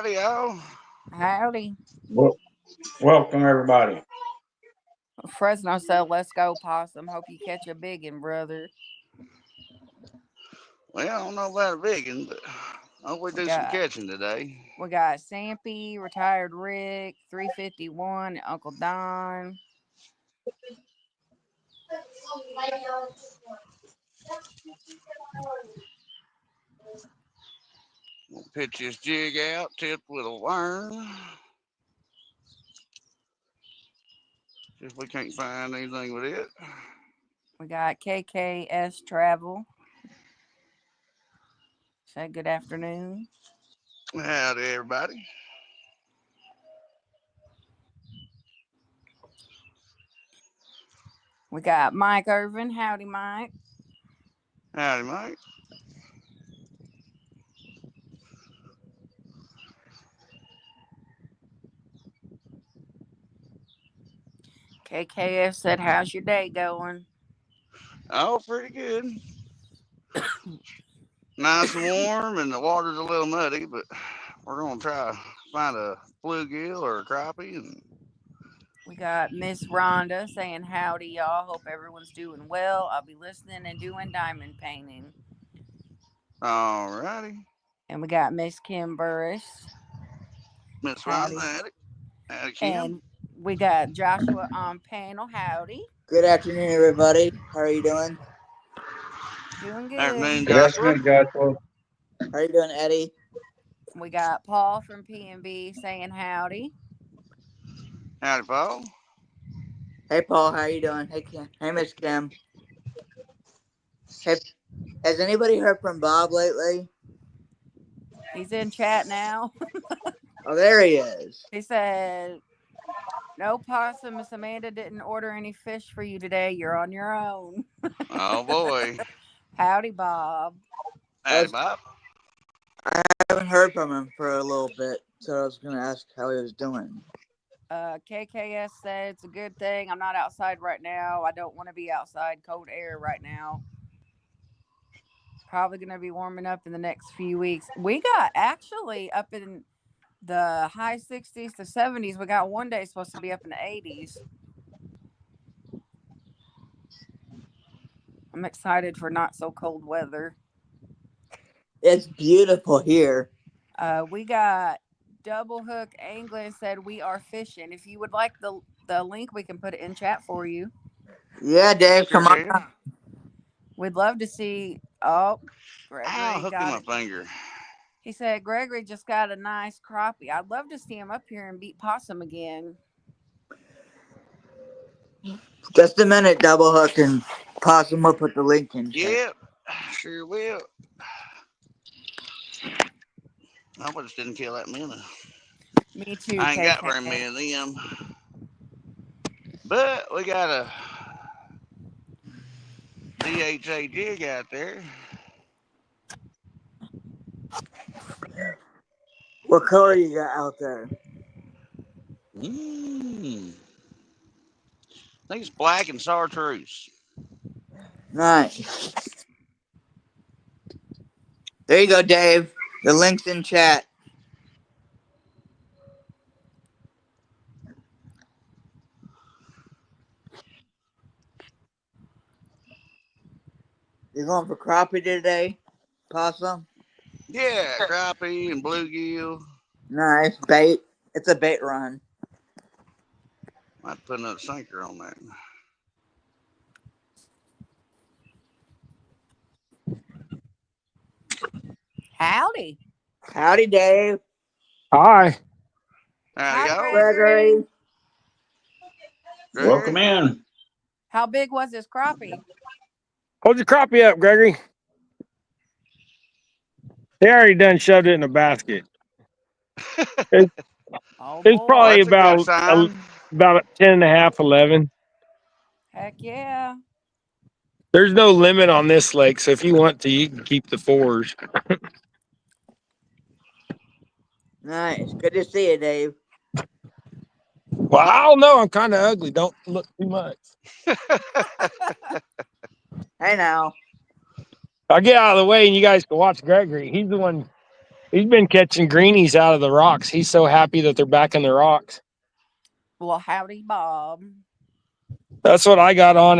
Howdy, y'all. Howdy. Well, welcome everybody. Fresno said, let's go, possum. Hope you catch a biggin, brother. Well, I don't know about a big one, but I hope we We do some got catching today. we got Sampy, retired Rick, 351, Uncle Don. We'll pitch this jig out, tipped with a worm. See if we can't find anything with it. We got KKS Travel. Say good afternoon. Howdy, everybody. We got Mike Irvin. Howdy, Mike. Howdy, Mike. KKS said, how's your day going? Oh, pretty good. Nice and warm, and the water's a little muddy, but we're going to try to find a bluegill or a crappie. And We got Miss Rhonda saying, howdy, y'all. Hope everyone's doing well. I'll be listening and doing diamond painting. all righty. And we got Miss Kim Burris. Miss Rhonda, Howdy. howdy. Howdy, Kim. And we got Joshua on panel. Howdy. Good afternoon, everybody. How are you doing? Doing good. Afternoon, Good Joshua. afternoon, Joshua. How are you doing, Eddie? We got Paul from P&B saying howdy. Howdy, Paul. Hey, Paul. How are you doing? Hey, Kim. Hey, Miss Kim. Hey, has anybody heard from Bob lately? He's in chat now. Oh, there he is. He said, no, possum. Miss Amanda didn't order any fish for you today. You're on your own. Oh, boy. Howdy, Bob. Howdy, Bob. I haven't heard from him for a little bit, so I was going to ask how he was doing. KKS said it's a good thing I'm not outside right now. I don't want to be outside, cold air right now. Probably going to be warming up in the next few weeks. We got actually up in the high 60s to 70s. We got one day supposed to be up in the 80s. I'm excited for not so cold weather. It's beautiful here. We got Double Hook Angling said we are fishing. If you would like the link, we can put it in chat for you. Yeah, Dave, Sure come on. can. We'd love to see. Oh, Ow, Gregory hooking got my it. finger. He said Gregory just got a nice crappie. I'd love to see him up here and beat possum again. Just a minute, Double Hook, and Possum will put the link in. Yep, sure will. I just didn't kill that many. Me too, I ain't got KK. very many of them. But we got a DHA jig out there. What color you got out there? I think it's black and chartreuse. Nice. There you go, Dave. The link's in chat. You're going for crappie today, Possum? Yeah, crappie and bluegill. Nice. Bait. It's a bait run. Might put another sinker on that. Howdy. Howdy, Dave. Hi. Howdy, Hi, y'all. Gregory. Welcome in. How big was this crappie? Hold your crappie up, Gregory. They already done shoved it in a basket. It's Oh, it's boy. probably That's a good about sign. about 10 and a half, 11. Heck yeah. There's no limit on this lake, so if you want to, you can keep the fours. Nice. Good to see you, Dave. Well, I don't know. I'm kind of ugly. Don't look too much. Hey, now. I'll get out of the way and you guys can watch Gregory. He's the one He's been catching greenies out of the rocks. He's so happy that they're back in the rocks. Well, howdy, Bob. That's what I got on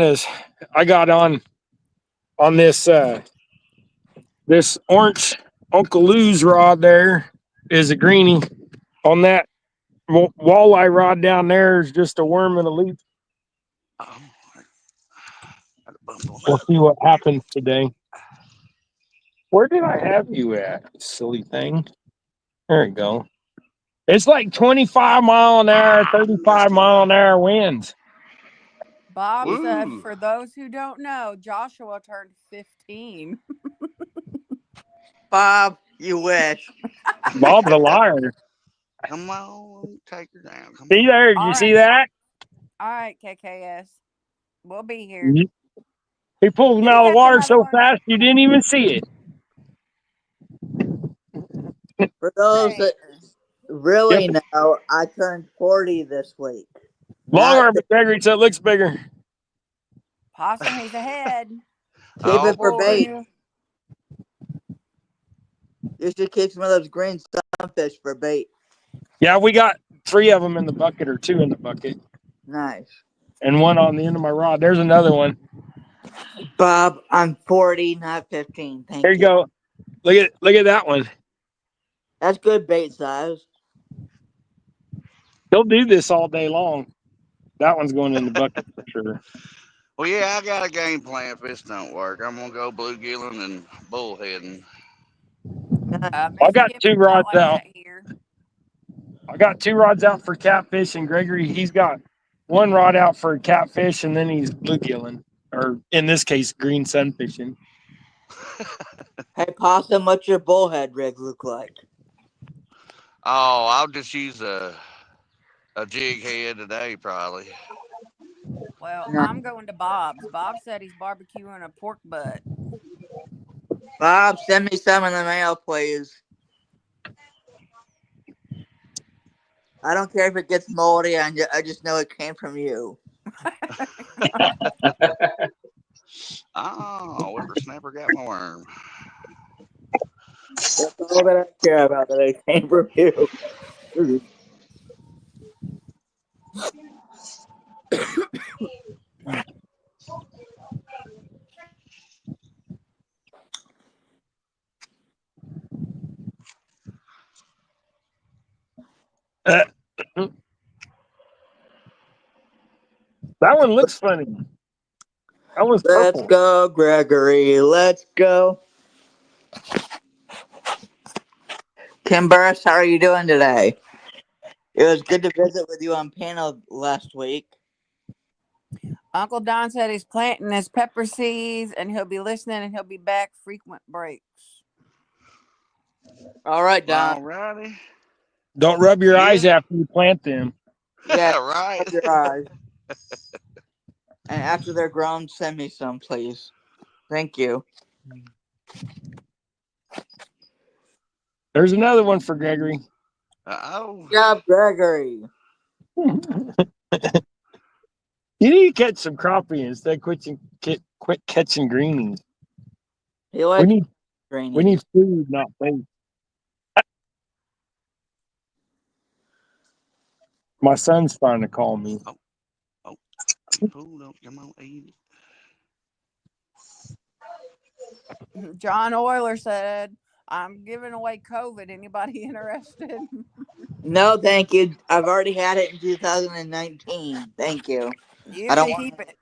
on this orange Uncle Lou's rod. There is a greenie. On that walleye rod down there is just a worm and a leaf. Oh, I had to bump on We'll that. see what happens today. Where did I have you at, you silly thing? There you go. It's like 25 mile an hour, 35 mile an hour winds. Bob said, Woo! for those who don't know, Joshua turned 15. Bob, you wish. Bob's a liar. Come on, take her down. Come See on. there? All You right. see that? All right, KKS. We'll be here. He pulled him Did he out of the catch water another so one? fast you didn't even see it. For those that really Yep. know, I turned 40 this week. Long Not arm integrity, so it looks bigger. Possum, he's ahead. keep Oh it for boy. bait. You should keep some of those green sunfish for bait. Yeah, we got 3 of them in the bucket, or 2 in the bucket, Nice. and 1 on the end of my rod. There's another one. Bob, I'm 40, not 15. Thank Here you go. Look at that one. That's good bait size. He'll do this all day long. That one's going in the bucket for sure. Well, yeah, I got a game plan if this don't work. I'm gonna go bluegilling and bullheading. I got Mississippi's 2 not rods like out. that here. I got 2 rods out for catfish, and Gregory, he's got 1 rod out for catfish, and then he's bluegilling, or in this case, green sunfishing. Hey, Possum, what's your bullhead rig look like? Oh, I'll just use a jig head today, probably. Well, No. I'm going to Bob's. Bob said he's barbecuing a pork butt. Bob, send me some in the mail, please. I don't care if it gets moldy. I just know it came from you. Oh, whippersnapper got my worm. That's all that I care about, that it came from you. That one looks funny. That one's Let's purple. go, Gregory. Let's go. Kim Burris, how are you doing today? It was good to visit with you on panel last week. Uncle Don said he's planting his pepper seeds and he'll be listening and he'll be back frequent breaks. All right, Don. Alrighty. Don't rub your eyes Yeah. after you plant them. Yeah, Right. rub your eyes. And after they're grown, send me some, please. Thank you. There's another one for Gregory. Oh. Good job, Gregory. You need to catch some crappie instead. Quit catching greenies. He likes We greenies. need food, not bait. My son's trying to call me. Oh, don't come on, eat it. John Euler said, I'm giving away COVID. Anybody interested? No, thank you. I've already had it in 2019. Thank you. You I don't can want keep it.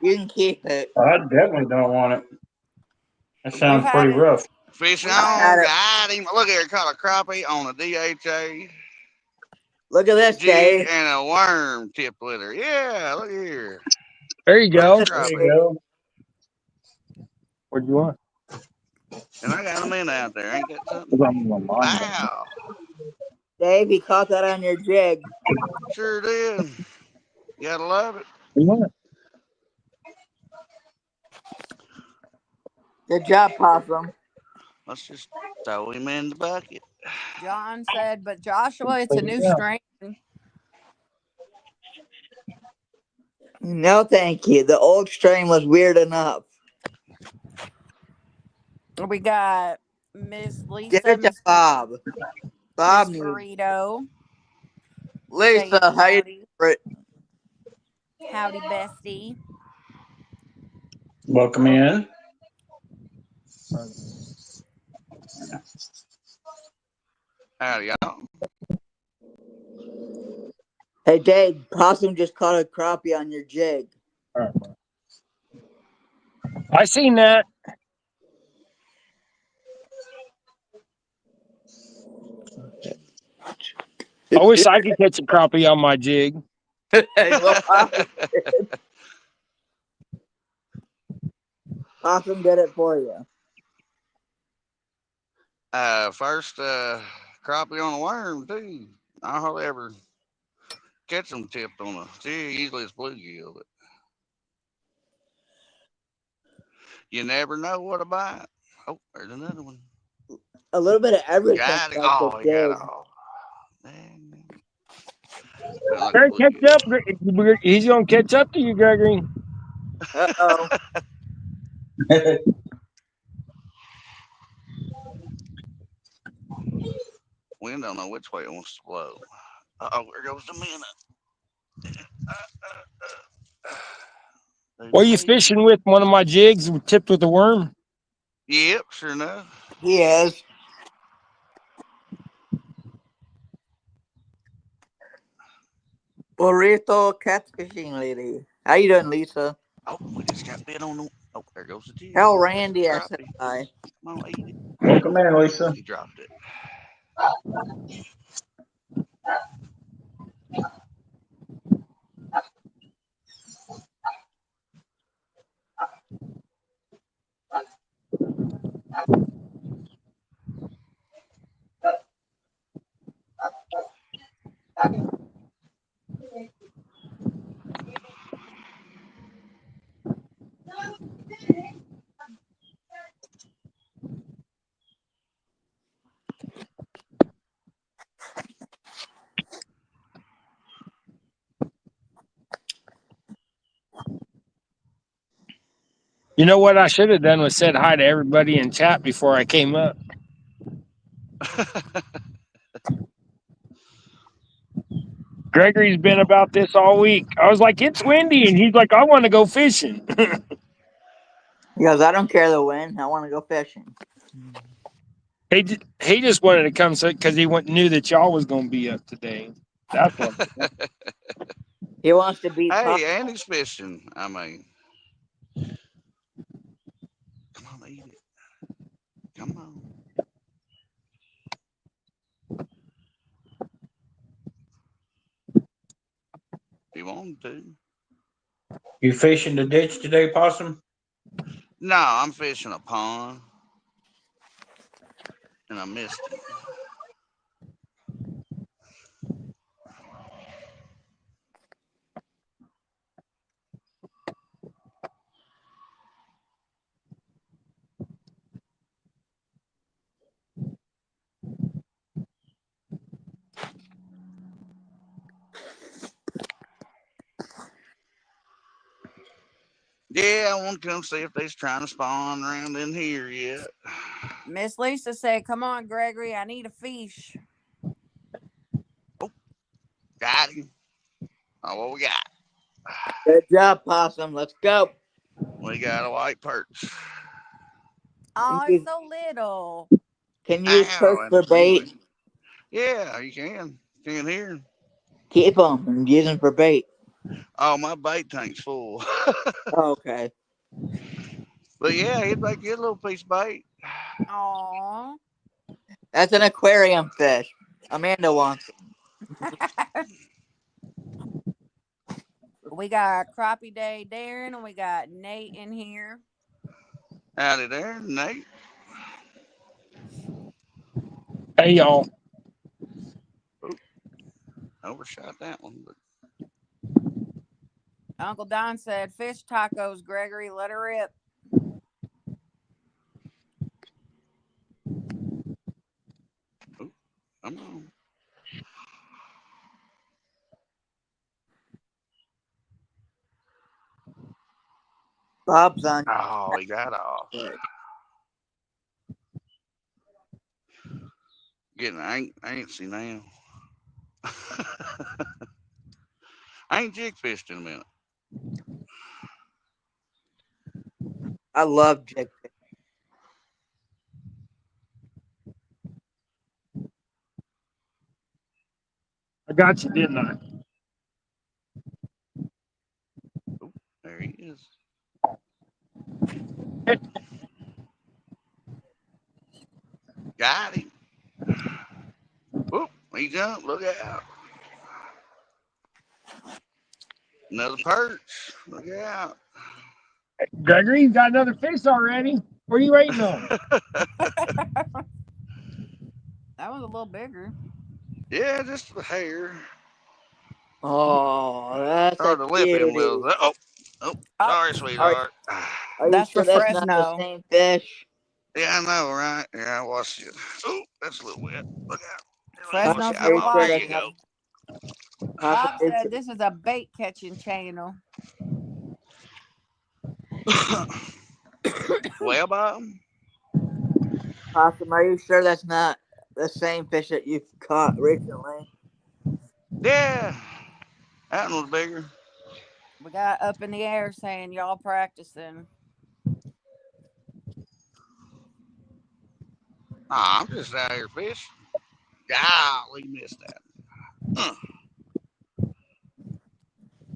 You can keep it. I definitely don't want it. That We've sounds had pretty it. rough. Fish We've on, had it. got him. Look here, caught a crappie on a DHA Look at this, jig Dave. and a worm tip with her. Yeah, look here. There you Look go. at There crappie. you go. What'd you want? And I got a minute out there. Ain't that something? Because I'm on mine. Wow. Dave, he caught that on your jig. Sure did. You gotta love it. What? Good job, Possum. Let's just throw him in the bucket. John said, but Joshua, it's a new Yeah. strain. No, thank you. The old strain was weird enough. We got Miss Give Lisa, it to Bob. Bob Miss needs. Burrito. Lisa, Say how you doing? howdy, bestie. Welcome in. Howdy, y'all. Hey, Dave, Possum just caught a crappie on your jig. All right, bro. I seen that. I wish I could catch a crappie on my jig. Well, Possum did it for you. First crappie on a worm too. I hardly ever catch them tipped on a jig. Usually it's bluegill, but you never know what a bite. Oh, there's another one. A little bit of everything Got it. like the Oh, he got jig. it all. Dang. Felt like a Better catch bluegill. up. He's gonna catch up to you, Gregory. Uh-oh. Wind don't know which way it wants to blow. Oh, there goes the minute. Were you fishing with one of my jigs tipped with a worm? Yep, sure enough. He is. Burrito catfishing lady. How you doing, Lisa? Oh, we just got bit on the. Oh, there goes the jig. Tell That's a Randy I said crappie. hi. Come on, eat it. Welcome in, Lisa. He dropped it. You know what I should have done was said hi to everybody in chat before I came up. Gregory's been about this all week. I was like, it's windy, and he's like, I want to go fishing. He goes, I don't care the wind. I want to go fishing. He just wanted to come because he knew that y'all was going to be up today. That's what. He wants to beat Pop. Hey, and he's fishing. I mean, come on, eat it. Come on. He wanted to. You fishing the ditch today, Possum? No, I'm fishing a pond, and I missed him. Yeah, I want to come see if they's trying to spawn around in here yet. Miss Lisa said, "Come on, Gregory, I need a fish." Oh, got him. Oh, what we got? Good job, Possum. Let's go. We got a white perch. Oh, it's so little. Can you use perch Ow, and for a bait? penguin. Yeah, you can. Can hear him. Keep them and use them for bait. Oh, my bait tank's full. Oh, okay. But yeah, he'd make a good little piece of bait. Aw. That's an aquarium fish. Amanda wants it. We got Crappie Day Darren and we got Nate in here. Howdy there, Nate. Hey, y'all. Oop, overshot that one, but Uncle Don said, "Fish tacos, Gregory, let her rip." come on. Bob's on. Oh, he got off. getting antsy now. I ain't jig fished in a minute. I love jig fish. I got you, didn't I? Oop, there he is. Got him. Oop, he jumped. Look out. Another perch. Look out. Gregory, you got another fish already. What are you waiting on? That was a little bigger. Yeah, just a hair. Oh, that's a Hard to lip him cutie. with. Oh, Oh, sorry, Are sweetheart. Are you that's the sure that's not the Fresno. same fish? Yeah, I know, right? Yeah, I watched it. Oh, that's a little wet. Look out. Watch Fresno your Are for you eyeball. sure There life. that's you not? go. Possum, Bob said this is a bait catching channel. Well, Bob? Possum, are you sure that's not the same fish that you've caught recently? Yeah, that one was bigger. We got up in the air saying y'all practicing. I'm just out here fishing. Golly, missed that. Uh,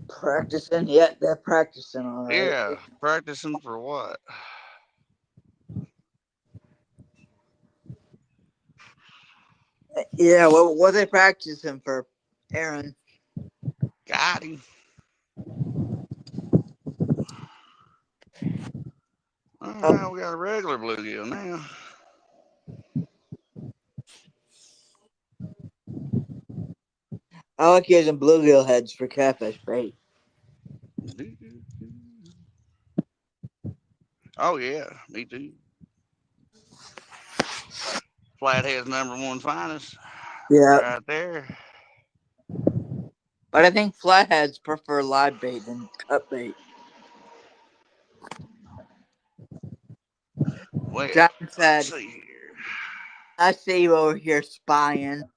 Practicing? Yeah, they're practicing, all right. yeah, practicing for what? Yeah, what are they practicing for, Aaron? Got him. Oh, Now we got a regular bluegill now. I like using bluegill heads for catfish bait. Oh yeah, me too. Flathead's #1 finest, Yeah, right there. but I think flatheads prefer live bait than cut bait. Well, John let's said, see here. I see you over here spying.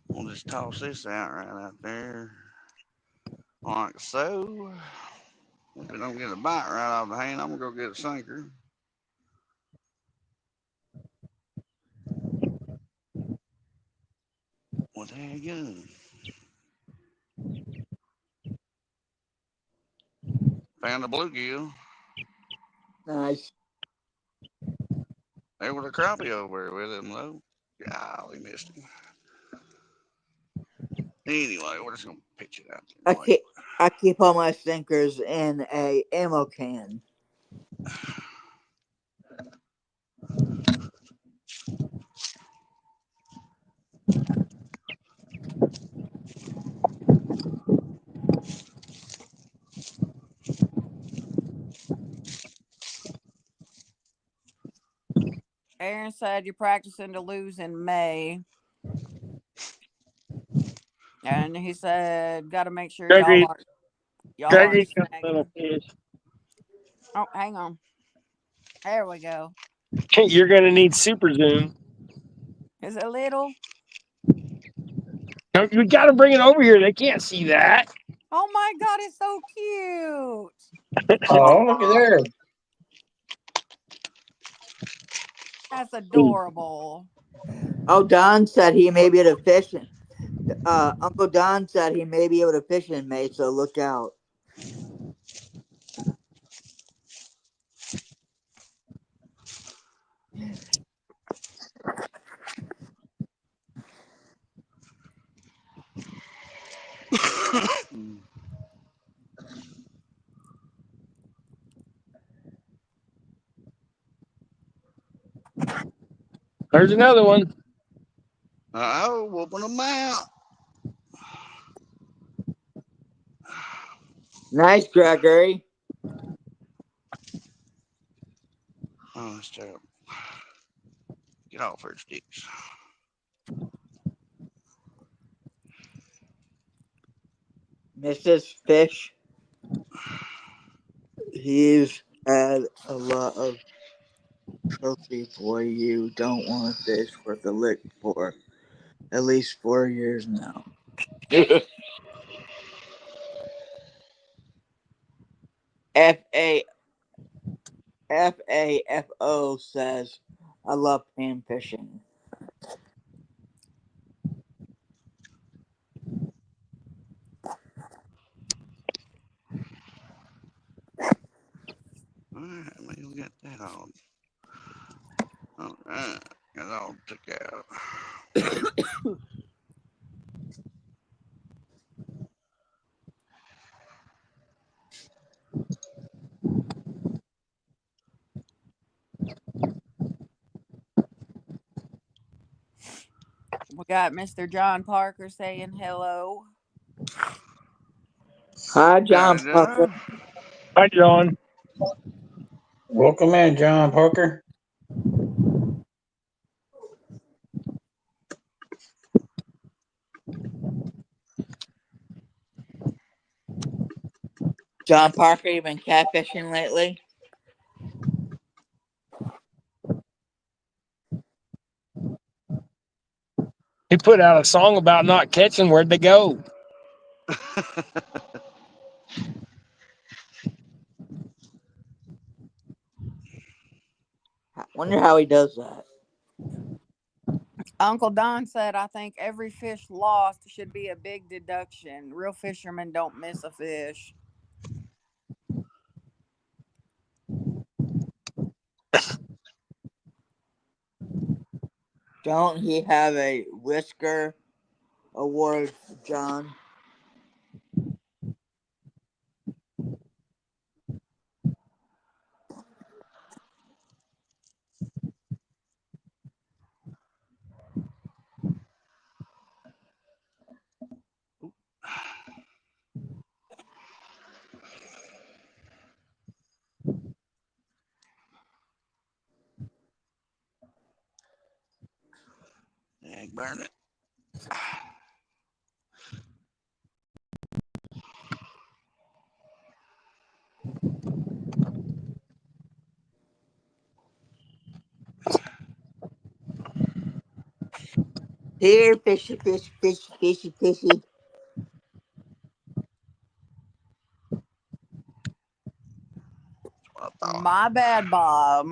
We'll just toss this out right out there, like so. If it don't get a bite right off the hand, I'm gonna go get a sinker. Well, there you go. Found a bluegill. Nice. There was a crappie over there with him, though. Golly, missed him. Anyway, we're just gonna pitch it out I there. Wait. keep I keep all my sinkers in a ammo can. Aaron said you're practicing to lose in May. And he said got to make sure Gregory, y'all aren't Gregory got a little snagging. fish. Oh, hang on. There we go. You're gonna need super zoom. Is it little? We got to bring it over here. They can't see that. Oh my god, it's so cute. Oh, look at there. That's adorable. Oh, Don said he may be able to fish. Uncle Don said he may be able to fish in May, so look out. There's another one. Oh, whooping them out. Nice, Gregory. Oh, that's terrible. Get off her sticks. Mrs. Fish, he's had a lot of Trophy boy, you don't want to fish worth a lick for at least 4 years now. FAFO says, I love pan fishing. All right, we'll get that on. All right, got it all took out. We got Mr. John Parker saying hello. Hi, John Howdy, Parker. John. Hi, John. Welcome in, John Parker. John Parker, you been catfishing lately? He put out a song about not catching. Where'd they go? I wonder how he does that. Uncle Don said, I think every fish lost should be a big deduction. Real fishermen don't miss a fish. Don't he have a whisker award, John? Dang, burn it. Here, fishy, fishy, fishy, fishy, fishy. What I thought. My bad, Bob.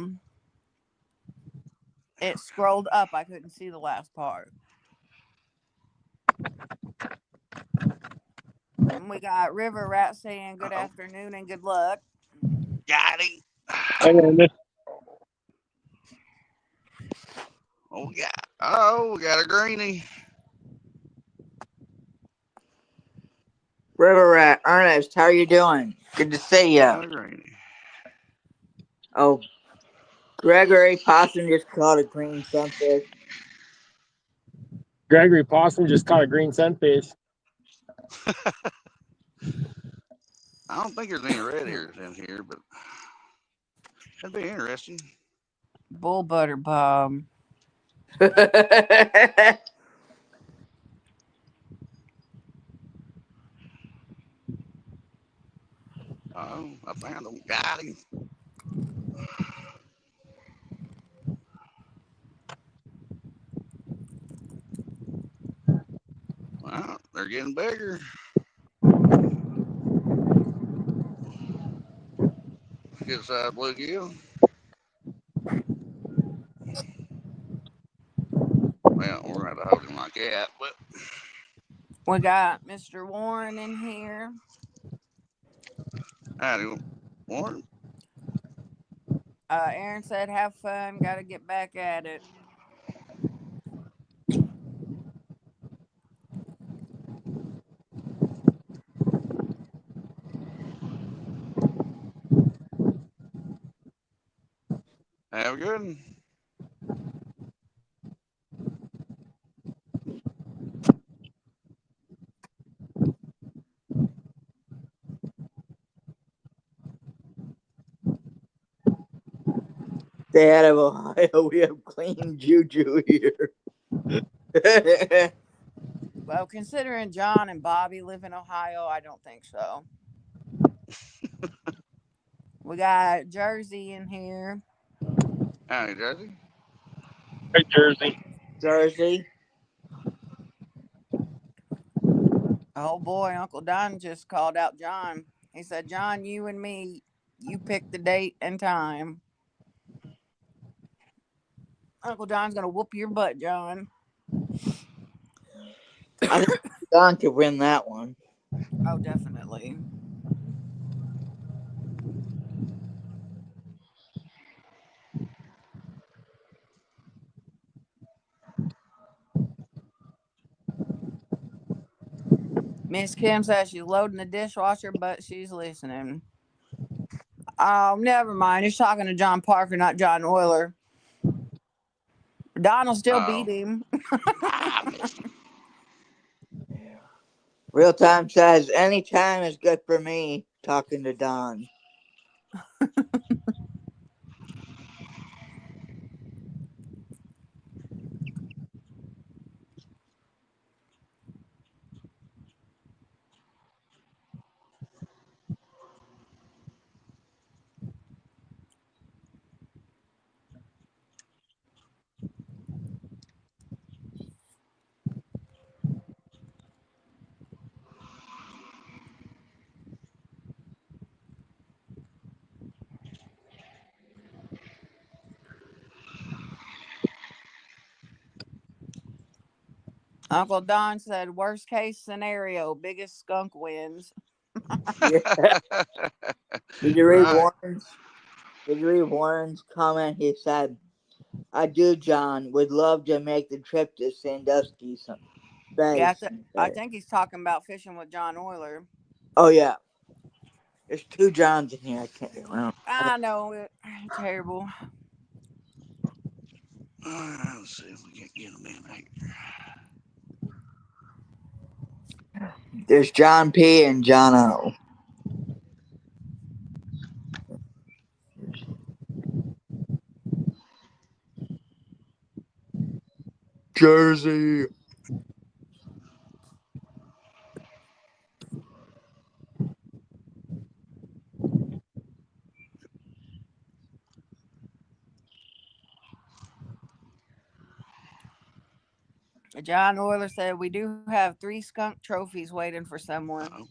It scrolled up. I couldn't see the last part. And we got River Rat saying good Uh-oh. afternoon and good luck. Got him. And Oh, we got a greenie. River Rat, Ernest, how are you doing? Good to see ya. Got a greenie. Oh, Gregory Possum just caught a green sunfish. Gregory Possum just caught a green sunfish. I don't think there's any red ears in here, but that'd be interesting. Bull butter, Bob. Oh, I found him. Got him. Well, they're getting bigger. Good size bluegill. Well, we're going to hold him like that, but We got Mr. Warren in here. howdy, Warren. Aaron said, have fun. Got to get back at it. Have a good one. Dad of Ohio, we have clean juju here. Well, considering John and Bobby live in Ohio, I don't think so. We got Jersey in here. Howdy, Jersey. Hey, Jersey. Jersey. Oh boy, Uncle Don just called out John. He said, John, you and me, you pick the date and time. Uncle Don's gonna whoop your butt, John. I think Don could win that one. Oh, definitely. Miss Kim says she's loading the dishwasher, but she's listening. Oh, never mind. He's talking to John Parker, not John Euler. Don will still beat Oh, him. I missed him. Real time says any time is good for me. Talking to Don. Uncle Don said, worst case scenario, biggest skunk wins. Yeah. Did you read Right. Warren's? Did you read Warren's comment? He said, "I do, John. Would love to make the trip to Sandusky Bay Yeah, I someday." think he's talking about fishing with John Euler. Oh yeah, there's two Johns in here. I can't. I I know it. Terrible. Let's see if we can get him in here. don't, there's John P and John O. Jersey. John Euler said, we do have 3 skunk trophies waiting for someone. Uh-oh.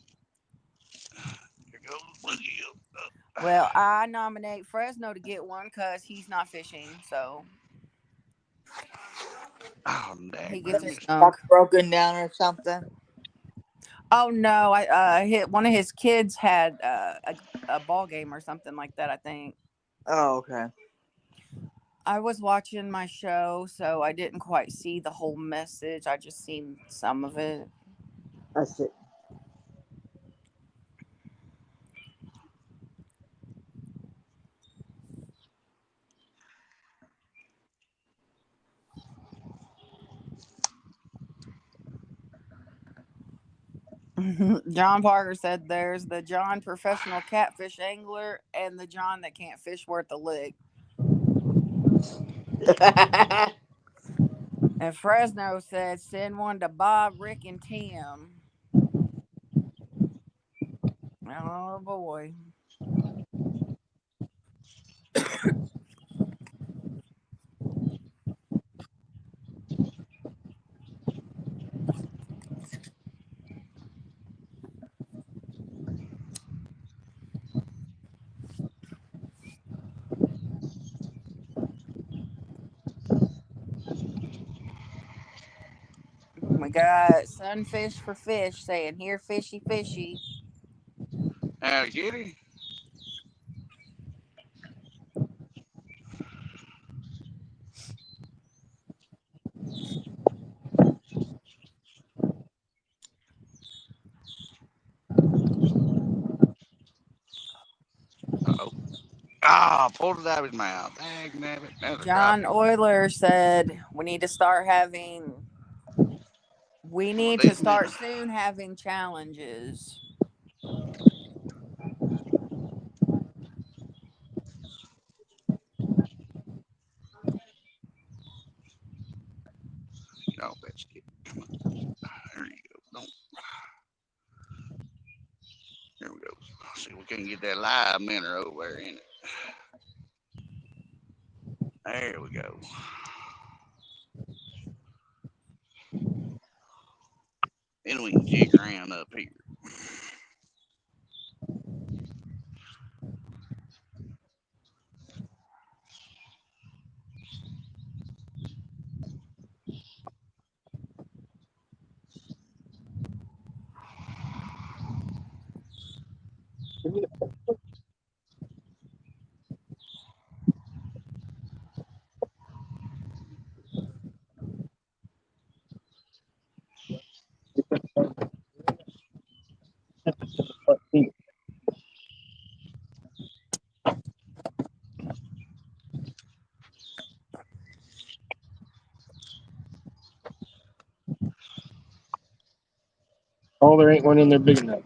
Here goes bluegill. Well, I nominate Fresno to get one because he's not fishing, so Oh, he dang, gets I a missed skunk. Broken down or something. Oh no, I hit one of his kids had a ball game or something like that. I think Oh okay. I was watching my show, so I didn't quite see the whole message. I just seen some of it. That's it. John Parker said there's the John professional catfish angler and the John that can't fish worth a lick. And Fresno said send one to Bob, Rick, and Tim. Oh boy. We got Sunfish for Fish saying here fishy fishy. Howdy, kitty. Uh-oh. Ah, pulled it out of his mouth. Dang, nabbit. That's a John crappie. Euler said we Well, need to didn't it? start soon having challenges. No, that's it. Come on. There you go. Don't. Here we go. See, we can get that live minnow over there in it. There we go. Then we can jig around up here. Oh, there ain't one in there big enough.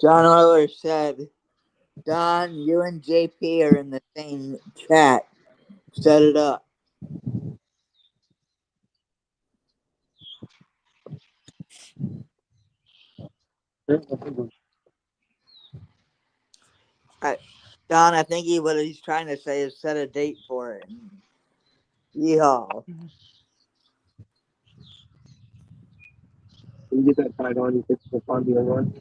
John Euler said, Don, you and JP are in the same chat. Set it up. Don, I think what he's trying to say is set a date for it. Yeehaw. You get that tied on, you fix the fun deal one.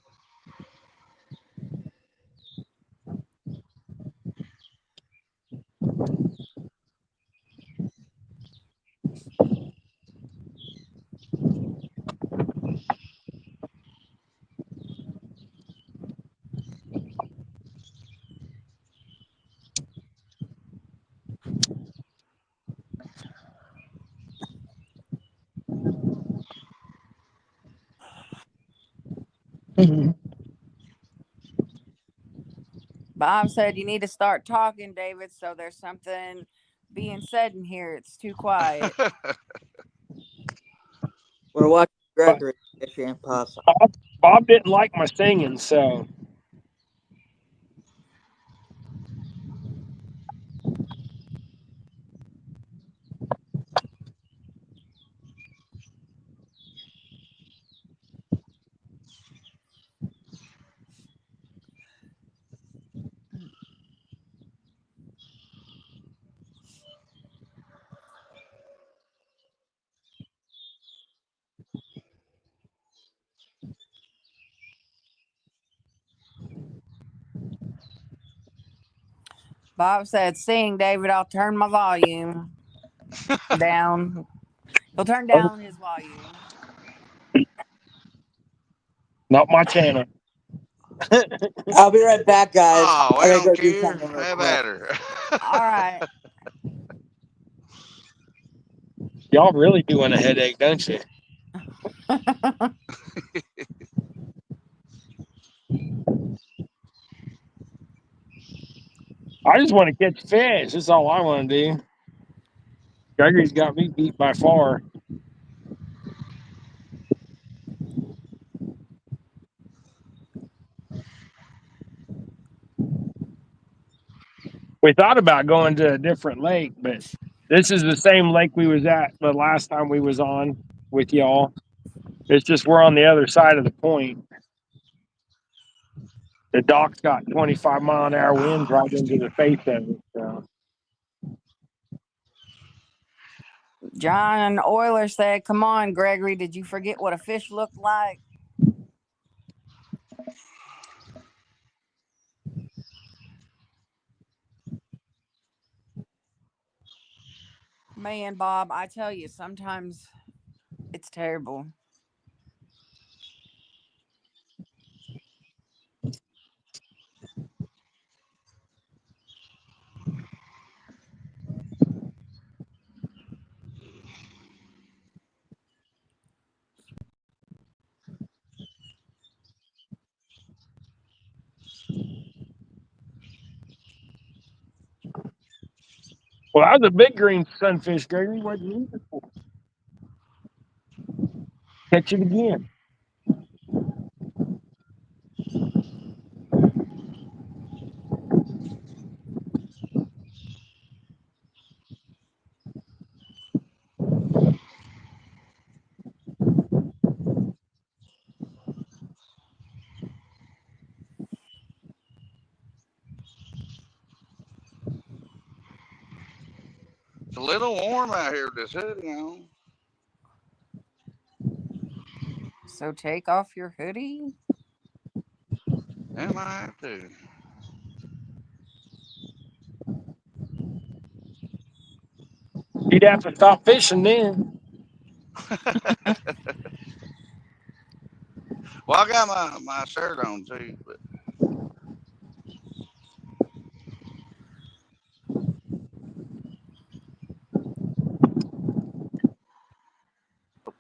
Bob said you need to start talking, David, so there's something being said in here. It's too quiet. We're watching Gregory fishing possum. Bob didn't like my singing, so Bob said, sing, David. I'll turn my volume down. He'll turn down his volume. not my channel. I'll be right back, guys. Oh, we I gotta don't go do care. something real Have quick. at her. All right. Y'all really doing a headache, don't you? I just want to catch fish. That's all I want to do. Gregory's got me beat by far. We thought about going to a different lake, but this is the same lake we was at the last time we was on with y'all. It's just we're on the other side of the point. The dock's got 25-mile-an-hour winds right into the face of it. So. John Euler said, come on, Gregory. Did you forget what a fish looked like? Man, Bob, I tell you, sometimes it's terrible. Well, that was a big green sunfish, Gregory. What did you need it for? Catch it again. a little warm out here with this hoodie on. So take off your hoodie. I might have to. You'd have to stop fishing then. Well, I got my shirt on too, but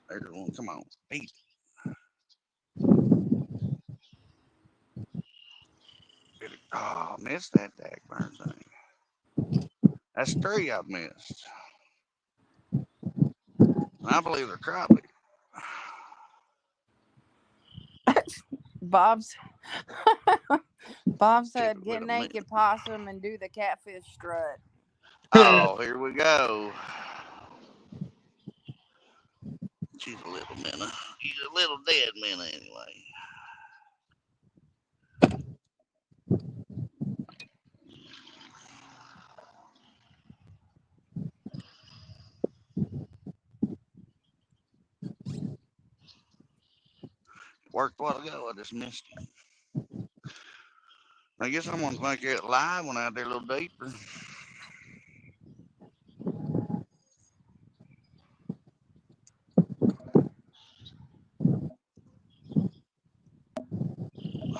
there's one. Come on, eat. Oh, I missed that burn thing. That's three I've missed. And I believe they're crappie. Bob's Bob Keep said, it "Get with a minute. naked, possum, and do the catfish strut." Oh, here we go. She's a little minna. She's a little dead minna anyway. Worked a while ago. I just missed it. I guess I'm gonna make it live one out there a little deeper.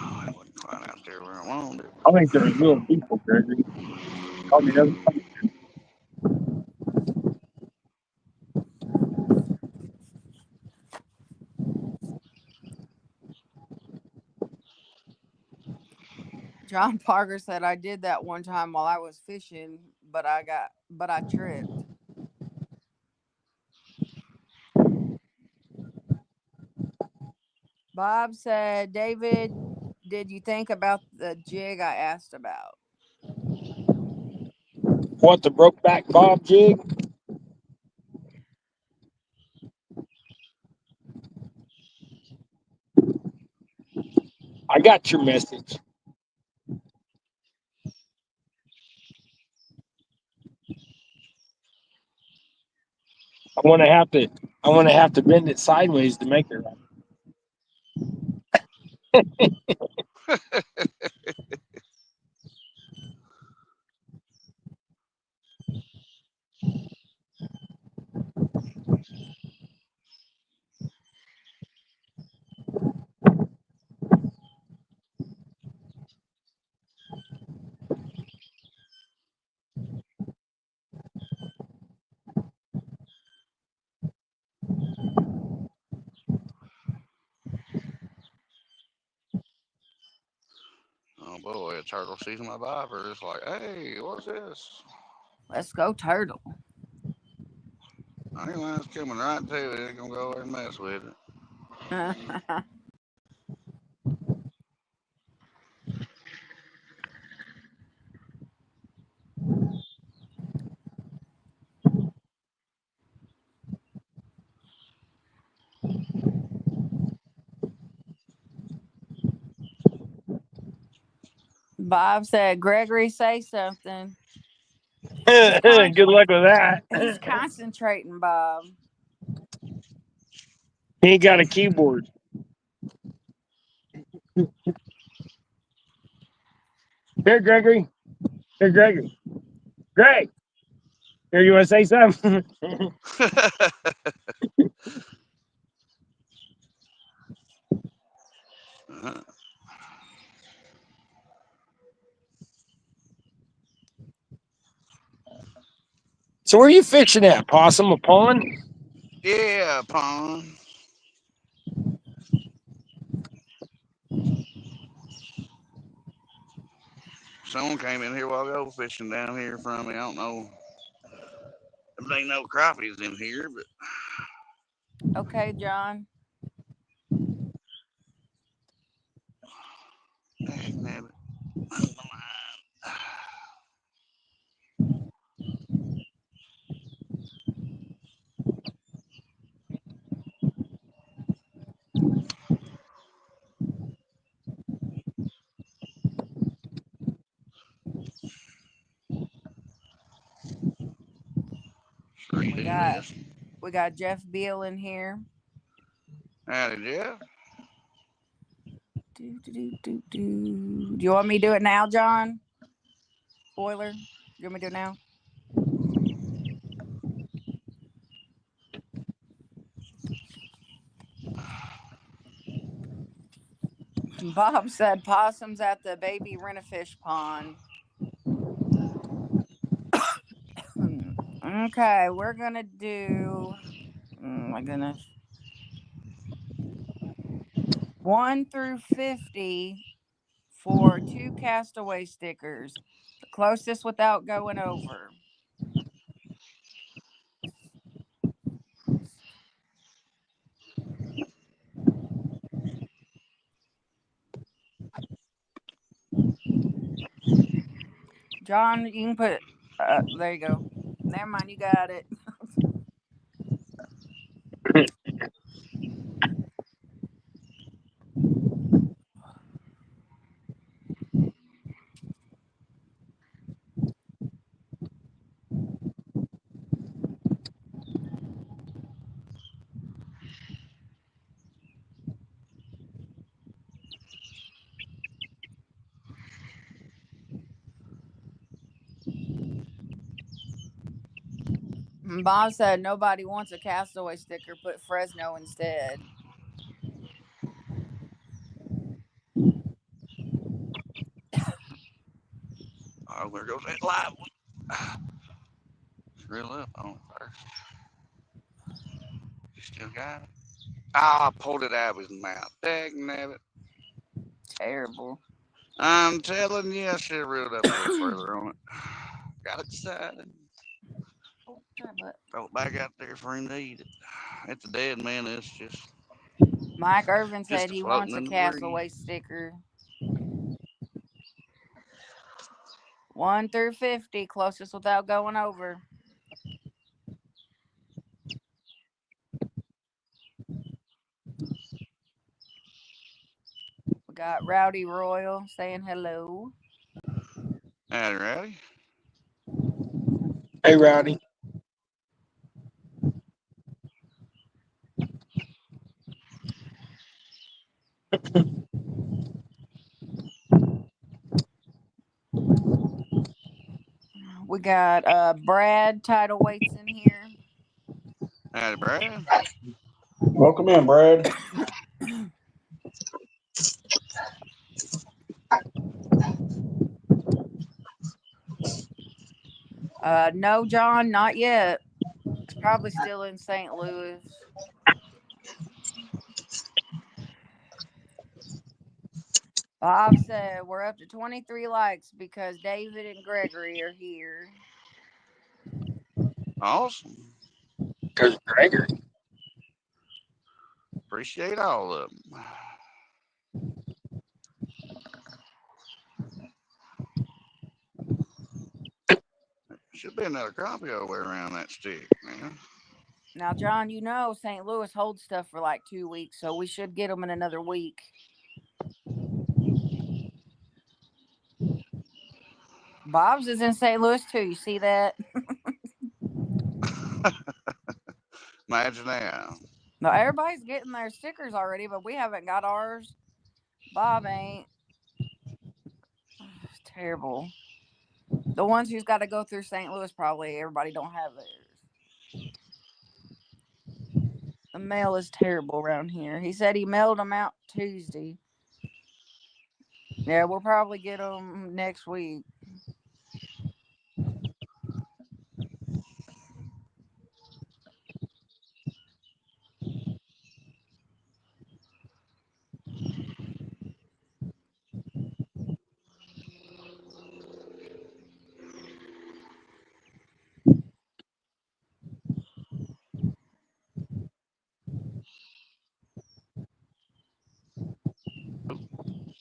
Oh, it wasn't quite out there where I wanted it. I think they're a little people, Gregory. On the other side. John Parker said, "I did that one time while I was fishing, but I tripped." Bob said, "David, did you think about the jig I asked about?" What, the Brokeback Bob jig? I got your message. I want to have to bend it sideways to make it right. Oh boy, a turtle sees my bobber. It's like, hey, what's this? Let's go, turtle. I knew I was coming right to it. Ain't gonna go over and mess with it. Bob said, "Gregory, say something." Good luck with that. He's concentrating, Bob. He ain't got a keyboard. Here, Gregory. Here, Gregory. Greg. Here, you want to say something? So where are you fishing at, Possum? A pond? Yeah, pond. Someone came in here a while ago fishing down here from me. I don't know. There ain't no crappies in here, but Okay, John. dang nabbit. We got Jeff Beal in here. Howdy, Jeff. Do you want me to do it now, John? Oiler? You want me to do it now? Bob said possums at the baby rent-a-fish pond. Okay, we're going to do... Oh, my goodness. 1 through 50 for 2 Castaway stickers. The closest without going over. John, you can put... there you go. Never mind, you got it. Bob said nobody wants a Castaway sticker. Put Fresno instead. Oh, there goes that live one. Reel up on it first. You still got it? I pulled it out of his mouth. Dagnabbit. Terrible. I'm telling you, I should have reeled up a little further on it. Got excited. Throw it back out there for him to eat it. It's a dead man. It's just Mike Irvin said he floating wants a in the Castaway breeze. sticker. 1 through 50, closest without going over. We got Rowdy Royal saying hello. Howdy, Rowdy. Hey, Rowdy. We got Brad Tidal Weights in here. Howdy, Brad. Welcome in, Brad. No, John, not yet. It's probably still in St. Louis. Bob said we're up to 23 likes because David and Gregory are here. Awesome. Because Gregory. Appreciate all of them. Should be another crappie over around that stick, man. Now, John, you know St. Louis holds stuff for like 2 weeks, so we should get them in another week. Bob's is in St. Louis too. You see that? Imagine that. No, everybody's getting their stickers already, but we haven't got ours. Bob ain't. It's terrible. The ones who's got to go through St. Louis, probably everybody don't have theirs. The mail is terrible around here. He said he mailed them out Tuesday. Yeah, we'll probably get them next week.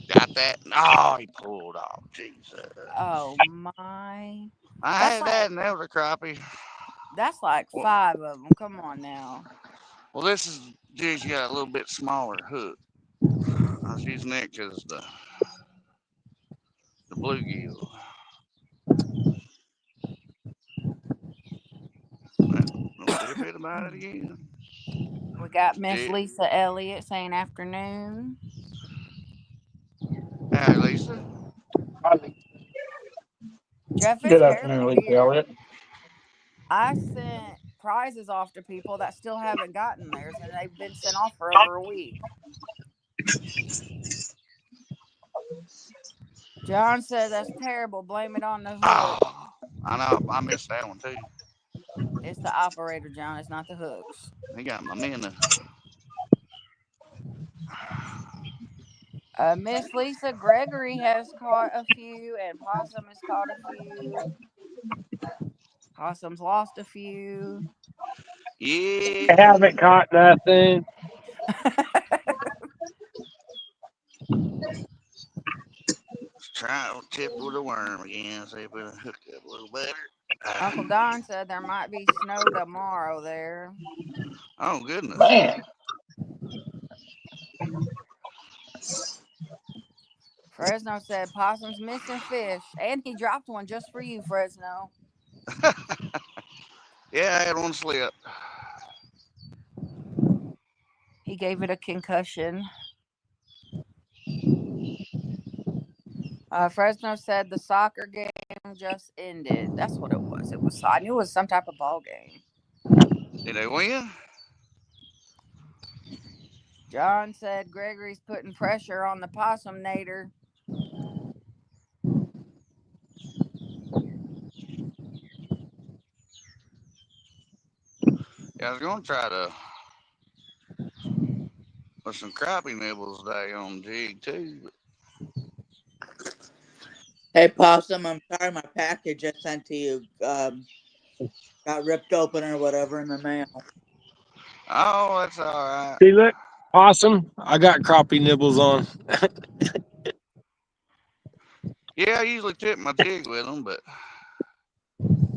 Got that? Oh, he pulled off. Jesus. Oh my! I had that and that was a crappie. That's like Well, 5 of them. Come on now. well, this is just got a little bit smaller hook. I was using it because the bluegill. That little about it again. We got Miss Yeah. Lisa Elliott saying afternoon. Hey, Lisa. Jeff, it's Good afternoon, terrible Lisa here. Elliott. I sent prizes off to people that still haven't gotten theirs, and they've been sent off for over a week. John said that's terrible. Blame it on the hook. Oh, I know. I missed that one too. It's the operator, John. It's not the hooks. He got my minnow. Miss Lisa Gregory has caught a few, and Possum has caught a few. Possum's lost a few. Yeah. I haven't caught nothing. Let's try to tip with a worm again. See if it'll hook up a little better. Uncle Don said there might be snow tomorrow there. Oh, goodness. Man, Fresno said Possum's missing fish, and he dropped one just for you, Fresno. Yeah, I had one slip. He gave it a concussion. Fresno said the soccer game just ended. That's what it was. I knew it was some type of ball game. Did they win? John said Gregory's putting pressure on the possum nader. Yeah, I was going to try to put some crappie nibbles today on the jig too. But Hey, Possum, I'm sorry my package I sent to you got ripped open or whatever in the mail. oh, that's all right. See, look, possum. I got crappie nibbles on. Yeah, I usually tip my jig with them, but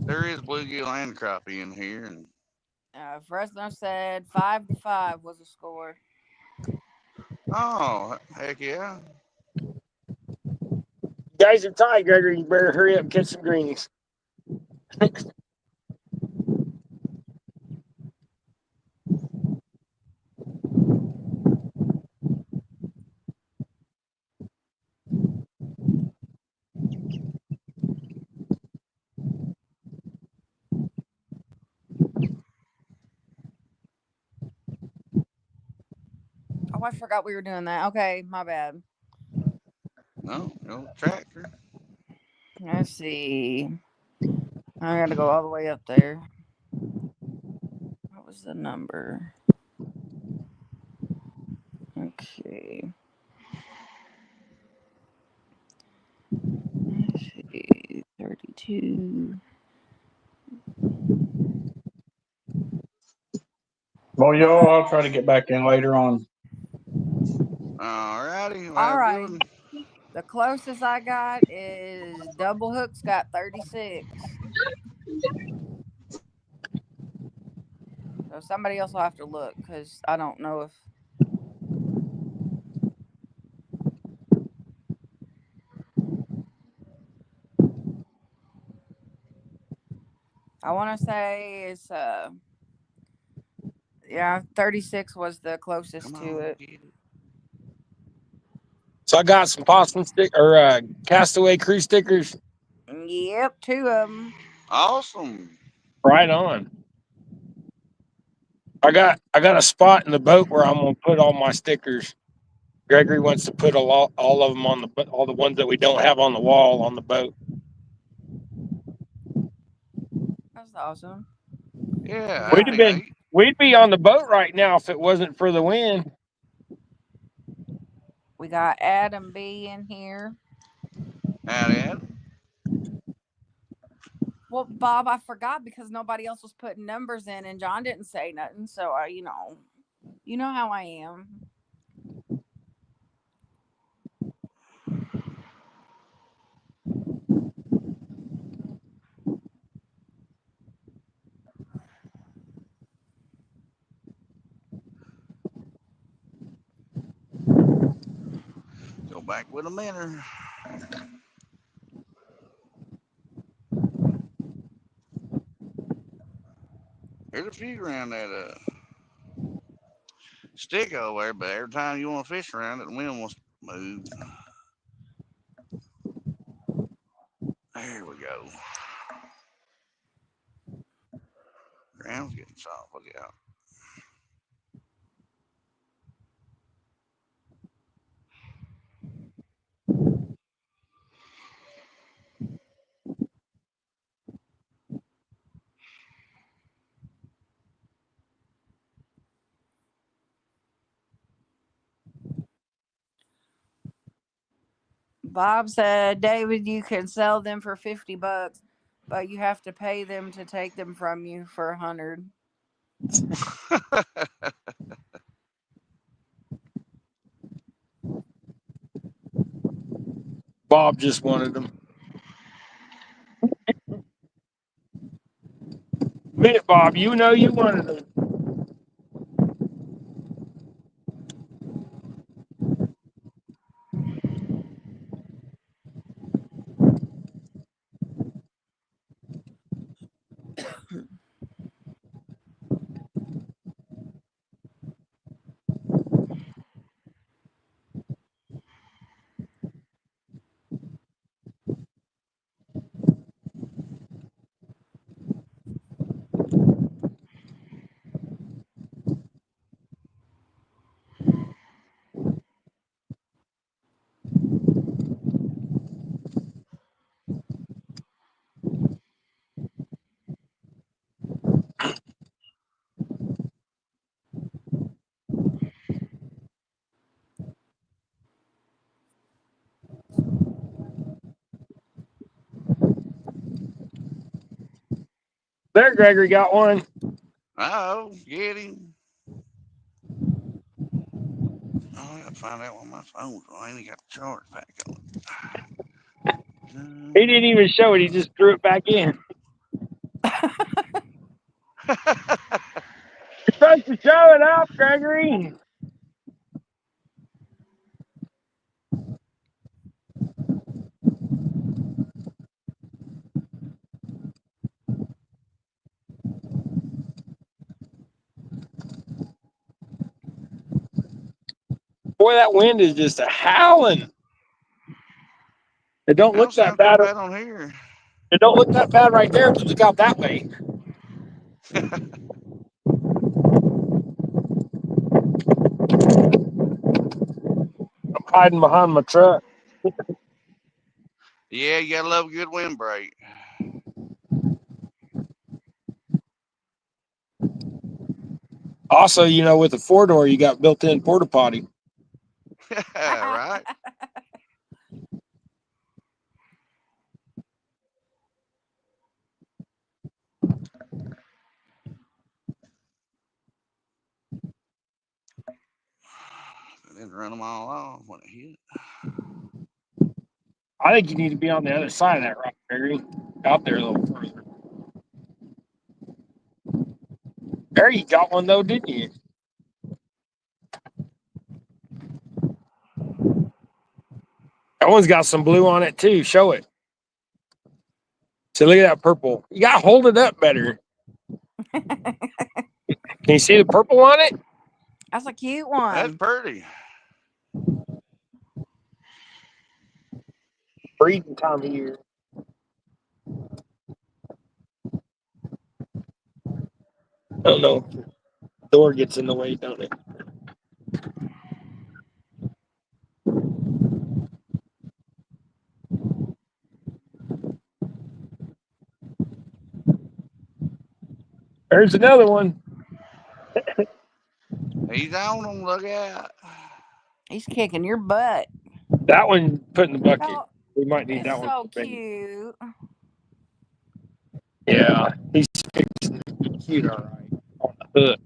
there is bluegill and crappie in here. And Fresno said 5-5 was the score. oh, heck yeah. You guys are tired, Gregory. You better hurry up and catch some greenies. Oh, I forgot we were doing that. Okay, my bad. No, no tractor. Let's see. I gotta go all the way up there. What was the number? Okay. Let's see. 32. well, y'all, I'll try to get back in later on. All righty. Well, All have a good right. one. The closest I got is Double Hook's got 36. So somebody else will have to look because I don't know if. I want to say it's 36 was the closest Come to on, it. get it. So I got some possum stick or Castaway crew stickers. Yep, 2 of them. Awesome. Right on. I got a spot in the boat where I'm gonna put all my stickers. Gregory wants to put all of them on all the ones that we don't have on the wall on the boat. That's awesome. Yeah, We that'd got be neat. We'd be on the boat right now if it wasn't for the wind. we got Adam B in here. Howdy, Ed. Well, Bob, I forgot because nobody else was putting numbers in, and John didn't say nothing. So I, you know how I am. Go back with a minute. Here's get a few around that stick over there, but every time you want to fish around it, the wind wants to move. There we go. Ground's getting soft. Look out. Bob said, David, you can sell them for $50, but you have to pay them to take them from you for 100. Bob just wanted them. Admit it, Bob. You know you wanted them. There, Gregory got one. Oh, get him. Oh, I gotta find out what my phone's on. I ain't got the charge pack on He didn't even show it. He just threw it back in. it. You're supposed to show it off, Gregory. Boy, that wind is just a howling. It don't I look don't that sound too bad. bad on here. It don't look that bad right there if you look out that way. I'm hiding behind my truck. Yeah, you gotta love a good windbreak. Also, you know, with a 4-door, you got built-in porta potty. Right? I didn't run them all off when it hit. I think you need to be on the other side of that rock, Gregory. Out there a little further. There you got one though, didn't you? That one's got some blue on it too. Show it. So look at that purple. You gotta hold it up better. Can you see the purple on it? That's a cute That's one. pretty. Breeding time of year. I don't know. Door gets in the way, don't it? There's another one. He's on them. Look out. He's kicking your butt. That one put in the bucket. Oh, We might need it's that one so for bait. cute. Yeah, he's fixing to be cute, all right. On the hook.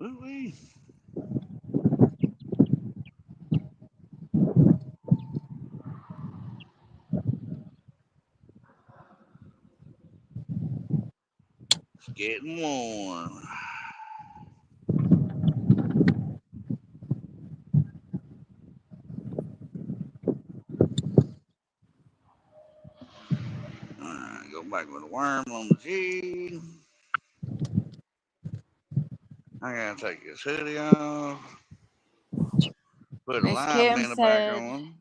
Ooh-wee. It's getting warm. Alright, go back with a worm on the jig. I gotta take this hoodie off. Put a Miss live Kim minnow back said, on.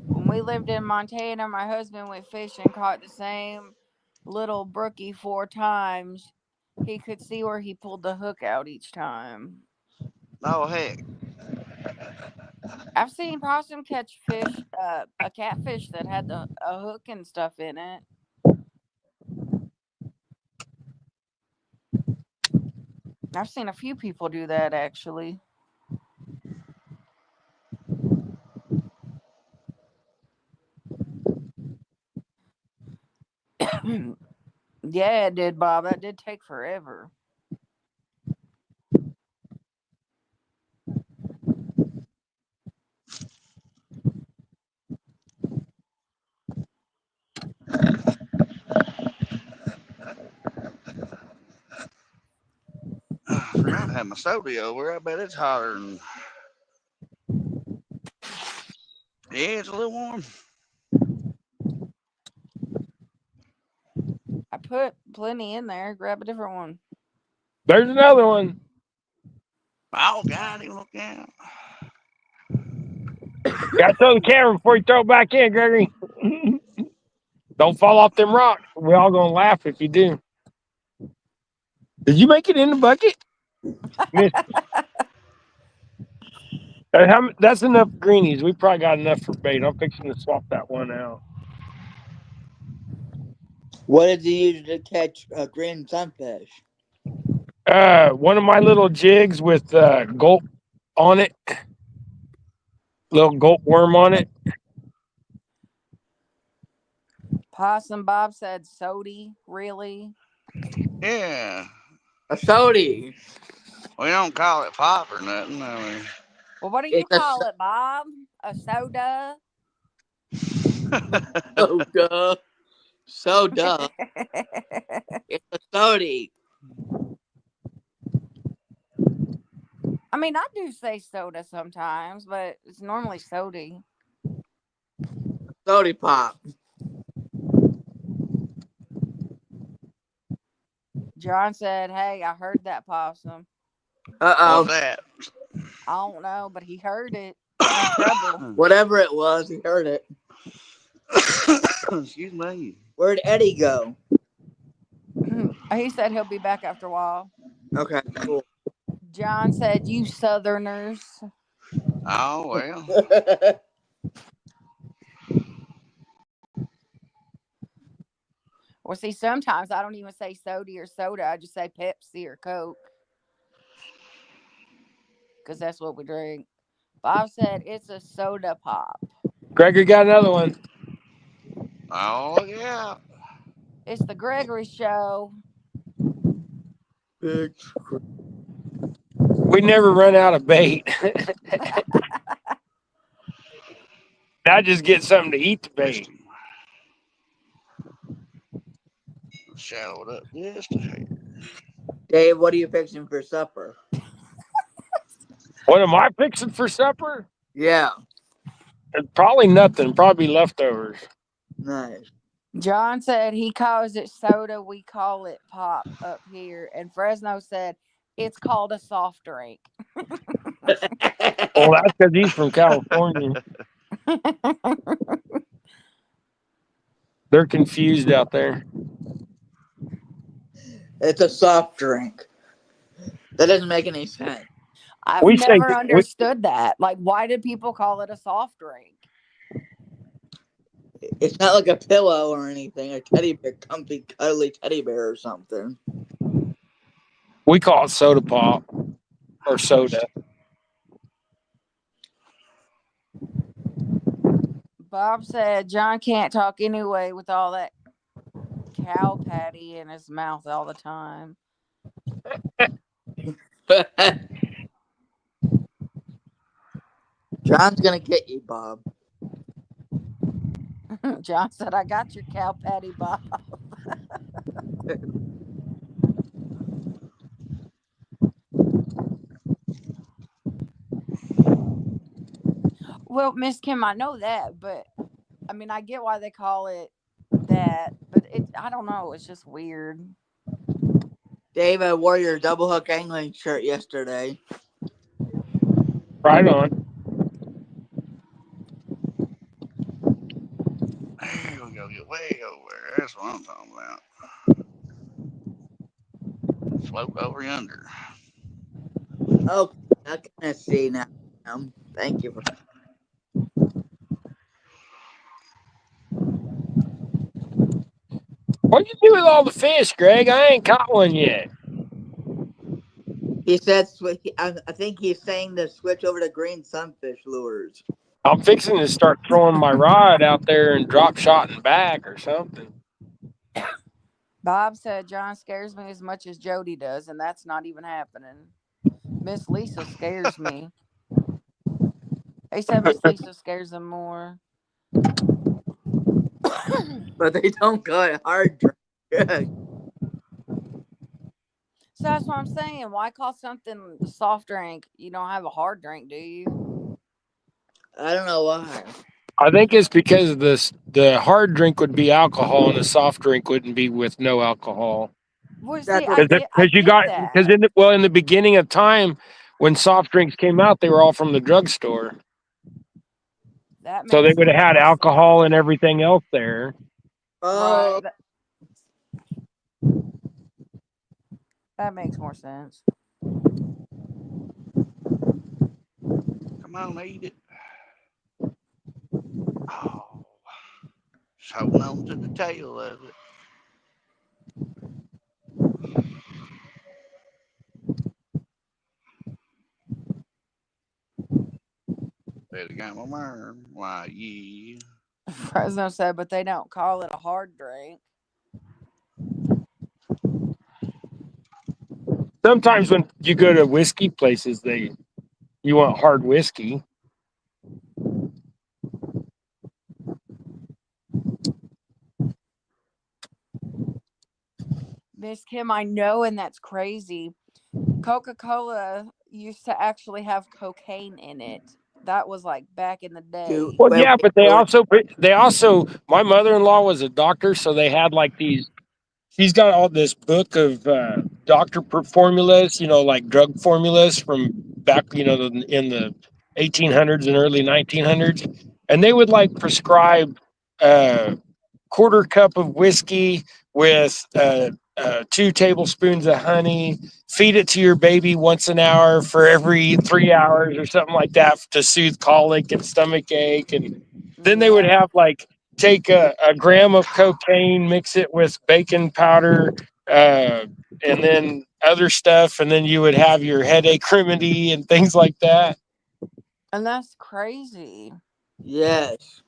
when we lived in Montana, my husband went fishing, caught the same little brookie 4 times. He could see where he pulled the hook out each time. Oh, heck. I've seen possum catch fish, a catfish that had a hook and stuff in it. I've seen a few people do that actually. Yeah, it did, Bob. That did take forever. I forgot to have my soda over. I bet it's hotter than. Yeah, it's a little warm. I put plenty in there. Grab a different one. There's another one. Oh, God, look out. Gotta throw the camera before you throw it back in, Gregory. Don't fall off them rocks. We're all gonna laugh if you do. Did you make it in the bucket? Miss, that's enough greenies. We probably got enough for bait. I'm fixing to swap that one out. What did you use to catch a green sunfish? One of my little jigs with gulp on it, little gulp worm on it. Possum Bob said sody. Really? Yeah. A sody. We don't call it pop or nothing. I mean. Well, what do you It's a call it, Bob? A soda? soda. Soda. It's a sody. I mean, I do say soda sometimes, but it's normally sody. Sody pop. John said, "Hey, I heard that possum. Uh-oh. What's that? I don't know, but he heard it. He's in trouble." Whatever it was, he heard it. Excuse me. Where'd Eddie go? He said he'll be back after a while. Okay, cool. John said, "You Southerners." Oh, well. Well, see, sometimes I don't even say soda or soda. I just say Pepsi or Coke. Because that's what we drink. Bob said it's a soda pop. Gregory got another one. Oh, yeah. It's the Gregory Show. Big. We never run out of bait. I just get something to eat the Missed bait. him. Shallow it up just a hair. Dave, what are you fixing for supper? What am I fixing for supper? Yeah. Probably nothing. Probably leftovers. Nice. John said he calls it soda. We call it pop up here. And Fresno said it's called a soft drink. Well, that's because he's from California. They're confused out there. It's a soft drink. That doesn't make any sense. I've We say never understood that. Like, why did people call it a soft drink? It's not like a pillow or anything. A teddy bear, comfy, cuddly teddy bear or something. we call it soda pop or soda. Bob said John can't talk anyway with all that cow patty in his mouth all the time. John's gonna get you, Bob. John said, I got your cow patty, Bob. Well, Miss Kim, I know that, but I mean, I get why they call it that, but I don't know. It's just weird. Dave, I wore your double hook angling shirt yesterday. Right on. Here we go. Get way over there. That's what I'm talking about. Float over yonder. Okay, I kind of see now. Thank you for. What'd you do with all the fish, Greg? I ain't caught one yet. He said, I think he's saying to switch over to green sunfish lures. I'm fixing to start throwing my rod out there and drop shotting back or something. Bob said John scares me as much as Jody does, and that's not even happening. Miss Lisa scares me. He said Miss Lisa scares him more. But they don't go at hard drink. So that's what I'm saying. Why call something a soft drink? You don't have a hard drink, do you? I don't know why. I think it's because the hard drink would be alcohol and the soft drink wouldn't be with no alcohol. Well, see, That's I what get Because that. in the beginning of time when soft drinks came out, they were all from the drugstore. That So they makes would have had more alcohol sense. and everything else there. Oh, Right. That makes more sense. Come on, eat it. Oh, just holding on to the tail of it. Better got my worm. Why, yeah. Fresno said, but they don't call it a hard drink. Sometimes when you go to whiskey places, you want hard whiskey. Miss Kim, I know, and that's crazy. Coca-Cola used to actually have cocaine in it. That was like back in the dude. day. Well, Wait, yeah, wait, but they also my mother-in-law was a doctor, so they had like these. She's got all this book of doctor formulas, like drug formulas from back, in the 1800s and early 1900s, and they would like prescribe quarter cup of whiskey with 2 tablespoons of honey. Feed it to your baby once an hour for every 3 hours or something like that to soothe colic and stomach ache. And then they would Yeah. have like take a gram of cocaine, mix it with baking powder, and then other stuff, and then you would have your headache remedy and things like that. And that's crazy. yes.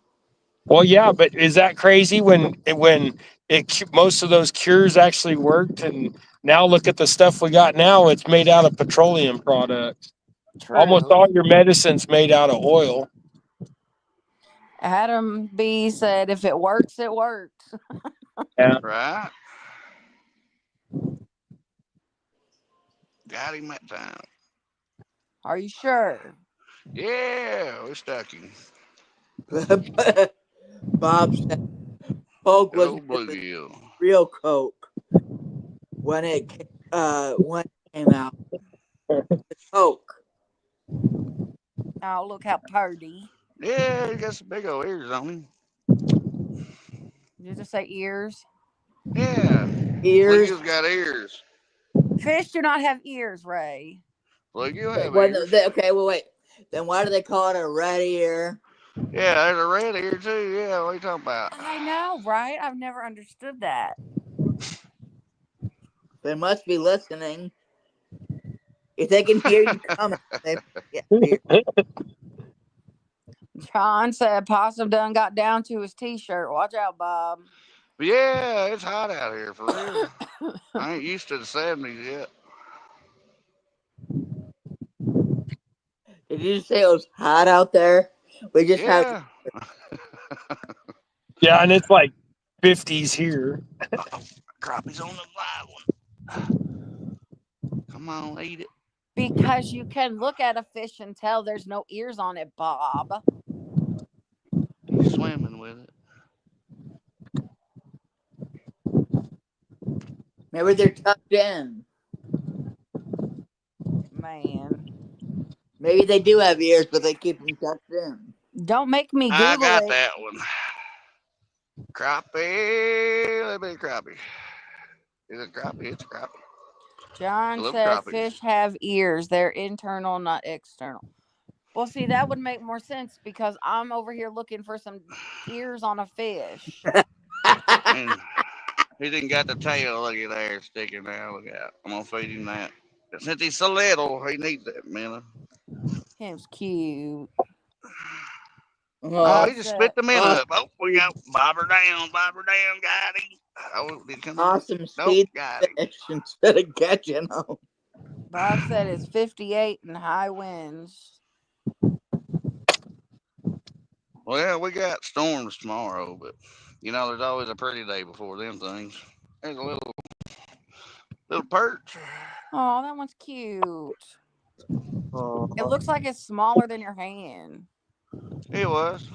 Well, yeah, but is that crazy when most of those cures actually worked? And now look at the stuff we got now. It's made out of petroleum products. Almost True. all your medicine's made out of oil. Adam B said, if it works, it works. Yeah. Right? Got him that time. Are you sure? Yeah, we stuck him. Bob said Coke Good was old the bluegill. real Coke when it came out. The Coke. Oh, look how purty. Yeah, he got some big old ears on him. Did you just say ears? Yeah, Ears. bluegill's got ears. Fish do not have ears, Ray. Bluegill have When ears. okay, well wait. Then why do they call it a red ear? Yeah, there's a red ear too. Yeah, what are you talking about? I know, right? I've never understood that. They must be listening. If they can hear you coming, they yeah. John said Possum done got down to his t-shirt. Watch out, Bob. But yeah, it's hot out here for real. I ain't used to the 70s yet. Did you say it was hot out there? We just had. Yeah. Yeah, and it's like 50s here. Crappie's on the live one. Come on, eat it. Because you can look at a fish and tell there's no ears on it, Bob. He's swimming with it. Maybe they're tucked in. Man. Maybe they do have ears, but they keep them tucked in. Don't make me I Google got it. that one. Crappie. Let me crappie. Is it crappie? It's a crappie. John love said crappies. fish have ears. They're internal, not external. Well, see, that would make more sense because I'm over here looking for some ears on a fish. And he didn't got the tail. Look at there sticking out. Look out. I'm going to feed him that. Since he's so little, he needs that, man. Him's cute. Oh, he just said- spit the minute up. Oh, we go. Bob her down, got him. Oh, did it come out? Awesome Nope, speed got him. fish instead of catching them. Bob said it's 58 and high winds. Well, yeah, we got storms tomorrow, but you know, there's always a pretty day before them things. There's a little perch. Oh, that one's cute. Oh. It looks like it's smaller than your hand. It was.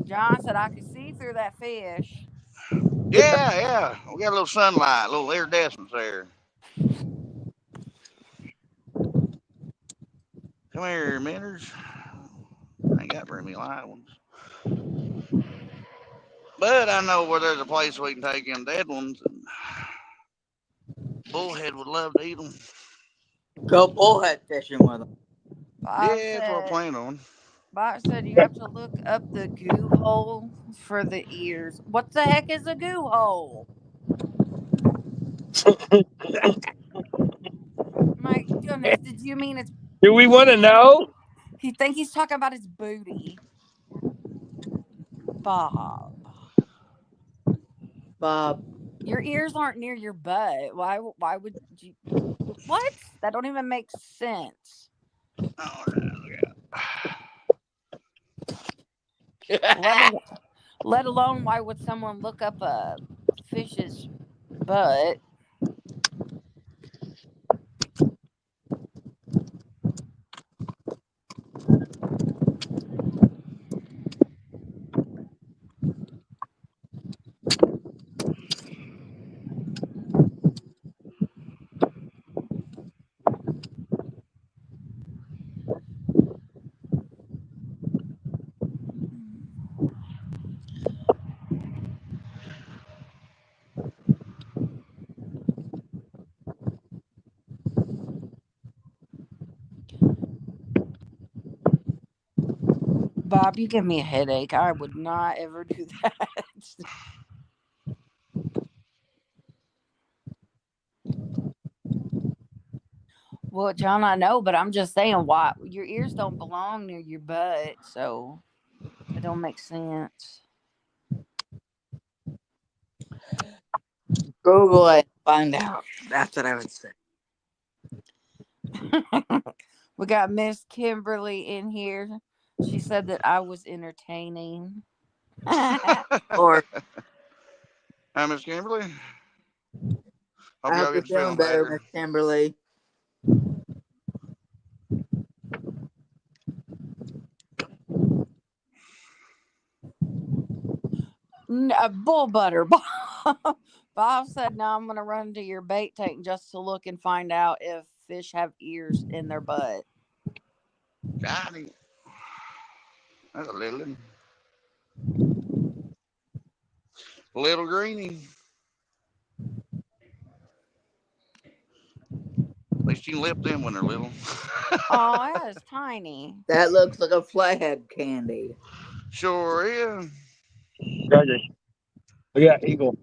John said I could see through that fish. Yeah. We got a little sunlight, a little iridescence there. Come here, miners. I ain't got very many live ones. But I know where there's a place we can take in dead ones. And Bullhead would love to eat them. Go bullhead fishing with them. Yeah, that's what we're planning on. Bob said you have to look up the goo hole for the ears. What the heck is a goo hole? My goodness, did you mean it's... Do we want to know? You think he's talking about his booty? Bob. Your ears aren't near your butt. Why would you... What? That don't even make sense. Oh, Let alone why would someone look up a fish's butt? Bob, you give me a headache. I would not ever do that. Well, John, I know, but I'm just saying, why your ears don't belong near your butt, so it don't make sense. Google it and find out. That's what I would say. We got Miss Kimberly in here. She said that I was entertaining. Or hi, Miss Kimberly. Hope I y'all hope you're get feeling better, Miss Kimberly. Bull butter. Bob said, "No, I'm going to run to your bait tank just to look and find out if fish have ears in their butt." Got him. That's a little one. Little greenie. At least you can lip them when they're little. Oh, that is tiny. That looks like a flathead candy. Sure is. Gregory. Look at that eagle.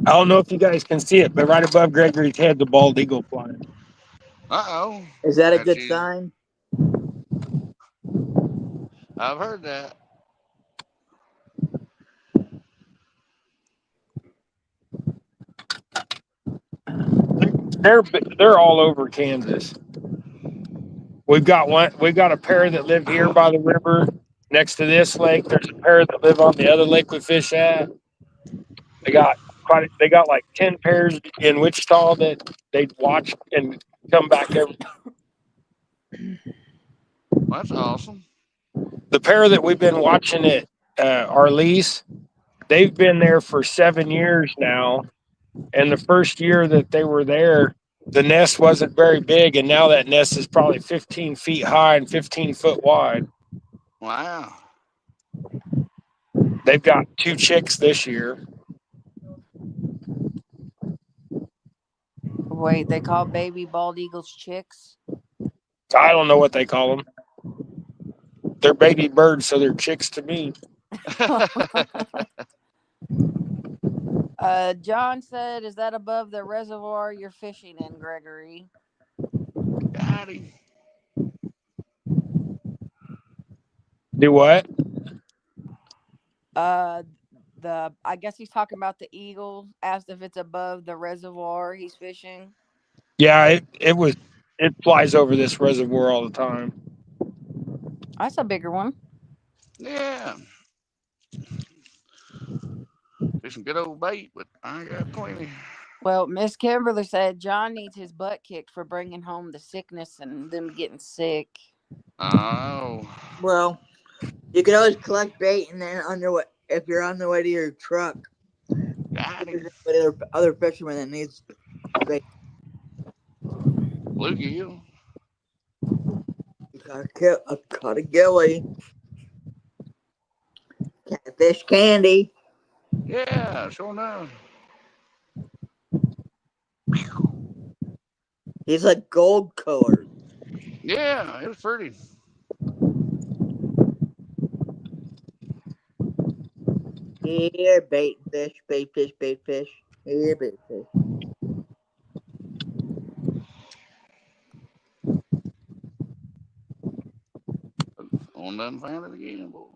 I don't know if you guys can see it, but right above Gregory's head, the bald eagle flying. Uh-oh. Is that a good sign? I've heard that. They're all over Kansas. We've got one. We've got a pair that live here by the river next to this lake. There's a pair that live on the other lake we fish at. They got They got like 10 pairs in Wichita that they watch and come back every. That's awesome. The pair that we've been watching at our lease, they've been there for 7 years now. And the first year that they were there, the nest wasn't very big, and now that nest is probably 15 feet high and 15 foot wide. Wow. They've got 2 chicks this year. Wait, they call baby bald eagles chicks? I don't know what they call them. They're baby birds, so they're chicks to me. John said, "Is that above the reservoir you're fishing in, Gregory?" Got him. Do what? I guess he's talking about the eagle. Asked if it's above the reservoir he's fishing. Yeah, it flies over this reservoir all the time. That's a bigger one. Yeah. Be some good old bait, but I got plenty. Well, Miss Kimberly said John needs his butt kicked for bringing home the sickness and them getting sick. Oh. Well, you can always collect bait, and then if you're on the way to your truck, Got him. there's other fishermen that needs bait. Bluegill. You caught a gilly. Catfish candy. Yeah, sure enough. He's like gold colored. Yeah, it was pretty. Here, bait fish, bait fish, bait fish. Here, bait fish. On done found it again, boy.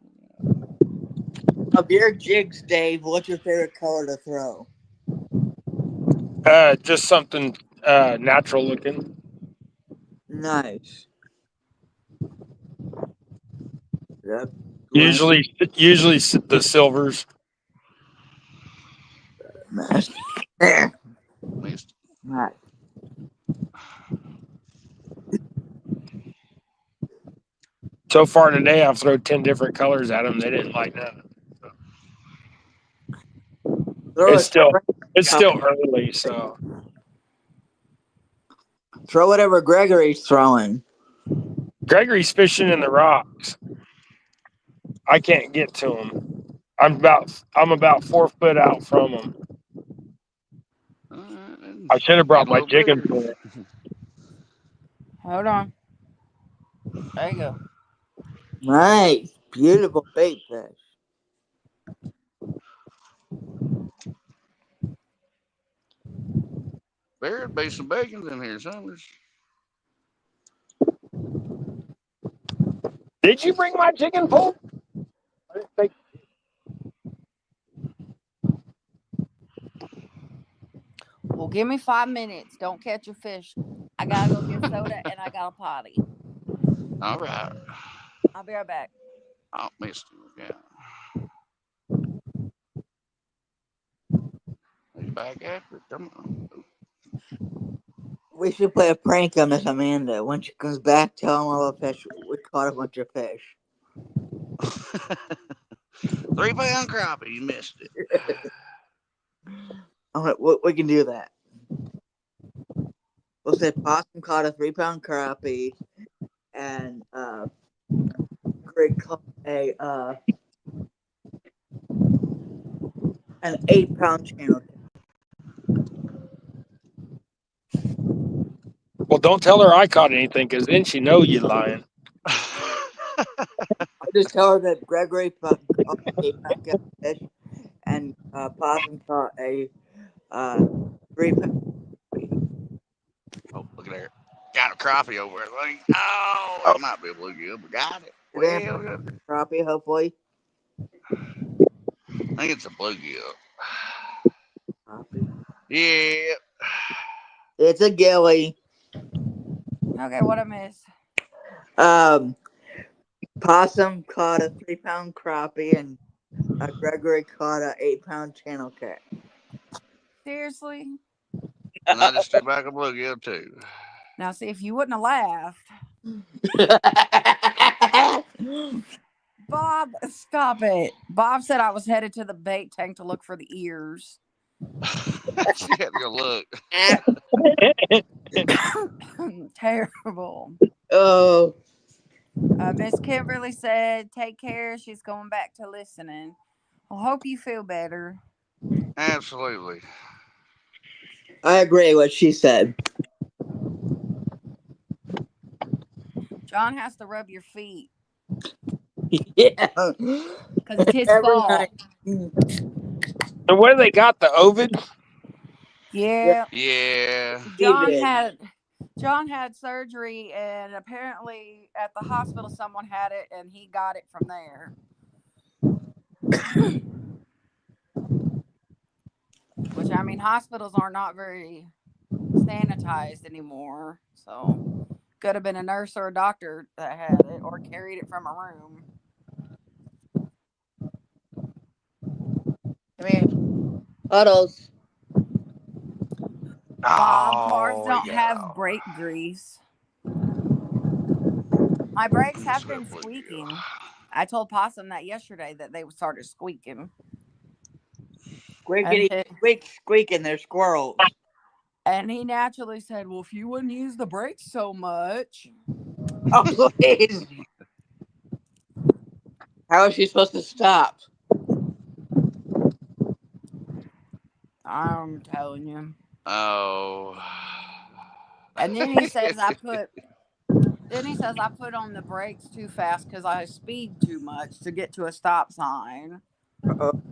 Of your jigs, Dave, what's your favorite color to throw? Just something natural looking. Nice. Yep. Usually the silvers. Nice. There. Missed. Right. So far today, I've thrown 10 different colors at them. They didn't like none. It's still early, so Throw whatever Gregory's throwing. Gregory's fishing in the rocks. I can't get to him. I'm about 4 foot out from him. I should have brought Getting a my little jigging bigger. pole. Hold on. There you go. Nice. Beautiful bait fish. There'd be some bacon in here, Summers. Did you bring my jigging pole? I didn't think. Well, give me 5 minutes. Don't catch a fish. I gotta go get soda and I got a potty. All right. I'll be right back. Oh, missed him again. Are you back after it? Come on. We should play a prank on Miss Amanda. When she comes back, tell them all the fish. We caught a bunch of fish. 3-pound crappie. You missed it. We can do that. We'll say Possum caught a 3-pound crappie, and Greg caught an 8-pound channel. Well, don't tell her I caught anything, because then she know you lying. I just tell her that Gregory caught an 8-pound catfish, and Possum caught a 3-pound. Oh, look at there. Got a crappie over there. Oh, it might be a bluegill, but got it. Well, crappie, hopefully. I think it's a bluegill. Crappie. Yeah. It's a gilly. Okay, what I miss? Possum caught a 3-pound crappie and Gregory caught a 8-pound channel cat. Seriously? And I just threw back a bluegill too. Now, see, if you wouldn't have laughed. Bob, stop it. Bob said I was headed to the bait tank to look for the ears. She had to go look. Terrible. Oh. Miss Kimberly said, take care. She's going back to listening. I hope you feel better. Absolutely. I agree with what she said. John has to rub your feet. Yeah. Because it's his Every fault. night. So where they got the Ovid? Yeah. Yeah. John did. had surgery, and apparently at the hospital someone had it, and he got it from there. Which, I mean, hospitals are not very sanitized anymore. So, could have been a nurse or a doctor that had it or carried it from a room. I mean, puddles. Bob, cars Oh, don't yeah. have brake grease. My brakes have Let's go been bluegill. squeaking. I told Possum that yesterday that they started squeaking. Squeaky, squeaking, they're squirrels. And he naturally said, well, if you wouldn't use the brakes so much. Oh, please. How is she supposed to stop? I'm telling you. Oh. And then he says I put on the brakes too fast because I speed too much to get to a stop sign. Uh-oh.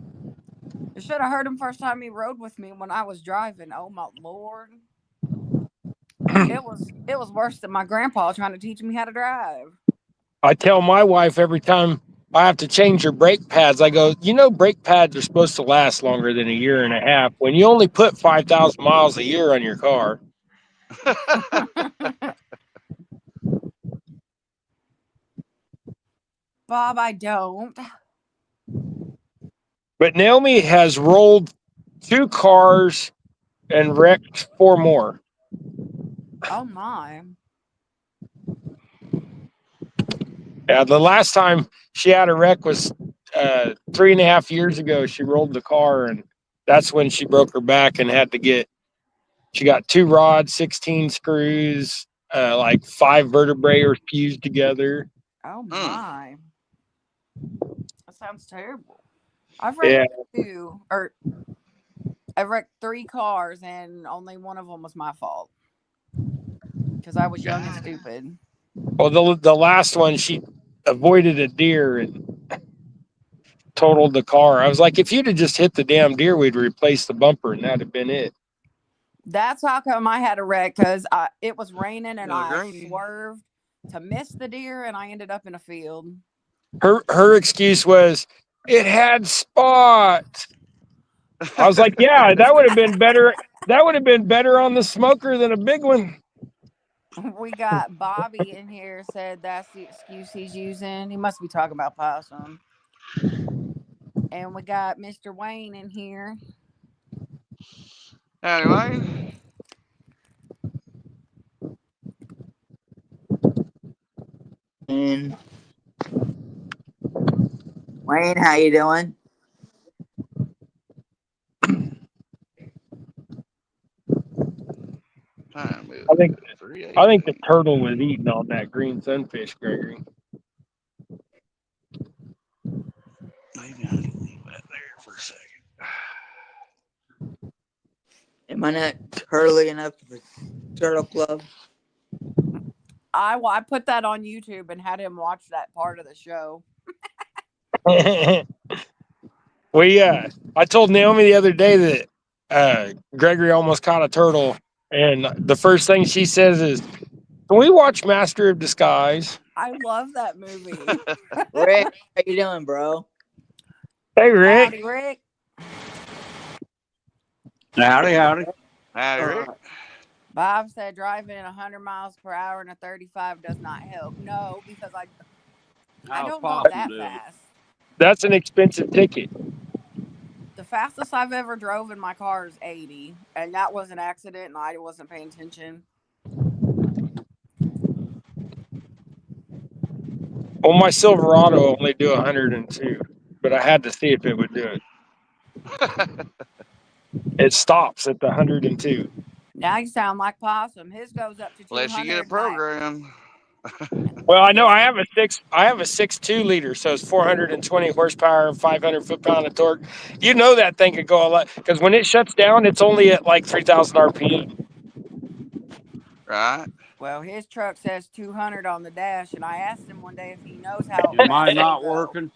You should have heard him first time he rode with me when I was driving. Oh my Lord. It was worse than my grandpa trying to teach me how to drive. I tell my wife every time I have to change her brake pads, I go, brake pads are supposed to last longer than a year and a half when you only put 5,000 miles a year on your car. Bob, I don't. But Naomi has rolled 2 cars and wrecked 4 more. Oh my. Yeah, the last time she had a wreck was 3.5 years ago. She rolled the car, and that's when she broke her back and she got 2 rods, 16 screws, like 5 vertebrae are fused together. Oh my. That sounds terrible. I've Yeah. wrecked 3 cars, and only one of them was my fault. Because I was young and stupid. Well, the last one, she avoided a deer and totaled the car. I was like, if you'd have just hit the damn deer, we'd replace the bumper, and that'd have been it. That's how come I had a wreck, because it was raining and I Agree. swerved to miss the deer, and I ended up in a field. Her excuse was it had spot. I was like, yeah, that would have been better. That would have been better on the smoker than a big one. We got Bobby in here, said that's the excuse he's using. He must be talking about possum. And we got Mr. Wayne in here. Anyway. And Wayne, how you doing? Time is I think 3:08. the turtle was eating on that green sunfish, Gregory. Maybe I can leave that there for a second. Am I not early enough for Turtle Club? I put that on YouTube and had him watch that part of the show. I told Naomi the other day that Gregory almost caught a turtle, and the first thing she says is, Can we watch Master of Disguise? I love that movie. Rick, how you doing, bro? Hey, Rick. Howdy, Rick. Howdy, howdy. Howdy, Rick. Bob said driving at 100 miles per hour in a 35 does not help. No, because I don't go that fast. That's an expensive ticket. The fastest I've ever drove in my car is 80, and that was an accident, and I wasn't paying attention. Well, my Silverado only do 102, but I had to see if it would do it. It stops at the 102. Now you sound like Possum. His goes up to 200. Unless you get a program. Well, I know I have a 6.2 liter, so it's 420 horsepower, 500 foot-pound of torque. You know that thing could go a lot because when it shuts down, it's only at like 3,000 RPM. Right. Well, his truck says 200 on the dash, and I asked him one day if he knows how. Am I not working?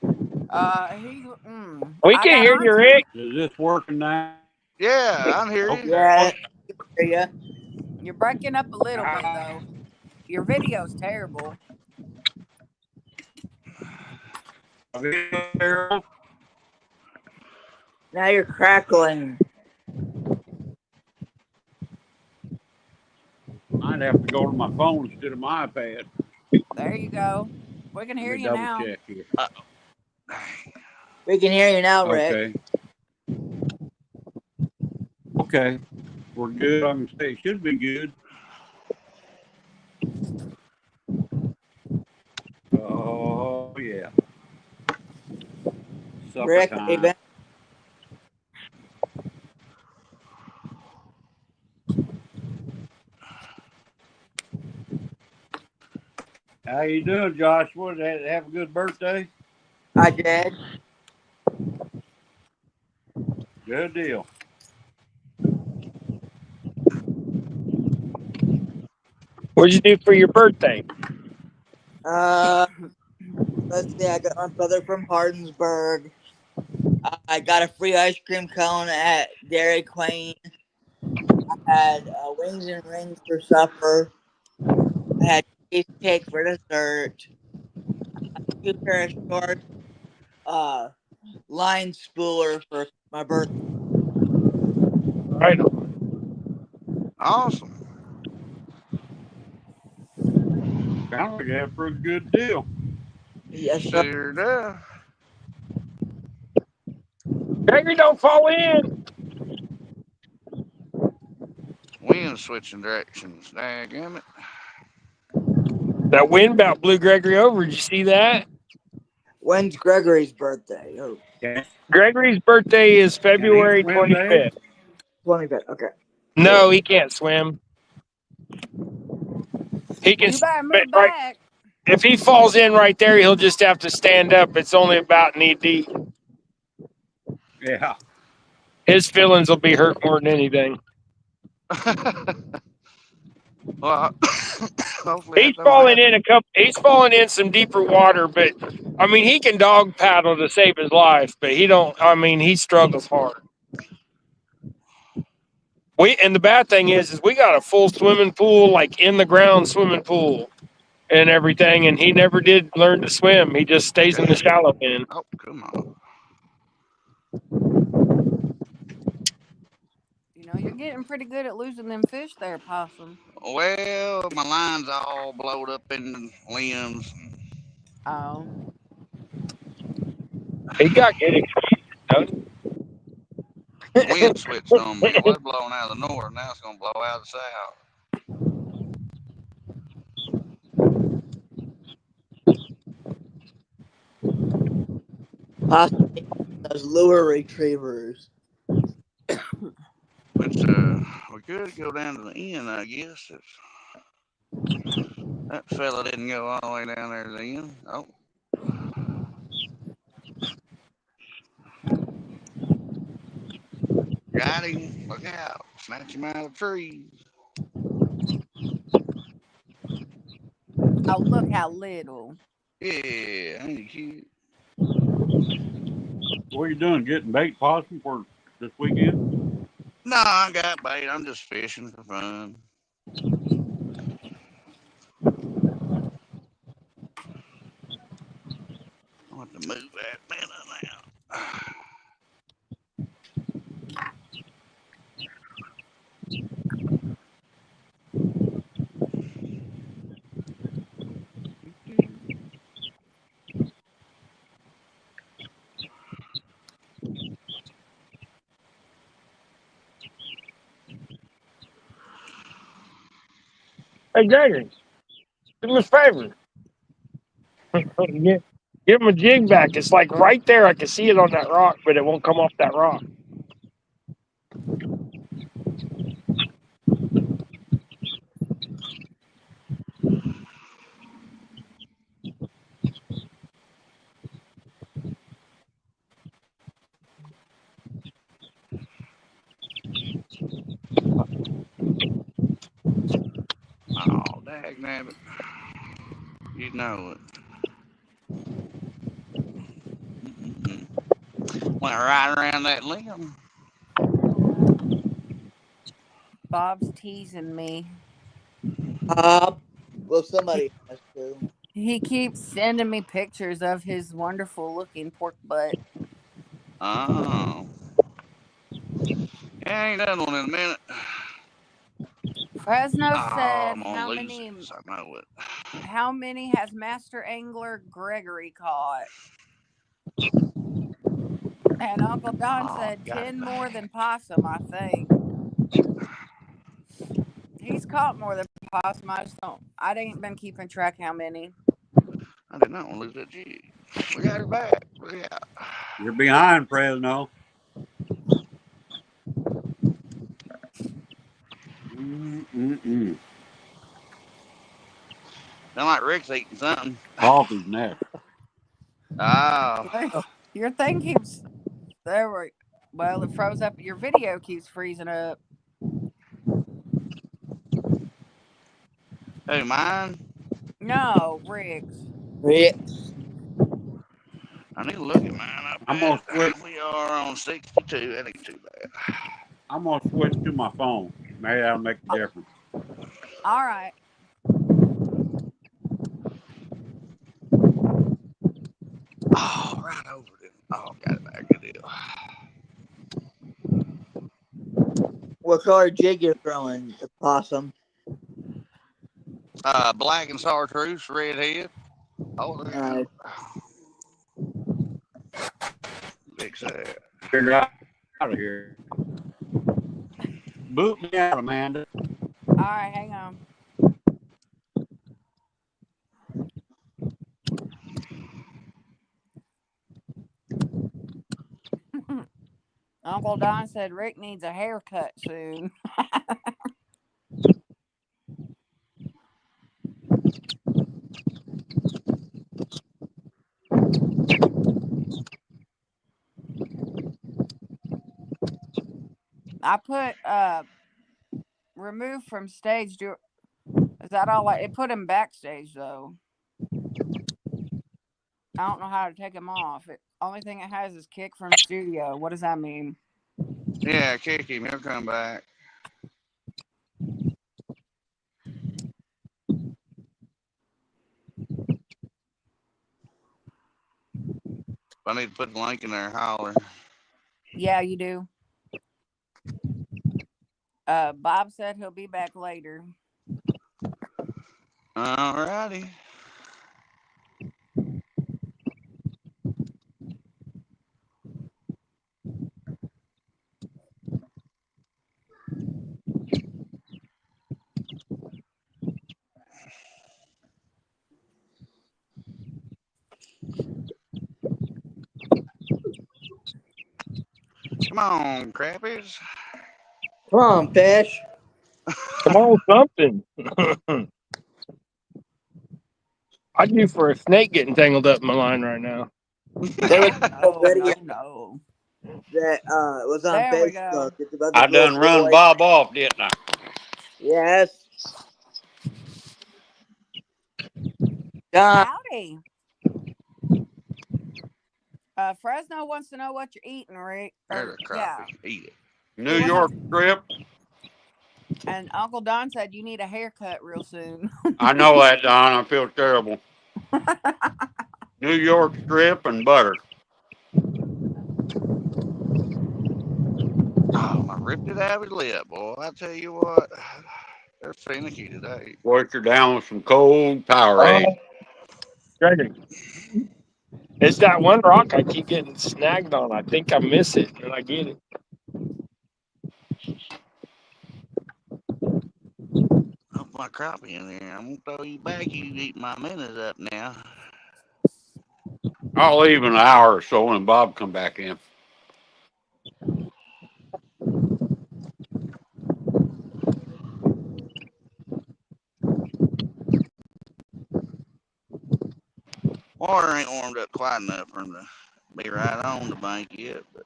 We can hear you, Rick. Is this working now? Yeah, I'm here. Okay. Yeah, yeah. You're breaking up a little bit, though. Your video's terrible. Now you're crackling. I'd have to go to my phone instead of my iPad. There you go. We can hear Let me you double now. check here. We can hear you now, Rick. Okay. Okay. We're good. I can say it should be good. Oh, yeah. Supper Rick, time. hey, Ben. How you doing, Joshua? Have a good birthday? I did. Good deal. What'd you do for your birthday? Let's see. I got my brother from Hardensburg. I got a free ice cream cone at Dairy Queen. I had wings and rings for supper. I had cheesecake for dessert. 2 pair of shorts. Line spooler for my birthday. Right. Awesome. Sounds like you have a pretty good deal. Yes, sir. Sure do. Gregory, don't fall in. Wind switching directions. Daggum it. That wind about blew Gregory over. Did you see that? When's Gregory's birthday? Oh, Okay. Gregory's birthday is February Can he swim, Dave? 20 bit. Okay. No, he can't swim. He can. You better move Right, back. if he falls in right there, he'll just have to stand up. It's only about knee deep. Yeah. His feelings will be hurt more than anything. Well, hopefully He's that don't falling happen. in He's falling in some deeper water, but I mean, he can dog paddle to save his life, but he don't. I mean, he struggles hard. And the bad thing is we got a full swimming pool, like in the ground swimming pool, and everything. And he never did learn to swim. He just stays in the shallow end. Oh, come on. You know, you're getting pretty good at losing them fish there, Possum. Well, my line's all blowed up in the limbs. Oh. He got good experience. Wind switched on me. It was blowing out of the north. Now it's going to blow out of the south. Possibly those lure retrievers. But we could go down to the end, I guess. If that fella didn't go all the way down there to the end. Oh. Got him. Look out. Snatch him out of the trees. Oh, look how little. Yeah, ain't he cute? What are you doing? Getting bait, Possum, for this weekend? No, I got bait. I'm just fishing for fun. I'll have to move that minute now. Hey, Jagger, do me a favor. Give him a jig back. It's like right there. I can see it on that rock, but it won't come off that rock. Oh, dagnabbit. You know it. Went right around that limb. Bob's teasing me. Well, somebody has to. He keeps sending me pictures of his wonderful looking pork butt. Oh. Yeah, I ain't done one in a minute. Fresno Oh, said I'm gonna lose it 'cause I know it. how many has Master Angler Gregory caught? And Uncle Don Oh, said got it 10 more back. than possum, I think. He's caught more than possum. I ain't been keeping track how many. I did not want to lose that jig. We got it back. Yeah. You're behind, Fresno. Sound like Rick's eating something. Coffee's next. Oh. Your thing keeps there. Well, it froze up. Your video keeps freezing up. Who, mine? No, Rick's. Rick's. I need to look at mine. I I'm gonna switch. bet we are on 62. That ain't too bad. I'm gonna switch to my phone. Maybe that'll make a difference. All right. Oh, right over it. Oh, got it back. Good deal. What color jig you're throwing, the possum? Black and chartreuse, red head. Oh, there you go. Big sad. Figure out of here. Boot me out, Amanda. All right, hang on. Uncle Don said Rick needs a haircut soon. I put remove from stage. Is that all? It put him backstage though. I don't know how to take him off. Only thing it has is kick from studio. What does that mean? Yeah, kick him. He'll come back. I need to put the link in there. Holler. Yeah, you do. Bob said he'll be back later. Alrighty. Come on, crappies. Come on, fish. Come on, something. I'd do for a snake getting tangled up in my line right now. There was a No, video no. that was on There we go. Facebook. It's about the I little done run boy. Bob off, didn't I? Yes. John. Howdy. Fresno wants to know what you're eating, Rick. There's a crappie. Yeah. Eat it. New York strip. And Uncle Don said you need a haircut real soon. I know that, Don. I feel terrible. New York strip and butter. Oh, I ripped it out of his lip, boy. I tell you what, they're finicky today. Wash her down with some cold Powerade. Oh, Gregory, it's that one rock I keep getting snagged on. I think I miss it, and I get it. I'll put my crappie in there. I'm gonna throw you back. You eat my minutes up now. I'll leave in an hour or so when Bob come back in. Water ain't warmed up quite enough for him to be right on the bank yet. But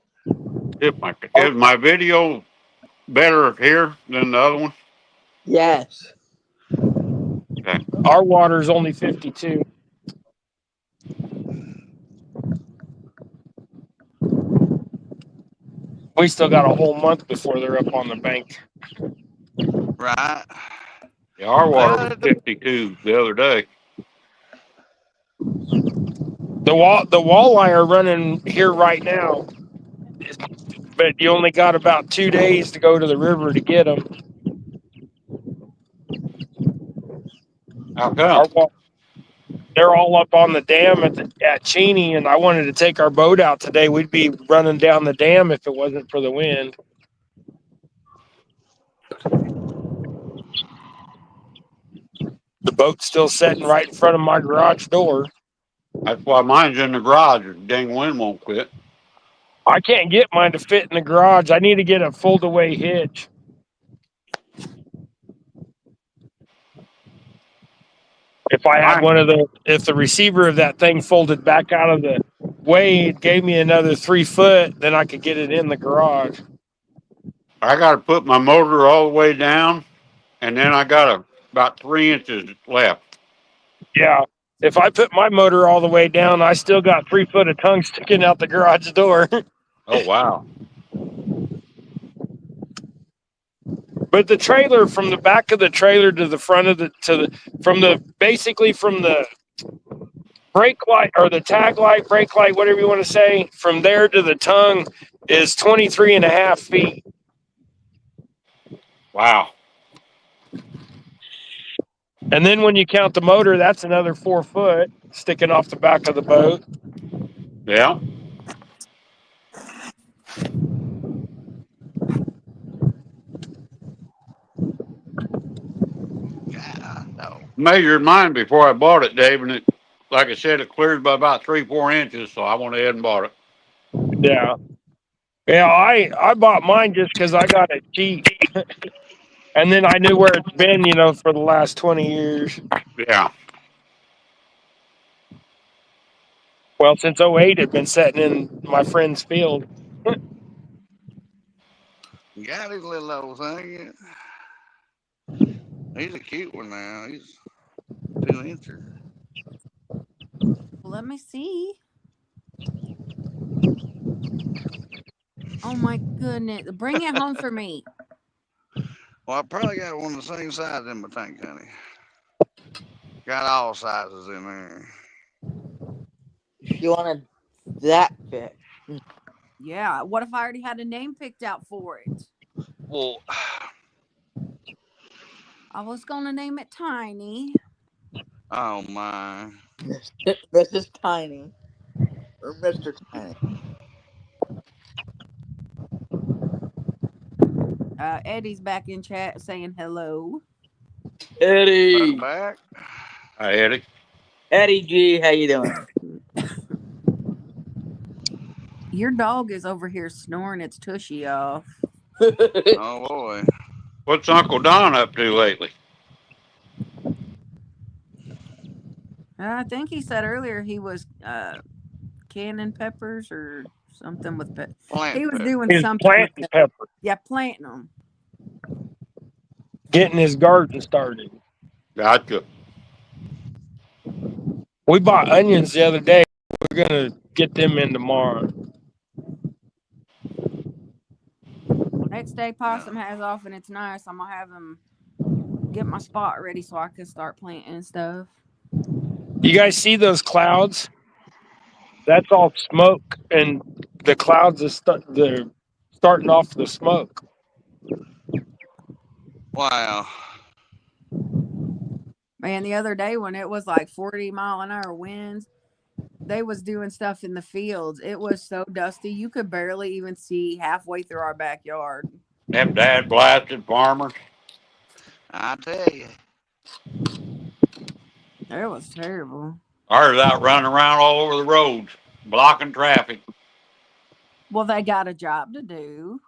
Is my video better here than the other one? Yes. Okay. Our water's only 52. We still got a whole month before they're up on the bank. right. Yeah, our water was Well, 52 the other day. The walleye are running here right now, but you only got about 2 days to go to the river to get them. How come? They're all up on the dam at Cheney, and I wanted to take our boat out today. We'd be running down the dam if it wasn't for the wind. The boat's still sitting right in front of my garage door. That's why mine's in the garage. The dang wind won't quit. I can't get mine to fit in the garage. I need to get a fold-away hitch. If I had if the receiver of that thing folded back out of the way, it gave me another 3 foot, then I could get it in the garage. I got to put my motor all the way down, and then I got about 3 inches left. Yeah. If I put my motor all the way down, I still got 3 foot of tongue sticking out the garage door. Oh, wow. But the trailer, from the back of the trailer to the front of from the brake light or the tag light, brake light, whatever you want to say, from there to the tongue is 23.5 feet. Wow. And then when you count the motor, that's another 4 foot sticking off the back of the boat. Yeah. God, no. Measured mine before I bought it, Dave, and it, like I said, it cleared by about 3-4 inches, so I went ahead and bought it. Yeah. Yeah, I bought mine just because I got it cheap. And then I knew where it's been, for the last 20 years. Yeah. Well, since 08, it's been sitting in my friend's field. Got his little old thing. He's a cute one now. He's 2 incher. Let me see. Oh my goodness. Bring it home for me. Well, I probably got one of the same size in my tank, honey. Got all sizes in there. She wanted that fish. Yeah. What if I already had a name picked out for it? Well, I was going to name it Tiny. oh my. This is Tiny. Or Mr. Tiny. Eddie's back in chat saying hello. Eddie. Back. Hi, Eddie. Eddie G, how you doing? Your dog is over here snoring its tushy off. Oh boy. What's Uncle Don up to lately? I think he said earlier he was canning peppers or something with peppers. He was doing He's something planting with peppers. Yeah, planting them. Getting his garden started. Gotcha. We bought onions the other day. We're going to get them in tomorrow. Next day Possum has off and it's nice. I'm going to have him get my spot ready so I can start planting stuff. You guys see those clouds? that's all smoke, and the clouds they're starting off the smoke. Wow. Man, the other day when it was like 40-mile-an-hour winds, they was doing stuff in the fields. It was so dusty you could barely even see halfway through our backyard. Them dad blasted farmers. I tell you. It was terrible. Ours out running around all over the roads, blocking traffic. Well, they got a job to do.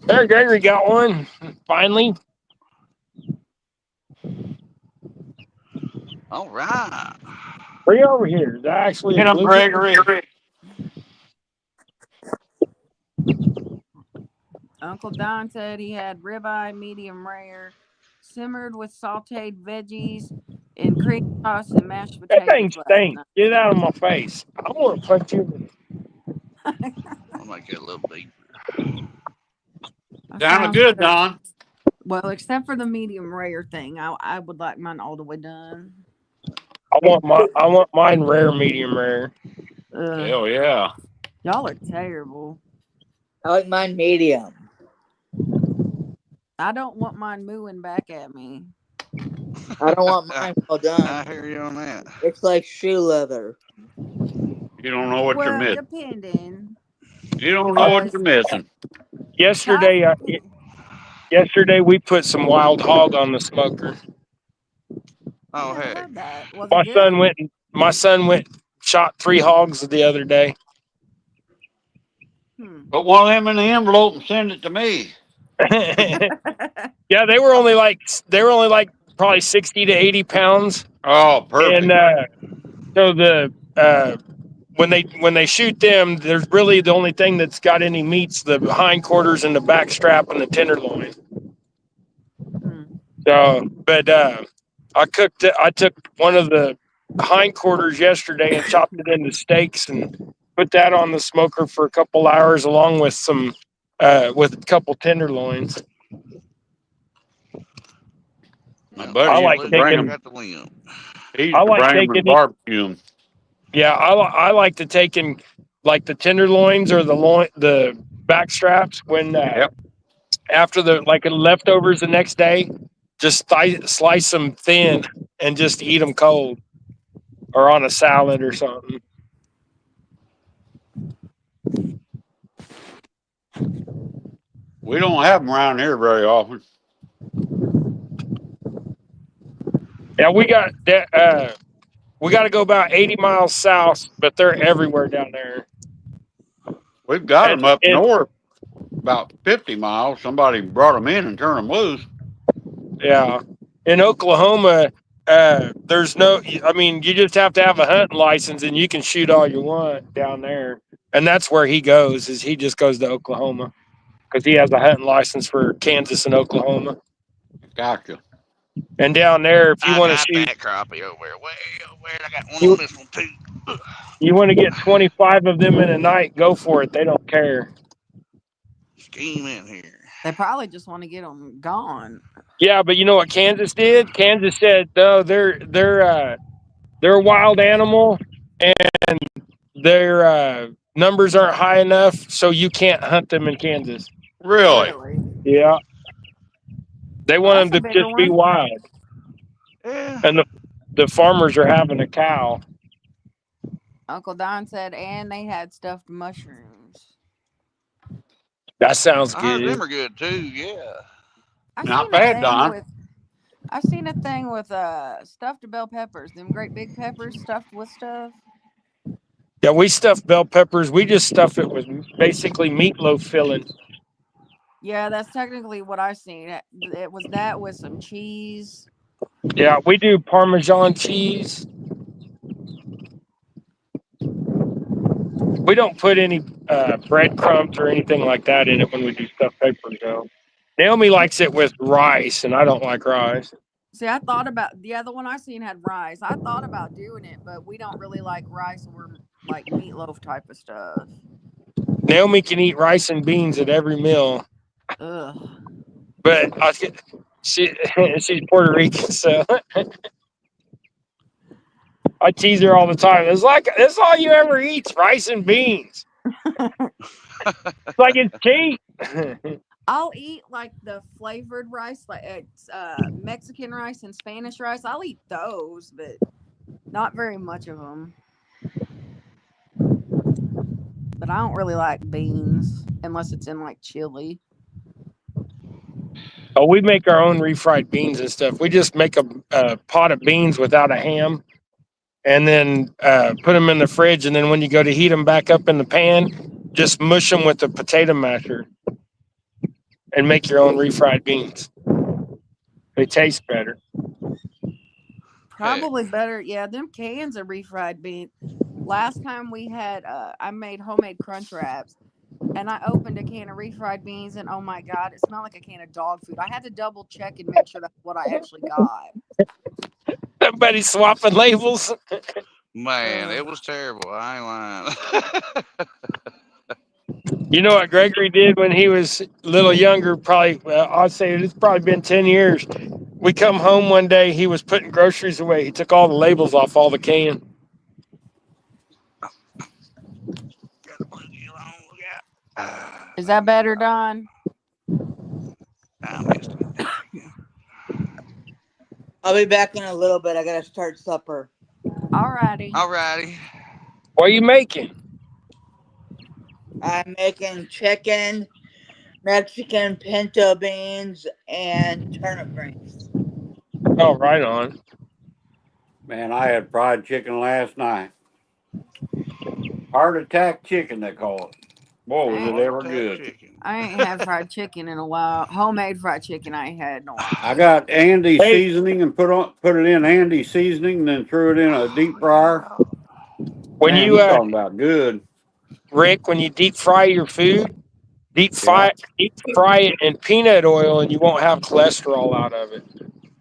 There, Gregory got one finally. All right. Bring it over here. Is that actually a Get 'em, bluegill? Gregory. Uncle Don said he had ribeye medium rare, simmered with sauteed veggies and cream sauce and mashed That thing potatoes last stinks. night. Get it out of my face. I want to punch you. I'll make it a little deeper. That Sounded sounds good, good. Don. Well, except for the medium rare thing, I would like mine all the way done. I want mine rare, medium rare. Hell yeah. Y'all are terrible. I like mine medium. I don't want mine mooing back at me. I don't want mine well done. I hear you on that. It's like shoe leather. You don't know what you're Well, missing. depending. You don't know what you're missing. Yesterday, yesterday we put some wild hog on the smoker. Oh, I never heck. had that. Was My it good? son went shot 3 hogs the other day. Put one of them in the envelope and send it to me. Yeah, they were only like probably 60 to 80 pounds. Oh, perfect. And so when they shoot them, there's really the only thing that's got any meat's the hindquarters and the back strap and the tenderloin. So, but I took one of the hindquarters yesterday and chopped it into steaks and put that on the smoker for a couple hours, along with with a couple tenderloins. My buddy I used like to bring taking. them. Got the limb. He used I to like bring them taking and it. barbecue them. Yeah, I like to take in like the tenderloins or the back straps when Yep. after the leftovers the next day, just slice them thin and just eat them cold or on a salad or something. We don't have them around here very often. Yeah, we got that. We got to go about 80 miles south, but they're everywhere down there. We've got them up And north, about 50 miles. Somebody brought them in and turned them loose. yeah, in Oklahoma, there's no. I mean, you just have to have a hunting license, and you can shoot all you want down there. And that's where he goes. Is he just goes to Oklahoma because he has a hunting license for Kansas and Oklahoma. Gotcha. And down there, if you I want to got shoot, that crappie over there. Way over there. I got one on this one, too. you want to get 25 of them in a night, go for it. They don't care. Scheme in here. They probably just want to get them gone. Yeah, but you know what Kansas did? Kansas said, no, they're a wild animal, and their numbers aren't high enough, so you can't hunt them in Kansas. Really? Yeah, they Well, want that's them a to bigger just be one. wild, Yeah. and the farmers are having a cow. Uncle Don said, and they had stuffed mushrooms. That sounds I heard good. them are good, too. Yeah. Not bad, Don. I've seen a thing with stuffed bell peppers, them great big peppers stuffed with stuff. Yeah, we stuff bell peppers. We just stuff it with basically meatloaf filling. Yeah, that's technically what I've seen. It was that with some cheese. Yeah, we do Parmesan cheese. We don't put any breadcrumbs or anything like that in it when we do stuffed peppers, though. Naomi likes it with rice, and I don't like rice. See, I thought about the other one I seen had rice. I thought about doing it, but we don't really like rice or like meatloaf type of stuff. Naomi can eat rice and beans at every meal, Ugh. but she's Puerto Rican, so I tease her all the time. It's like that's all you ever eat's rice and beans. It's like it's cheap. I'll eat like the flavored rice, like it's Mexican rice and Spanish rice. I'll eat those, but not very much of them. But I don't really like beans unless it's in like chili. Oh, we make our own refried beans and stuff. We just make a pot of beans without a ham, and then put them in the fridge. And then when you go to heat them back up in the pan, just mush them with a potato masher and make your own refried beans. They taste better. Probably better. Yeah, them cans of refried beans. Last time we had, I made homemade crunch wraps, and I opened a can of refried beans, and oh my god, it smelled like a can of dog food. I had to double check and make sure that's what I actually got. Everybody swapping labels. Man, it was terrible. I ain't lying. You know what Gregory did when he was a little younger? Probably, I'd say it's probably been 10 years. We come home one day, he was putting groceries away. He took all the labels off all the cans. Got a bluegill on. Look out. Is that better, Don? I missed it. I'll be back in a little bit. I gotta start supper. Alrighty. Alrighty. What are you making? I'm making chicken, Mexican pinto beans, and turnip greens. Oh, right on. Man, I had fried chicken last night. Heart attack chicken, they call it. Boy, was it Heart ever good. Chicken. I ain't had fried chicken in a while. Homemade fried chicken I ain't had in a while. I got Andy Hey. seasoning and put it in Andy seasoning, and then threw it in a deep fryer. When Man, you, you talking about good. Rick, when you deep fry your food, deep fry it in peanut oil, and you won't have cholesterol out of it.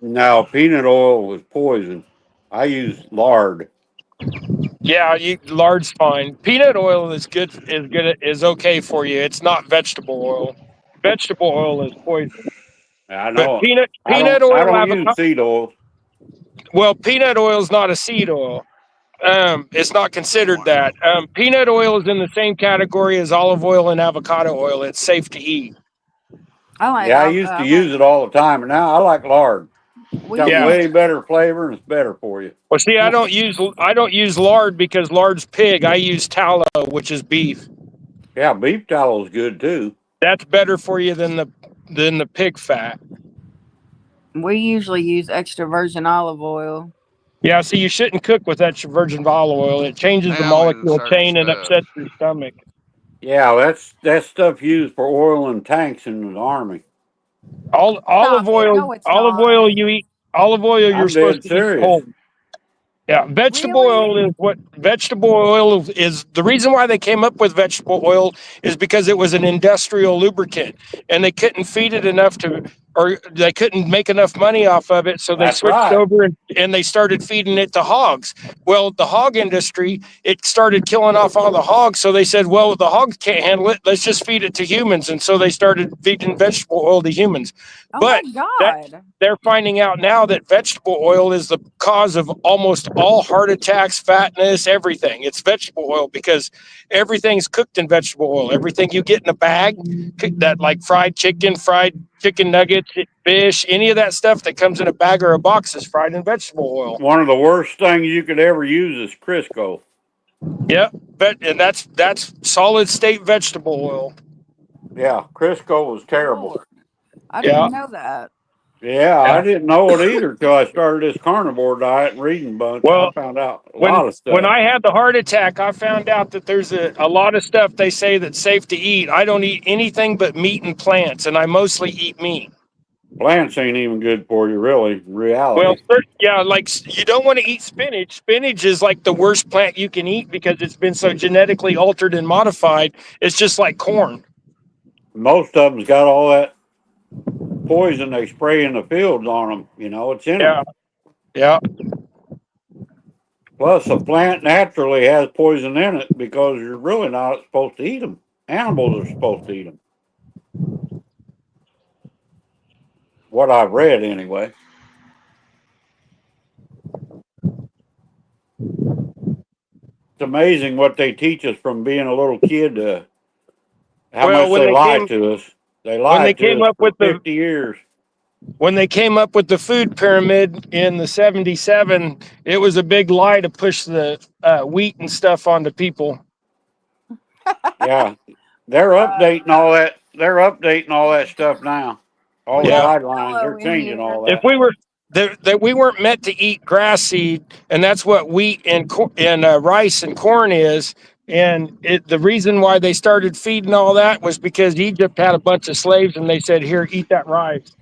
No, peanut oil was poison. I use lard. Yeah, lard's fine. Peanut oil is good. Is okay for you. It's not vegetable oil. Vegetable oil is poison. I But know. peanut I oil, don't use seed oil. well, peanut oil is not a seed oil. It's not considered that. Peanut oil is in the same category as olive oil and avocado oil. It's safe to eat. I like. Yeah, I used to use it all the time, and now I like lard. It's We got Yeah. way better flavor, and it's better for you. Well, see, I don't use lard because lard's pig. I use tallow, which is beef. Yeah, beef tallow is good too. That's better for you than the pig fat. We usually use extra virgin olive oil. Yeah, see, you shouldn't cook with extra virgin olive oil. It changes the They only do molecule certain chain and stuff. upsets your stomach. Yeah, that's stuff used for oil and tanks in the army. Olive Stop it. oil, No, it's not. olive oil you're I'm supposed dead to eat serious. cold. Yeah, vegetable Really? oil is the reason why they came up with vegetable oil is because it was an industrial lubricant and they couldn't feed it enough or they couldn't make enough money off of it. So they That's switched right. over and they started feeding it to hogs. Well, the hog industry, it started killing off all the hogs. So they said, well, the hogs can't handle it. Let's just feed it to humans. And so they started feeding vegetable oil to humans. Oh But my that god. they're finding out now that vegetable oil is the cause of almost all heart attacks, fatness, everything. It's vegetable oil because everything's cooked in vegetable oil. Everything you get in a bag, that like fried chicken nuggets, fish, any of that stuff that comes in a bag or a box is fried in vegetable oil. One of the worst things you could ever use is Crisco. Yep, and that's solid state vegetable oil. Yeah, Crisco was terrible. Lord. I Yeah. didn't know that. Yeah, I didn't know it either until I started this carnivore diet and reading a bunch. Well, I found out a lot of stuff. When I had the heart attack, I found out that there's a lot of stuff they say that's safe to eat. I don't eat anything but meat and plants, and I mostly eat meat. Plants ain't even good for you, really, in reality. Well, yeah, like you don't want to eat spinach. Spinach is like the worst plant you can eat because it's been so genetically altered and modified. It's just like corn. Most of them's got all that poison they spray in the fields on them. You know, it's in them. Yeah. Plus, a plant naturally has poison in it because you're really not supposed to eat them. Animals are supposed to eat them. What I've read, anyway. It's amazing what they teach us from being a little kid to how Well, much they lie to us. They when they lied to came us up for with the 50 years. when they came up with the food pyramid in the 77, it was a big lie to push the wheat and stuff onto people. Yeah. They're updating all that. They're updating all that stuff now. All We the got Yeah. guidelines, Jello they're in changing here. all If that. we were that we weren't meant to eat grass seed, and that's what wheat and rice and corn is. And the reason why they started feeding all that was because Egypt had a bunch of slaves, and they said, "Here, eat that rice."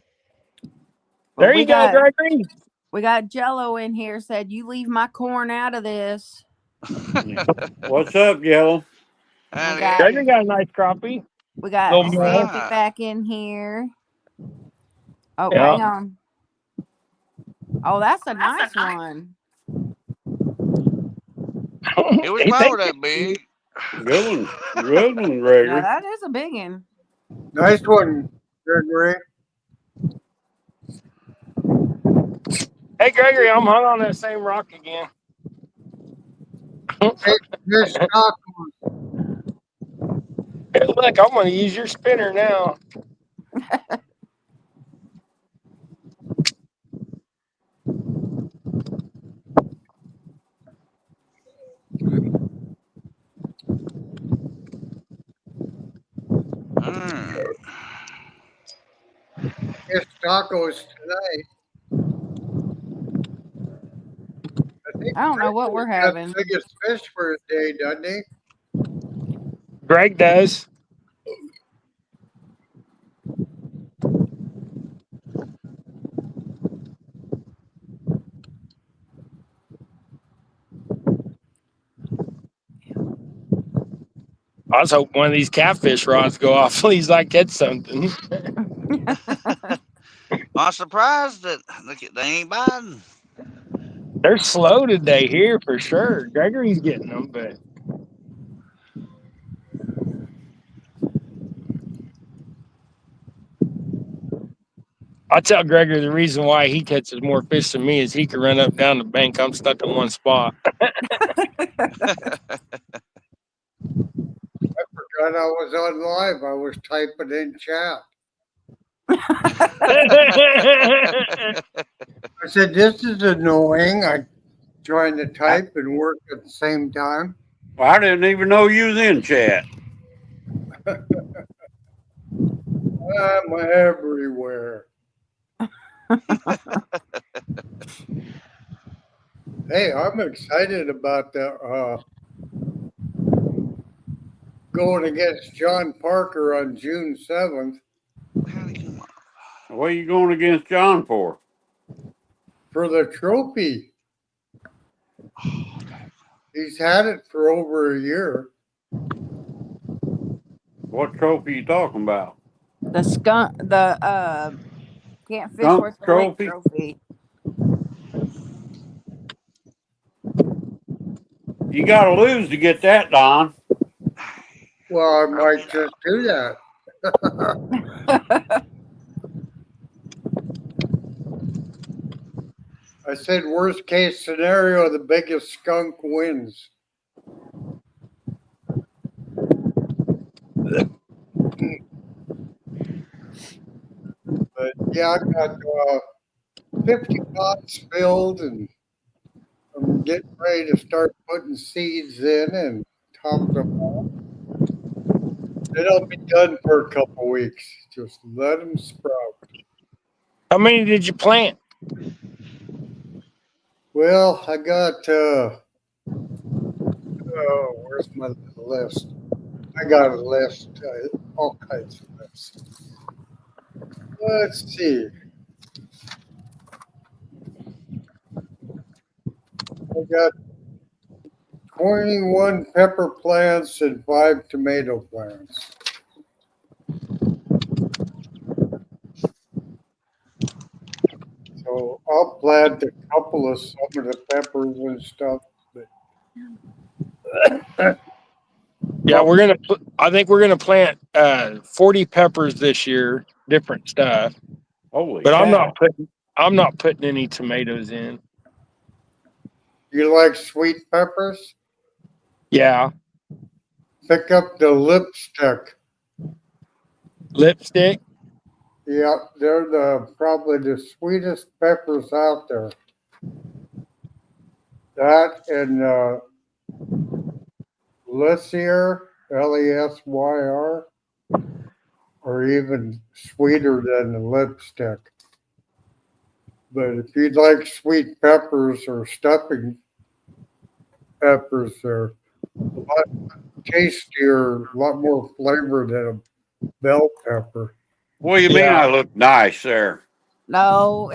Well, There you go, Gregory. we got Jello in here. Said you leave my corn out of this. Yeah. What's up, Yellow? We Howdy, got Gregory howdy. got a nice crappie. Little All more. Stampy right. back in here. Oh, Yeah. hang on. Oh, that's a nice one. It was He probably thinks that big. Good one. Good one, Now Gregory. that is a big one. Nice one, Gregory. Hey, Gregory, I'm hung on that same rock again. Hey, here's tacos. Hey, look, I'm going to use your spinner now. All right. Here's tacos tonight. I think I don't know what Gregory's we're got the having. biggest fish for a day, doesn't he? Greg does. I was hoping one of these catfish rods go off. At least I catch something. I'm surprised that they ain't biting. They're slow today here for sure. Gregory's getting them, but I tell Gregory the reason why he catches more fish than me is he can run up down the bank. I'm stuck in one spot. Forgot I was on live. I was typing in chat. I said, this is annoying. I trying to type and work at the same time. Well, I didn't even know you was in chat. I'm everywhere. Hey, I'm excited about the going against John Parker on June 7th Howdy, come on. What are you going against John for? for the trophy. He's had it for over a year. What trophy you talking about? The skunk, the can't fish Skunk worth the lick trophy? trophy. You got to lose to get that, Don. Well, I Probably might just do that. I said, worst case scenario, the biggest skunk wins. But yeah, I got 50 pots filled, and I'm getting ready to start putting seeds in and top them off. It'll be done for a couple weeks. Just let them sprout. How many did you plant? Well, I got, where's my list? I got a list, all kinds of lists. Let's see. I got 21 pepper plants and 5 tomato plants. So I'll plant a couple of some of the peppers and stuff. But Yeah, I think we're gonna plant 40 peppers this year, different stuff. Holy But cow. I'm not putting any tomatoes in. you like sweet peppers? Yeah. Pick up the lipstick. Lipstick. Yeah, they're probably the sweetest peppers out there. That and Lysyr, Lesyr, are even sweeter than the lipstick. But if you'd like sweet peppers or stuffing peppers, they're a lot tastier, a lot more flavor than a bell pepper. What do you mean Yeah. I look nice there? No,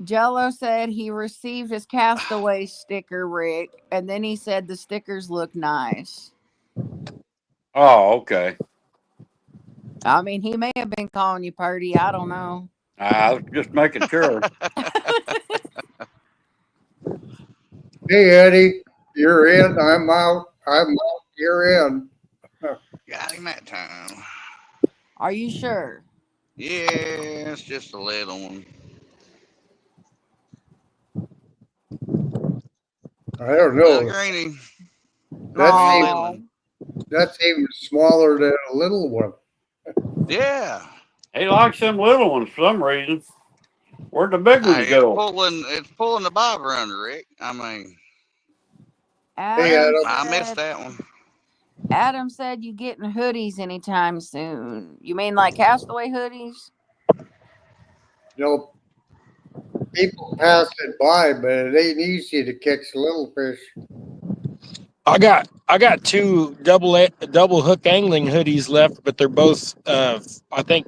Jello said he received his Castaway sticker, Rick, and then he said the stickers look nice. Oh, okay. I mean, he may have been calling you Purdy. I don't know. I was just making sure. Hey, Eddie, you're in, I'm out, I'm out, you're in. Got him that time. Are you sure? Yeah, it's just a little one. I don't Little know. greenie. That's Green even, little No. one. that's even smaller than a little one. Yeah. He likes them little ones for some reason. Where'd the big ones Hey, go? it's pulling the bobber under, Rick. I mean, Hey, Adam Adam, I missed said that one. Adam said you getting hoodies anytime soon. You mean like Castaway hoodies? you know, people pass it by, but it ain't easy to catch little fish. I got two double hook angling hoodies left, but they're both I think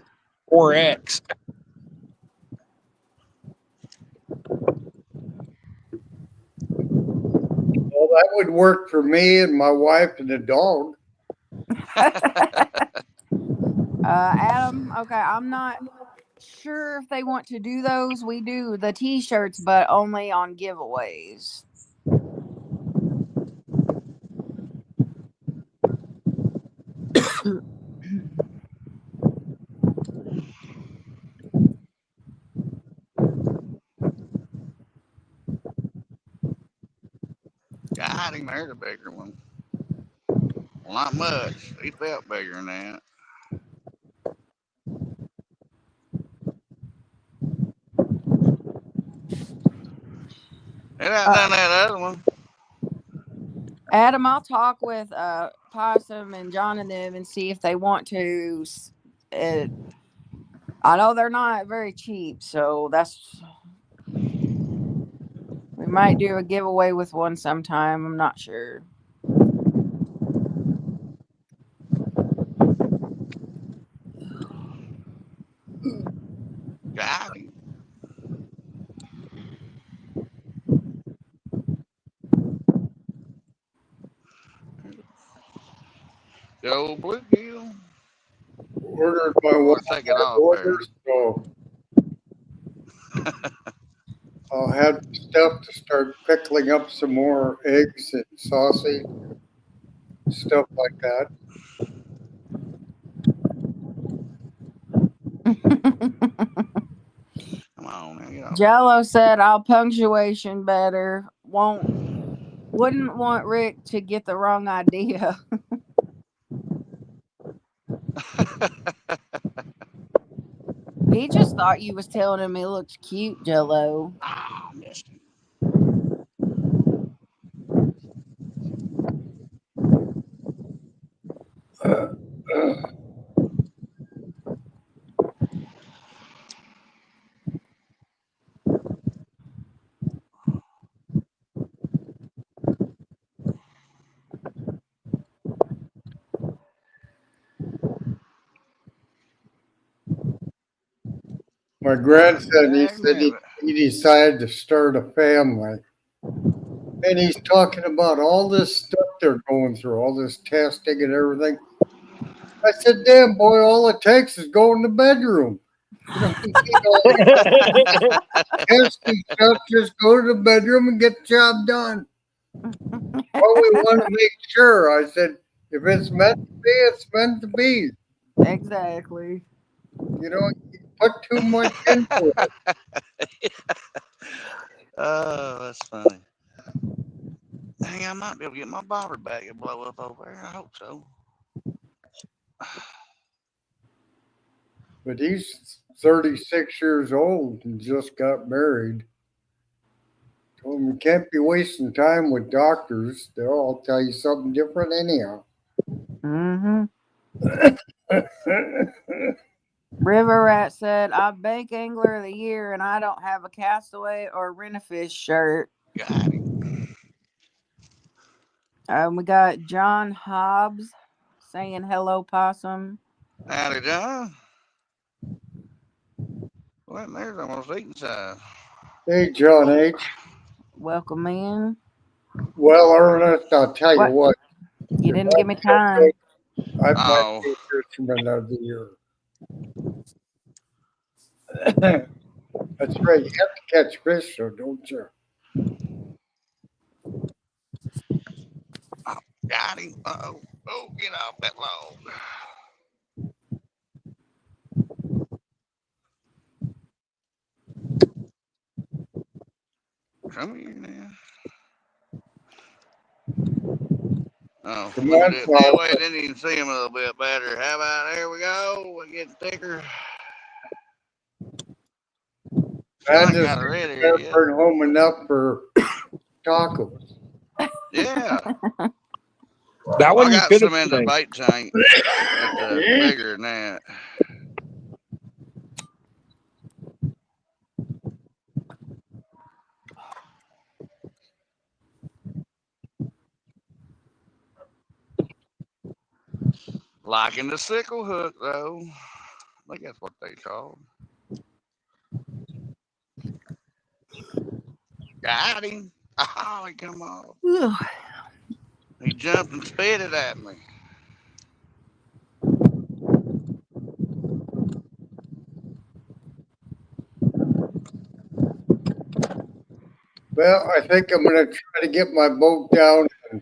4X. Well, that would work for me and my wife and the dog. Adam, okay, I'm not sure if they want to do those. We do the t-shirts, but only on giveaways. Got him there, the bigger one. Well, not much. He felt bigger than that. It ain't Uh, done that other one. Adam, I'll talk with Possum and John and them and see if they want to. Uh, I know they're not very cheap, so we might do a giveaway with one sometime. I'm not sure. Got him. Good old bluegill. Ordered by I'm one going to of take it my off there. orders, so I'll have stuff to start pickling up some more eggs and sausage, stuff like that. Come on now, get off there. Jello said I'll punctuation better. Wouldn't want Rick to get the wrong idea. He just thought you was telling him he looked cute, Jello. Ah, missed him. My grandson, he Dag said nabbit. he decided to start a family. And he's talking about all this stuff they're going through, all this testing and everything. I said, damn, boy, all it takes is go in the bedroom. You don't need all this testing stuff. Just go to the bedroom and get the job done. Well, we want to make sure. I said, if it's meant to be, it's meant to be. Exactly. You know, you put too much into it. Oh, that's funny. Dang, I might be able to get my bobber back and blow up over there. I hope so. But he's 36 years old and just got married. Told him you can't be wasting time with doctors. They'll all tell you something different anyhow. Mm-hmm. River Rat said, I'm Bank Angler of the Year and I don't have a Castaway or Rent-A-Fish shirt. Got him. We got John Hobbs saying hello, Possum. Howdy, John. Well, there's almost eating size. Hey, John H. Welcome in. Well, Ernest, I'll tell you What? what. You If didn't I give me feel time. good, I might Oh, be a fisherman of the year. That's right. You have to catch fish, though, don't you? got him. Uh-oh. Oh, get off that log. Come here now. Oh, Come let me on, do it that Paul. way, then you can see him a little bit better. How about, there we go. We're getting thicker. Still I ain't just got it think ready you here better yet. bring home enough for tacos. Yeah. That Well, I one you got could have some in the today. bait tank that's bigger than that. Liking the sickle hook, though. I think that's what they called. Got him. Oh, he come off. He jumped and spit it at me. Well, I think I'm going to try to get my boat down and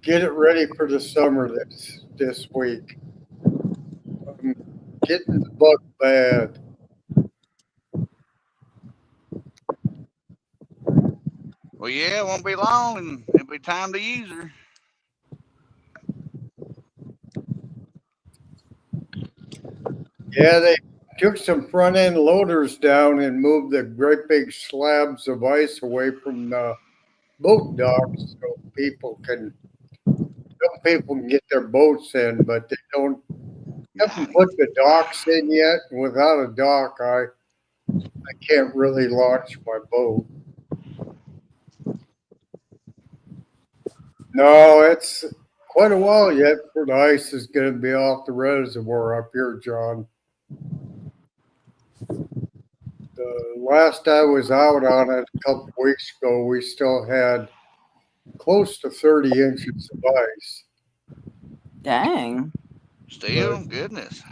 get it ready for the summer this week. I'm getting the bug bad. Well, yeah, it won't be long, and it'll be time to use her. Yeah, they took some front end loaders down and moved the great big slabs of ice away from the boat docks so some people can get their boats in, but they haven't Got him. put the docks in yet. Without a dock, I can't really launch my boat. No, it's quite a while yet for the ice is going to be off the reservoir up here, John. The last I was out on it a couple of weeks ago, we still had close to 30 inches of ice. Dang. But Still, goodness.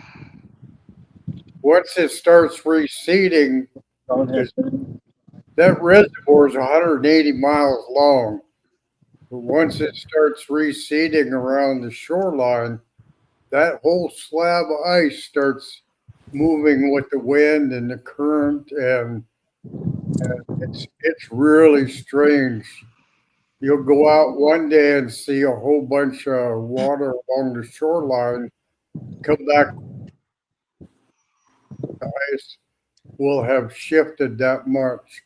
once it starts receding, 'cause that reservoir is 180 miles long. But once it starts receding around the shoreline, that whole slab of ice starts moving with the wind and the current, and it's really strange. You'll go out one day and see a whole bunch of water along the shoreline. Come back, the ice will have shifted that much.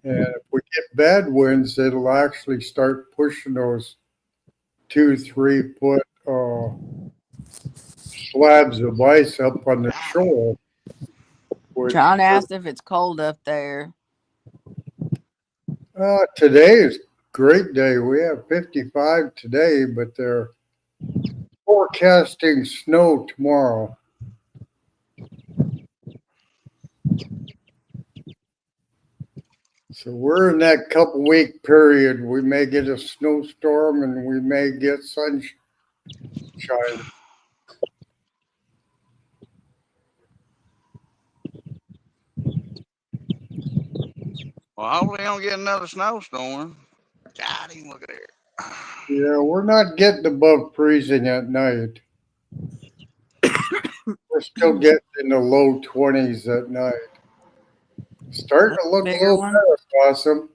And if we get bad winds, it'll actually start pushing those 2, 3 foot slabs of ice up on the shore. Which John asked if it's cold up there. today is a great day. We have 55 today, but they're forecasting snow tomorrow. So we're in that couple week period. We may get a snowstorm and we may get sunshine. Well, hopefully, they don't get another snowstorm. Got him. Look at there. Yeah, we're not getting above freezing at night. We're still getting in the low 20s at night. Starting to look a Bigger little one. better, Possum.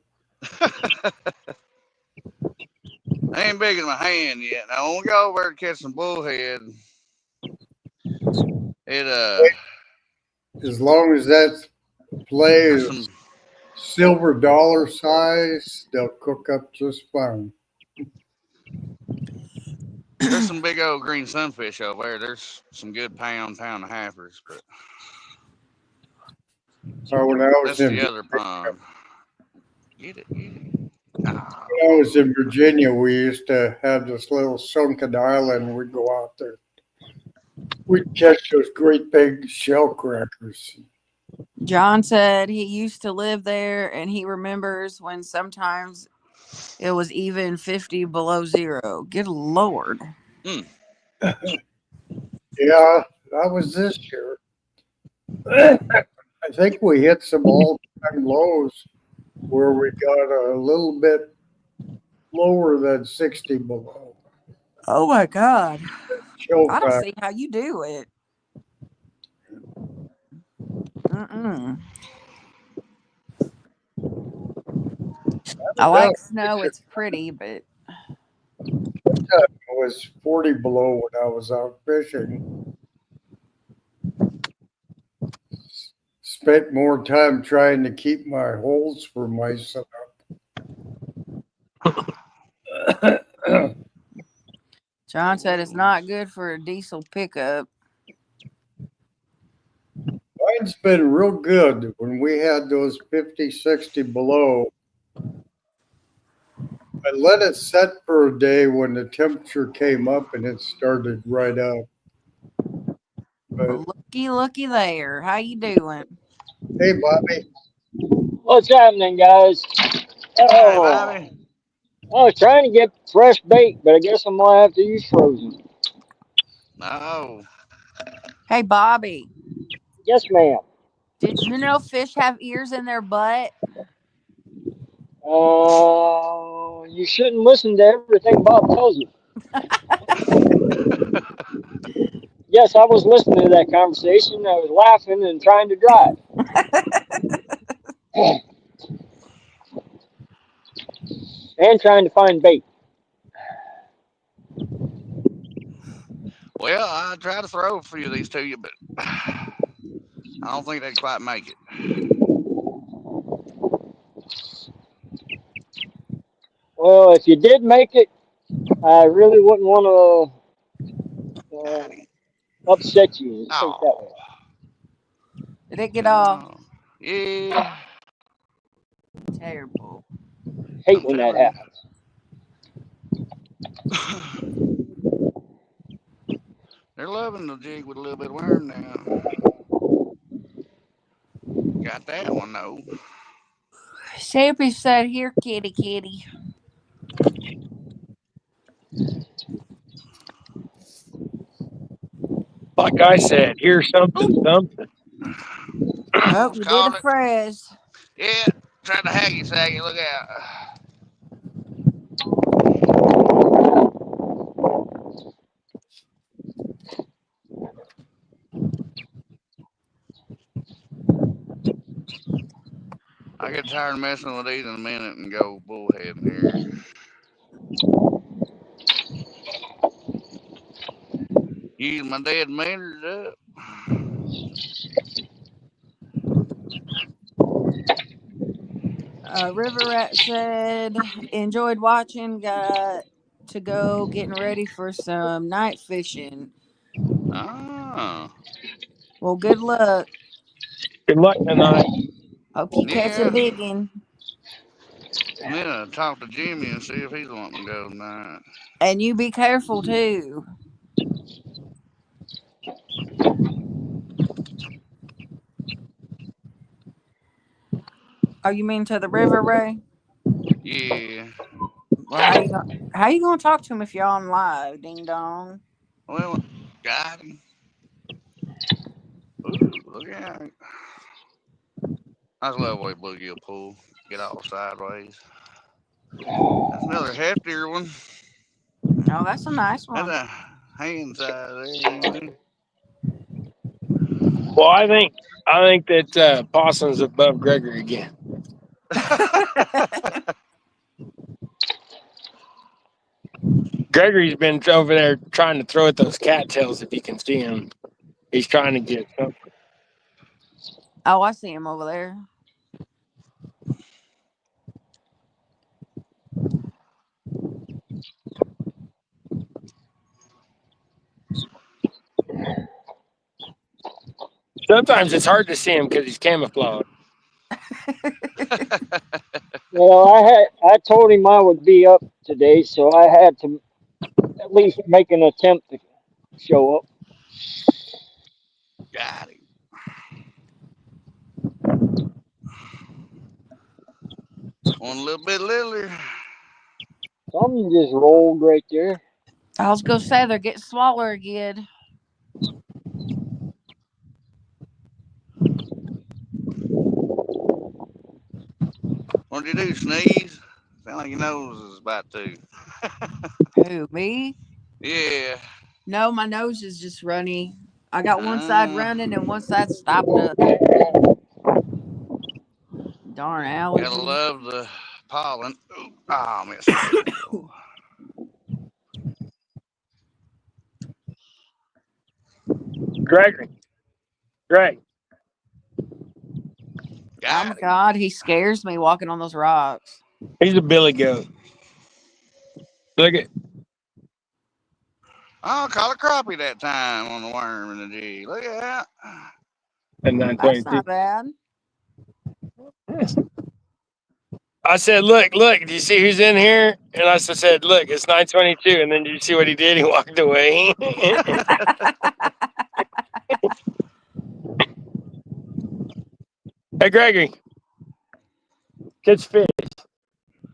They ain't big in my hand yet. Now when we go over there to catch some bullhead, it As long as that play there's is some silver dollar size, they'll cook up just fine. there's some big old green sunfish over there. There's some good pound and a halfers, but When I was that's in the other pond. Get it. Ah, Virginia, we used to have this little sunken island. We'd go out there. We'd catch those great big shell crackers. John said he used to live there and he remembers when sometimes it was even 50 below zero. Good Lord. mm. Yeah, that was this year. I think we hit some all-time lows where we got a little bit lower than 60 below. Oh my God. Chill I don't factor. see how you do it. Mm-mm. I like snow. It's pretty, but It was 40 below when I was out fishing. Spent more time trying to keep my holes for myself. John said it's not good for a diesel pickup. Mine's been real good when we had those 50, 60 below. I let it set for a day when the temperature came up and it started right up. But Looky there. How you doing? hey, Bobby. What's happening, guys? Hi, Bobby. I was trying to get fresh bait, but I guess I'm gonna have to use frozen. No. Hey, Bobby. Yes, ma'am. Did you know fish have ears in their butt? You shouldn't listen to everything Bob tells you. Yes, I was listening to that conversation. I was laughing and trying to drive. And trying to find bait. Well, I tried to throw a few of these to you, but I don't think they'd quite make it. Well, if you did make it, I really wouldn't want to upset you. Let's say it that Oh. way. Did it get off? Yeah. Terrible. Hate I'm when that telling happens. you. They're loving the jig with a little bit of worm now. Got that one though. Chappie said, "Here, kitty, kitty." Like I said, here's something. Oh, Almost you did a called it. fresh. Yeah. Tried to haggy saggy. Look out. I get tired of messing with these in a minute and go bullheading here. Use my dead meters up. River Rat said, "Enjoyed watching. Got to go getting ready for some night fishing. Ah. Well, good luck. Good luck tonight. Hope you catch a Yeah. big one. I need to talk to Jimmy and see if he's wanting to go tonight. And you be careful too. Oh, you mean to the river, Ray? Yeah. Well, how you gonna talk to him if you're on live? Ding dong. Well, got him. Ooh, look out. I just love the way bluegill pull. Get all sideways. That's another heftier one. Oh, that's a nice That's one. a hand size there anyway. Well, I think that Possum's above Gregory again. Gregory's been over there trying to throw at those cattails. If you can see him, he's trying to get something. Oh, I see him over there. Sometimes it's hard to see him because he's camouflaged. Well, I told him I would be up today, so I had to at least make an attempt to show up. Got him. One a little bit littler. Something just rolled right there. I was gonna say they're getting smaller again. What'd you do, sneeze? Sound like your nose is about to. Who, me? Yeah. No, my nose is just runny. I got one side Uh, running and one side stopped up. Darn gotta allergy. love the pollen. Ooh, oh, I missed that. Gregory, Greg, Oh my Got him. God, he scares me walking on those rocks. he's a billy goat. Look at Oh, caught a crappie that time on the worm and the jig. Look at that. and That's 922. not bad. I said, look, do you see who's in here? And I said, look, it's 922. And then did you see what he did? He walked away. Hey, Gregory, catch fish.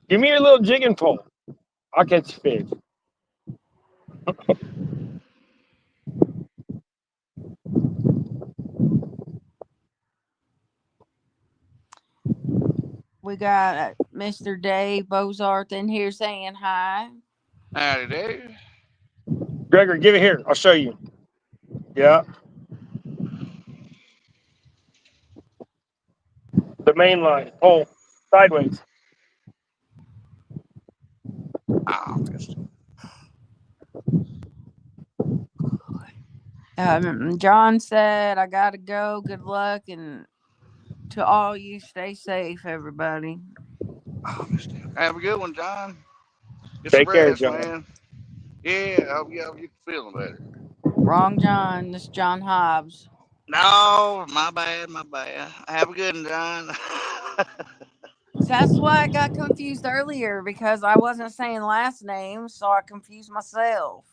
Give me your little jigging pole. I'll catch fish. We got Mr. Dave Bozarth in here saying hi. Howdy, Dave. Gregory, give it here. I'll show you. Yeah. The main line. Pole. Sideways. Oh, missed it. John said, I gotta go. Good luck. And to all you, stay safe, everybody. Oh, missed it. Have a good one, John. Get some Take care, rest, John. man. Yeah, I hope you feeling better. Wrong John. This John Hobbs. No, my bad, my bad. Have a good one, John. That's why I got confused earlier because I wasn't saying last names, so I confused myself.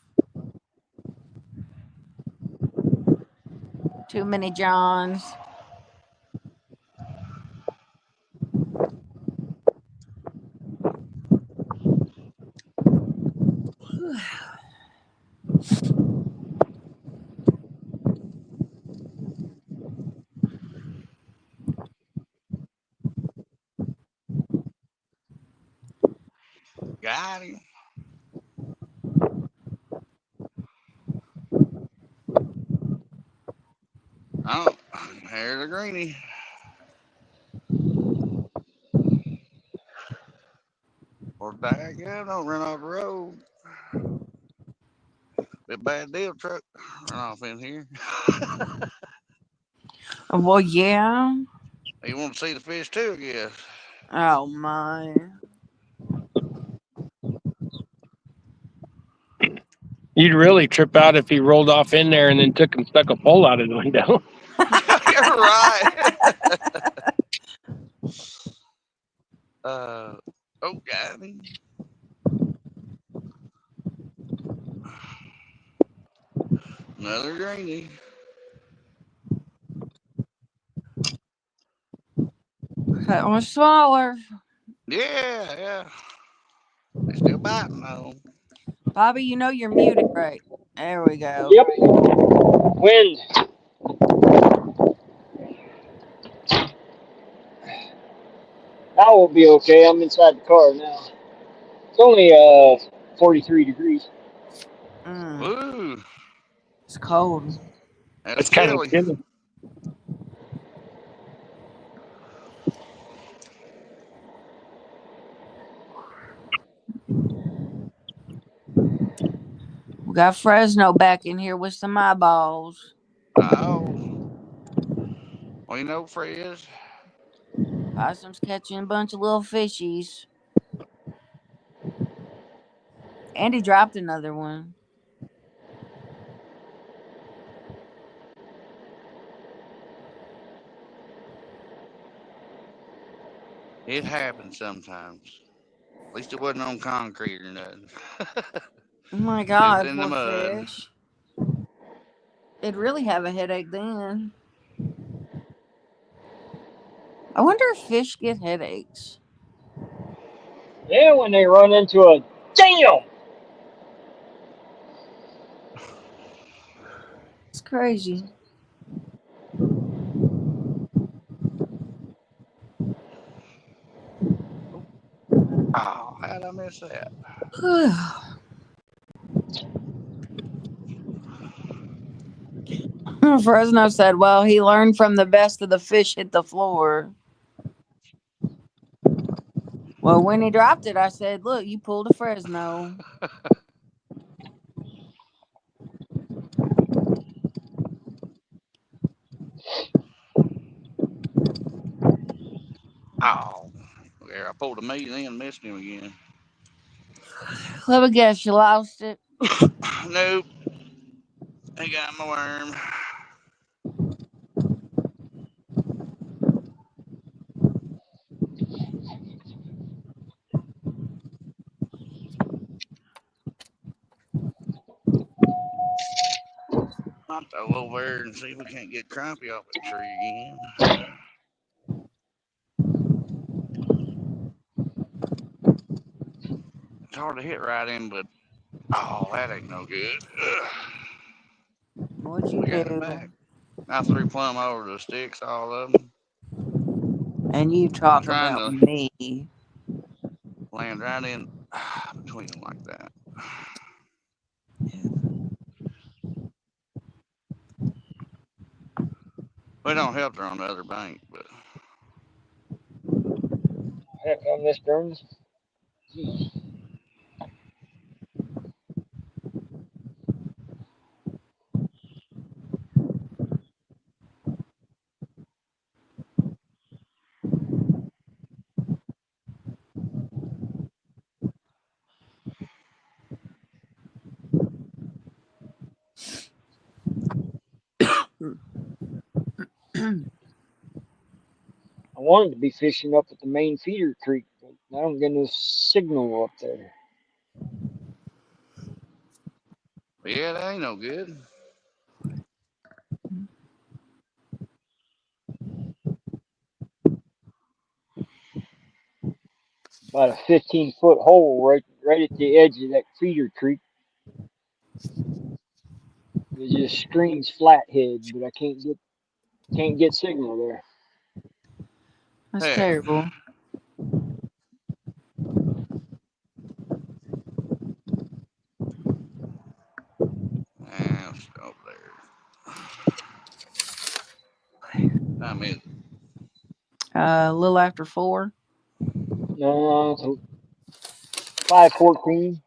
Too many Johns. Got him. Oh, here's a greenie. Or daggone, don't run off the road. Be a bad deal truck run off in here. Well, yeah. You want to see the fish too, I guess. Oh my. You'd really trip out if he rolled off in there and then took and stuck a pole out of the window. You're right. Oh, got him. Another greenie. That one's smaller. Yeah. They still biting though. Bobby, you know you're muted, right? There we go. Yep. Wind. That will be okay. I'm inside the car now. It's only 43 degrees. Ooh, It's cold. that's It's kind of chilly. chilly. got Fresno back in here with some eyeballs. Oh, well, you know, Frizz. Possum's catching a bunch of little fishies. And he dropped another one. It happens sometimes. At least it wasn't on concrete or nothing. Oh my It was god, in the poor mud. fish. It'd really have a headache then. I wonder if fish get headaches. Yeah, when they run into a damn. It's crazy. Oh, how'd I miss that? Fresno said, well, he learned from the best of the fish hit the floor. Well, when he dropped it, I said, look, you pulled a Fresno. Oh, there, I pulled a meat and then missed him again. Let me guess, you lost it. Nope, I got my worm. I'll throw over there and see if we can't get crappie off that tree again. It's hard to hit right in, but oh, that ain't no good. Ugh. What'd you I got it do? back. I threw plumb over the sticks, all of them. And you I'm talk trying about to me. land right in between them like that. We don't help her on the other bank, but Heck, I missed Burns. Jeez. I wanted to be fishing up at the main feeder creek, but I don't get no signal up there. yeah, that ain't no good. About a 15-foot hole right at the edge of that feeder creek. It just screams flathead, but I can't get signal there. That's Heck, terrible. let's go over there. I mean, A little after 4. No, it's 5:14.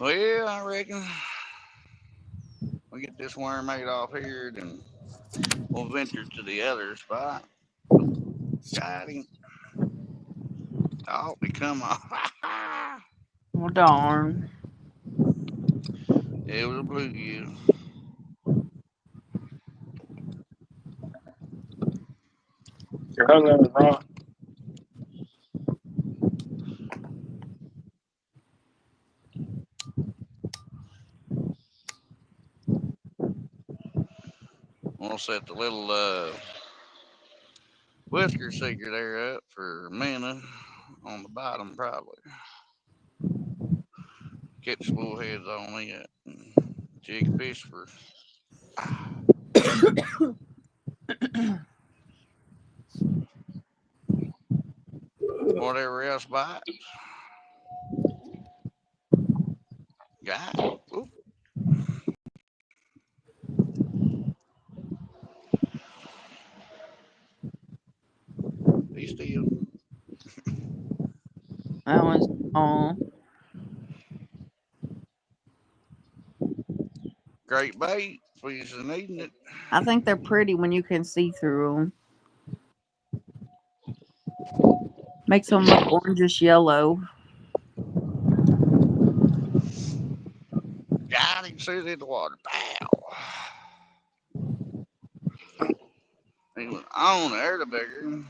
well, I reckon we get this worm made off here, then we'll venture to the other spot. Oh, got him. Oh, he come off. Well, darn. It was a bluegill. You're hung on the rock. We'll set the little whisker seeker there up for minnow on the bottom, probably. Catch bullheads on it. Jig fish for whatever else bites. Got him. Oop. still. That one's small. Great bait. We're needing it. I think they're pretty when you can see through them. Makes them look orangish yellow. Got him. See it in the water. Pow. He was on there, the bigger.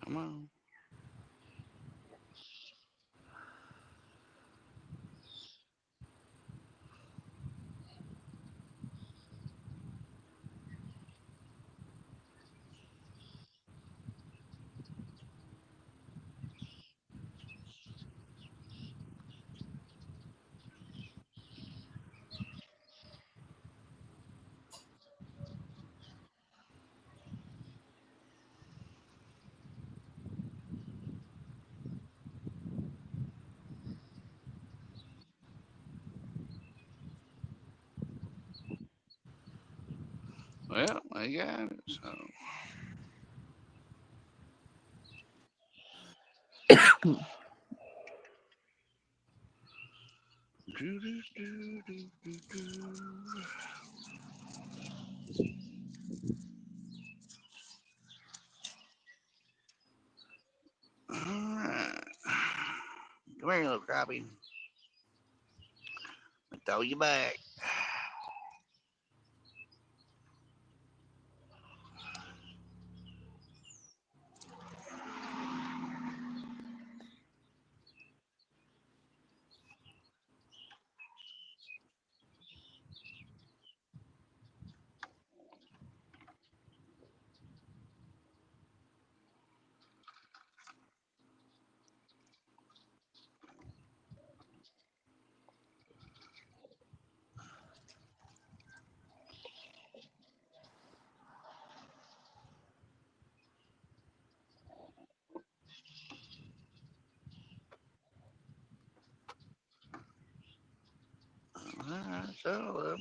Come on. Well, they got it. So. Do, do, do, do, do, do. All right. Come here, little crappie. I'll throw you back. All right, so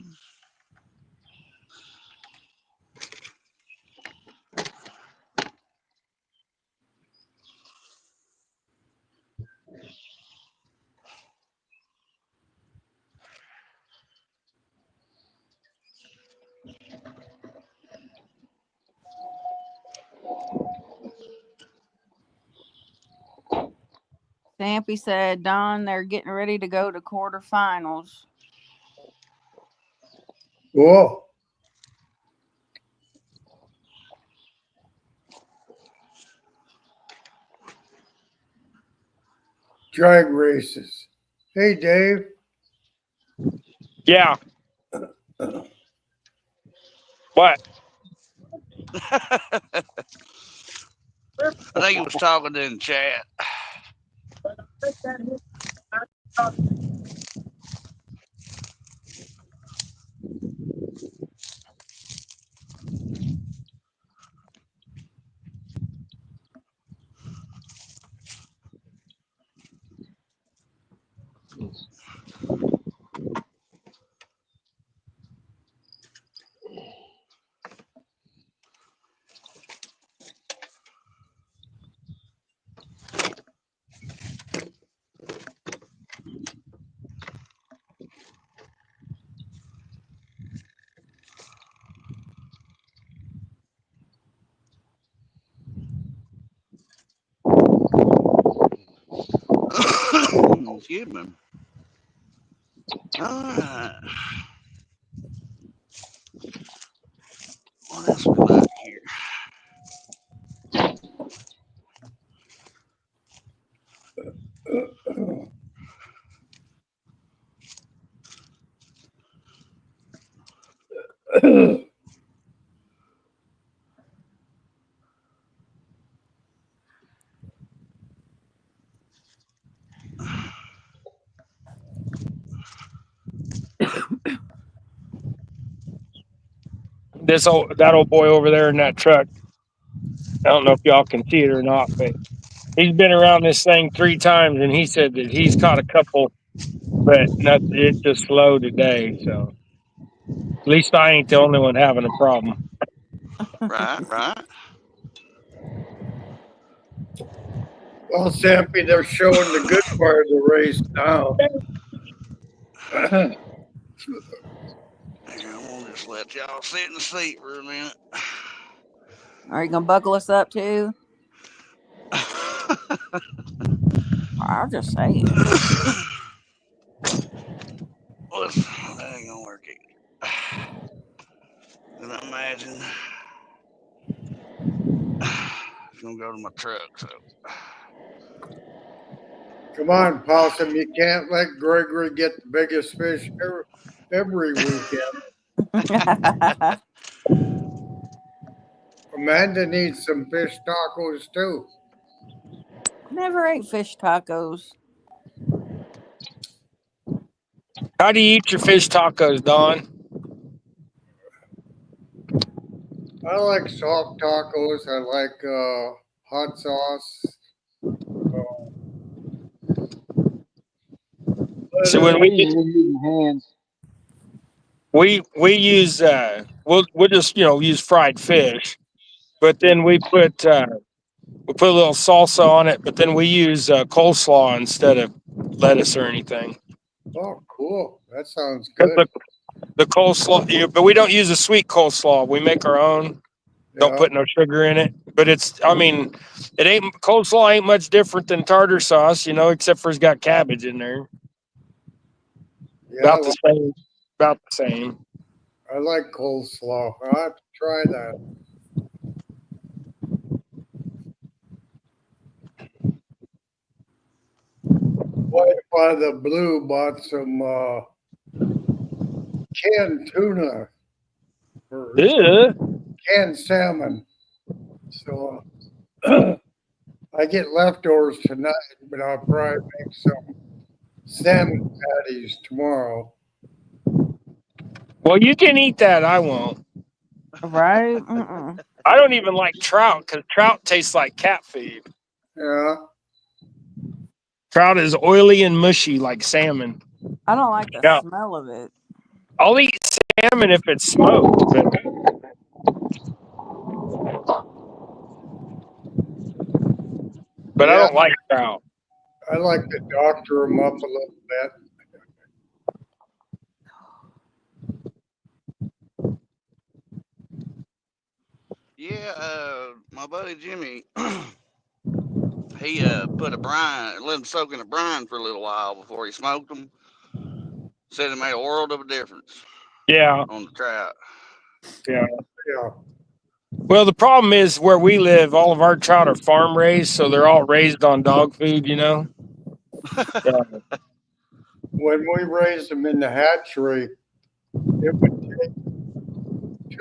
Stampy said, Don, they're getting ready to go to quarterfinals. Cool. Drag races. Hey, Dave. Yeah. What? I think he was talking in chat. Excuse me. All right. What else we got here? that old boy over there in that truck. I don't know if y'all can see it or not, but he's been around this thing 3 times, and he said that he's caught a couple, but it's just slow today. So at least I ain't the only one having a problem. Right, right. Well, Sappy, they're showing the good part of the race now. Here, I'm gonna just let y'all sit in the seat for a minute. Are you gonna buckle us up too? I'll just say it. Well, that ain't gonna work either. And I imagine it's gonna go to my truck. So Come on, Possum. You can't let Gregory get the biggest fish every weekend. Amanda needs some fish tacos too. Never ate fish tacos. How do you eat your fish tacos, Don? I like soft tacos. I like hot sauce. So Yeah, when Lettuce. we we get, usually use hands. we use we'll just use fried fish, but then we put a little salsa on it, but then we use coleslaw instead of lettuce or anything. Oh, cool. That sounds 'Cause good. the coleslaw, but we don't use a sweet coleslaw. We make our own. Don't Yeah. put no sugar in it. But it ain't coleslaw ain't much different than tartar sauce, except for it's got cabbage in there. Yeah. About the same. About the same. I like coleslaw. I'll have to try that. Wife by the Blue bought some canned tuna or Ew. canned salmon. So I get leftovers tonight, but I'll probably make some salmon patties tomorrow. Well, you can eat that. I won't. Right? Mm-mm. I don't even like trout because trout tastes like cat food. Yeah. Trout is oily and mushy like salmon. I don't like the Yeah, smell of it. I'll eat salmon if it's smoked, but I Yeah. don't like trout. I like to doctor them up a little bit. yeah, my buddy Jimmy, he put a brine, let them soak in a brine for a little while before he smoked them. Said it made a world of a difference Yeah, on the trout. yeah. Yeah. Well, the problem is where we live, all of our trout are farm raised, so they're all raised on dog food. Yeah. When we raised them in the hatchery, it would take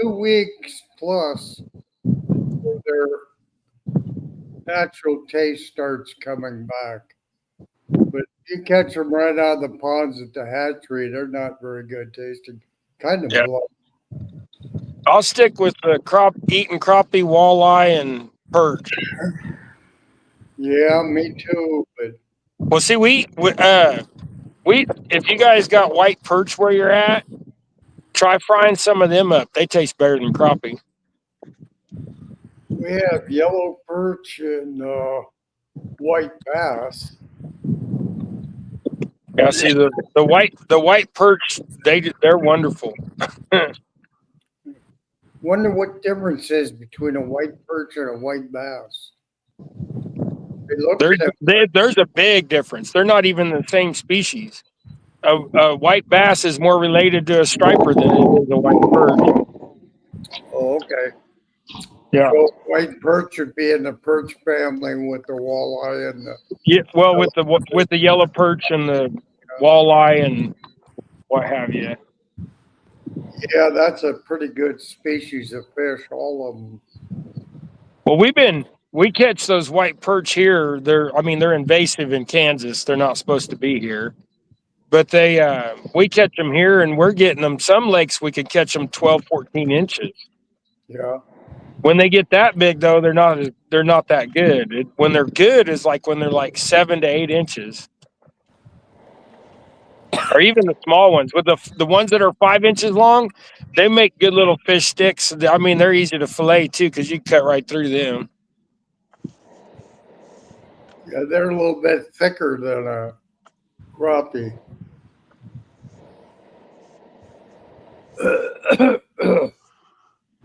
2 weeks plus before their natural taste starts coming back. But if you catch them right out of the ponds at the hatchery, they're not very good tasting. Kind of Yeah. blunt. I'll stick with the eating crappie, walleye, and perch. Yeah, me too. But Well, see, we if you guys got white perch where you're at, try frying some of them up. They taste better than crappie. we have yellow perch and white bass. Yeah, see the white perch, they're wonderful. Wonder what difference is between a white perch and a white bass. They look There's similar. there's a big difference. They're not even the same species. A white bass is more related to a striper than it is a white perch. Oh, okay. Yeah. So white perch would be in the perch family with the walleye and the. Yeah. Well, with the yellow perch and the walleye and what have you. Yeah, that's a pretty good species of fish. All of them. Well, we catch those white perch here. They're invasive in Kansas. They're not supposed to be here. But we catch them here and we're getting them. Some lakes we could catch them 12, 14 inches. Yeah. When they get that big, though, they're not that good. When they're good is like when they're like 7 to 8 inches, or even the small ones. With the ones that are 5 inches long, they make good little fish sticks. I mean, they're easy to fillet too because you cut right through them. Yeah, they're a little bit thicker than a crappie.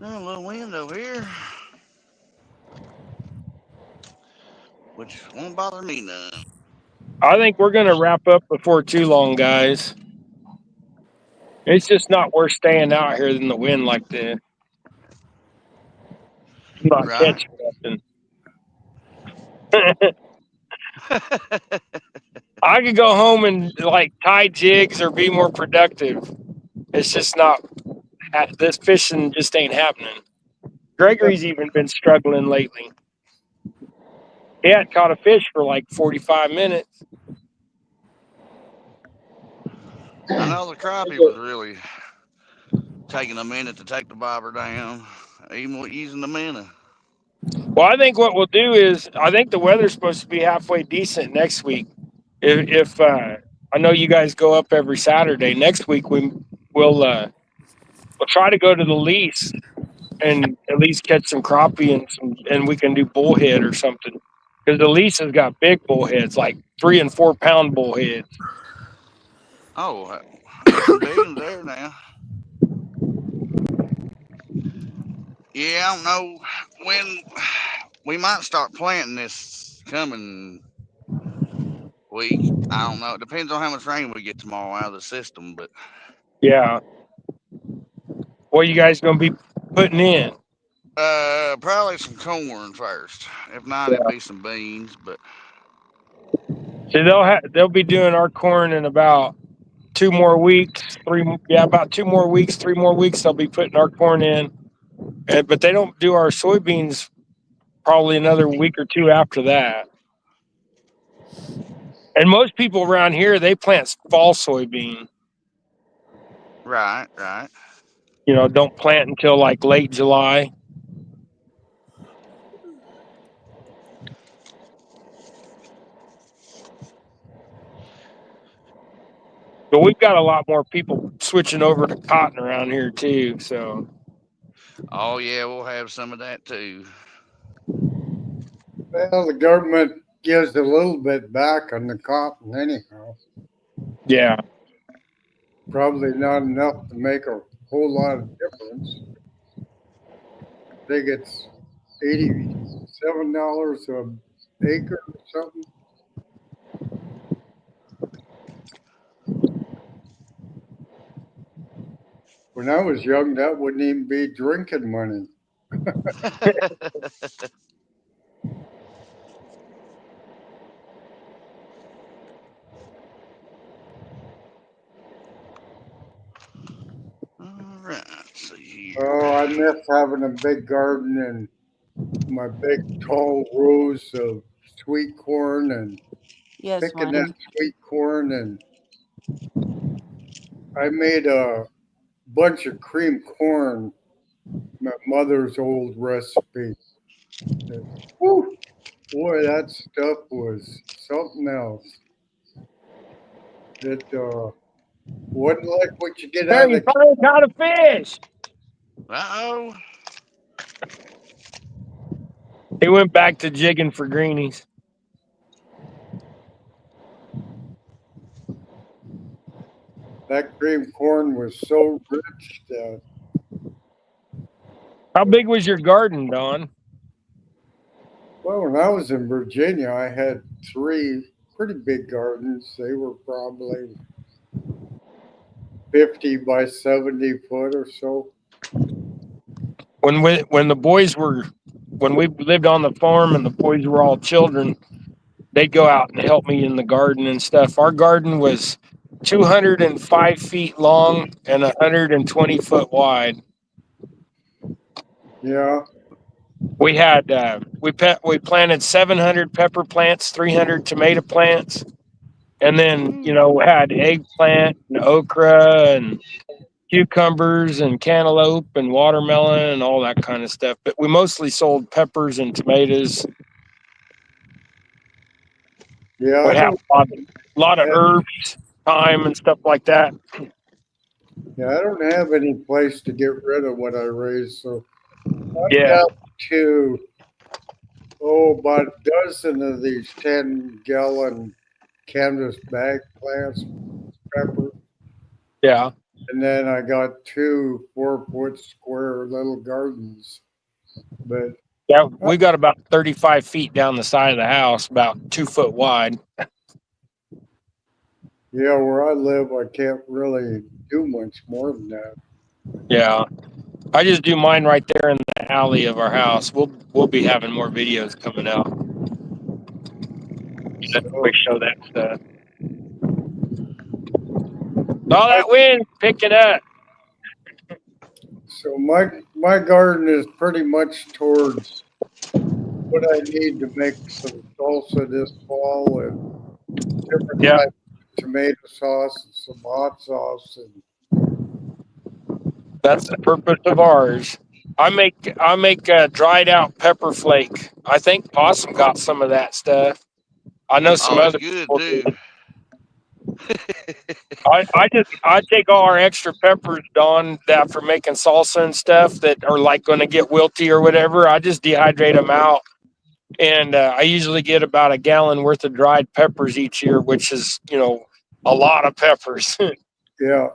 A little wind over here, which won't bother me none. I think we're gonna wrap up before too long, guys. It's just not worth staying out here in the wind like this. I'm not Right? catching nothing. I could go home and like tie jigs or be more productive. It's just not. This fishing just ain't happening. Gregory's even been struggling lately. He hadn't caught a fish for like 45 minutes. I know the crappie was really taking a minute to take the bobber down, even with using the minnow. Well, I think what we'll do is I think the weather's supposed to be halfway decent next week. If I know you guys go up every Saturday, next week we'll try to go to the lease and at least catch some crappie and we can do bullhead or something. Because the lease has got big bullheads, like 3 and 4 pound bullheads. Oh, there's some big ones there now. Yeah, I don't know when we might start planting this coming week. I don't know. It depends on how much rain we get tomorrow out of the system, but Yeah. What you guys gonna be putting in? probably some corn first. If not, Yeah. it'd be some beans. But See, they'll be doing our corn in about 2 more weeks. About 2 more weeks, 3 more weeks. They'll be putting our corn in, but they don't do our soybeans probably another week or two after that. And most people around here they plant fall soybean. right, right. Don't plant until like late July. But we've got a lot more people switching over to cotton around here too. So Oh yeah, we'll have some of that too. Well, the government gives a little bit back on the cotton anyhow. yeah, Probably not enough to make a whole lot of difference. I think it's $87 an acre or something. When I was young, that wouldn't even be drinking money. All right, let's see here. Oh, I miss having a big garden and my big tall rows of sweet corn and Yes, picking that Wayne. sweet corn. And I made a bunch of cream corn, my mother's old recipe. Whew, boy, that stuff was something else. It wasn't like what you get hey, out you of finally caught a fish. Uh-oh. He went back to jigging for greenies. that cream corn was so rich that How big was your garden, Don? well, when I was in Virginia, I had three pretty big gardens. They were probably 50 by 70 foot or so. When we lived on the farm and the boys were all children, they'd go out and help me in the garden and stuff. Our garden was 205 feet long and 120 foot wide. Yeah, We had we planted 700 pepper plants, 300 tomato plants, and then Mm. we had eggplant and okra and cucumbers and cantaloupe and watermelon and all that kind of stuff. But we mostly sold peppers and tomatoes. Yeah, We I have don't a lot of have, herbs, thyme, and stuff like that. yeah, I don't have any place to get rid of what I raise, so I'm Yeah, down to about a dozen of these 10-gallon canvas bag plants, pepper, yeah, and then I got 2 4-foot square little gardens. But yeah. We got about 35 feet down the side of the house, about 2 foot wide. yeah, where I live, I can't really do much more than that. Yeah, I just do mine right there in the alley of our house. We'll be having more videos coming out. We So show that stuff. All that wind picking up. So my garden is pretty much towards what I need to make some salsa this fall and different Yeah, types of tomato sauce and some hot sauce and that's the purpose of ours. I make dried out pepper flake. I think Possum got some of that stuff. I know some Oh, it's other good people too. do. I take all our extra peppers, Don, that for making salsa and stuff that are like going to get wilty or whatever. I just dehydrate them out, and I usually get about a gallon worth of dried peppers each year, which is a lot of peppers. yeah.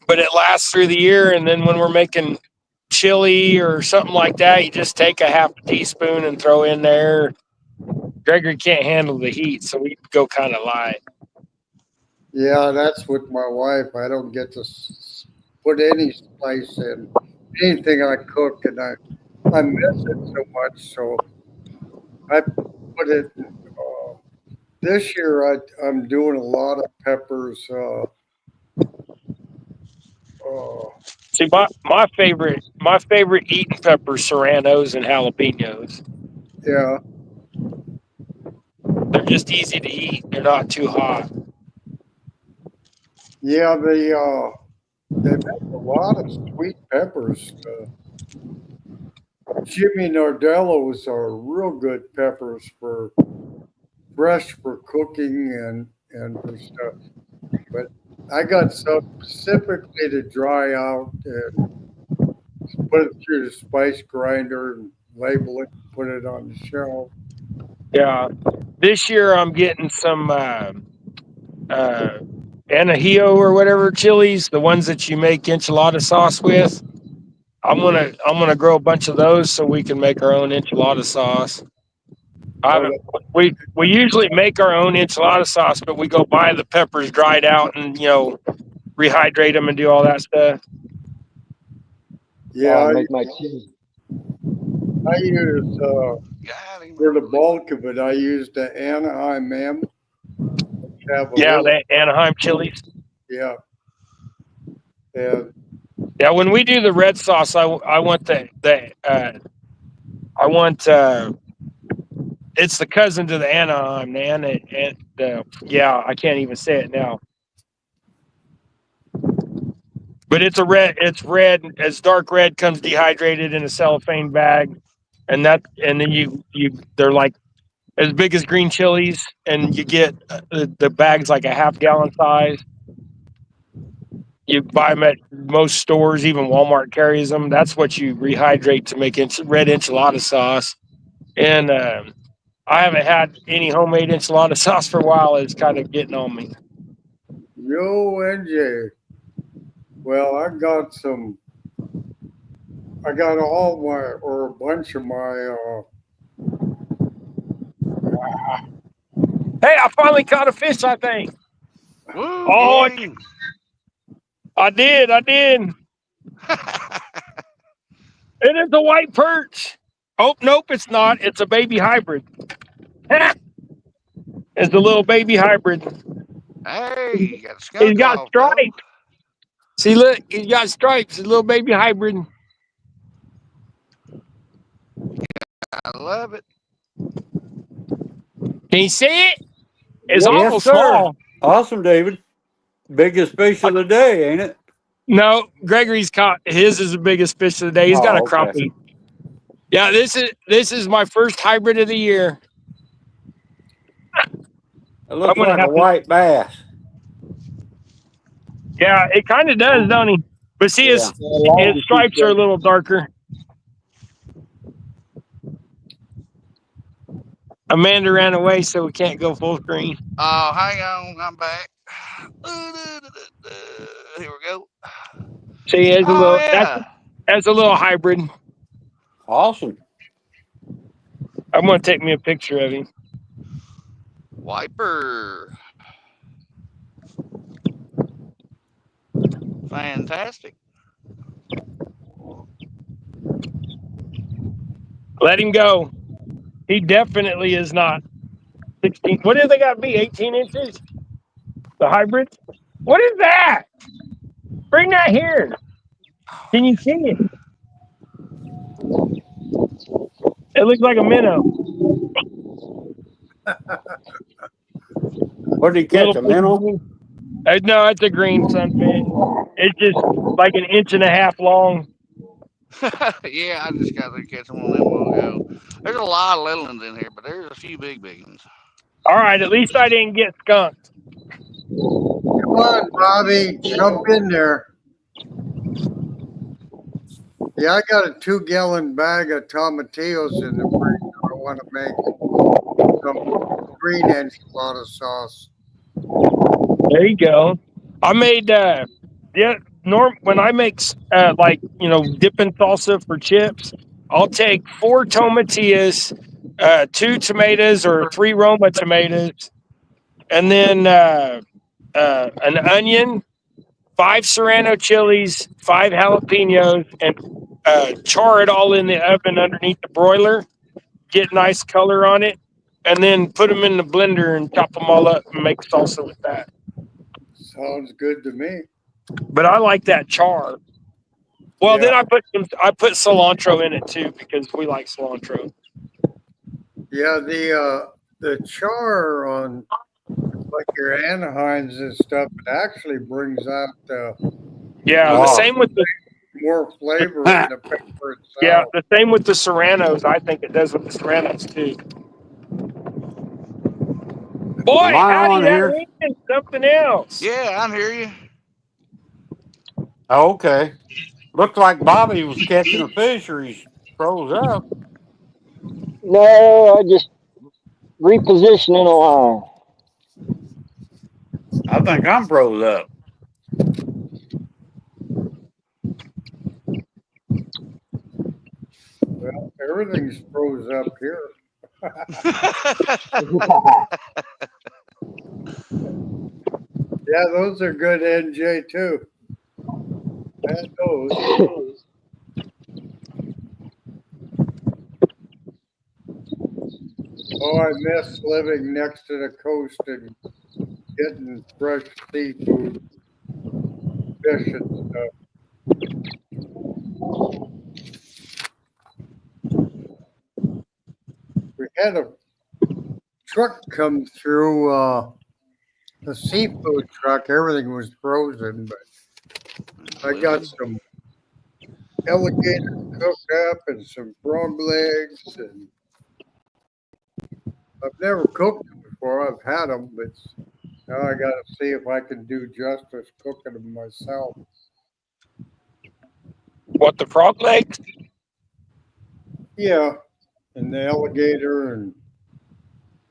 But it lasts through the year, and then when we're making chili or something like that, you just take a half a teaspoon and throw in there. Gregory can't handle the heat, so we go kind of light. Yeah, that's with my wife. I don't get to put any spice in anything I cook, and I miss it so much. So I put it. This year I'm doing a lot of peppers. Uh, See, my favorite eating peppers, serranos and jalapenos. yeah, They're just easy to eat. They're not too hot. yeah. They make a lot of sweet peppers. Jimmy Nardello's are real good peppers for fresh for cooking and for stuff. But I got some specifically to dry out and put it through the spice grinder and label it, put it on the shelf. Yeah. This year I'm getting some anahio or whatever chilies, the ones that you make enchilada sauce with. I'm gonna grow a bunch of those so we can make our own enchilada sauce. I Oh, haven't, we usually make our own enchilada sauce, but we go buy the peppers dried out and rehydrate them and do all that stuff. How I yeah, make my cheese. I use Got him. for the bulk of it. I use the Anaheim M, which have a Yeah, little the Anaheim chilies. yeah, and Yeah, when we do the red sauce, I want I want it's the cousin to the Anaheim, man. Yeah, I can't even say it now. But it's red, it's dark red, comes dehydrated in a cellophane bag, and then they're like as big as green chilies, and you get the bag's like a half gallon size. You buy them at most stores, even Walmart carries them. That's what you rehydrate to make red enchilada sauce. And I haven't had any homemade enchilada sauce for a while. It's kind of getting on me. Yo NJ. Well, I got all my or a bunch of my Hey, I finally caught a fish, I think. Woo, Oh, yay. I did. It is a white perch. Oh, nope, it's not. It's a baby hybrid. It's a little baby hybrid. Hey, you got a He's skunk got off, though. stripes. See, look, he's got stripes. A little baby hybrid. I love it. Can you see it? It's what Yes, awful sir. small. Awesome, David. Biggest fish of the day, ain't it? No, Gregory's caught his is the biggest fish of the day. He's got a Oh, okay. crappie. Yeah, this is my first hybrid of the year. It I'm looks gonna like a have to. white bass. Yeah, it kind of does, don't he? But see, Yeah. his stripes are a little darker. Amanda ran away, so we can't go full screen. Oh, hang on, I'm back. Here we go. See, it's a Oh little yeah, that's a little hybrid. Awesome. I'm gonna take me a picture of him. wiper. Fantastic. Let him go. He definitely is not 16. What do they got to be? 18 inches? The hybrid? What is that? Bring that here. Can you see it? It looks like a minnow. What did he catch? Little A bitty minnow? green. No, it's a green sunfish. It's just like an inch and a half long. Yeah, I just got to catch one of them a while ago. There's a lot of little ones in here, but there's a few big ones. All right, at least I didn't get skunked. Come on, Bobby, jump in there. Yeah, I got a 2-gallon bag of tomatillos in the fridge. I want to make some green enchilada sauce. There you go. I made when I make like dipping salsa for chips, I'll take 4 tomatillas, 2 tomatoes or 3 Roma tomatoes, and then an onion, 5 serrano chilies, 5 jalapenos, and char it all in the oven underneath the broiler. Get nice color on it, and then put them in the blender and chop them all up and make salsa with that. Sounds good to me. But I like that char. Well, Yeah. then I put cilantro in it too because we like cilantro. Yeah, the char on like your Anaheims and stuff, it actually brings out Yeah, the Oh. same with the more flavor in the pepper yeah, itself. the same with the serranos. I think it does with the serranos too. Am Boy, I howdy, on that here? ring is something else. Yeah, I hear you. Oh, okay. Looked like Bobby was catching a fish or he's froze up. No, I just repositioning a line. I think I'm froze up. Well, everything's froze up here. Yeah, those are good NJ too. And those. Oh, I miss living next to the coast and getting fresh seafood, fish and stuff. We had a truck come through, the seafood truck. Everything was frozen, but I got some alligator cooked up and some frog legs, and I've never cooked them before. I've had them, but now I got to see if I can do justice cooking them myself. What, the frog legs? Yeah, and the alligator and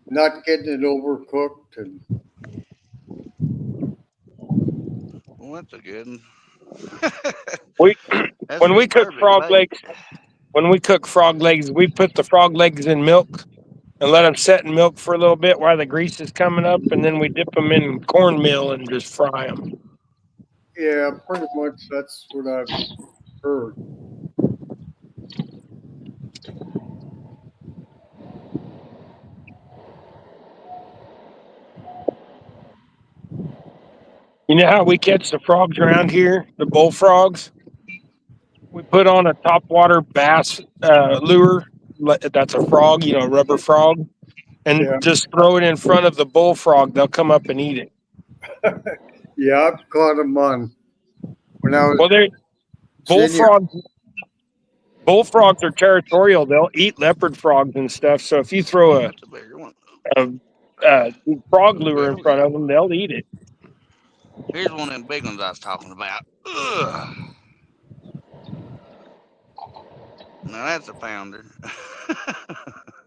not getting it overcooked and Well, that's a good one. We That's when we just cook perfect frog bait. legs, we put the frog legs in milk and let them set in milk for a little bit while the grease is coming up, and then we dip them in cornmeal and just fry them. yeah, pretty much that's what I've heard. You know how we catch the frogs around here, the bullfrogs? We put on a topwater bass lure. That's a frog, a rubber frog, and Yeah, just throw it in front of the bullfrog. They'll come up and eat it. yeah, I've caught them on when when I was Well, they senior. bullfrogs are territorial. They'll eat leopard frogs and stuff. So if you throw That's a bigger one. a frog lure in Well, front of them, they'll eat it. here's one of them big ones I was talking about. Ugh. Now that's a pounder.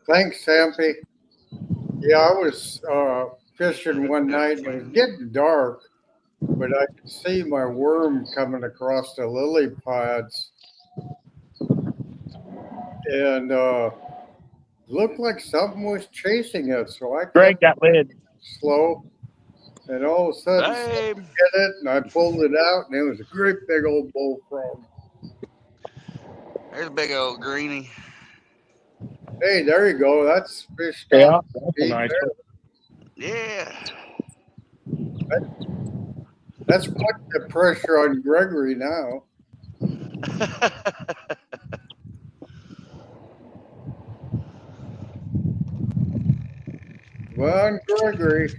Thanks, Sampy. Yeah, I was fishing one That's night a and it was pounder. getting dark, but I could see my worm coming across the lily pads and looked like something was chasing it. So I Greg kept got lid. slow, and all of a sudden something Babe, hit it, and I pulled it out, and it was a great big old bullfrog. there's a big old greenie. Hey, there you go. That's fished off Yeah, that's a feet nice there. one. Yeah. That's putting the pressure on Gregory now. Come on, Gregory.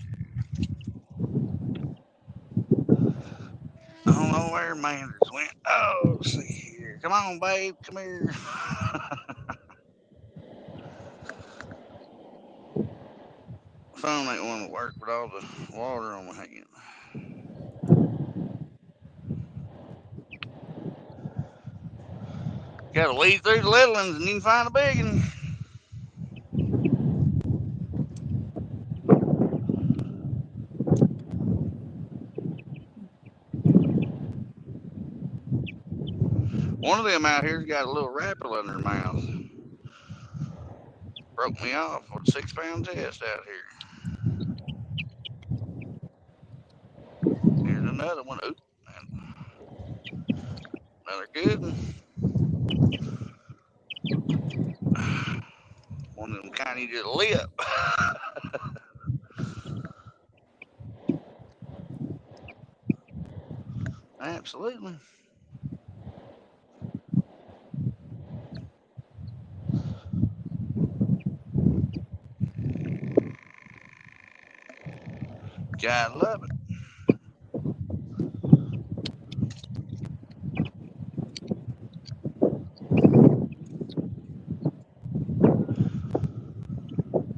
I don't know where Manders went. Oh, let's see here. Come on, babe. Come here. Phone ain't want to work with all the water on my hand. Got to weed through the little ones and you can find a big one. One of them out here's got a little wrapper under her mouth. Broke me off with a 6 pound test out here. Here's another one. Oop, another good one. One of them kind of just lip. Absolutely. Gotta love it.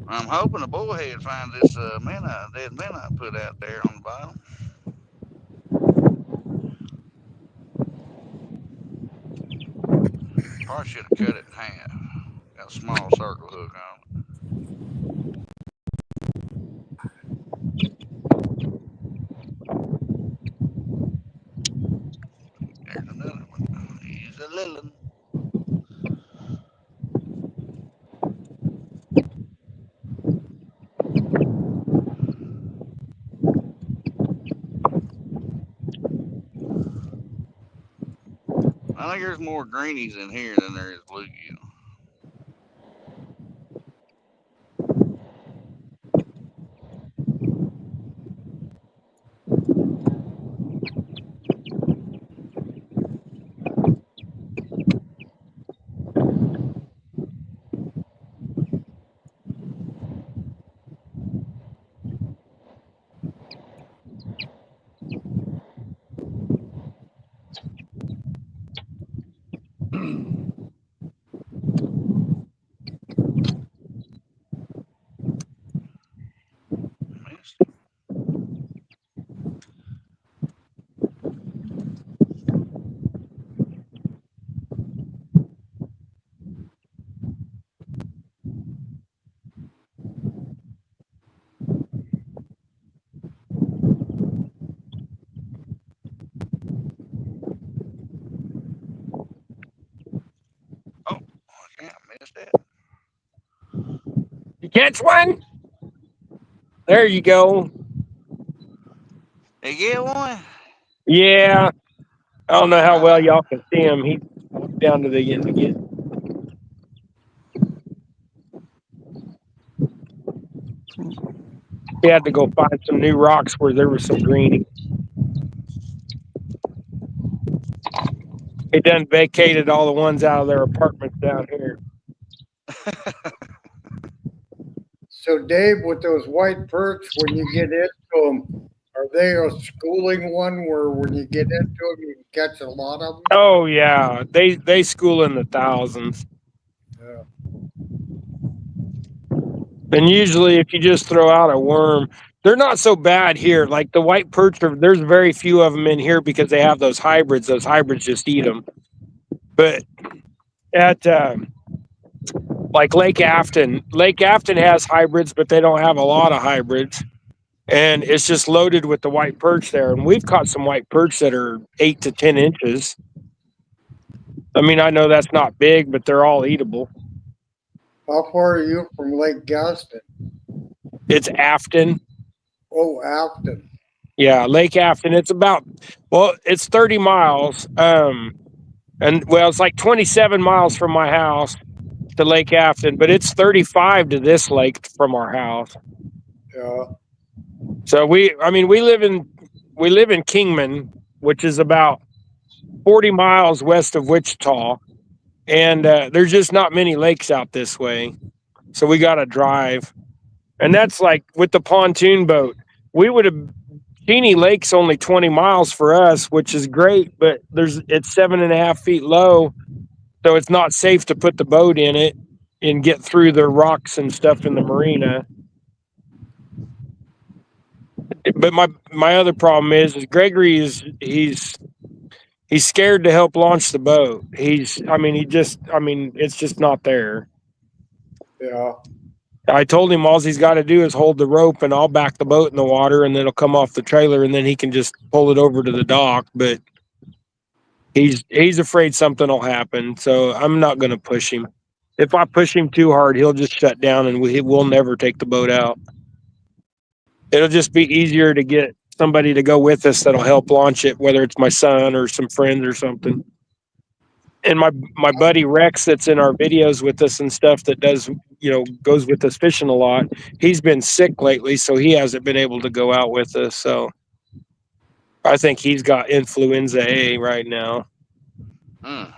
I'm hoping the bullhead finds this dead minnow I put out there on the bottom. Probably should have cut it in half. Got a small circle hook on it. There's another one. He's a little one. I think there's more greenies in here than there is bluegill. Missed it. Oh, I can't miss that. You catch one? There you go. They get one. Yeah. I don't know how well Uh, y'all can see him. He walked down to the end again. He had to go find some new rocks where there was some greenie. He done vacated all the ones out of their apartments down here. So, Dave, with those white perch, when you get into them, Are they a schooling one where when you get into them, you can catch a lot of them? Oh yeah, they school in the thousands. Yeah. And usually, if you just throw out a worm, they're not so bad here. Like the white perch, there's very few of them in here because they have those hybrids. Those hybrids just eat them. But at like Lake Afton has hybrids, but they don't have a lot of hybrids. And it's just loaded with the white perch there. And we've caught some white perch that are 8 to 10 inches. I mean, I know that's not big, but they're all eatable. How far are you from Lake Gaston? It's Afton. Oh, Afton. Yeah, Lake Afton. It's about, well, it's 30 miles. And well, it's like 27 miles from my house to Lake Afton, but it's 35 to this lake from our house. Yeah. So we live in Kingman, which is about 40 miles west of Wichita, and there's just not many lakes out this way. So we got to drive, and that's like with the pontoon boat. We would have Cheney Lake's only 20 miles for us, which is great, but it's 7.5 feet low, so it's not safe to put the boat in it and get through the rocks and stuff in the marina. But my other problem is Gregory he's scared to help launch the boat. It's just not there. Yeah. I told him all he's got to do is hold the rope and I'll back the boat in the water and then it'll come off the trailer and then he can just pull it over to the dock. But he's afraid something will happen. So I'm not going to push him. If I push him too hard, he'll just shut down and we'll never take the boat out. It'll just be easier to get somebody to go with us that'll help launch it, whether it's my son or some friends or something. And my buddy Rex that's in our videos with us and stuff that does, goes with us fishing a lot. He's been sick lately, so he hasn't been able to go out with us. So I think he's got influenza A right now. Mm.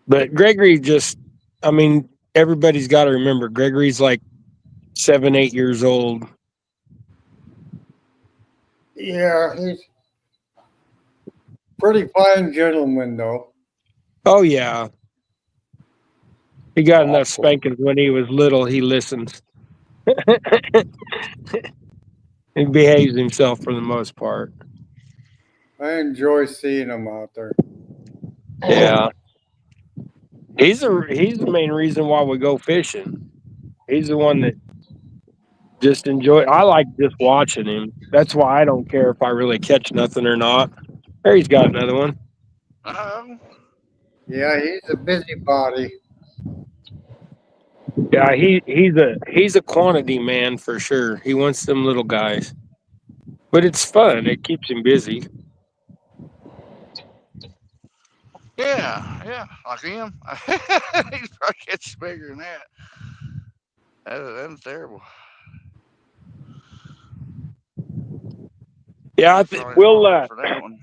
But Gregory everybody's got to remember Gregory's like 7, 8 years old. Yeah, he's pretty fine gentleman, though. Oh yeah. He got enough spankings when he was little. He listens. He behaves himself for the most part. I enjoy seeing him out there. Yeah. He's the main reason why we go fishing. He's the one that just I like just watching him. That's why I don't care if I really catch nothing or not. There he's got another one. Yeah, he's a busybody. Yeah, he's a quantity man for sure. He wants them little guys. But it's fun. It keeps him busy. Yeah, like him. He's probably catching bigger than that. That's terrible. Yeah, For that one.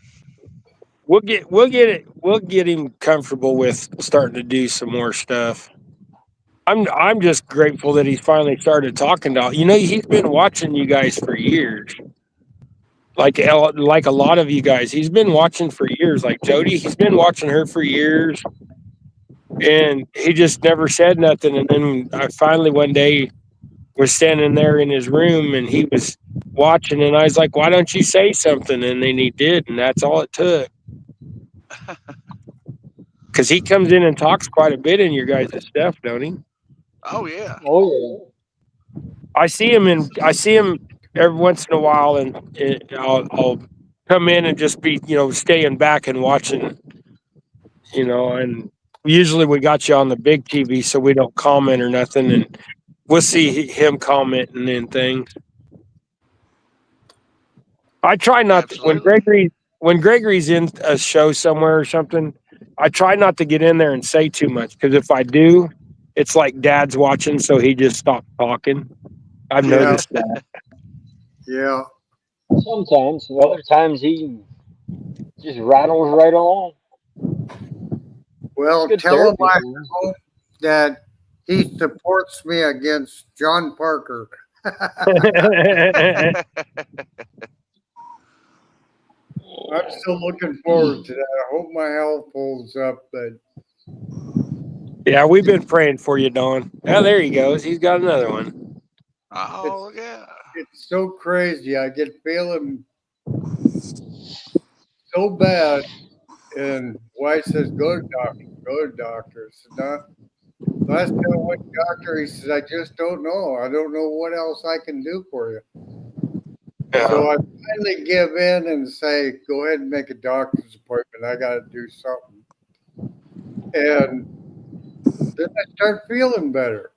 we'll get him comfortable with starting to do some more stuff. I'm just grateful that he's finally started talking to. He's been watching you guys for years. Like a lot of you guys, he's been watching for years. Like Jody, he's been watching her for years, and he just never said nothing. And then I finally one day was standing there in his room, and he was watching, and I was like, "Why don't you say something?" And then he did, and that's all it took. Because he comes in and talks quite a bit in your guys' stuff, don't he? Oh yeah. Oh I see him every once in a while, and I'll come in and just be staying back and watching, and usually we got you on the big TV so we don't comment or nothing, and we'll see him commenting and things. I try not to, when Gregory's in a show somewhere or something, I try not to get in there and say too much, because if I do, it's like Dad's watching, so he just stopped talking. I've noticed that. Yeah. sometimes. Other times he just rattles right along. Well, Good tell him therapy I for him. hope that he supports me against John Parker. I'm still looking forward to that. I hope my health holds up, but Yeah, we've been praying for you, Don. Oh, there he goes. He's got another one. Oh, it's yeah. it's so crazy. I get feeling so bad, and wife says, "Go to doctor, go to doctor." I said, "Not." Last time I went to doctor, he says, "I just don't know. I don't know what else I can do for you." Yeah. So I finally give in and say, "Go ahead and make a doctor's appointment. I got to do something." And then I start feeling better.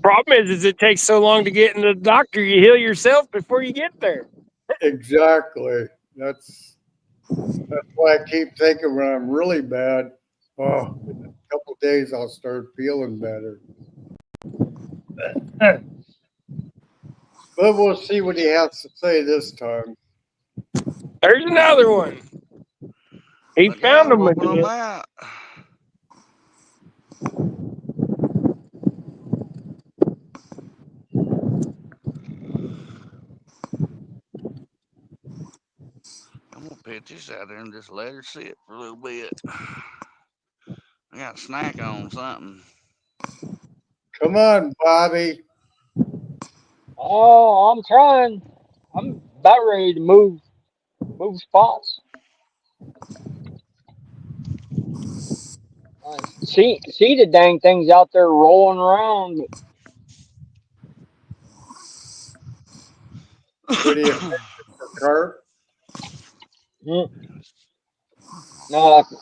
Problem is it takes so long to get into the doctor. You heal yourself before you get there. Exactly. That's why I keep thinking when I'm really bad, oh, in a couple of days I'll start feeling better. But we'll see what he has to say this time. There's another one. He Look found out, them whooping them again. out. I'm gonna put this out there and just let her sit for a little bit. I got a snack on something. Come on, Bobby. Oh, I'm trying. I'm about ready to move spots. I see the dang things out there rolling around. But, What do you fishing for carp? no,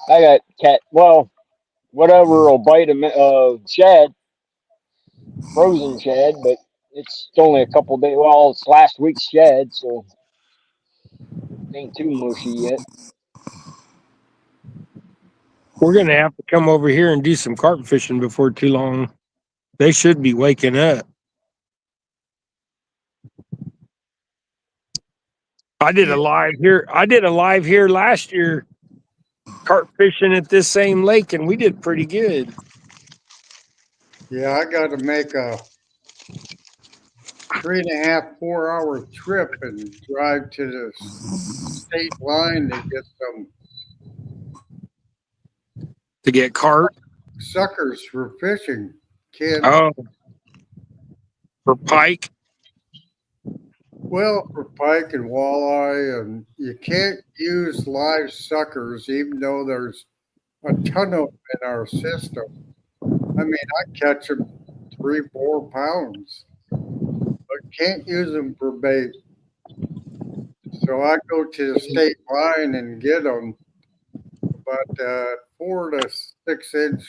I got cat. Well, whatever will bite a shad, frozen shad, but it's only a couple days. Well, it's last week's shad, so it ain't too mushy yet. We're gonna have to come over here and do some carp fishing before too long. They should be waking up. I did a Yeah, live here. I did a live here last year, carp fishing at this same lake, and we did pretty good. yeah, I got to make a 3.5, 4 hour trip and drive to the state line to get some To get carp. suckers for fishing. Can't, Oh, for pike. well, for pike and walleye, and you can't use live suckers even though there's a ton of them in our system. I mean, I catch them 3, 4 pounds, but can't use them for bait. So I go to the state line and get them about 4 to 6 inch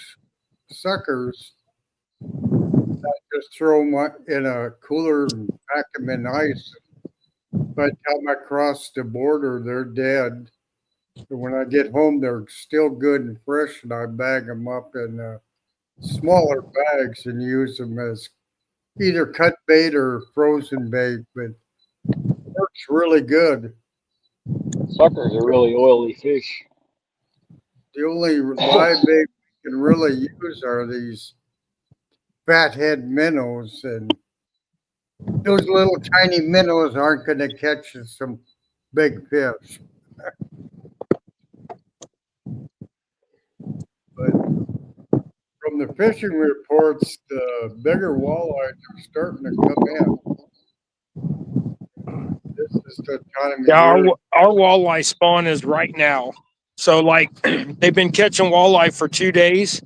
suckers. Just throw them in a cooler and pack them in ice. By the time I cross the border, they're dead. So when I get home, they're still good and fresh, and I bag them up in smaller bags and use them as either cut bait or frozen bait. But it works really good. Suckers are really oily fish. The only live bait we can really use are these fathead minnows, and those little tiny minnows aren't going to catch some big fish. But from the fishing reports, the bigger walleyes are starting to come in. This is the time of Yeah, year. our walleye spawn is right now. So like they've been catching walleye for 2 days,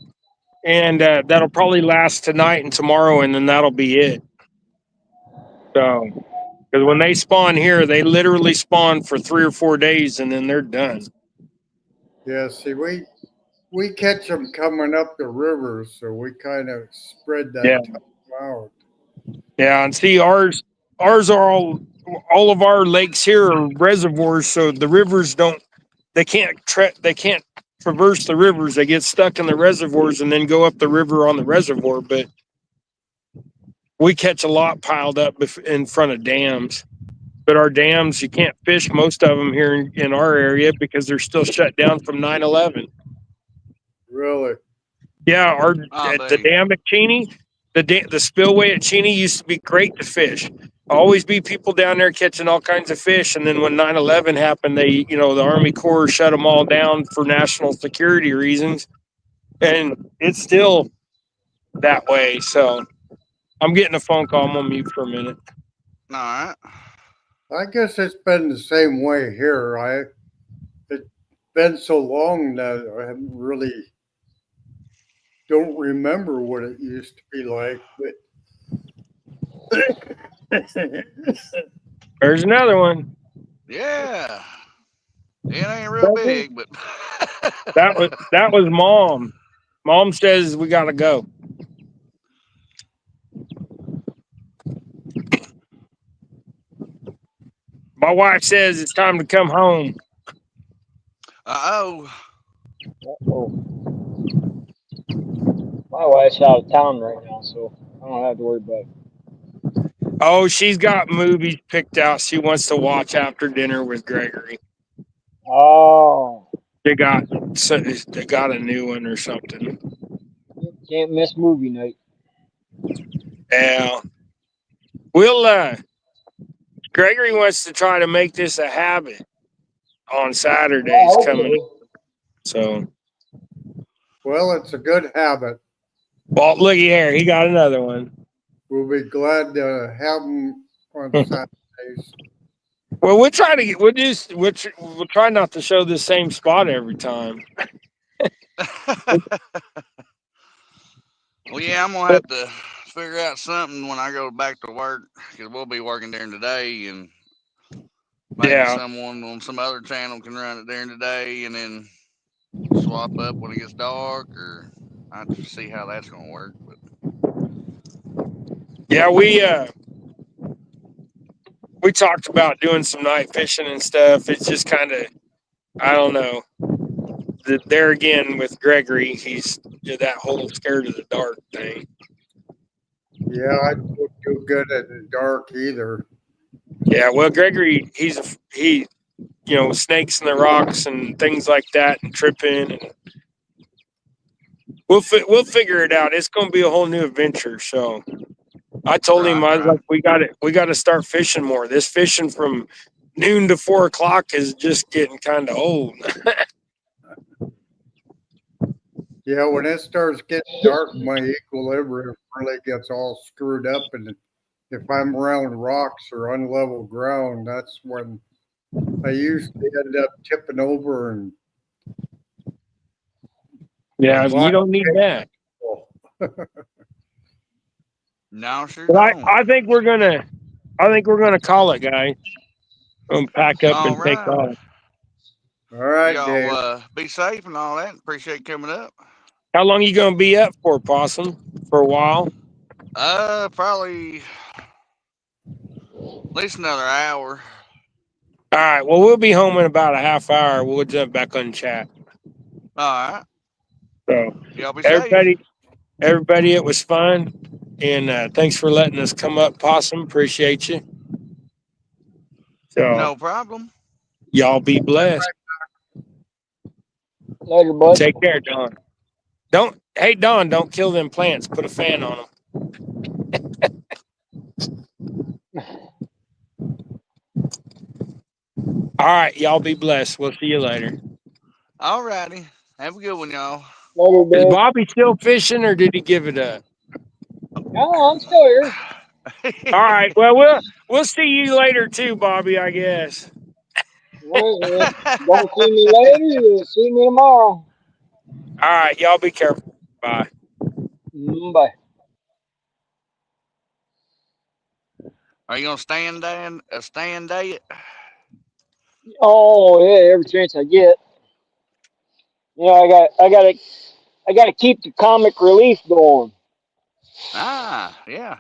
and that'll probably last tonight and tomorrow, and then that'll be it. So because when they spawn here, they literally spawn for 3 or 4 days, and then they're done. Yeah, see, we catch them coming up the river, so we kind of spread that Yeah, time out. yeah, and see ours are all of our lakes here are reservoirs, so the rivers don't they can't traverse the rivers. They get stuck in the reservoirs and then go up the river on the reservoir. But we catch a lot piled up in front of dams. But our dams, you can't fish most of them here in our area because they're still shut down from 9/11. Really, Yeah, our Oh, at there the you go. dam at Cheney, the spillway at Cheney used to be great to fish. Always be people down there catching all kinds of fish. And then when 9/11 happened, the Army Corps shut them all down for national security reasons. And it's still that way. So I'm getting a phone call. I'm on mute for a minute. All right. I guess it's been the same way here. It's been so long that I haven't really don't remember what it used to be like. But There's another one. Yeah. It ain't real big, but That was Mom. Mom says we gotta go. My wife says it's time to come home. Uh-oh. My wife's out of town right now, so I don't have to worry about it. Oh, she's got movies picked out she wants to watch after dinner with Gregory. Oh, They got a new one or something. can't miss movie night. Yeah. We'll Gregory wants to try to make this a habit on Saturdays coming. So well, it's a good habit. well, looky here, he got another one. We'll be glad to have them on Saturdays. Well, we'll try not to show the same spot every time. Well, yeah, I'm going to have to figure out something when I go back to work, because we'll be working during the day, and maybe someone on some other channel can run it during the day and then swap up when it gets dark, or I have to see how that's going to work. But yeah, we talked about doing some night fishing and stuff. It's just kind of, I don't know. There again with Gregory, he's that whole scared of the dark thing. Yeah, I don't do good at the dark either. Yeah, well, Gregory, he snakes in the rocks and things like that, and tripping, and we'll figure it out. It's going to be a whole new adventure. So I told him, I was like, we got to start fishing more. This fishing from noon to 4 o'clock is just getting kind of old. Yeah, when it starts getting dark, my equilibrium really gets all screwed up, and if I'm around rocks or unlevel ground, that's when I usually end up tipping over and. Yeah, you don't need that. no, sure But don't. I think we're gonna call it, guys. I'm pack up and take off. All right, y'all Dave. Be safe and all that. Appreciate you coming up. How long you gonna be up for, Possum? For a while? Probably at least another hour. All right. Well, we'll be home in about a half hour. We'll jump back on chat. All right. So, y'all be safe. Everybody, it was fun, and thanks for letting us come up, Possum. Appreciate you. So, no problem. Y'all be blessed. Later, bud. Take care, Don. Hey, Don, don't kill them plants. Put a fan on them. All right, y'all be blessed. We'll see you later. All righty. Have a good one, y'all. Later, Is Dave. Bobby still fishing, or did he give it up? No, I'm still here. All right. Well, we'll see you later too, Bobby, I guess. Well, don't see me later. You'll see me tomorrow. All right. Y'all be careful. Bye. Bye. Are you gonna stand day? Oh yeah, every chance I get. You know, I gotta keep the comic relief going. Ah, yeah.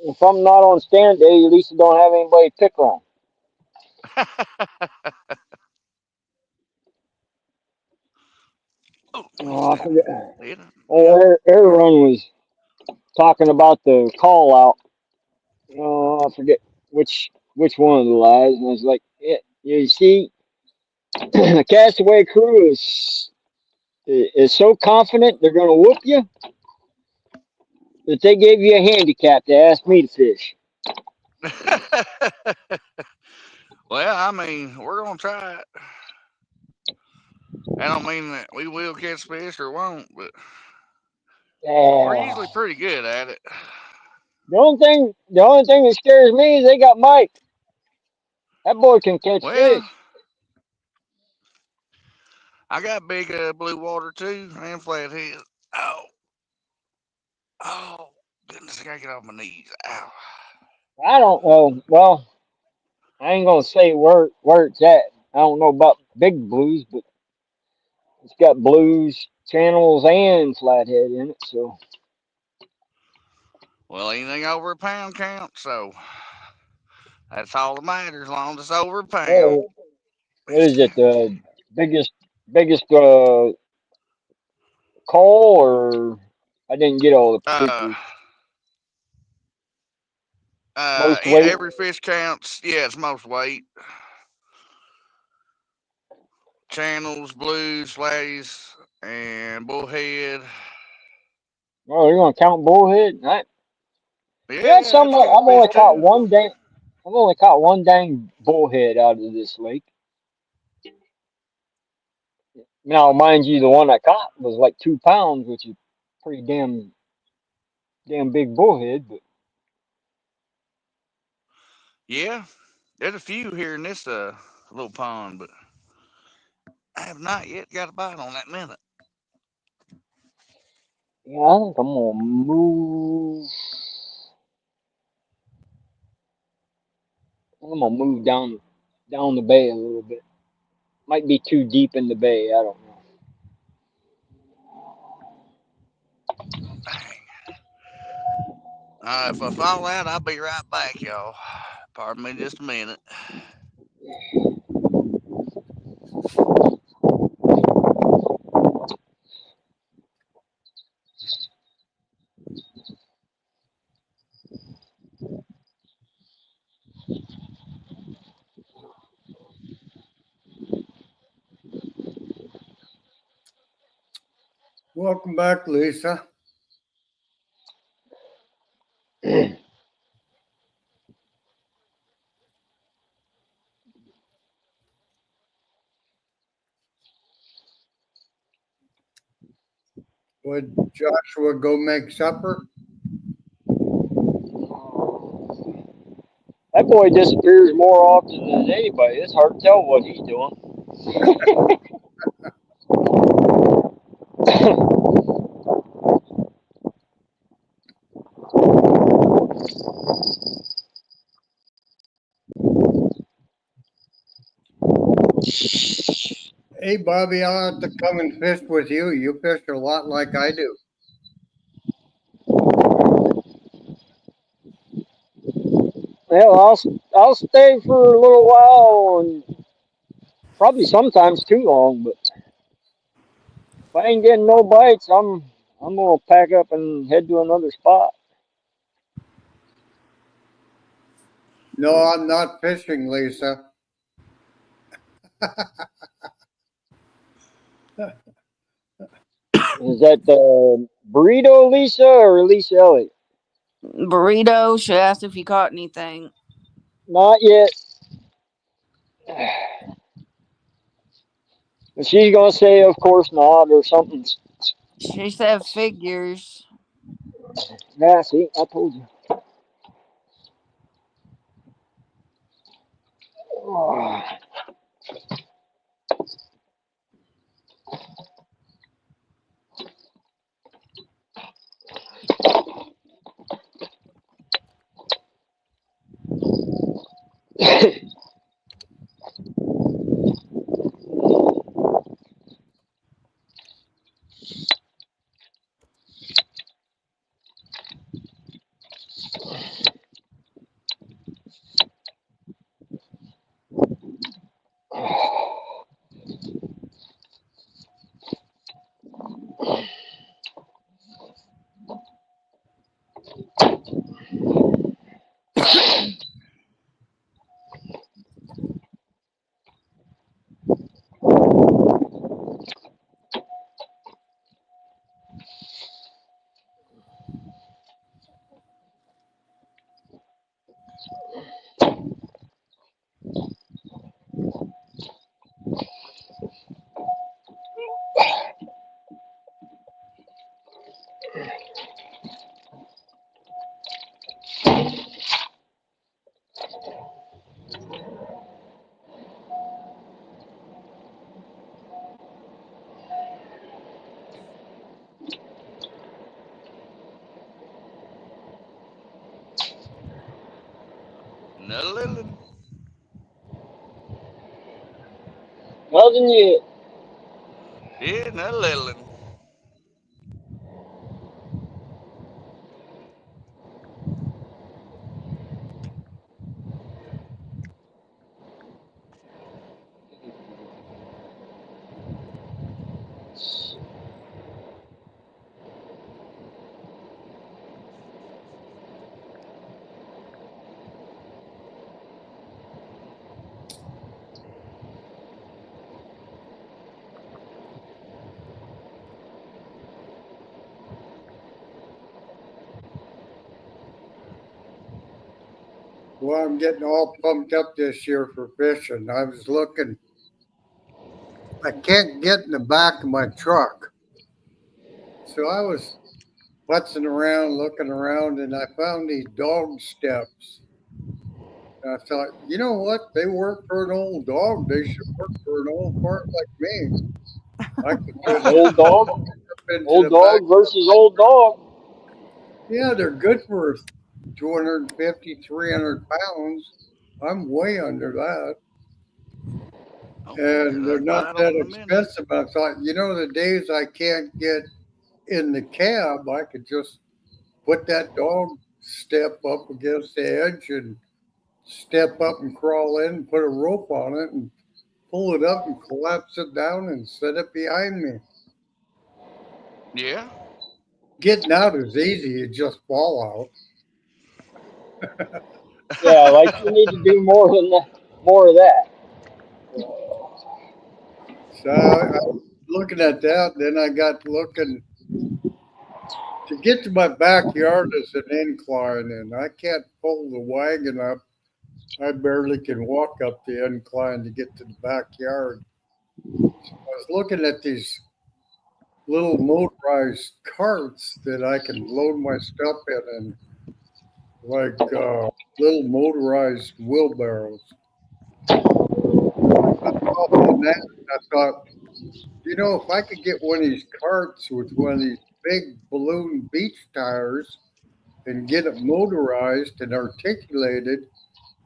If I'm not on stand day, at least I don't have anybody to pick on. Oh, I forget. Aaron was talking about the call out. Oh, I forget which one of the lies, and I was like, yeah, you see, the Castaway crew is so confident they're gonna whoop you. If they gave you a handicap to ask me to fish. Well, I mean, we're gonna try it. I don't mean that we will catch fish or won't, but we're Yeah. usually pretty good at it. The only thing that scares me is they got Mike. That boy can catch Well, fish. I got big blue water too and flathead. Oh, oh, goodness, I gotta get off my knees. Ow. I don't know. Well, I ain't gonna say where it's at. I don't know about big blues, but it's got blues, channels, and flathead in it. So, Well, anything over a pound counts, so that's all that matters, as long as it's over a pound. oh, what is it? The biggest call, or I didn't get all the Uh, particulars. Most weight. every fish counts. Yeah, it's most weight. Channels, blues, flatties, and bullhead. Oh, you're gonna count bullhead? That's Yeah, something. it's I've catfish only caught too. one dang. I've only caught one dang bullhead out of this lake. Now, mind you, the one I caught was like 2 pounds, which is pretty damn big bullhead. But Yeah, there's a few here in this little pond, but I have not yet got a bite on that minute. yeah, I think I'm gonna move. I'm gonna move down the bay a little bit. Might be too deep in the bay. I don't know. Dang. If I fall out, I'll be right back, y'all. Pardon me just a minute. Welcome back, Lisa. Would Joshua go make supper? That boy disappears more often than anybody. It's hard to tell what he's doing. Hey, Bobby, I'll have to come and fish with you. You fish a lot like I do. Well, I'll stay for a little while and probably sometimes too long. But if I ain't getting no bites, I'm gonna pack up and head to another spot. No, I'm not fishing, Lisa. Is that Burrito Lisa or Lisa Elliott? Burrito, she asked if you caught anything. Not yet. And she's gonna say, of course not, or something. She said figures. Yeah, see, I told you. No lilin'. Nothing yet. Yeah, no lilin'. Well, I'm getting all pumped up this year for fishing. I was looking, I can't get in the back of my truck. So I was putzing around, looking around, and I found these dog steps. And I thought, you know what? They work for an old dog. They should work for an old fart like me. I could just Old dog. up into Old the back. dog versus old dog. Yeah, they're good for 250, 300 pounds. I'm way under that. Oh, And they're that's not right that on the minute. expensive. I thought, you know, the days I can't get in the cab, I could just put that dog step up against the edge and step up and crawl in, put a rope on it, and pull it up and collapse it down and set it behind me. Yeah. Getting out is easy, you just fall Yeah, like you need to do more than that, more of that. out. So I was looking at that, then I got looking to get to my backyard is an incline, and I can't pull the wagon up. I barely can walk up the incline to get to the backyard. I was looking at these little motorized carts that I can load my stuff in, and like little motorized wheelbarrows. And that, I thought, you know, if I could get one of these carts with one of these big balloon beach tires and get it motorized and articulated,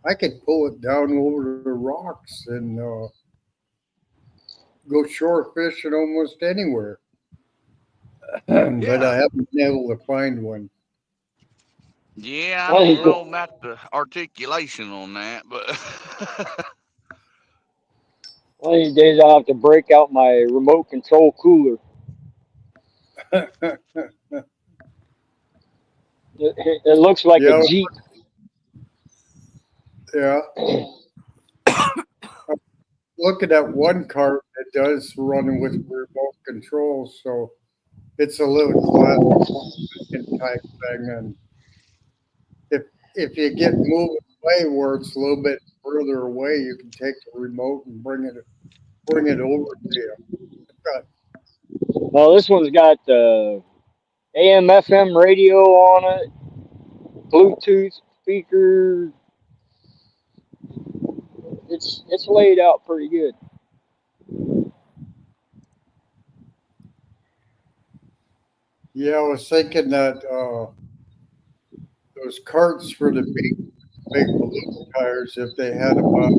I could pull it down over the rocks and go shore fishing almost anywhere. But I Yeah. haven't been able to find one. Yeah, I One of don't these, know about the articulation on that, but one of these days I'll have to break out my remote control cooler. It looks like a Yeah, Jeep. yeah. Looking at one cart that does running with remote control, so it's a little classic type thing. And if if you get moving away where it's a little bit further away, you can take the remote and bring it over to you. Got- Well, this one's got AM FM radio on it, Bluetooth speaker. It's laid out pretty good. Yeah, I was thinking that those carts for the big balloon tires, if they had about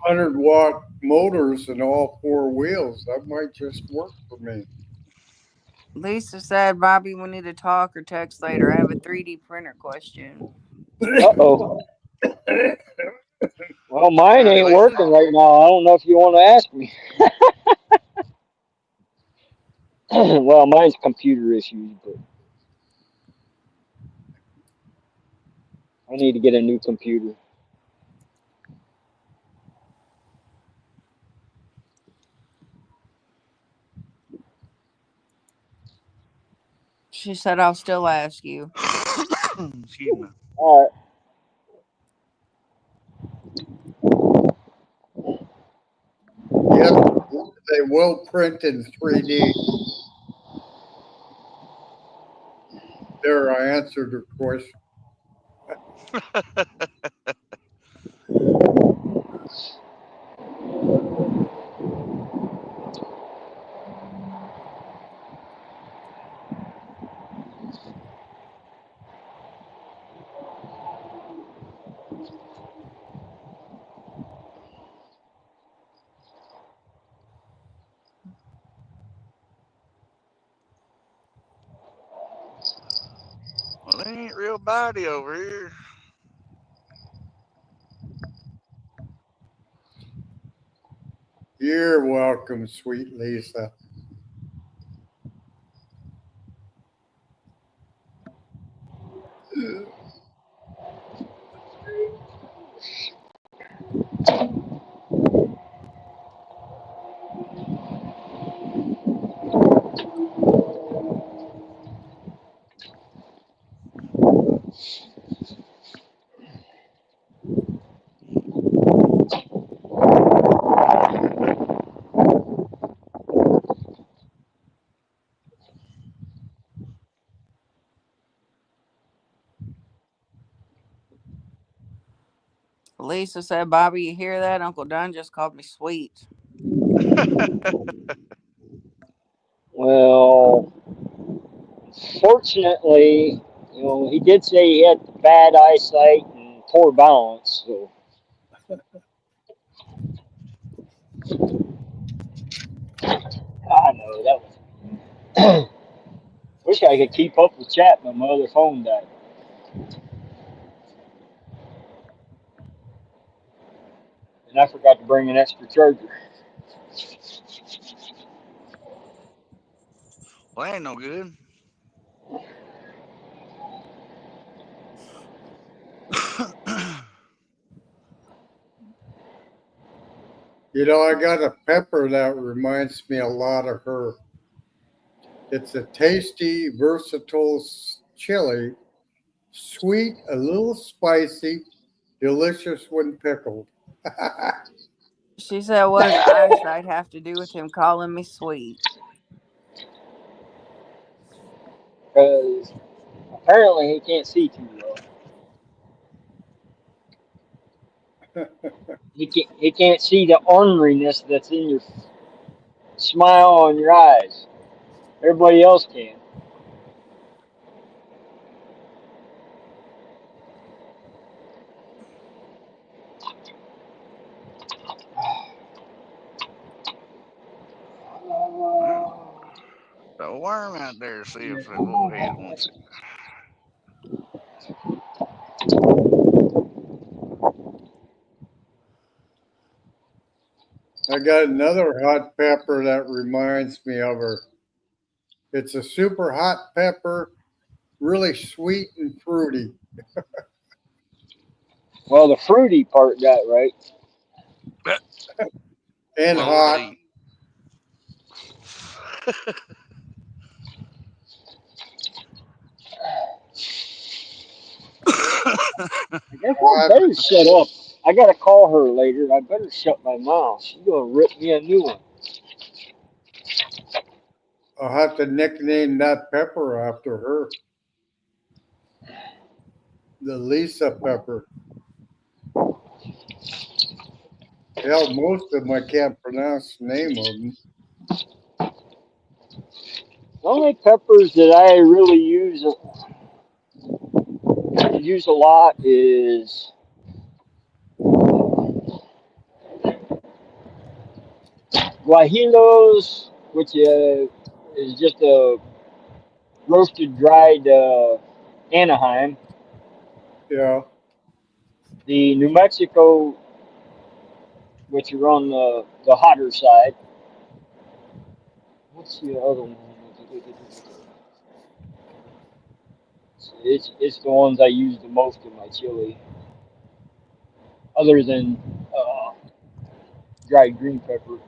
100-watt motors and all four wheels, that might just work for me. Lisa said, Bobby, we need to talk or text later. I have a 3D printer question. Uh oh. Well, mine howdy, ain't Lisa. working right now. I don't know if you want to ask me. Well, mine's computer issues, but I need to get a new computer. She said, I'll still ask you. Excuse me. All right. Yes, they will print in 3D. There, I answered her question. Well, they ain't real bitey over here. You're welcome, sweet Lisa. Lisa said, Bobby, you hear that? Uncle Don just called me sweet. Well, fortunately, he did say he had bad eyesight and poor balance. So I know that was. Wish I could keep up with chat, but my other phone died, and I forgot to bring an extra charger. Well, ain't no good. I got a pepper that reminds me a lot of her. It's a tasty, versatile chili, sweet, a little spicy, delicious when pickled. She said, what does eyesight have to do with him calling me sweet? Because apparently he can't see too well. He can't see the orneriness that's in your smile on your eyes. Everybody else can. Well, the worm out there, see if that little head wants it. I got another hot pepper that reminds me of her. It's a super hot pepper, really sweet and fruity. Well, the fruity part got right. And Lord hot. eat. I guess I I'll better shut up. I gotta call her later. I better shut my mouth. She's gonna rip me a new one. have to nickname that pepper after her. The Lisa pepper. Hell, most of them I can't pronounce the name of them. The only peppers that I really use a lot is guajilos, which is just a roasted dried Anaheim. Yeah. The New Mexico, which are on the hotter side. What's the other one? It's the ones I use the most in my chili, other than uh, dried green pepper.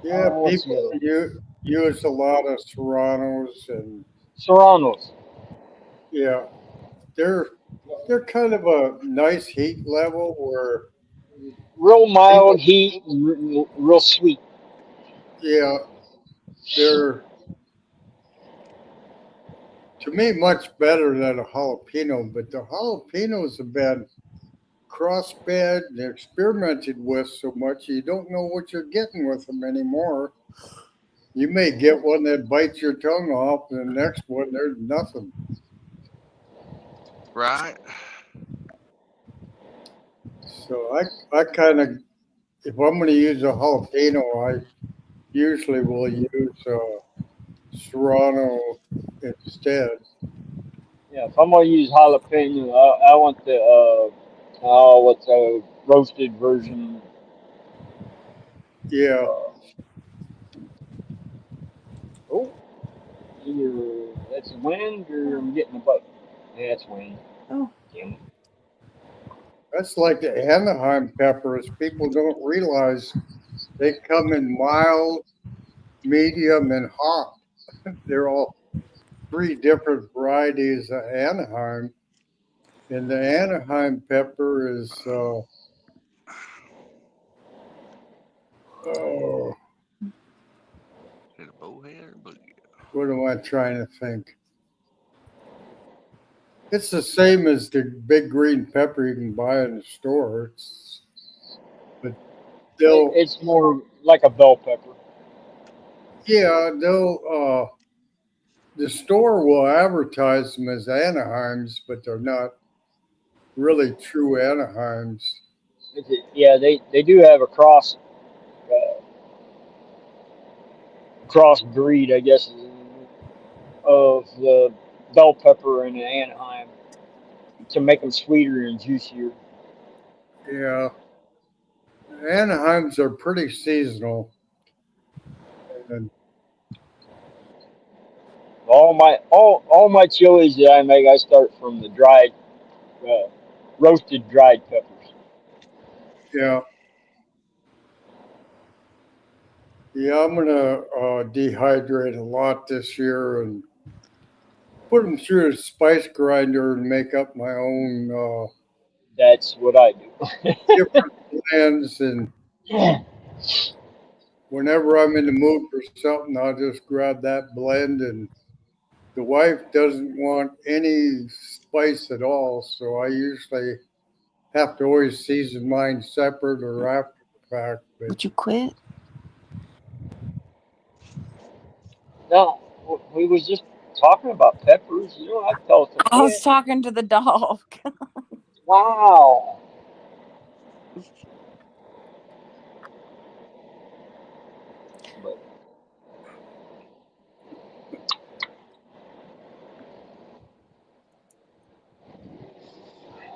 Yeah, What's people the other one? use a lot of serranos and Serranos. Yeah, they're they're kind of a nice heat level where Real people, mild heat, real sweet. yeah, they're to me much better than a jalapeno. But the jalapenos have been crossbred and experimented with so much you don't know what you're getting with them anymore. You may get one that bites your tongue off, and the next one there's nothing. Right. So I kind of, if I'm going to use a jalapeno, I usually will use serrano instead. Yeah, if I'm gonna use jalapeno, I want the what's a roasted version. Yeah, Uh, oh, either that's wind or I'm getting a bite. Yeah, that's wind. Oh. Damn it. that's like the Anaheim peppers. People don't realize they come in mild, medium, and hot. They're all three different varieties of Anaheim. And the Anaheim pepper is, oh, Hit a bowhead or boogie. what am I trying to think? It's the same as the big green pepper you can buy in the store. But they'll, It's more like a bell pepper. yeah, the store will advertise them as Anaheims, but they're not really true Anaheims. Yeah, they do have a cross breed, I guess, of the bell pepper and the Anaheim to make them sweeter and juicier. Yeah, Anaheims are pretty seasonal. And All my chilies that I make, I start from the uh, roasted dried peppers. yeah, yeah, I'm gonna dehydrate a lot this year and put them through a spice grinder and make up my own That's what I do. different blends. And whenever I'm in the mood for something, I'll just grab that blend. And the wife doesn't want any spice at all, so I usually have to always season mine separate or after the fact. But Would you quit? No, we was just talking about peppers. You don't have to tell us to I was quit. talking to the dog. Wow. But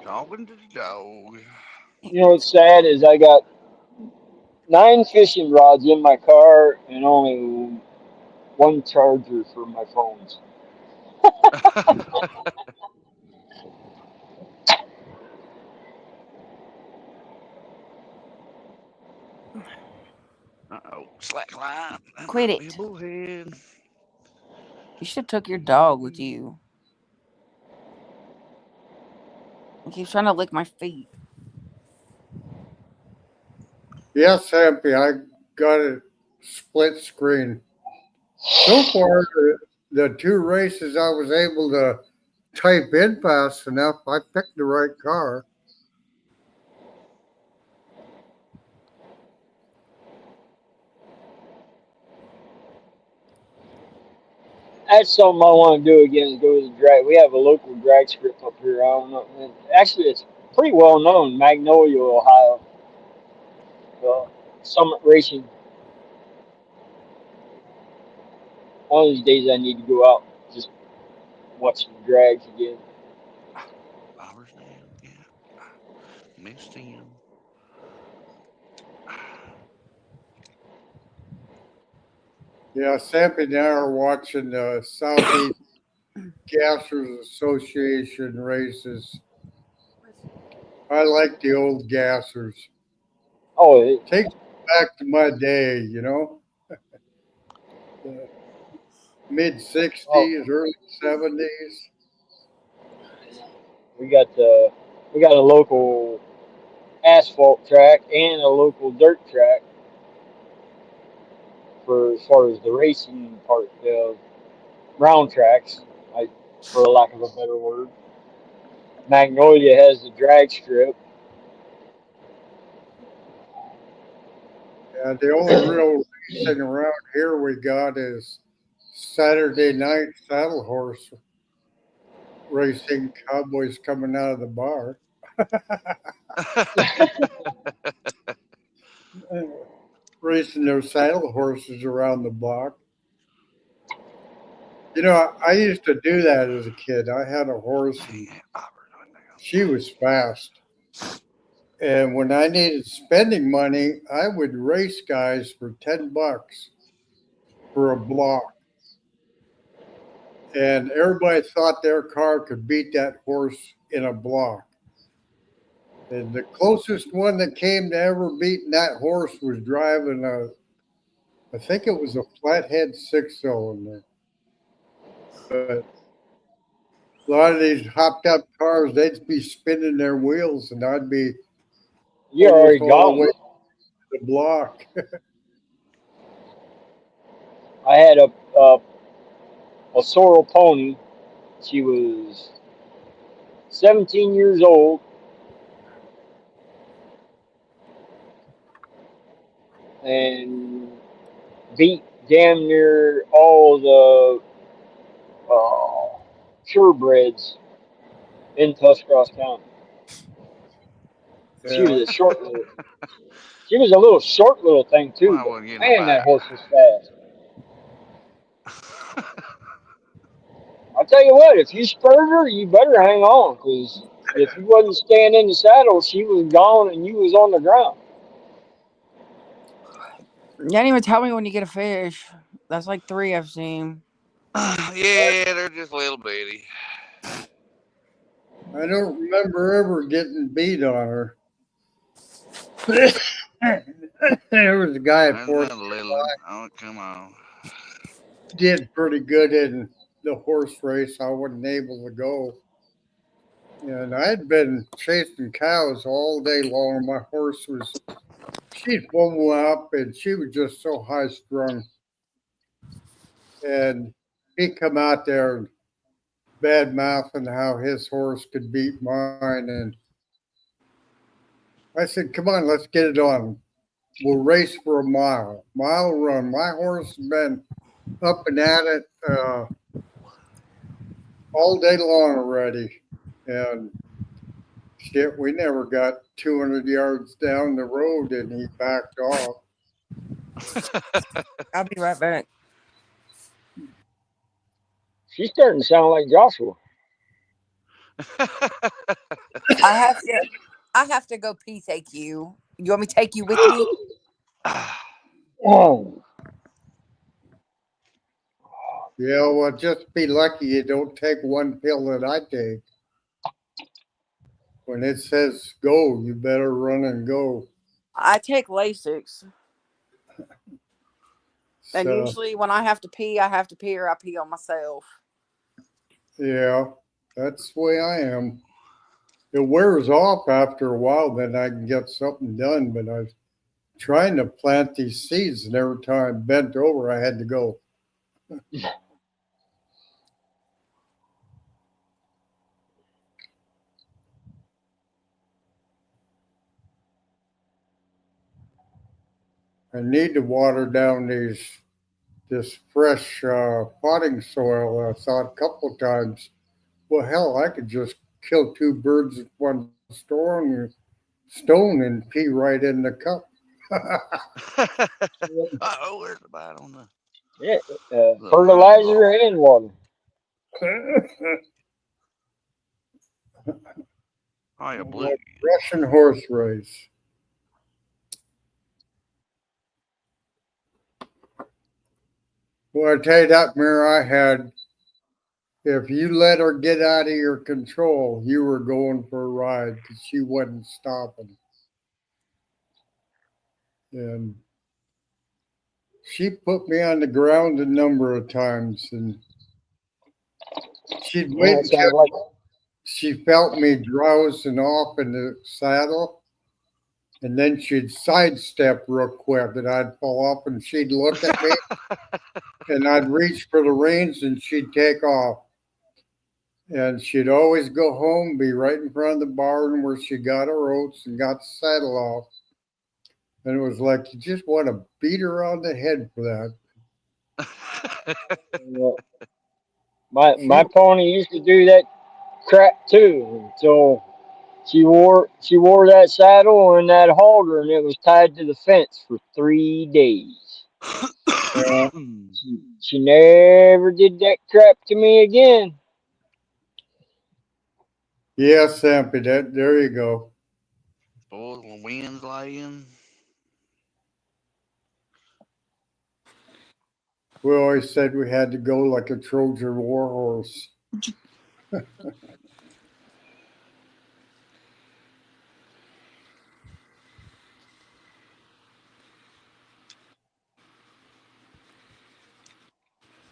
Talking to the dog. you know what's sad is I got 9 fishing rods in my car and only one charger for my phones. Uh-oh. Slack line. That Quit might be a it. bullhead. You should have took your dog with you. He keeps trying to lick my feet. yes, Happy, I got it split screen. So far, the two races I was able to type in fast enough, I picked the right car. That's something I want to do again. Is go to the drag. We have a local drag strip up here. I don't know. And actually, it's pretty well known. Magnolia, Ohio. Summit Racing. One of these days, I need to go out just watch the drags again. Flowers down. Yeah. Missed him. Yeah, Sampy and I are watching the Southeast Gassers Association races. I like the old gassers. Oh, it, Takes me back to my day, you know, the mid oh, '60s, early '70s. We got a local asphalt track and a local dirt track for as far as the racing part of round tracks, like for lack of a better word. Magnolia has the drag strip. Yeah, the only real racing around here we got is Saturday night saddle horse racing. Cowboys coming out of the bar, racing their saddle horses around the block. You know, I used to do that as a kid. I had a horse, and she was fast. And when I needed spending money, I would race guys for $10 for a block. And everybody thought their car could beat that horse in a block. And the closest one that came to ever beating that horse was driving I think it was a flathead 6 cylinder. But a lot of these hopped up cars, they'd be spinning their wheels, and I'd be You're almost already all the way gone. to the block. I had a sorrel pony. She was 17 years old, and beat damn near all the purebreds in Tuscarawas County. She was Yeah. a short little. She was a little short little thing too, Why but wasn't getting a man, that bite? horse was fast. I tell you what, if you spurred her, you better hang on, because if you wasn't staying in the saddle, she was gone and you was on the ground. You didn't even tell me when you get a fish. That's like 3 I've seen. Yeah, they're just little bitty. I don't remember ever getting beat on her. There was a guy at There's Fourth another little one. Oh, come on. did pretty good in the horse race. I wasn't able to go. And I'd been chasing cows all day long. My horse was, she'd pull me up, and she was just so high strung. And he'd come out there and bad mouthing how his horse could beat mine. And I said, come on, let's get it on. We'll race for a mile run. My horse has been up and at it all day long already. And shit, we never got 200 yards down the road and he backed off. I'll be right back. She's starting to sound like Joshua. I have to. I have to go pee. Take you. You want me to take you with me? Oh, Yeah, well, just be lucky you don't take one pill that I take. When it says go, you better run and go. I take Lasix, and So, usually when I have to pee, I have to pee or I pee on myself. yeah, that's the way I am. It wears off after a while, then I can get something done. But I was trying to plant these seeds, and every time I bent over, I had to go. I need to water down this fresh potting soil. I thought a couple of times, well, hell, I could just kill two birds with one stone and pee right in the cup. Oh, where's the bite on yeah, the fertilizer bluegill? and water. Oh, yeah, Like bluegill. Russian horse race. Well, I tell you that mirror I had. If you let her get out of your control, you were going for a ride because she wasn't stopping. And she put me on the ground a number of times, and she'd Yeah, wait it until sounds like she felt me drowsing off in the saddle, and then she'd sidestep real quick, and I'd fall off, and she'd look at me, and I'd reach for the reins, and she'd take off. And she'd always go home, be right in front of the barn where she got her oats and got the saddle off. And it was like you just want to beat her on the head for that. Yeah. My pony used to do that crap too until she wore that saddle and that halter, and it was tied to the fence for 3 days. Yeah, She never did that crap to me again. yeah, Sampy, there you go. Boy, the wind's laying. We always said we had to go like a Trojan war horse.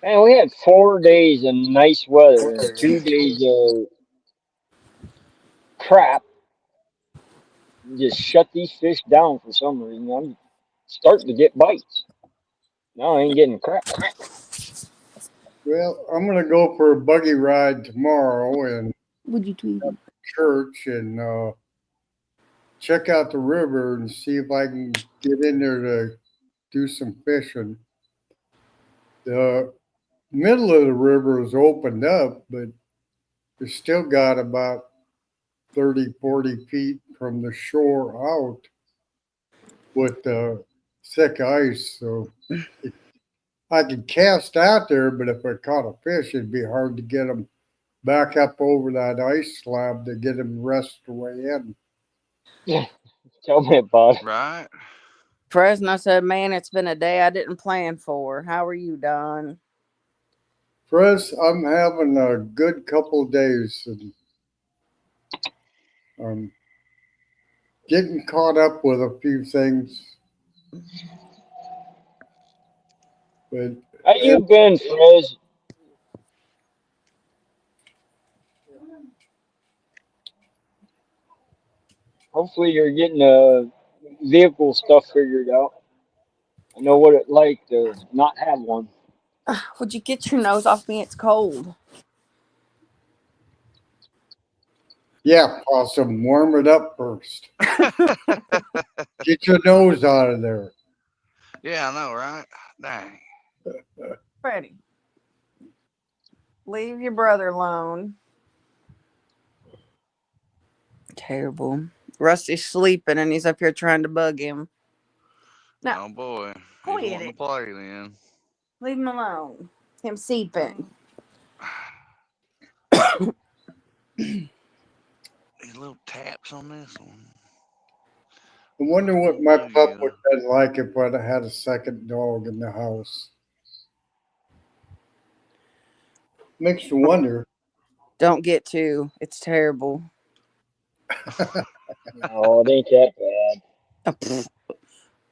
Man, we had 4 days of nice weather and 2 days of crap. Just shut these fish down for some reason. I'm starting to get bites. Now I ain't getting crap. Well, I'm going to go for a buggy ride tomorrow and Would you tweet it? church and check out the river and see if I can get in there to do some fishing. The middle of the river is opened up, but it's still got about 30, 40 feet from the shore out with thick ice. So I could cast out there, but if I caught a fish, it'd be hard to get them back up over that ice slab to get them rest the way in. Tell me about it. Right? Fresno said, "Man, it's been a day I didn't plan for. How are you, Don?" Chris, I'm having a good couple of days and I'm getting caught up with a few things. But How you been, Fred? Hopefully you're getting vehicle stuff figured out. I know what it's like to not have one. Would you get your nose off me? It's cold. yeah, Possum, warm it up first. Get your nose out of there. Yeah, I know, right? Dang. Freddie, leave your brother alone. Terrible. Rusty's sleeping and he's up here trying to bug him. No, Oh boy. He's quit wanting to it. play then. Leave him alone. Him sleeping. These little taps on this one. I wonder what Oh, my pup bluegill. would have been like if I'd have had a second dog in the house. Makes you wonder. Don't get to. It's terrible. No, it ain't that bad.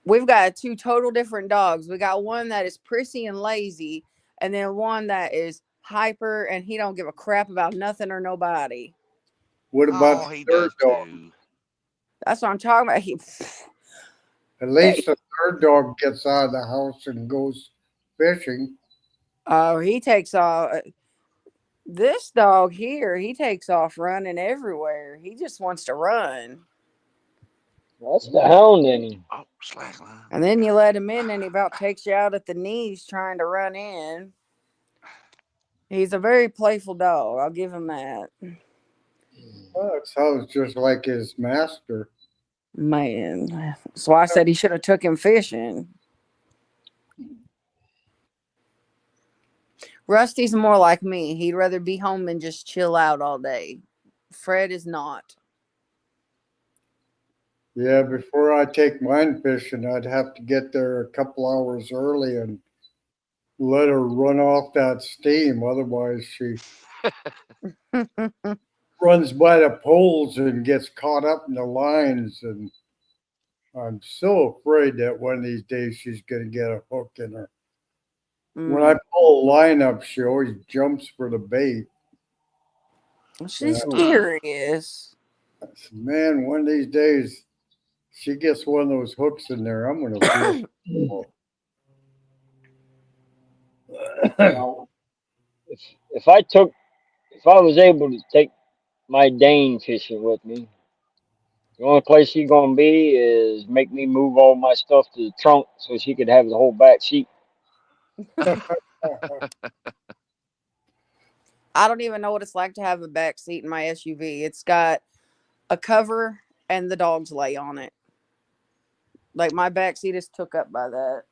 We've got two total different dogs. We got one that is prissy and lazy, and then one that is hyper and he don't give a crap about nothing or nobody. What about Oh, the he third does dog? too. That's what I'm talking about. At least the third dog gets out of the house and goes fishing. Oh, he takes off. This dog here, he takes off running everywhere. He just wants to run. That's the hound in him. Oh, slackline. And then you let him in and he about takes you out at the knees trying to run in. He's a very playful dog. I'll give him that. Well, it sounds just like his master. Man. That's why I said he should have took him fishing. Rusty's more like me. He'd rather be home and just chill out all day. Fred is not. Yeah, before I take mine fishing, I'd have to get there a couple hours early and let her run off that steam. Otherwise, she runs by the poles and gets caught up in the lines. And I'm so afraid that one of these days she's going to get a hook in her. When I pull a line up, she always jumps for the bait. She's Yeah. curious. Man, one of these days, she gets one of those hooks in there. I'm gonna feel. Now, if if I took if I was able to take my Dane fishing with me, the only place she's gonna be is make me move all my stuff to the trunk so she could have the whole back seat. I don't even know what it's like to have a back seat in my SUV. It's got a cover and the dogs lay on it. Like my back seat is took up by that.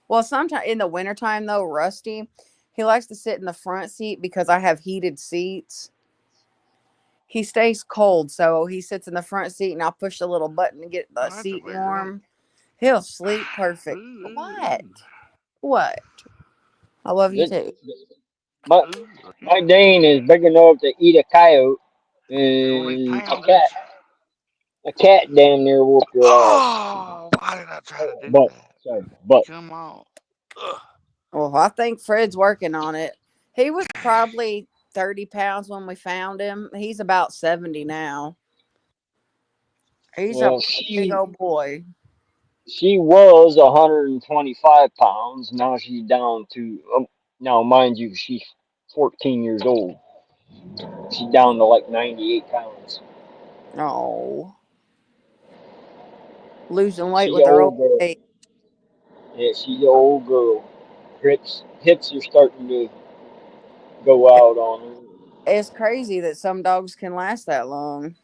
Well, sometimes in the wintertime though, Rusty, he likes to sit in the front seat because I have heated seats. He stays cold, so he sits in the front seat and I'll push the little button to get the Oh, that's a seat weird one. warm. He'll sleep perfect. What? Ooh, What? I love you This, too. my ooh, my Dane is big enough to eat a coyote, you don't eat and poundage. a cat damn near whooped your ass. Oh, why did I try to do But that? sorry, but Come on. Ugh. Well, I think Fred's working on it. He was probably 30 pounds when we found him. He's about 70 now. He's a well, big old boy. she was 125 pounds. Now she's down to now, mind you, she's 14 years old. She's down to like 98 pounds. Oh, losing weight She's an with her old old girl. age. Yeah, she's an old girl. Hips are starting to go out on her. It's crazy that some dogs can last that long.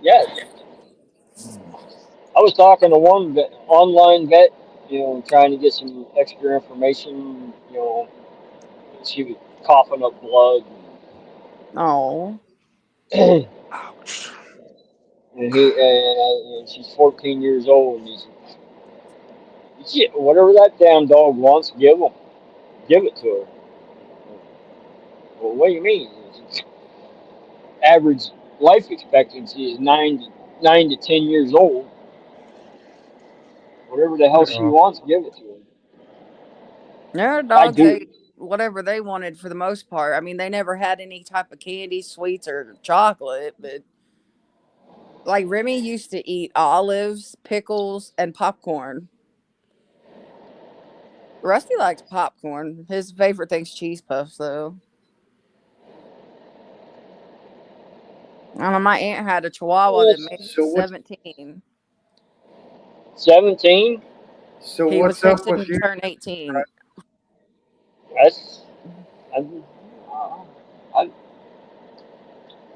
Yeah, I was talking to one online vet, trying to get some extra information. She was coughing up blood. Oh, and Ouch. and she's 14 years old. And shit, whatever that damn dog wants, give it to her. Well, what do you mean? Average life expectancy is 9 to 10 years old. Whatever the hell she Yeah. wants, give it to her. their I dogs do. ate whatever they wanted for the most part. I mean, they never had any type of candy, sweets, or chocolate, but like Remy used to eat olives, pickles, and popcorn. Rusty likes popcorn. His favorite thing's cheese puffs, though. I don't know. My aunt had a Chihuahua that made it to So what's 17. 17. so He was what's up fixing with to you? turn 18. That's I, I, the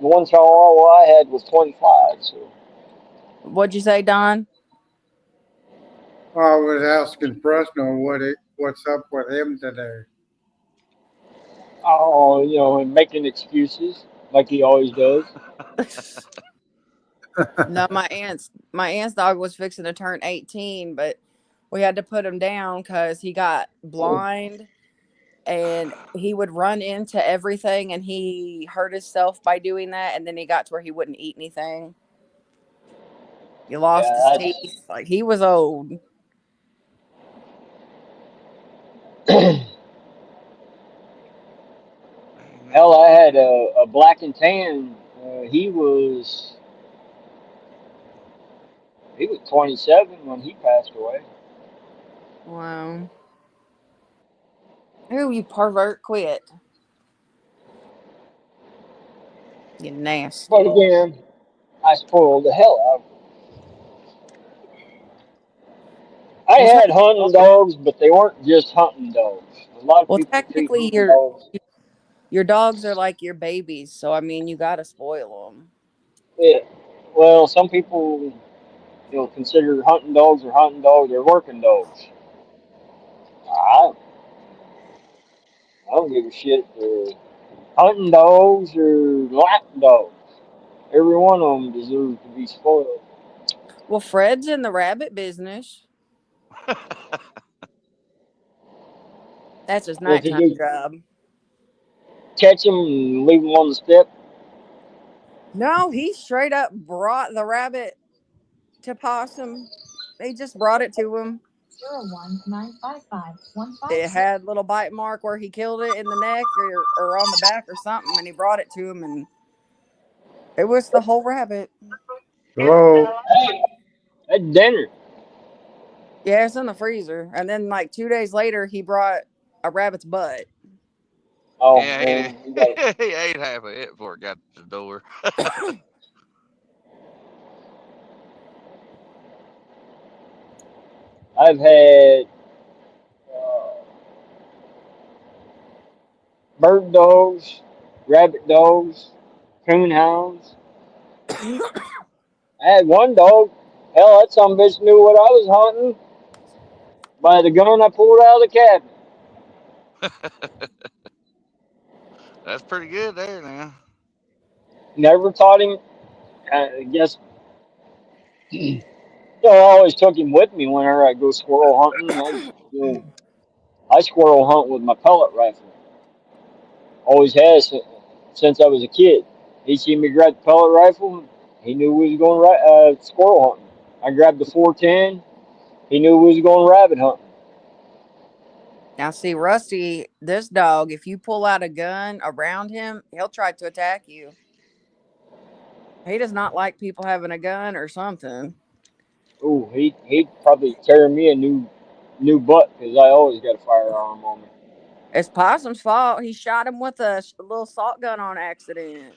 one chihuahua I had was 25. So, What'd you say, Don? I was asking Fresno what's up with him today. oh, and making excuses like he always does. No, my aunt's dog was fixing to turn 18, but we had to put him down because he got blind and he would run into everything and he hurt himself by doing that. And then he got to where he wouldn't eat anything. He lost his Yeah, teeth. Like he was old. that's hell. Amen. I had a black and tan. He was 27 when he passed away. Wow. Ooh, you pervert, quit. You But nasty. again, I spoiled the hell out of him. I Well, had hunting dogs, but they weren't just hunting dogs. A lot of people treat technically, hunting dogs. your dogs are like your babies, so I mean, you gotta spoil them. Yeah, well, some people consider hunting dogs or hunting dogs or working dogs. I, I don't give a shit. They're hunting dogs or lap dogs. Every one of them deserves to be spoiled. Well, Fred's in the rabbit business. That's his Well, did nighttime you job. catch them and leave them on the step? No, he straight up brought the rabbit to Possum. They just brought it to him. It had little bite mark where he killed it in the neck or on the back or something, and he brought it to him, and it was the whole rabbit. Hello. Hey, that's dinner. Yeah, it's in the freezer. And then like 2 days later, he brought a rabbit's butt. Oh, Yeah, man, we got. he ate half of it before it got to the door. I've had uh, bird dogs, rabbit dogs, coon hounds. I had one dog. Hell, that some bitch knew what I was hunting by the gun I pulled out of the cabin. That's pretty good there now. Never taught him. I guess I always took him with me whenever I go squirrel hunting. I squirrel hunt with my pellet rifle. Always has since I was a kid. He seen me grab the pellet rifle. He knew we was going squirrel hunting. I grabbed the 410. He knew we was going rabbit hunting. Now, see, Rusty, this dog, if you pull out a gun around him, he'll try to attack you. He does not like people having a gun or something. Ooh, he'd probably tear me a new butt because I always got a firearm on me. It's Possum's fault. He shot him with a little salt gun on accident.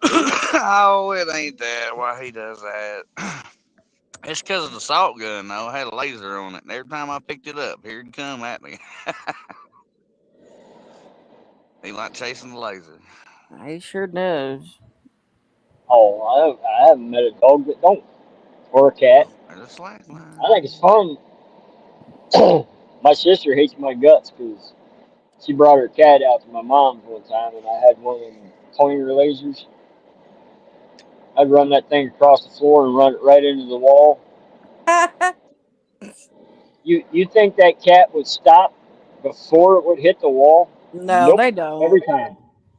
Oh, it ain't that. Why he does that? It's because of the salt gun, though. I had a laser on it, and every time I picked it up, here he'd come at me. He like chasing the laser. He sure does. Oh, I haven't met a dog that don't, or a cat. There's a slack I line. think it's fun. My sister hates my guts because she brought her cat out to my mom's one time, and I had one of them pointer lasers. I'd run that thing across the floor and run it right into the wall. You think that cat would stop before it would hit the wall? No, Nope. they don't. Every time.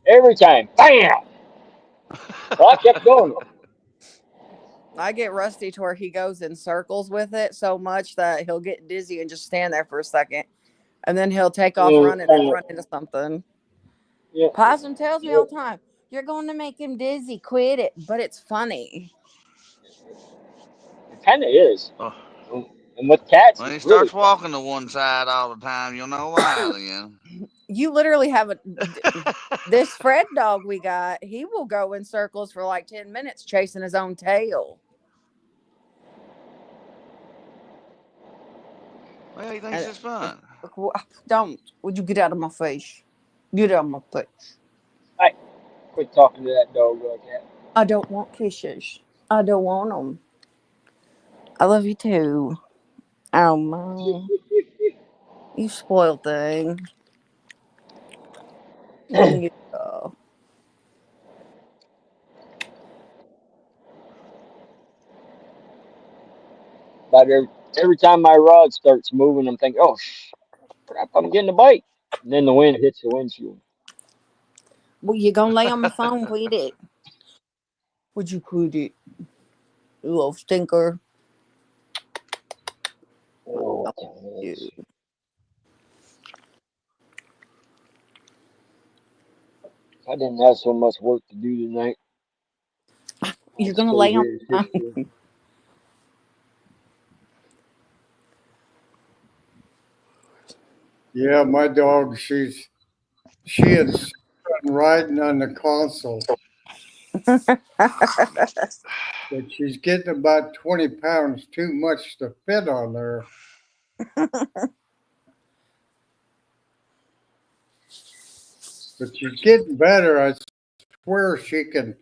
Every time. Bam! Well, I kept going. I get Rusty to where he goes in circles with it so much that he'll get dizzy and just stand there for a second. And then he'll take off running and run into something. Yeah, Possum tells me yeah. all the time, "You're going to make him dizzy. Quit it." But it's funny. It kind of is. Oh, And with cats, when he it's really starts funny. walking to one side all the time, you'll know why then. You literally have this Fred dog we got. He will go in circles for like 10 minutes chasing his own tail. Well, he thinks And it's fun. don't. Would you get out of my face? Get out of my face. I quit talking to that dog like that. I don't want kisses. I don't want them. I love you too. Oh, Mom. You spoiled thing. Yeah. About every time my rod starts moving, I'm thinking, oh, crap, I'm getting a bite. And then the wind hits the windshield. Well, you gonna lay on my phone? Quit it. Would you quit it? You little stinker. Oh, Oh, what time it you. is. I didn't have so much work to do tonight. You're I'd gonna stay lay on here and my sit phone. here. Yeah, my dog, she insists on riding on the console, but she's getting about 20 pounds too much to fit on there. But she's getting better. I swear she can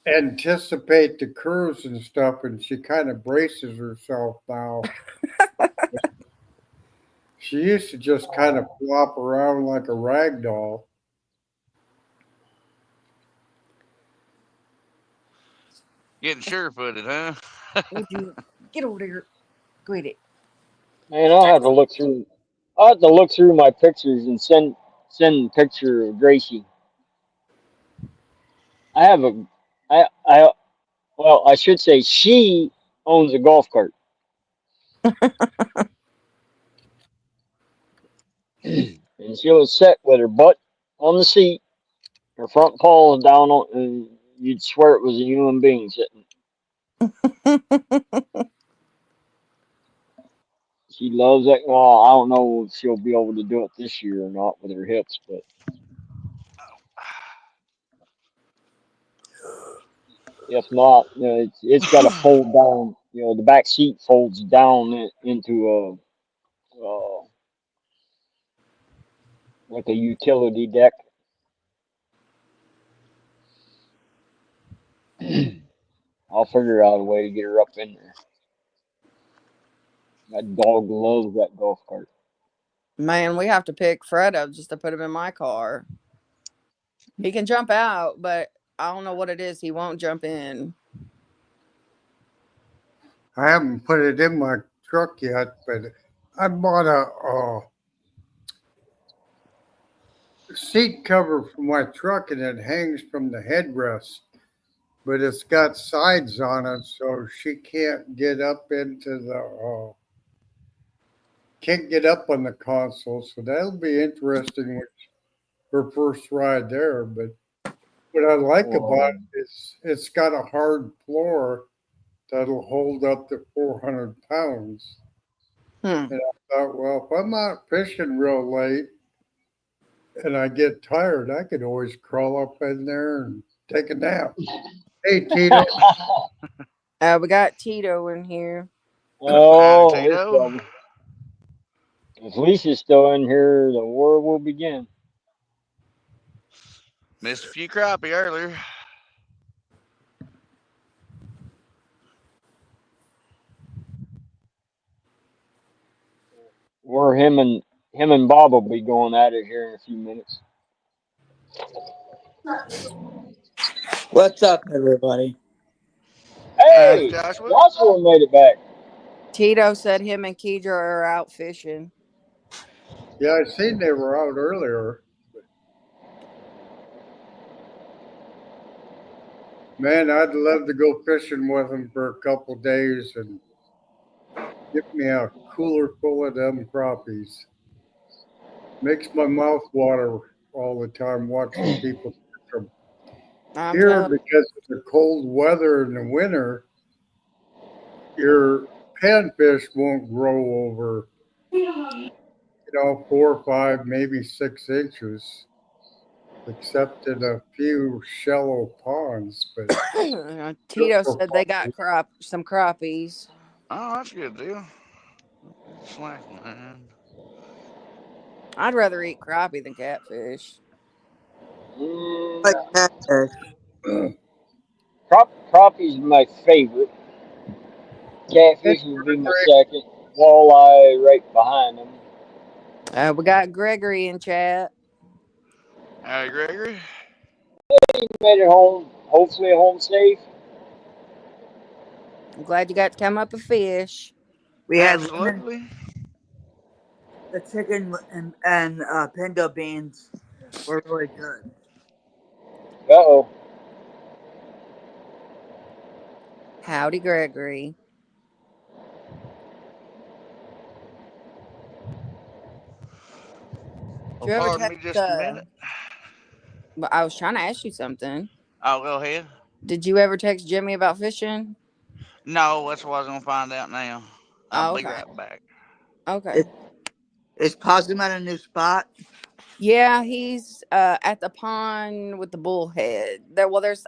anticipate the curves and stuff, and she kind of braces herself now. She used to just kind of flop around like a rag doll. Getting sure footed, huh? Would you get over there? Quit it. Man, I'll have to look through. I'll have to look through my pictures and send a picture of Gracie. I have a, I well, I should say she owns a golf cart. And she was set with her butt on the seat, her front paws down on, and you'd swear it was a human being sitting. She loves that. Well, I don't know if she'll be able to do it this year or not with her hips, but if not, it's got to fold down. The back seat folds down into like a utility deck. I'll figure out a way to get her up in there. That dog loves that golf cart. Man, we have to pick Fred up just to put him in my car. He can jump out, but I don't know what it is. He won't jump in. I haven't put it in my truck yet, but I bought a seat cover for my truck, and it hangs from the headrest, but it's got sides on it, so she can't get up on the console. So that'll be interesting with her first ride there. But what I like about it is it's got a hard floor that'll hold up to 400 pounds. Hmm. And I thought, well, if I'm out fishing real late and I get tired, I could always crawl up in there and take a nap. Hey, Tito. We got Tito in here. Howdy, Oh, there's Tito. trouble. If Lisa's still in here, the war will begin. Missed a few crappie earlier. Or him and Bob will be going at it here in a few minutes. What's up, everybody? Hey, Joshua. Joshua made it back. Tito said him and Kedra are out fishing. Yeah, I seen they were out earlier. Man, I'd love to go fishing with them for a couple days and get me a cooler full of them crappies. Makes my mouth water all the time watching people fish them. I'm Here, telling because of the cold weather in the winter, your panfish won't grow over, 4, 5, maybe 6 inches, except in a few shallow ponds. But Tito said they got some crappies. Oh, that's a good deal. Slack, man. I'd rather eat crappie than catfish. Like Mm, catfish. Crappie's my favorite. Hey, Catfish would be my second. Walleye right behind them. We got Gregory in chat. Howdy, Gregory. He made it home. Hopefully home safe. I'm glad you got to come up and fish. We had lemon, Absolutely. the chicken, and pinto beans were really good. Uh-oh. Howdy, Gregory. Did Well, you ever pardon me text? just a minute. But I was trying to ask you something. Oh, go ahead. Did you ever text Jimmy about fishing? No, that's what I was going to find out now. I'll Oh, be okay. right back. Okay. Is Possum at a new spot? Yeah, he's at the pond with the bullhead.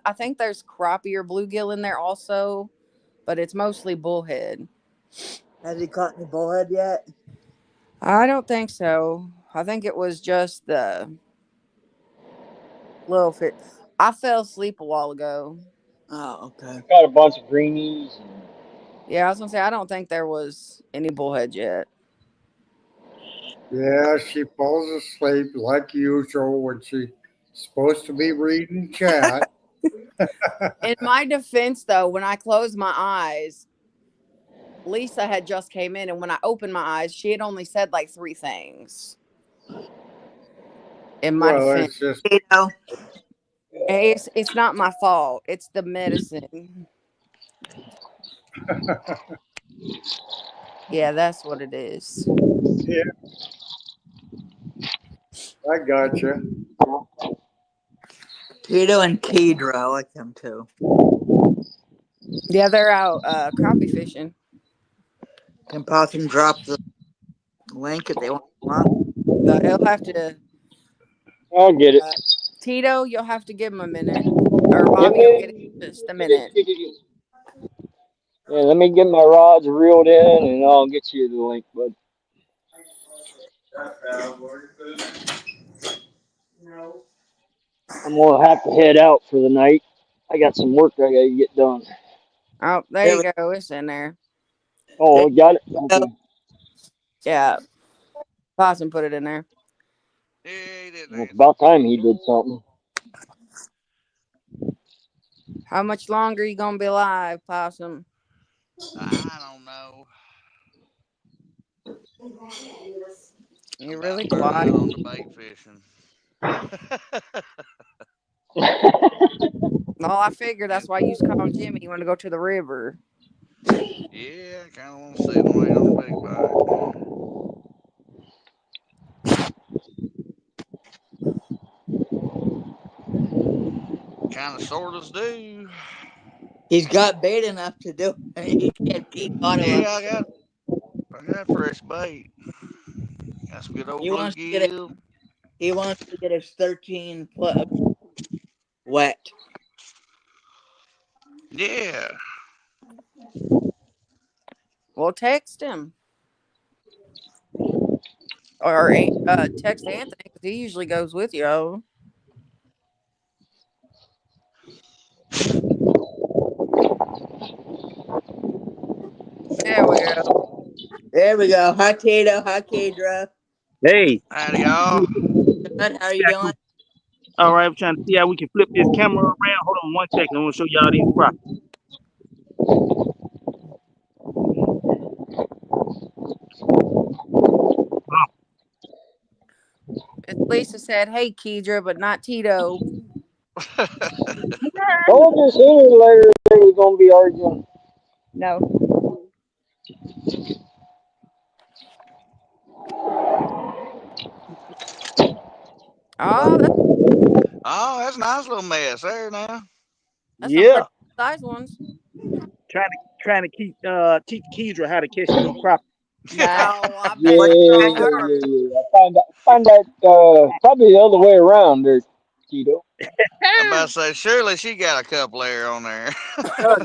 I think there's crappie or bluegill in there also, but it's mostly bullhead. Has he caught any bullhead yet? I don't think so. I think it was just the little fish. I fell asleep a while ago. Oh, okay. Got a bunch of greenies. Yeah, I was gonna say I don't think there was any bullhead yet. yeah, she falls asleep like usual when she's supposed to be reading chat. In my defense, though, when I closed my eyes, Lisa had just came in, and when I opened my eyes, she had only said like 3 things. In my Well, defense, it's just Tito, it's not my fault. It's the medicine. Yeah, that's what it is. Yeah, I gotcha. Tito and Kedra, I like them too. Yeah, they're out crappie fishing. Can Possum drop the link if they want to come up? He'll have to. I'll get it. Tito, you'll have to give him a minute, or Give Bobby will get it me. in just a minute. Yeah, let me get my rods reeled in, and I'll get you the link, bud. I'm gonna have to head out for the night. I got some work I gotta get done. Oh, there There you we, go. It's in there. Oh, there I got it. we go. Okay. Yeah, Possum put it in there. Yeah, he didn't Well, it's answer. about time he did something. How much longer you gonna be alive, Possum? I don't know. I'm You're about really to burn quiet. out on the bait fishing. Well, I figured that's And why you was calling Jimmy. You want to go to the river. yeah, I kind of want to sit and wait on a big bite. Kind of sort of do. He's got bait enough to do it. He can't keep auto up. Yeah, I got fresh bait. Got some good old He wants to get it. bluegill. He wants to get his 13 foot wet. Yeah. Well, text him or text Anthony because he usually goes with you. Oh, there we go. There we go. Hi Tito. Hi Kedra. Hey, Howdy, y'all. Good. How are you doing? all right, I'm trying to see how we can flip this camera around. Hold on 1 second. I want to show y'all these properties. Miss Lisa said, "Hey, Kedra, but not Tito." Told you sooner or later they was gonna be arguing. No. Oh, Oh, that's a nice little mess there now. that's some Yeah, pretty size ones. trying to teach Keydra how to catch them crap. No, I Yeah, bet What's it's yeah, not wrong? hard. yeah. I find that probably the other way around there, Tito. I'm about to say, surely she got a couple there on there. No,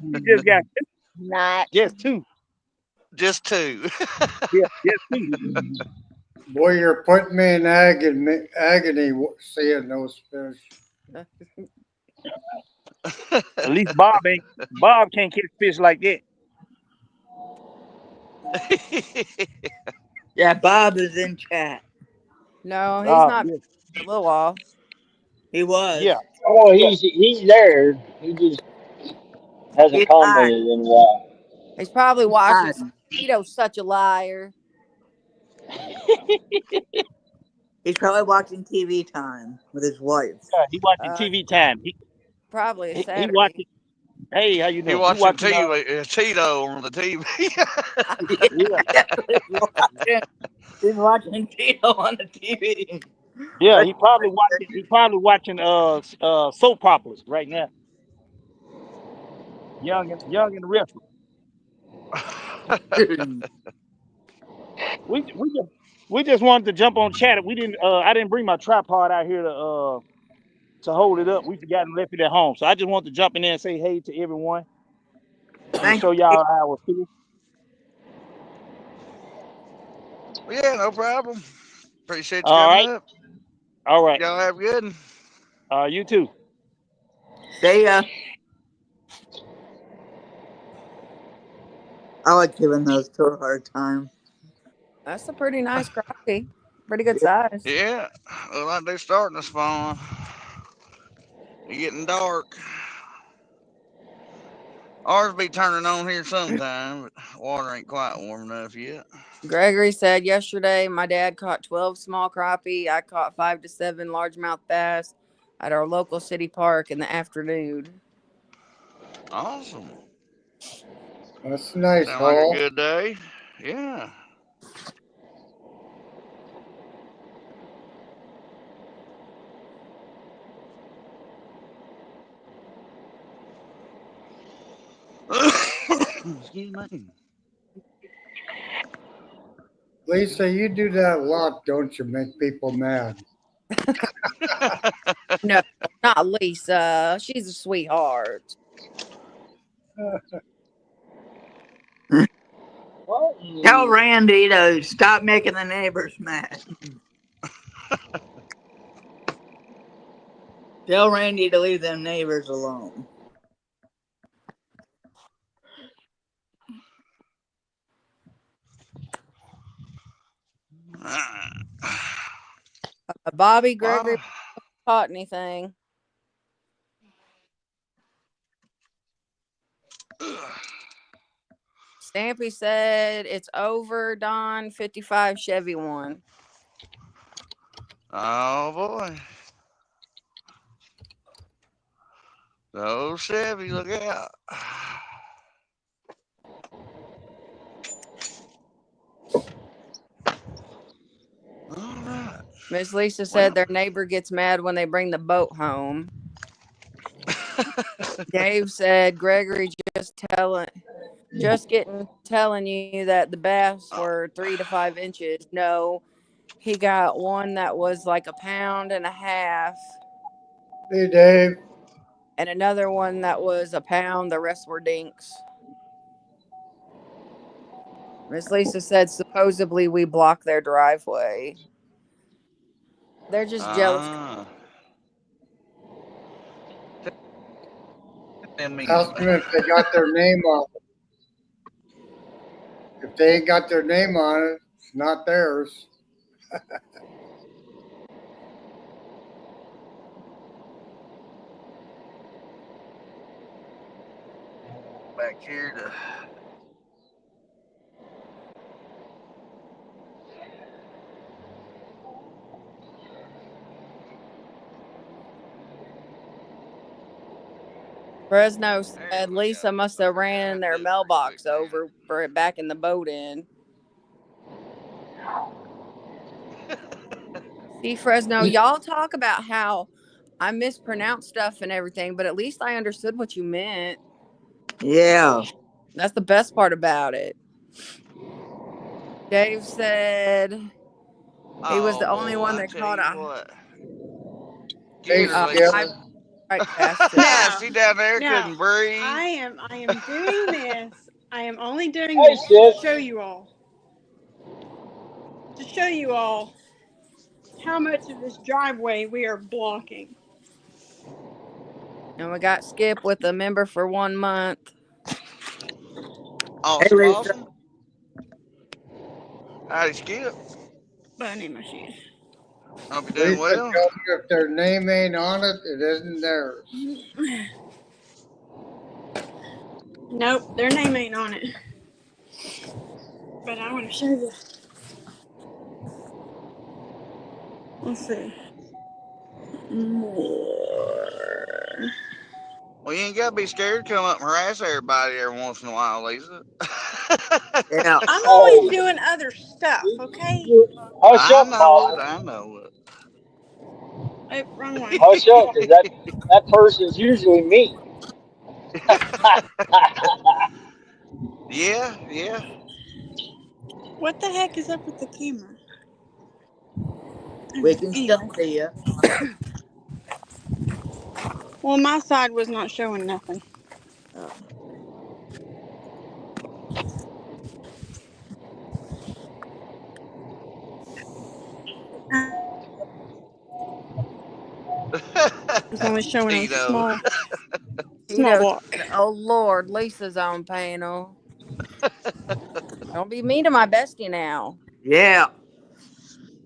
she just got Not. just two. Just two. Yeah, just two. Boy, you're putting me in agony seeing those fish. At least Bob can't catch fish like that. Yeah, Bob is in chat. No, he's Bob, not yeah, for a little while. He was. Yeah. Oh, he's there. He just hasn't He's hiding. commented in a while. He's probably He's watching. hiding. Tito's such a liar. He's probably watching TV time with his wife. he watching Uh, TV time. Probably a He Saturday. watching. Hey, how you He doing? He watching watching. Tito on the TV. Yeah, Yeah, he's watching Tito on the TV. yeah. That's He probably watching. He probably watching soap operas right now. Young and the Restless. We just wanted to jump on chat. We didn't. I didn't bring my tripod out here to hold it up. We forgot and left it at home. So I just wanted to jump in there and say hey to everyone and Thank show you. y'all how I was feeling. Yeah, no problem. Appreciate you All coming right, up. all right. Y'all have a good one. You too. See ya. I like giving those two a hard time. That's a pretty nice crappie. Pretty good Yeah. size. Yeah, look like they're starting to spawn. It's getting dark. Ours be turning on here sometime, but water ain't quite warm enough yet. Gregory said yesterday my dad caught 12 small crappie. I caught 5 to 7 largemouth bass at our local city park in the afternoon. Awesome. That's nice, Sound like a Hall. good day. Yeah. Excuse me. Lisa, you do that a lot, don't you? Make people mad. No, not Lisa. She's a sweetheart. Tell Randy to stop making the neighbors mad. Tell Randy to leave them neighbors alone. Bobby Gregory Well, caught anything. Stampy said it's over. Don 55 Chevy one. oh boy. Oh Chevy, look out. All right. Miss Lisa said Well. their neighbor gets mad when they bring the boat home. Dave said Gregory telling you that the bass Oh, were 3 to 5 inches. No, he got one that was like a pound and a half, Hey, Dave. and another one that was a pound. The rest were dinks. Miss Lisa said supposedly we block their driveway. They're just jealous. Tell me. Ask them if they got their name on it. If they ain't got their name on it, it's not theirs. Back here to. Fresno There said we Lisa go. must have Okay, I ran had to their do it pretty quick mailbox then. over for back in the boat in. See, Fresno, y'all talk about how I mispronounce stuff and everything, but at least I understood what you meant. Yeah. That's the best part about it. Dave said he was Oh the only boy, one I that tell caught you a what. Hey, Get her, Skip. high Lisa. right cast today. She down there No, couldn't breathe. I am doing this. I am only doing Hey, this sis. to show you all how much of this driveway we are blocking. And we got Skip with a member for 1 month. Hey, Awesome, Lisa. awesome. Howdy, Skip. But I need my shoes. Hope you're doing Lisa, tell well. them if their name ain't on it, it isn't theirs. Nope, their name ain't on it. But I want to show you. Let's see. More. Well, you ain't got to be scared to come up and harass everybody every once in a while, Lisa. Yeah. I'm always Hey, doing other stuff, okay? hush I up, know it. Bob. I know Oh, wrong one. Hush up, because that person's usually me. Yeah, yeah. What the heck is up with the camera? We can still Anyway. see you. Well, my side was not showing nothing. Oh. It's only showing a Tito. small Tito block. said, oh Lord, Lisa's on panel. Don't be mean to my bestie now. Yeah.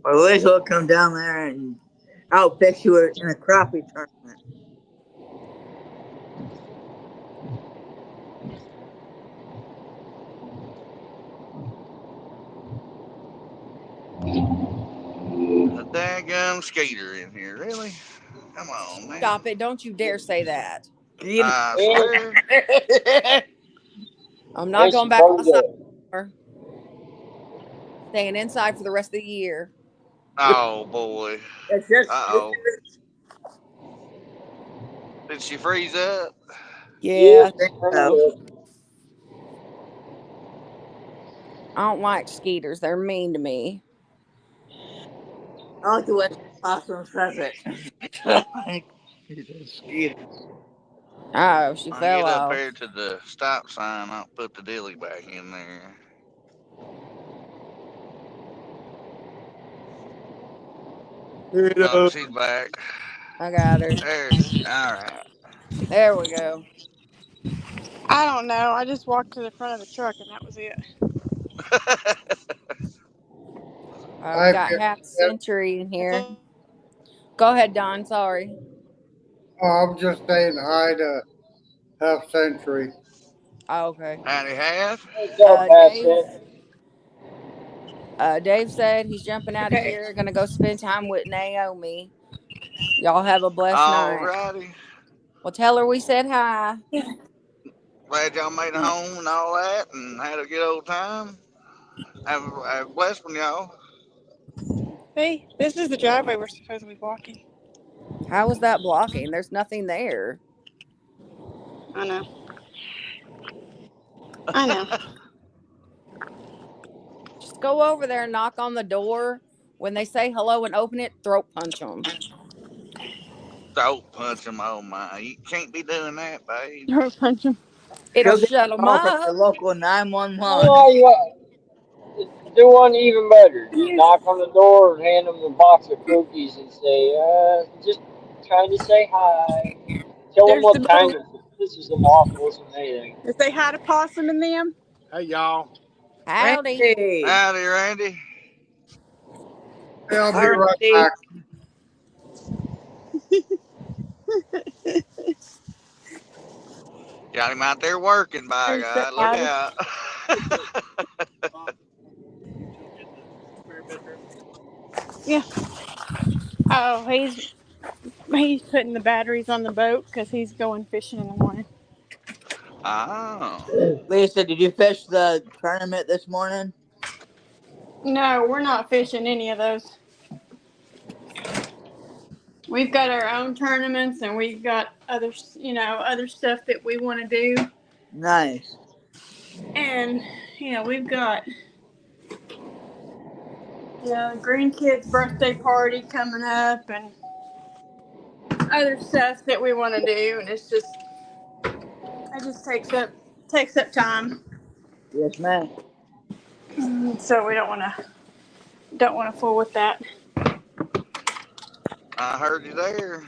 Or Lisa will come down there and I'll pick you in a crappie tournament. A daggum skater in here, really? Come on, man. Stop it. Don't you dare say that. I And, swear. I'm not and going she back burned outside the anymore. Staying inside for the rest of the year. Oh boy. It's just Uh-oh. Did she freeze up? Yeah, Yeah, think pretty so. good. I don't like skeeters. They're mean to me. I like the way Possum says it. He's a skeeter. Oh, she I'll fell get up off. here to the stop sign. I'll put the dilly back in there. Oh, she's back. I got her. There. All right. There we go. I don't know. I just walked to the front of the truck and that was it. We I got feel half that, century in That's here. all. Go ahead, Don. Sorry. I'm just saying hi to Half Century. Oh, okay. Howdy, half. What's up, Dave. Bassett? Dave said he's jumping out of Okay. here. Gonna go spend time with Naomi. Y'all have a blessed All night. righty. Well, tell her we said hi. Glad y'all made it home and all that and had a good old time. Have a blessed one, y'all. See, this is the driveway we're supposed to be walking. How was that blocking? There's nothing there. I know. I know. Just go over there and knock on the door. When they say hello and open it, throat punch them. Throat punch him. Oh my. You can't be doing that, babe. Throat punch him. It'll She'll get shut a them call from the up. local 911. Oh, do one even better. Just Use knock on the door and hand them a box of cookies and say, just trying to say hi. Tell them There's the what boat. kindness pisses them off more than anything. They say hi to Possum and them. Hey y'all. Howdy. Randy. Howdy, Randy. Hey, I'll Hi, be right Randy. back. Got him out there working, by There's the God. Look howdy. out. Yeah. Oh, he's putting the batteries on the boat because he's going fishing in the morning. Oh. Lisa, did you fish the tournament this morning? No, we're not fishing any of those. We've got our own tournaments and we've got other, other stuff that we want to do. Nice. And, we've got, grandkids' birthday party coming up and other stuff that we want to do. And it just takes up time. Yes, ma'am. So we don't want to fool with that. I heard you there.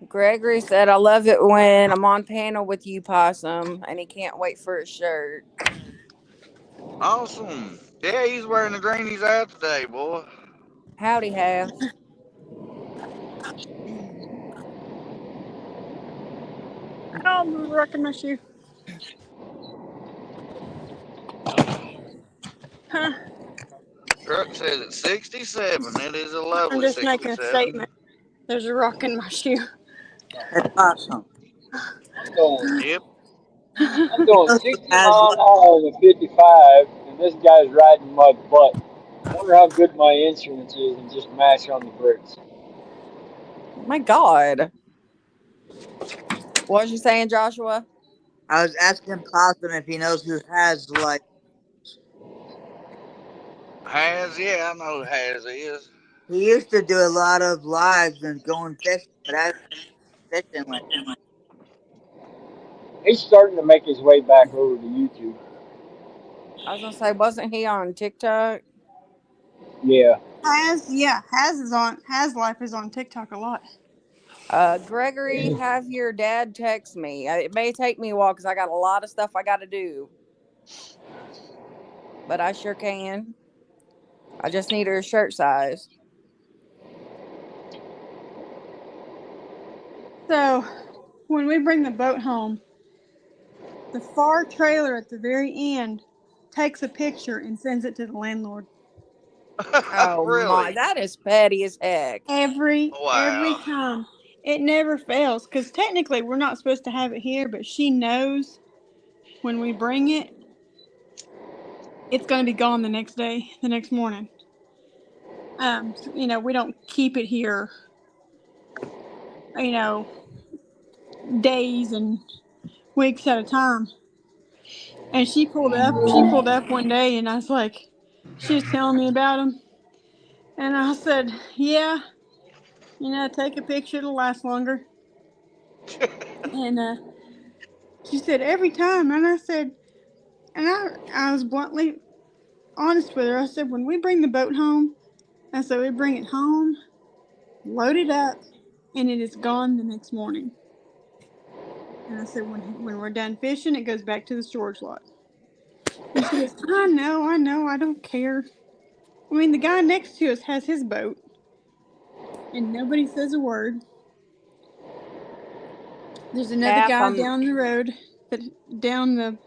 Gregory said, I love it when I'm on panel with you, Possum, and he can't wait for his shirt. Awesome. Yeah, he's wearing the green he's out today, boy. Howdy, Half. Oh, I'm rocking my shoe. Huh? Truck says it's 67. It is a I'm lovely just making a 67. statement. There's a rock in my shoe. Hey, Possum. I'm going, Yep. I'm You going know who 60 has mile an hour on the 55, and this guy's riding my butt. Wonder how good my insurance is and just mash on the brakes. My God. What was you saying, Joshua? I was asking Possum if he knows who has like Has, yeah, I know Has is. he used to do a lot of lives and going fishing, but I haven't fishing like He's starting to make his way back over to YouTube. I was gonna say, wasn't he on TikTok? Yeah. Has life is on TikTok a lot. Gregory, have your dad text me. It may take me a while because I got a lot of stuff I got to do, but I sure can. I just need her shirt size. So when we bring the boat home, the far trailer at the very end takes a picture and sends it to the landlord. Oh my, Really? that is petty as heck. Every Wow. time. It never fails because technically we're not supposed to have it here, but she knows when we bring it. it's going to be gone the next day, the next morning. We don't keep it here, you know, days and weeks at a time. And she pulled up one day, and I was like, she was telling me about him, and I said, yeah, take a picture, it'll last longer. And she said every time, and I said, and I was bluntly honest with her. I said, when we bring the boat home, I said we bring it home, load it up, and it is gone the next morning. And I said, when we're done fishing, it goes back to the storage lot. And she goes, I know, I don't care. I mean, the guy next to us has his boat, and nobody says a word. There's another Half guy I'm down the road, down the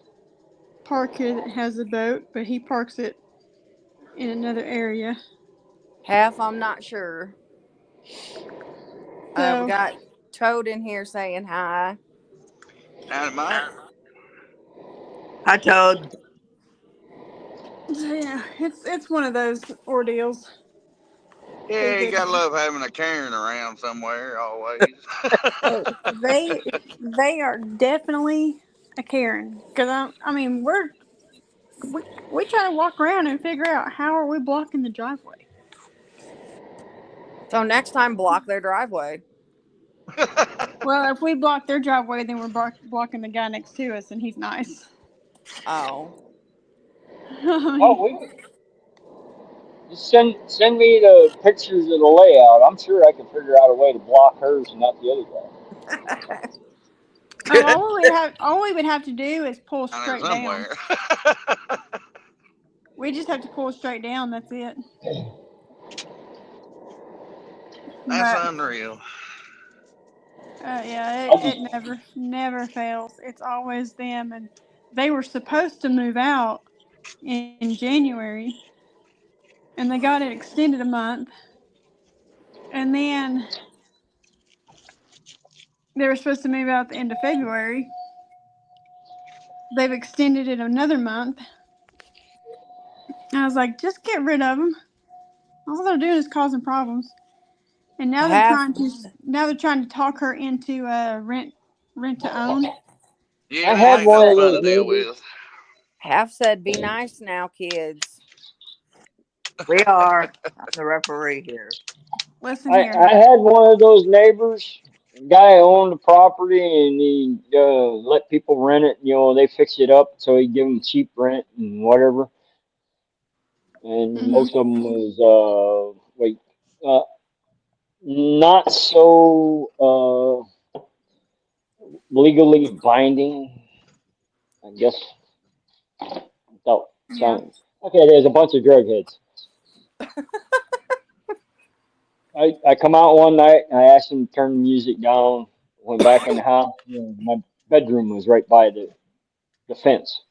park here, that has a boat, but he parks it in another area. half I'm not sure. We So, got Toad in here saying hi. Dynamite. Hi, Toad. so yeah, it's one of those ordeals. Yeah, you gotta love having a Karen around somewhere always. Oh, they are definitely a Karen, because I mean we try to walk around and figure out how are we blocking the driveway. So next time, block their driveway. Well, if we block their driveway, then we're blocking the guy next to us, and he's nice. Oh, I Oh, mean, we could just send me the pictures of the layout. I'm sure I can figure out a way to block hers and not the other guy. all we would have to do is pull Down there straight down. somewhere. We just have to pull straight down. That's it. That's But unreal. yeah, I it just never fails. It's always them, and they were supposed to move out in January, and they got it extended a month, and then they were supposed to move out at the end of February. They've extended it another month. I was like, just get rid of them. All they're doing is causing problems. And half now they're trying to talk her into rent to own. Yeah, I they had half ain't one no of said fun those to deal neighbors. with. half said be nice now, kids. We are. I'm the referee here. Listen I, here. I had one of those neighbors. Guy owned the property and he let people rent it. They fix it up so he give them cheap rent and whatever. And Hmm. most of them was uh, not so legally binding. I guess without Yeah. sounding. Okay, there's a bunch of drug heads. I come out one night and I asked him to turn the music down. Went back in the house. My bedroom was right by the fence.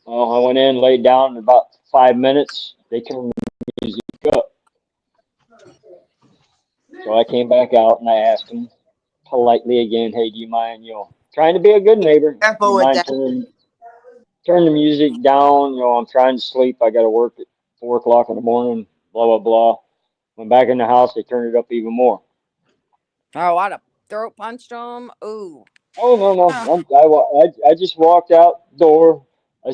Well, I went in, laid down. In about 5 minutes, they turned the music up. So I came back out and I asked him politely again, "Hey, do you mind? Trying to be a good neighbor. Do Careful you with mind that. turn the music down? I'm trying to sleep. I got to work at 4 o'clock in the morning. Blah blah blah." Went back in the house. They turned it up even more. Oh, I'd have throat punched them. Ooh. Oh no no! Oh, I just walked out the door. I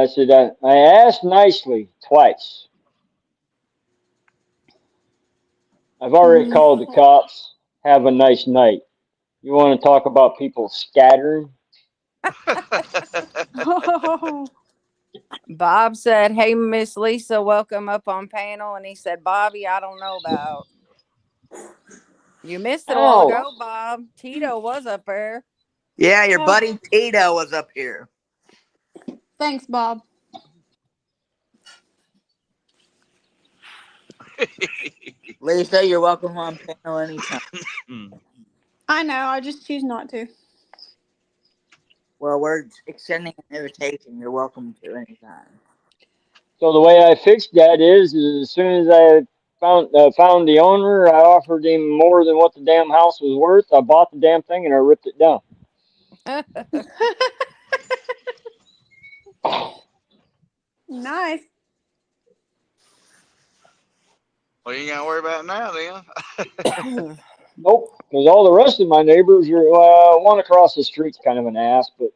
said I asked nicely twice. I've already mm. called the cops. Have a nice night. You want to talk about people scattering? Oh, Bob said, "Hey, Miss Lisa, welcome up on panel." And he said, "Bobby, I don't know about. You missed it a while Ow! ago, Bob. Tito was up there." Yeah, your oh, buddy Tito was up here. thanks, Bob. Lisa, you're welcome on panel anytime. I know. I just choose not to. Well, we're extending an invitation. You're welcome to anytime. So the way I fixed that is as soon as I found the owner, I offered him more than what the damn house was worth. I bought the damn thing and I ripped it down. Nice. Well, you ain't got to worry about it now, then. Nope, because all the rest of my neighbors are one across the street's kind of an ass, but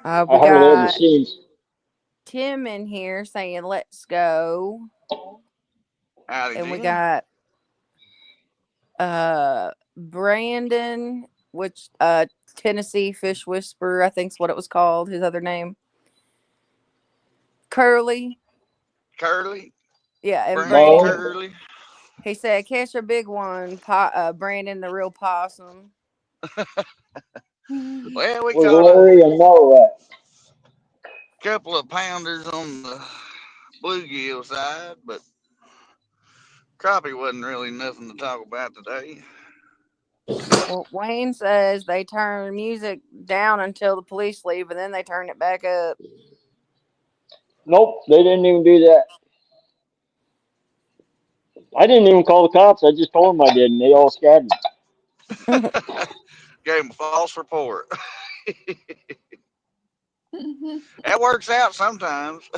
I We hardly ever got see him. Tim in here saying let's go. Howdy, And we Jim. got Brandon, which Tennessee Fish Whisperer, I think's what it was called, his other name. Curly. Yeah, and Brandon Brandon. Curly. He said, catch a big one, Brandon the real possum. Well, we Was caught Larry and know that? a couple of pounders on the bluegill side, but crappie wasn't really nothing to talk about today. Well, Wayne says they turn music down until the police leave, and then they turn it back up. Nope, they didn't even do that. I didn't even call the cops. I just told them I did, and they all scattered. Gave him a false report. That works out sometimes.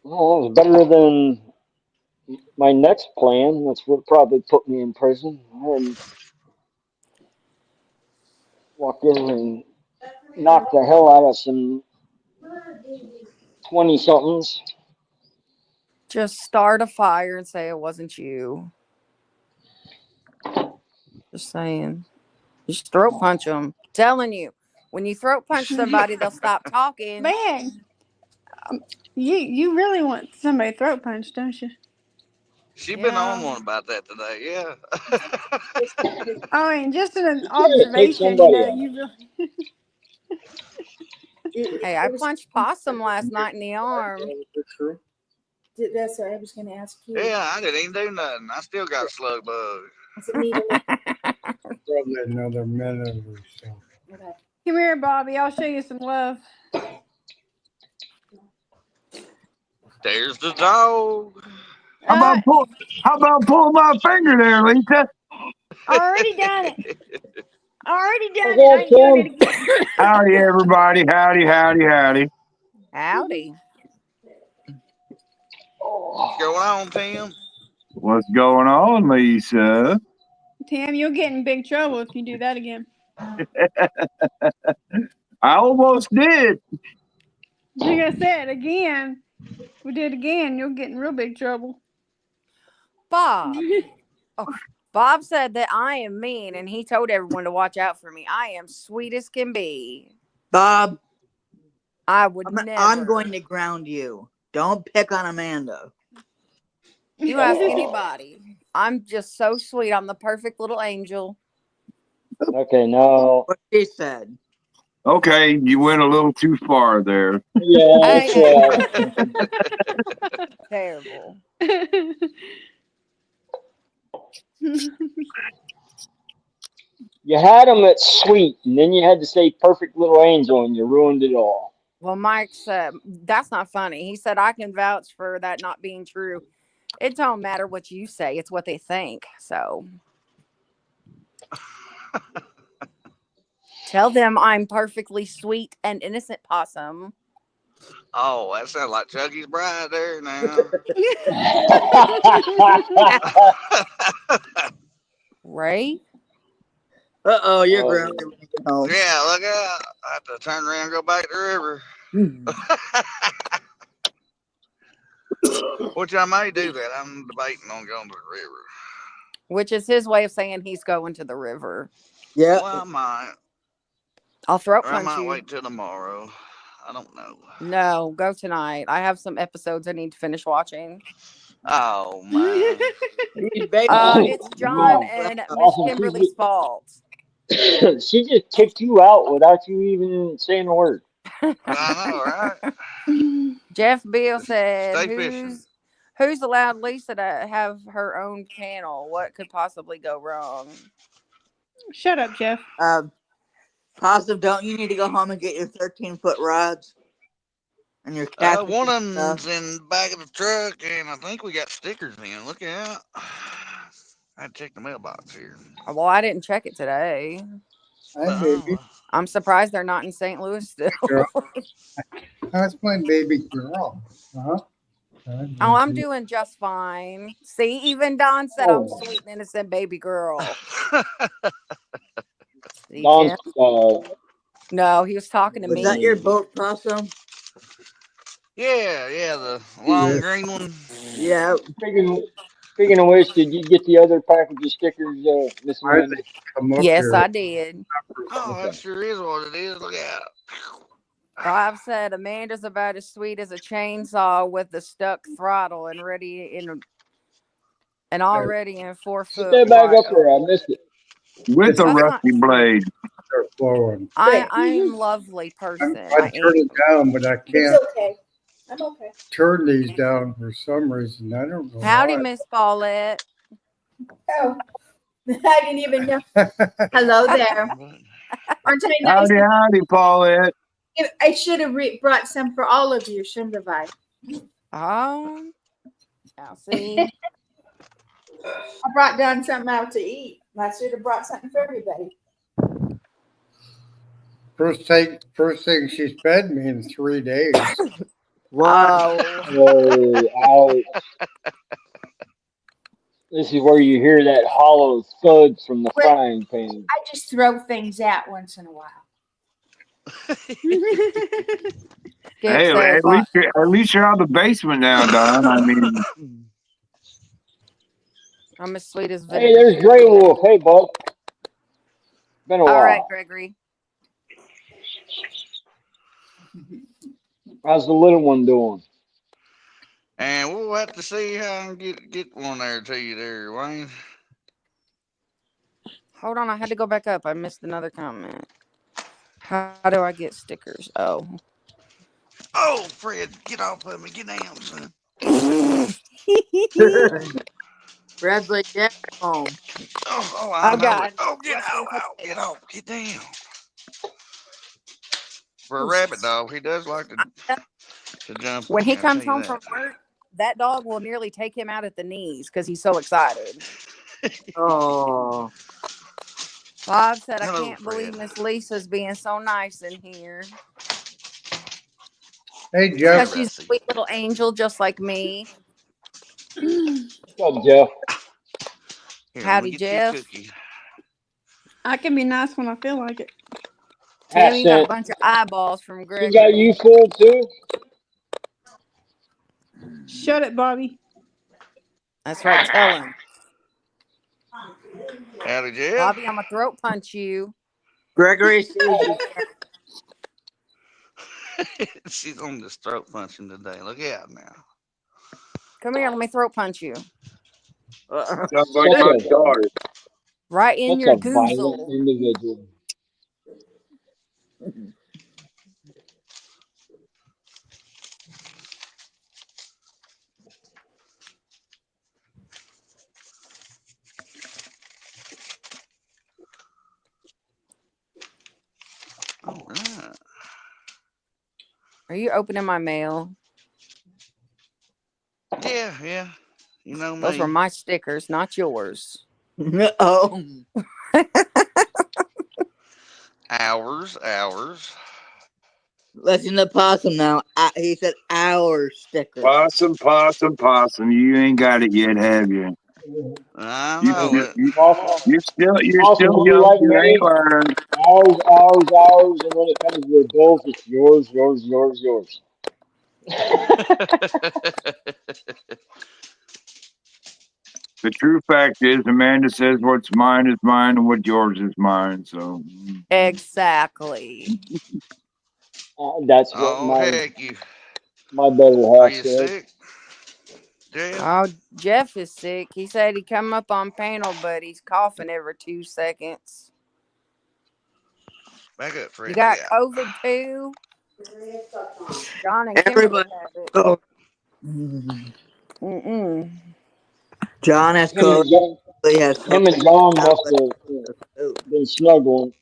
Well, it was better than my next plan, which would probably put me in prison. I walked in and knocked the hell out of some 20 somethings. Just start a fire and say it wasn't you. Just saying. Just throat punch them. Telling you, when you throat punch somebody, they'll stop talking. Man, you really want somebody throat punched, don't you? She been on one about that today, yeah. I mean, just an You can't take observation, somebody out. you really. Hey, I punched Possum last night in the arm. That's what I was going to ask you. Yeah, I didn't even do nothing. I still got a slug bug. Does it need a Probably another minute or so. Okay. Come here, Bobby. I'll show you some love. There's the dog. How about pull my finger there, Lisa? Already done it. Already done Okay, it. I ain't doing it Tim. again. Howdy, everybody. Howdy, howdy, howdy. Howdy. What's going on, Tim? What's going on, Lisa? Tim, you'll get in big trouble if you do that again. I almost did. Like I said, again, if we did it again, you'll get in real big trouble. Bob. Bob said that I am mean, and he told everyone to watch out for me. I am sweet as can be. Bob, I would never. I'm going to ground you. Don't pick on Amanda. You ask anybody. I'm just so sweet. I'm the perfect little angel. Okay, now. What she said. Okay, you went a little too far there. Yeah, Hey. Terrible. You had them at sweet, and then you had to say perfect little angel, and you ruined it all. Well, Mike said, that's not funny. He said, I can vouch for that not being true. It don't matter what you say. It's what they think. So tell them I'm perfectly sweet and innocent, Possum. Oh, that sounds like Chucky's bride there now. Right? Uh-oh, you're grounded when you get home. Yeah, look out. I have to turn around and go back to the river. Which I may do that. I'm debating on going to the river. Which is his way of saying he's going to the river. Yeah. Well, I might. I'll throat Or I punch might you. wait till tomorrow. I don't know. No, go tonight. I have some episodes I need to finish watching. Oh, man. It's John and Miss Kimberly's fault. She just kicked you out without you even saying a word. I know, right? Jeff Beal said, Stay fishing. Who's allowed Lisa to have her own panel? What could possibly go wrong? Shut up, Jeff. Possum, don't you need to go home and get your 13-foot rods? And your cat. One of them's in the back of the truck, and I think we got stickers in. Look out. I had to check the mailbox here. Well, I didn't check it today. Hi, baby I'm surprised they're not in St. Louis still. girl. That's my baby girl. Huh? Oh, I'm doing just fine. See, even Don said I'm Oh, sweet and innocent baby girl. See, Don's. Jeff? No, he was talking to Was that your me. boat, Possum? Yeah, the Yeah, long green one. Yeah. Speaking of which, did you get the other package of stickers, Miss I Amanda? think come up Yes, here. I did. Oh, that Okay. sure is what it is. Look out. Bob said Amanda's about as sweet as a chainsaw with the stuck throttle and There, already in Put 4 foot that back up wild. there. I missed it. With it's a That's not rusty true. blade. they're flowing. Good. I'm lovely person. I I turn it am. down, but I It's can't okay. I'm okay. turn these down for some reason. I don't know Howdy, why. Miss Paulette. Oh, I didn't even know. Hello there. Aren't I nice? Howdy, howdy, Paulette. I should have brought some for all of you, shouldn't have I? Oh, now see. I brought down something out to eat. I should have brought something for everybody. First thing she's fed me in 3 days. What? Oh, Oh, ouch. This is where you hear that hollow thud from the Well, frying pan. I just throw things out once in a while. Skip Hey, said, at least you're out of the basement now, Don. I mean, I'm as sweet as Hey, vinegar. there's Grey Wolf. Hey, bud. Been a All right, while. Gregory. How's the little one doing? And we'll have to see how I can get one there to you there, Wayne. Hold on, I had to go back up. I missed another comment. How do I get stickers? Oh. Oh, Fred, get off of me. Get down, son. Bradley, get home. I I know it. got it. Oh, Watch this. get off, get down. For a rabbit dog, he does like to jump When on he you. I tell comes you home that. from work, that dog will nearly take him out at the knees because he's so excited. Oh. Bob said, I Hello, can't believe Fred. Miss Lisa's being so nice in here. Hey, It's Hey, Jeff. because she's a Rusty. sweet little angel just like me. What's up, Jeff? Here, let me Howdy, get you a Jeff. cookie. I can be nice when I feel like it. Tammy, you got a Accent. bunch of eyeballs from She got Gregory. you fooled too? Shut it, Bobby. That's right. Tell him. Howdy, Jeff. Bobby, I'm going to throat punch you. Gregory says you She's on this throat punching today. Look out now. Come here. Let me throat punch you. can't. sounds like Such my a daughter. Right in such your a violent goozle. individual. All right. Are you opening my mail? Yeah. You know Those were me. my stickers, not yours. Oh. Hours. Listen to Possum now. He said our stickers. Possum. You ain't got it yet, have you? I You know Um, still, it. awesome. you're Awesome. still Are you young. like You ain't me? learned. Hours, and when it comes to the bills, it's yours. The true fact is, Amanda says what's mine is mine, and what yours is mine. So, Exactly. That's what Oh, heck, my better are half you said. sick, Jeff? Oh, Jeff is sick. He said he come up on panel, but he's coughing every 2 seconds. Back up, You Fred. Look got out. COVID too? John and Kimberly Everybody. have it. Oh. Mm-mm. John has Him COVID. and John, He has COVID. him and John Out must with have the food. been snuggling.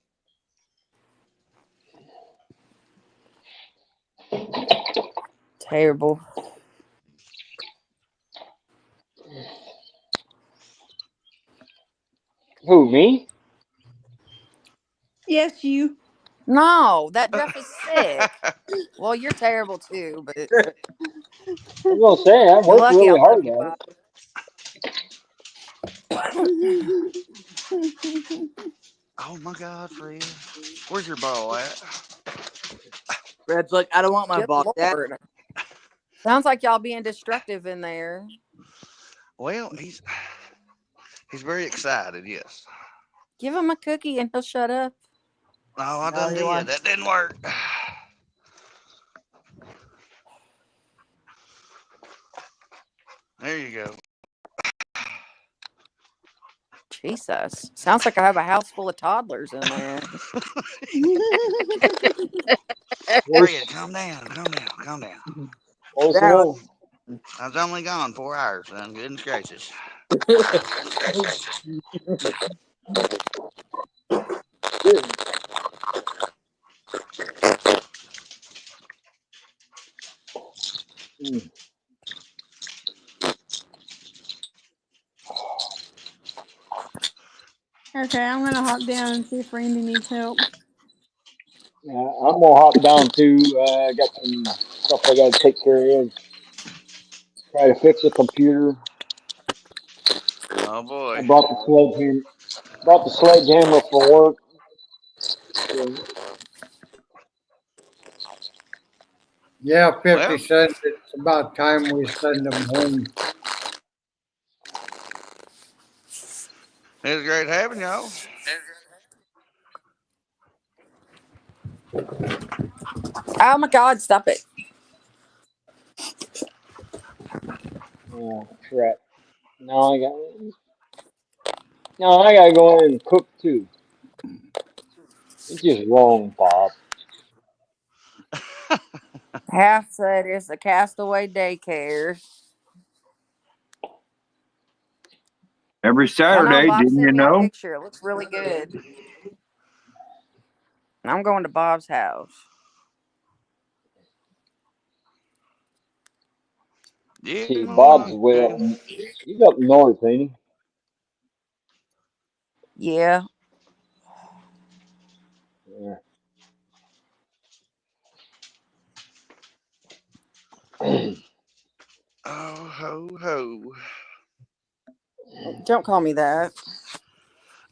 Terrible. Who, me? Yes, you. No, that Jeff is sick. Well, you're terrible too, but I was gonna say I you're worked lucky I really love hard you, at Bob. it. Oh my God, Fred. Where's your ball at? Fred's like, I don't want my Good ball, Dad. Lord. Sounds like y'all being destructive in there. Well, he's very excited, yes. Give him a cookie and he'll shut up. No, I No, done he did. wants. That didn't work. There you go. Jesus. Sounds like I have a house full of toddlers in there. Fred, calm down, calm down, calm down. Close That enough. I was only gone 4 hours, son. Goodness gracious. Mm. Okay, I'm gonna hop down and see if Randy needs help. Yeah, I'm gonna hop down too. I got some stuff I gotta take care of. Try to fix a computer. Oh I boy. brought the sledgehammer. Brought the sledgehammer for work. So, Yeah, 50 Well, cents. It's about time we send them home. it was great having y'all. Oh my God, stop it. oh crap! Now I got. No, I gotta go in and cook too. It's just wrong, Bob. Half said it's a Castaway daycare. Every Y'all know Saturday, Bob didn't you sent me a know? picture. It looks really good. I'm going to Bob's house. Yeah, See, no, Bob's I'm way up. good. He's up north, ain't Yeah. he? Yeah. Oh, ho, ho. Don't call me that.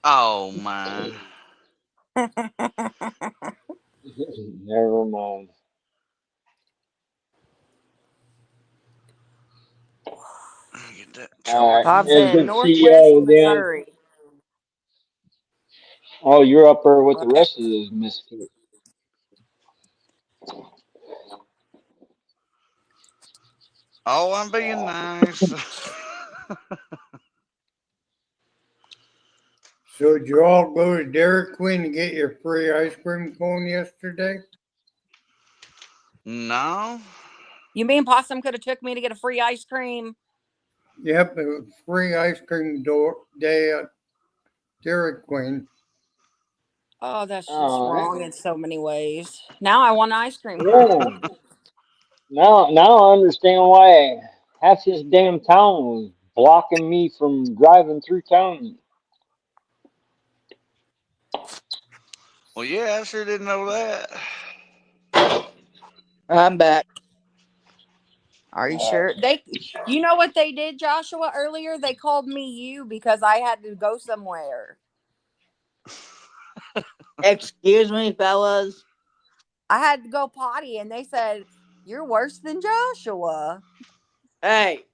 Oh, my. Never mind. Get that All right. charger Bob It's said good here. to see Northwest you again. Missouri. Oh, you're up there with the What? rest of those misfits. Oh, I'm being nice. So did you all go to Dairy Queen to get your free ice cream cone yesterday? No. You mean Possum could have took me to get a free ice cream? Yep, it was free ice cream day at Dairy Queen. Oh, that's just All right. wrong in so many ways. Now I want an ice cream Yeah. cone. Now I understand why half this damn town was blocking me from driving through town. Well, yeah, I sure didn't know that. I'm back. Are you Uh, sure? You know what they did, Joshua, earlier? They called me you because I had to go somewhere. Excuse me, fellas. I had to go potty and they said, "You're worse than Joshua." Hey,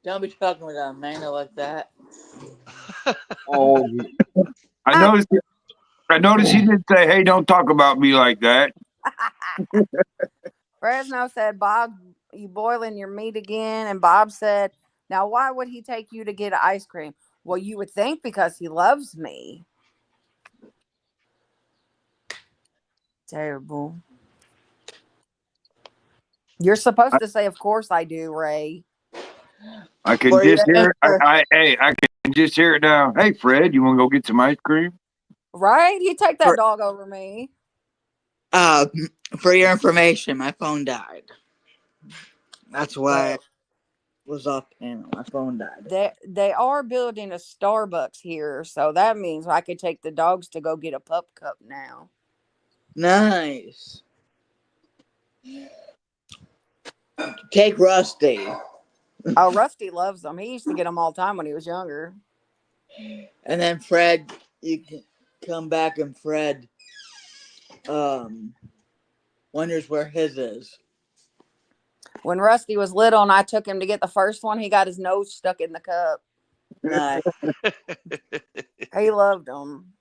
don't be talking with Amanda like that. oh, I noticed. I noticed he did say, "Hey, don't talk about me like that." Fresno said, "Bob, you boiling your meat again?" And Bob said, "Now, why would he take you to get ice cream?" Well, you would think because he loves me. Terrible. You're supposed I, to say, "Of course I do, Ray." I can For your just hear it. info, I can just hear it now. Hey, Fred, you want to go get some ice cream? Right? He take that for, dog over me. uh, for your information, my phone died. That's why. Well, was off panel. My phone died. They are building a Starbucks here, so that means I could take the dogs to go get a pup cup now. Nice. Take Rusty. Oh, Rusty loves them. He used to get them all the time when he was younger. And then Fred, you can come back and Fred wonders where his is. When Rusty was little and I took him to get the first one, he got his nose stuck in the cup. Nice. He loved them.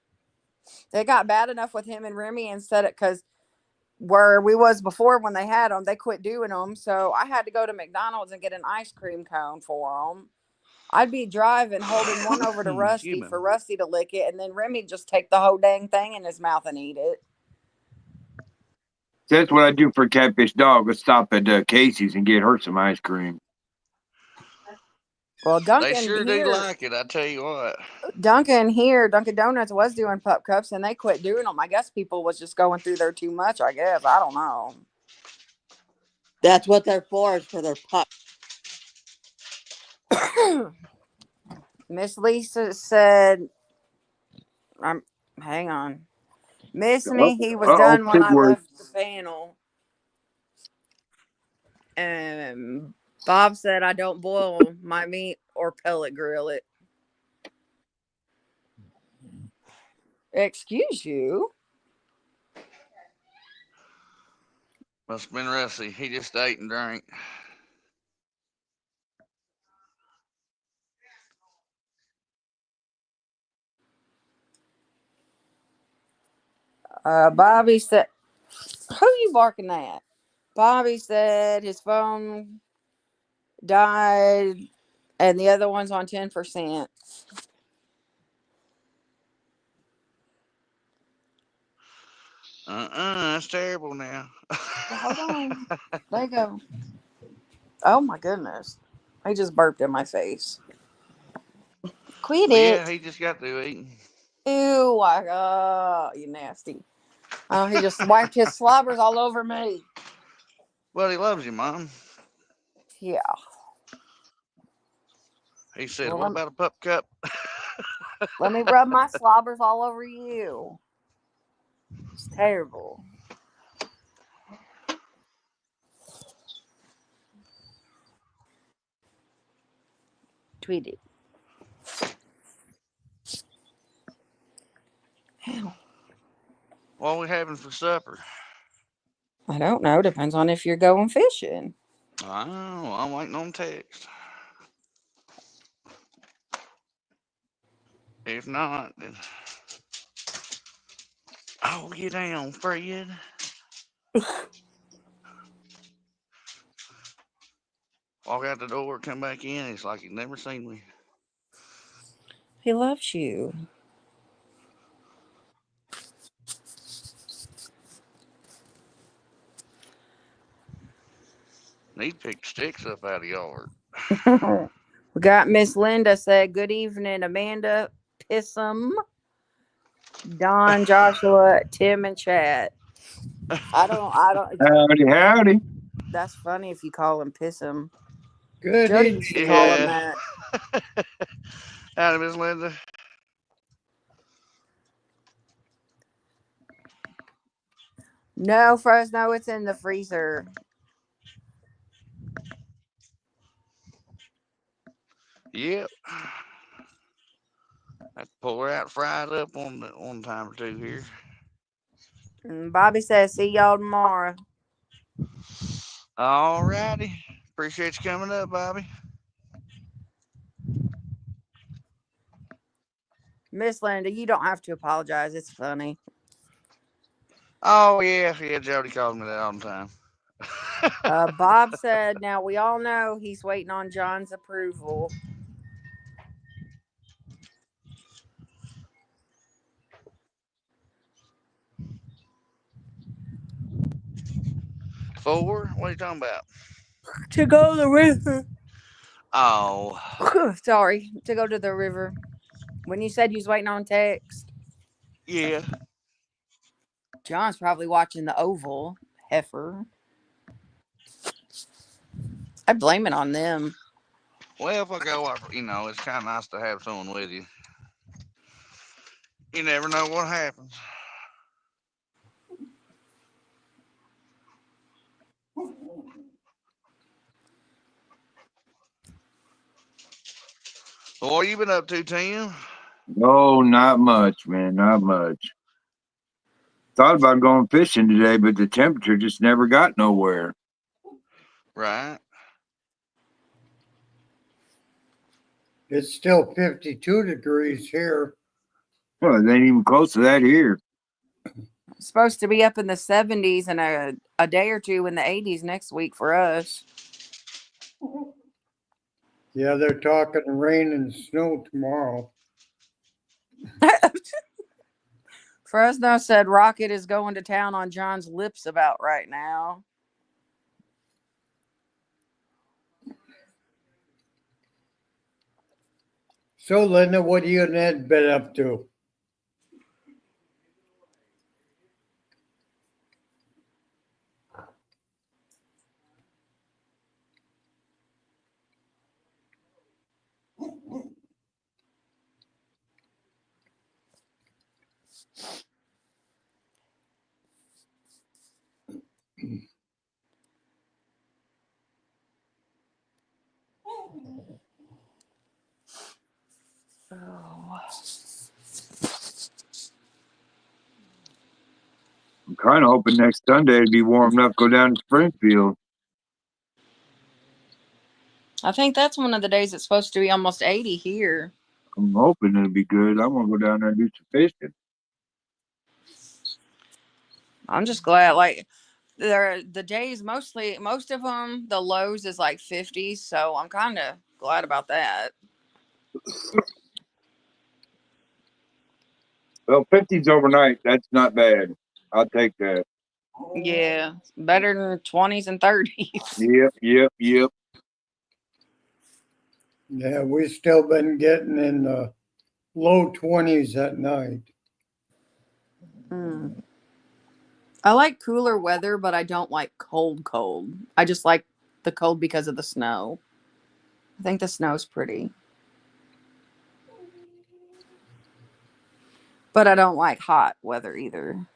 It got bad enough with him and Remy instead of because where we was before when they had them, they quit doing them. So I had to go to McDonald's and get an ice cream cone for them. I'd be driving, holding one over to Rusty for Rusty to lick it, and then Remy just take the whole dang thing in his mouth and eat it. That's what I do for Catfish dog. I stop at Casey's and get her some ice cream. Well, Duncan They sure here, do like it, I tell you what. Duncan Donuts was doing pup cups, and they quit doing them. I guess people was just going through there too much, I guess. I don't know. That's what they're for, is for their pups. Miss Lisa said, hang on. Miss me, he was done when I left the panel. And Bob said I don't boil my meat or pellet grill it. Excuse you? Must have been Rusty. He just ate and drank. Bobby said, who you barking at? Bobby said his phone died and the other one's on 10%. That's terrible now. Well, hold on. There you go. Oh my goodness. He just burped in my face. Quit Well, it. yeah, he just got through eating. Ew, you nasty. Oh, he just wiped his slobbers all over me. Well, he loves you, Mom. Yeah. He said, Well, what about a pup cup? let me rub my slobbers all over you. It's terrible. Tweet it. What are we having for supper? I don't know. Depends on if you're going fishing. Oh, I'm waiting on text. If not, then... Oh, get down, Fred. Walk out the door, come back in. It's like he's never seen me. He loves you. Need to pick sticks up out of the yard. We got Miss Linda said, good evening, Amanda, Pissum, Don, Joshua, Tim, and Chad. I don't. Howdy. That's funny if you call him Pissum. Good Jody evening. used to call him that. Howdy, Miss Linda. No, Fresno, it's in the freezer. Yep. I pull her out, fried up on one time or two here. And Bobby says, see y'all tomorrow. All righty. Appreciate you coming up, Bobby. Miss Linda, you don't have to apologize. It's funny. Oh, yeah. Jody calls me that all the time. Bob said, now we all know he's waiting on John's approval. For? What are you talking about? To go to the river. Oh. Sorry. To go to the river. When you said you was waiting on text. Yeah. John's probably watching the Oval. Heifer. I blame it on them. Well, if I go, it's kind of nice to have someone with you. You never know what happens. Well, what you been up to, Tim? No, not much, man. Not much. Thought about going fishing today, but the temperature just never got nowhere. Right. It's still 52 degrees here. Well, it ain't even close to that here. It's supposed to be up in the 70s and a day or two in the 80s next week for us. Yeah, they're talking rain and snow tomorrow. Fresno said Rocket is going to town on John's lips about right now. So, Linda, what you and Ed been up to? Oh. I'm kind of hoping next Sunday it'd be warm enough to go down to Springfield. I think that's one of the days it's supposed to be almost 80 here. I'm hoping it'll be good. I want to go down there and do some fishing. I'm just glad, like, the days most of them, the lows is like 50, so I'm kind of glad about that. Well, 50's overnight. That's not bad. I'll take that. Yeah, better than 20s and 30s. Yep. Yeah, we've still been getting in the low 20s at night. Mm. I like cooler weather, but I don't like cold. I just like the cold because of the snow. I think the snow's pretty. But I don't like hot weather either.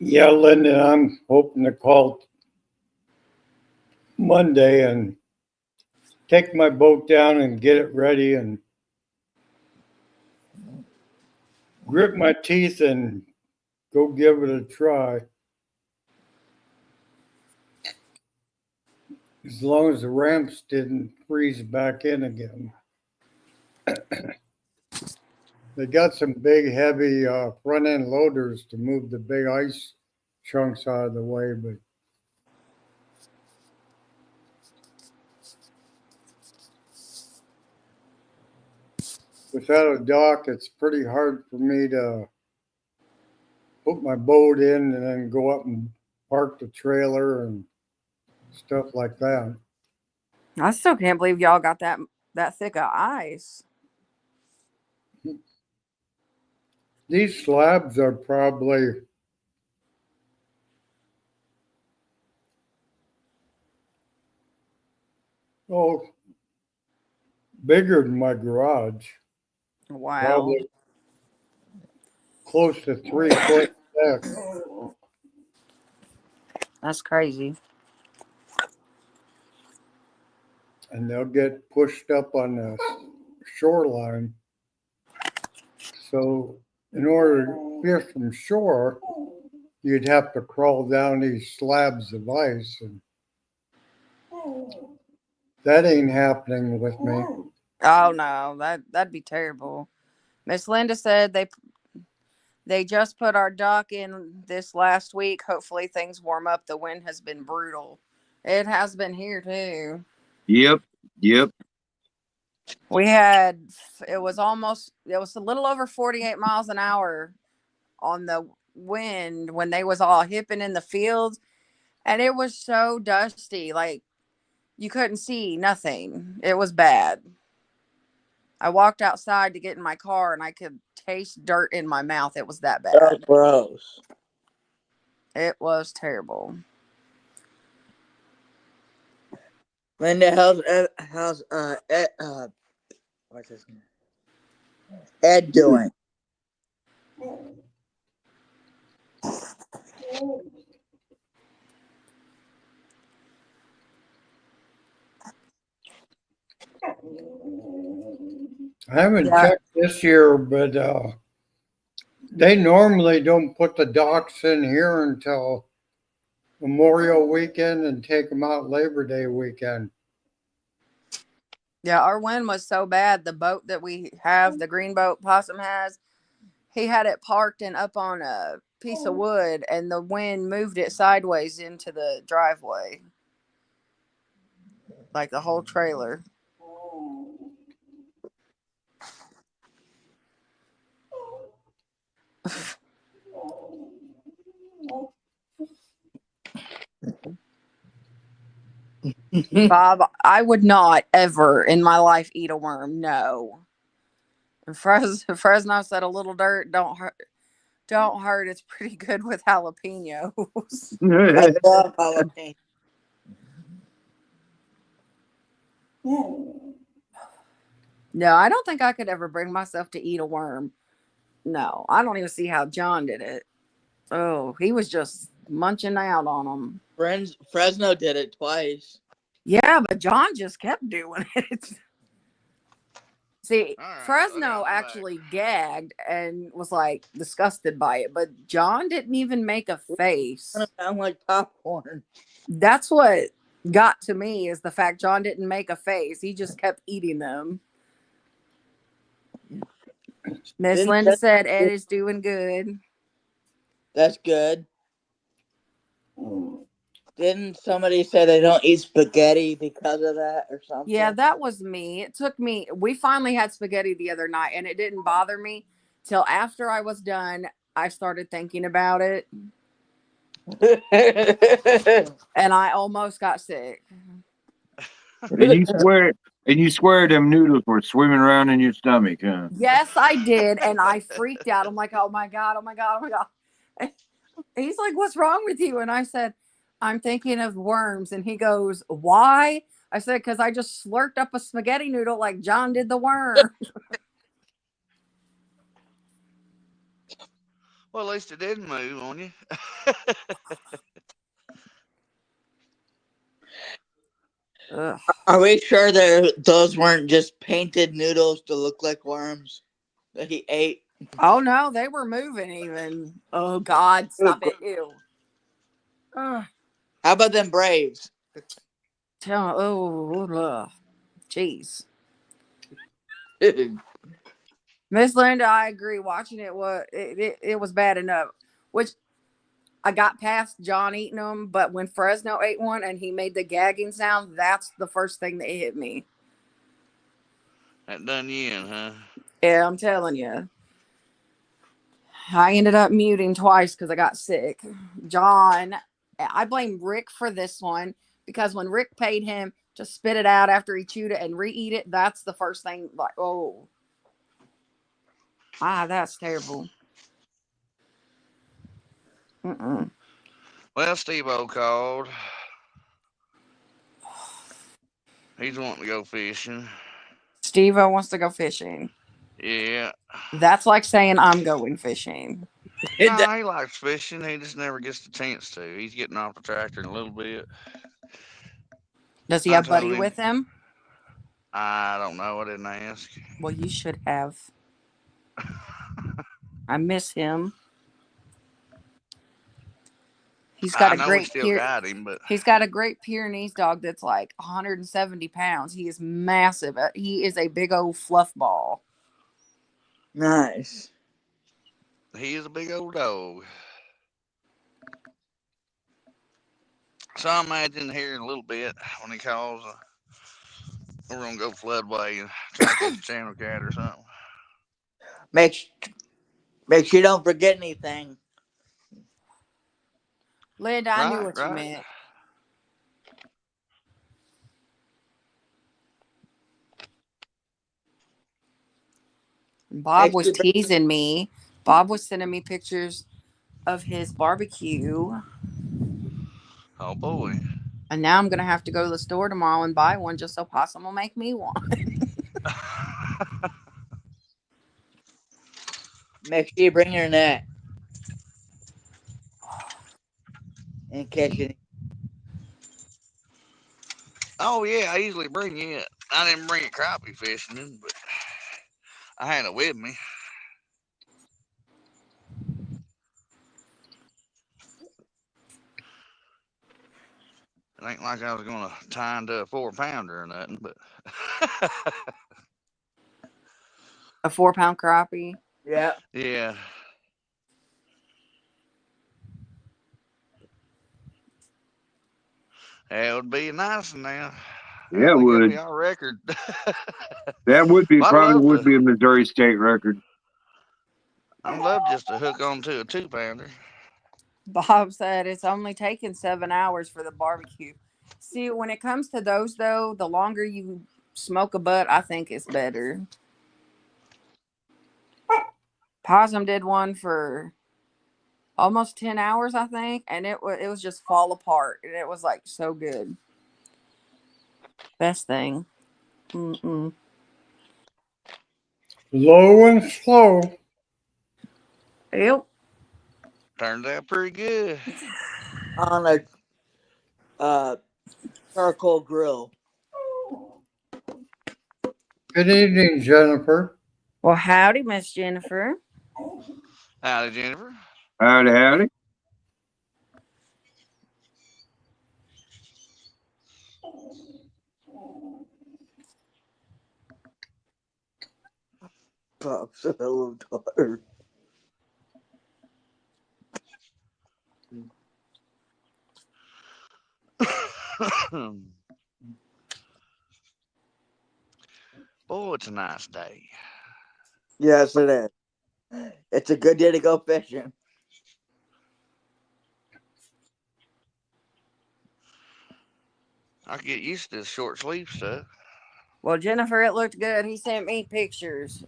Yeah, Linda, I'm hoping to call Monday and take my boat down and get it ready and grit my teeth and go give it a try. As long as the ramps didn't freeze back in again. They got some big, heavy front end loaders to move the big ice chunks out of the way, but without a dock, it's pretty hard for me to put my boat in and then go up and park the trailer and stuff like that. I still can't believe y'all got that thick of ice. These slabs are probably bigger than my garage. Wow. Probably close to 3 foot thick. That's crazy. And they'll get pushed up on the shoreline. So, in order to fish from shore, you'd have to crawl down these slabs of ice, and that ain't happening with me. Oh no, that'd be terrible. Miss Linda said they just put our dock in this last week. Hopefully things warm up. The wind has been brutal. It has been here too. Yep. We had it was a little over 48 miles an hour on the wind when they was all hipping in the fields, and it was so dusty, like you couldn't see nothing. It was bad. I walked outside to get in my car and I could taste dirt in my mouth. It was that Oh, bad. gross. It was terrible. Linda, how's Ed, what's his name? Ed doing? I haven't Yeah. checked this year, but they normally don't put the docks in here until Memorial Weekend and take them out Labor Day weekend. Yeah, our wind was so bad. The boat that we have, the green boat Possum has, he had it parked and up on a piece of wood, and the wind moved it sideways into the driveway. Like the whole trailer. Bob, I would not ever in my life eat a worm. No. Fresno said a little dirt don't hurt. Don't hurt. It's pretty good with jalapenos. I love jalapeno. No, I don't think I could ever bring myself to eat a worm. No, I don't even see how John did it. Oh, he was just munching out on them. Fresno did it twice. Yeah, but John just kept doing it. See, All right, Fresno okay, I'm actually gagged and was like disgusted by it, but John didn't even make a face. It sound like popcorn. That's what got to me, is the fact John didn't make a face. He just kept eating them. Miss Linda said Ed is doing good. That's good. Didn't somebody say they don't eat spaghetti because of that or something? Yeah, that was me. It took me, we finally had spaghetti the other night and it didn't bother me till after I was done. I started thinking about it and I almost got sick. And you swear them noodles were swimming around in your stomach, huh? Yes, I did. And I freaked out. I'm like, oh my God, oh my God, oh my God. And he's like, what's wrong with you? And I said, I'm thinking of worms. And he goes, why? I said, because I just slurped up a spaghetti noodle like John did the worm. Well, at least it didn't move on you. Ugh. Are we sure those weren't just painted noodles to look like worms that he ate? Oh no, they were moving even. Oh God, stop it. Ew. Ugh. How about them Braves? Jeez. Miss Linda, I agree. Watching it was bad enough. Which I got past John eating them, but when Fresno ate one and he made the gagging sound, that's the first thing that hit me. That done you in, huh? Yeah, I'm telling you. I ended up muting twice because I got sick. John, I blame Rick for this one because when Rick paid him to spit it out after he chewed it and re-eat it, that's the first thing. Like, oh, that's terrible. Mm-mm. Well, Steve-O called. He's wanting to go fishing. Steve-O wants to go fishing. Yeah. That's like saying I'm going fishing. No, he likes fishing. He just never gets the chance to. He's getting off the tractor in a little bit. Does he have Buddy with him? I don't know. I didn't ask. Well, you should have. I miss him. He's got He's got a great Pyrenees dog that's like 170 pounds. He is massive. He is a big old fluff ball. Nice. He is a big old dog. So I imagine here in a little bit when he calls, we're gonna go floodway and try to catch a channel cat or something. Make sure you don't forget anything. Linda, I knew Right, what you right. meant. Bob Make was sure teasing me. Bob was sending me pictures of his barbecue. Oh boy. And now I'm going to have to go to the store tomorrow and buy one just so Possum will make me one. you bring your net in case you need. Oh yeah, I usually bring it. I didn't bring it crappie fishing, but I had it with me. It ain't like I was gonna tie into a 4 pounder or nothing, but A 4-pound crappie. Yeah. yeah. That would be nice now. Yeah, That it would give me would. our record. That would be I'd probably love would to. be a Missouri state record. I'd love just to hook onto a 2 pounder. Bob said it's only taken 7 hours for the barbecue. See, when it comes to those, though, the longer you smoke a butt, I think it's better. Possum did one for almost 10 hours, I think, and it was just fall apart, and it was like so good. Best thing. Mm-mm. Low and slow. Yep. Turned out pretty good. On a charcoal grill. Good evening, Jennifer. Well, howdy, Miss Jennifer. Howdy, Jennifer. Howdy, howdy. Pops a little tired. Boy, it's a nice day. Yes, it is. It's a good day to go fishing. I get used to this short sleeve stuff. Well, Jennifer, it looked good. He sent me pictures.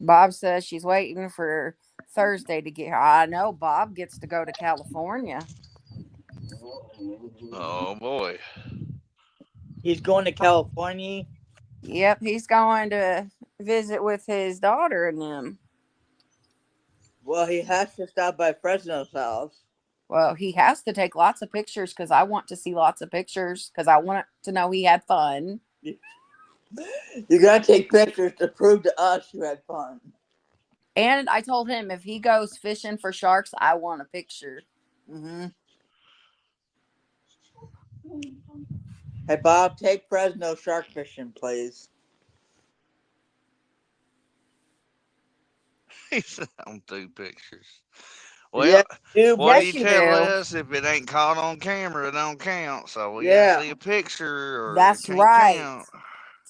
Bob says she's waiting for Thursday to get here. I know Bob gets to go to California. Oh boy. He's going to California. Yep, he's going to visit with his daughter and them. Well, he has to stop by Fresno's house. Well, he has to take lots of pictures because I want to see lots of pictures because I want to know he had fun. You gotta take pictures to prove to us you had fun. And I told him if he goes fishing for sharks, I want a picture. Mm-hmm. Hey, Bob, take Fresno shark fishing, please. He said, "I'm through pictures." Yeah, Well, you. what do Yes, you you tell do. us if it ain't caught on camera? It don't count. So we gotta Yeah. see a picture, or it That's can't right. count.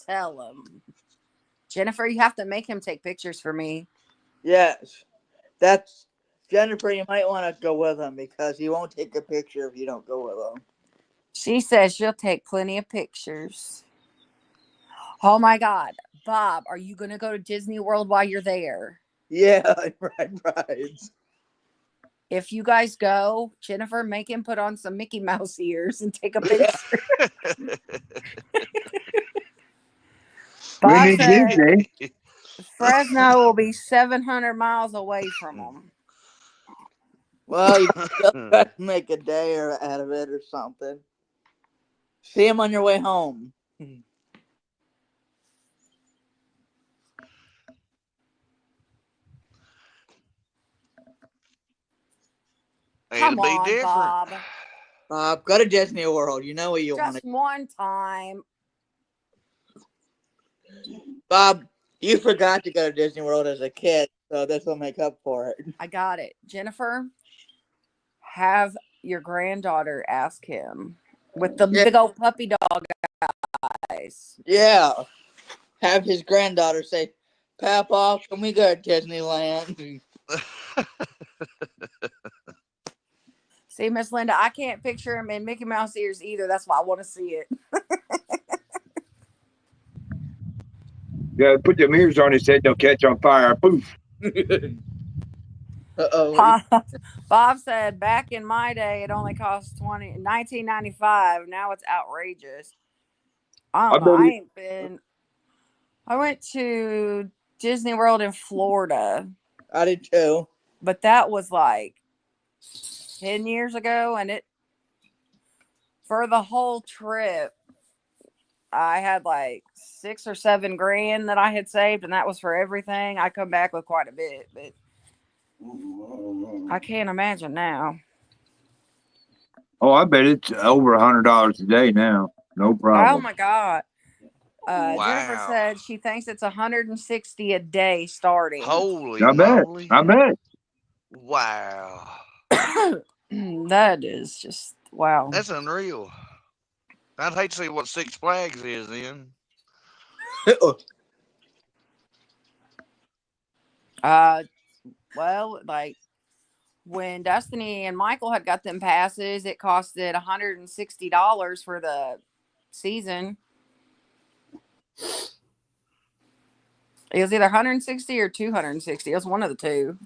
Tell him. Jennifer, you have to make him take pictures for me. Yes. That's Jennifer. You might want to go with him because he won't take a picture if you don't go with him. She says she'll take plenty of pictures. Oh my God. Bob, are you going to go to Disney World while you're there? Yeah, right. If you guys go, Jennifer, make him put on some Mickey Mouse ears and take a picture. We Bob need said Disney. Fresno will be 700 miles away from him. Well, you still got to make a day out of it or something. See him on your way home. It'll Come be on, different. Bob. Bob, go to Disney World. You know what you want Just to. one time. Bob, you forgot to go to Disney World as a kid, so this will make up for it. I got it. Jennifer, have your granddaughter ask him with the Yeah. big old puppy dog eyes. Yeah. Have his granddaughter say, Papa, can we go to Disneyland? See, Miss Linda, I can't picture him in Mickey Mouse ears either. That's why I want to see it. Yeah, put them ears on his head, they'll catch on fire. Poof. Uh-oh. Bob said back in my day it only cost $19.95. Now it's outrageous. I I don't know. bet it, I went to Disney World in Florida, I did too. but that was like 10 years ago, and it for the whole trip I had like 6 or 7 grand that I had saved, and that was for everything. I come back with quite a bit, but I can't imagine now. oh, I bet it's over $100 a day now. No Oh problem. my God. Jennifer Wow. said she thinks it's 160 a day starting. Holy I bet. moly. I bet. Wow. That is just wow. That's unreal. I'd hate to see what Six Flags is then. Well, like when Destiny and Michael had got them passes, it costed $160 for the season. It was either 160 or 260. It was one of the two.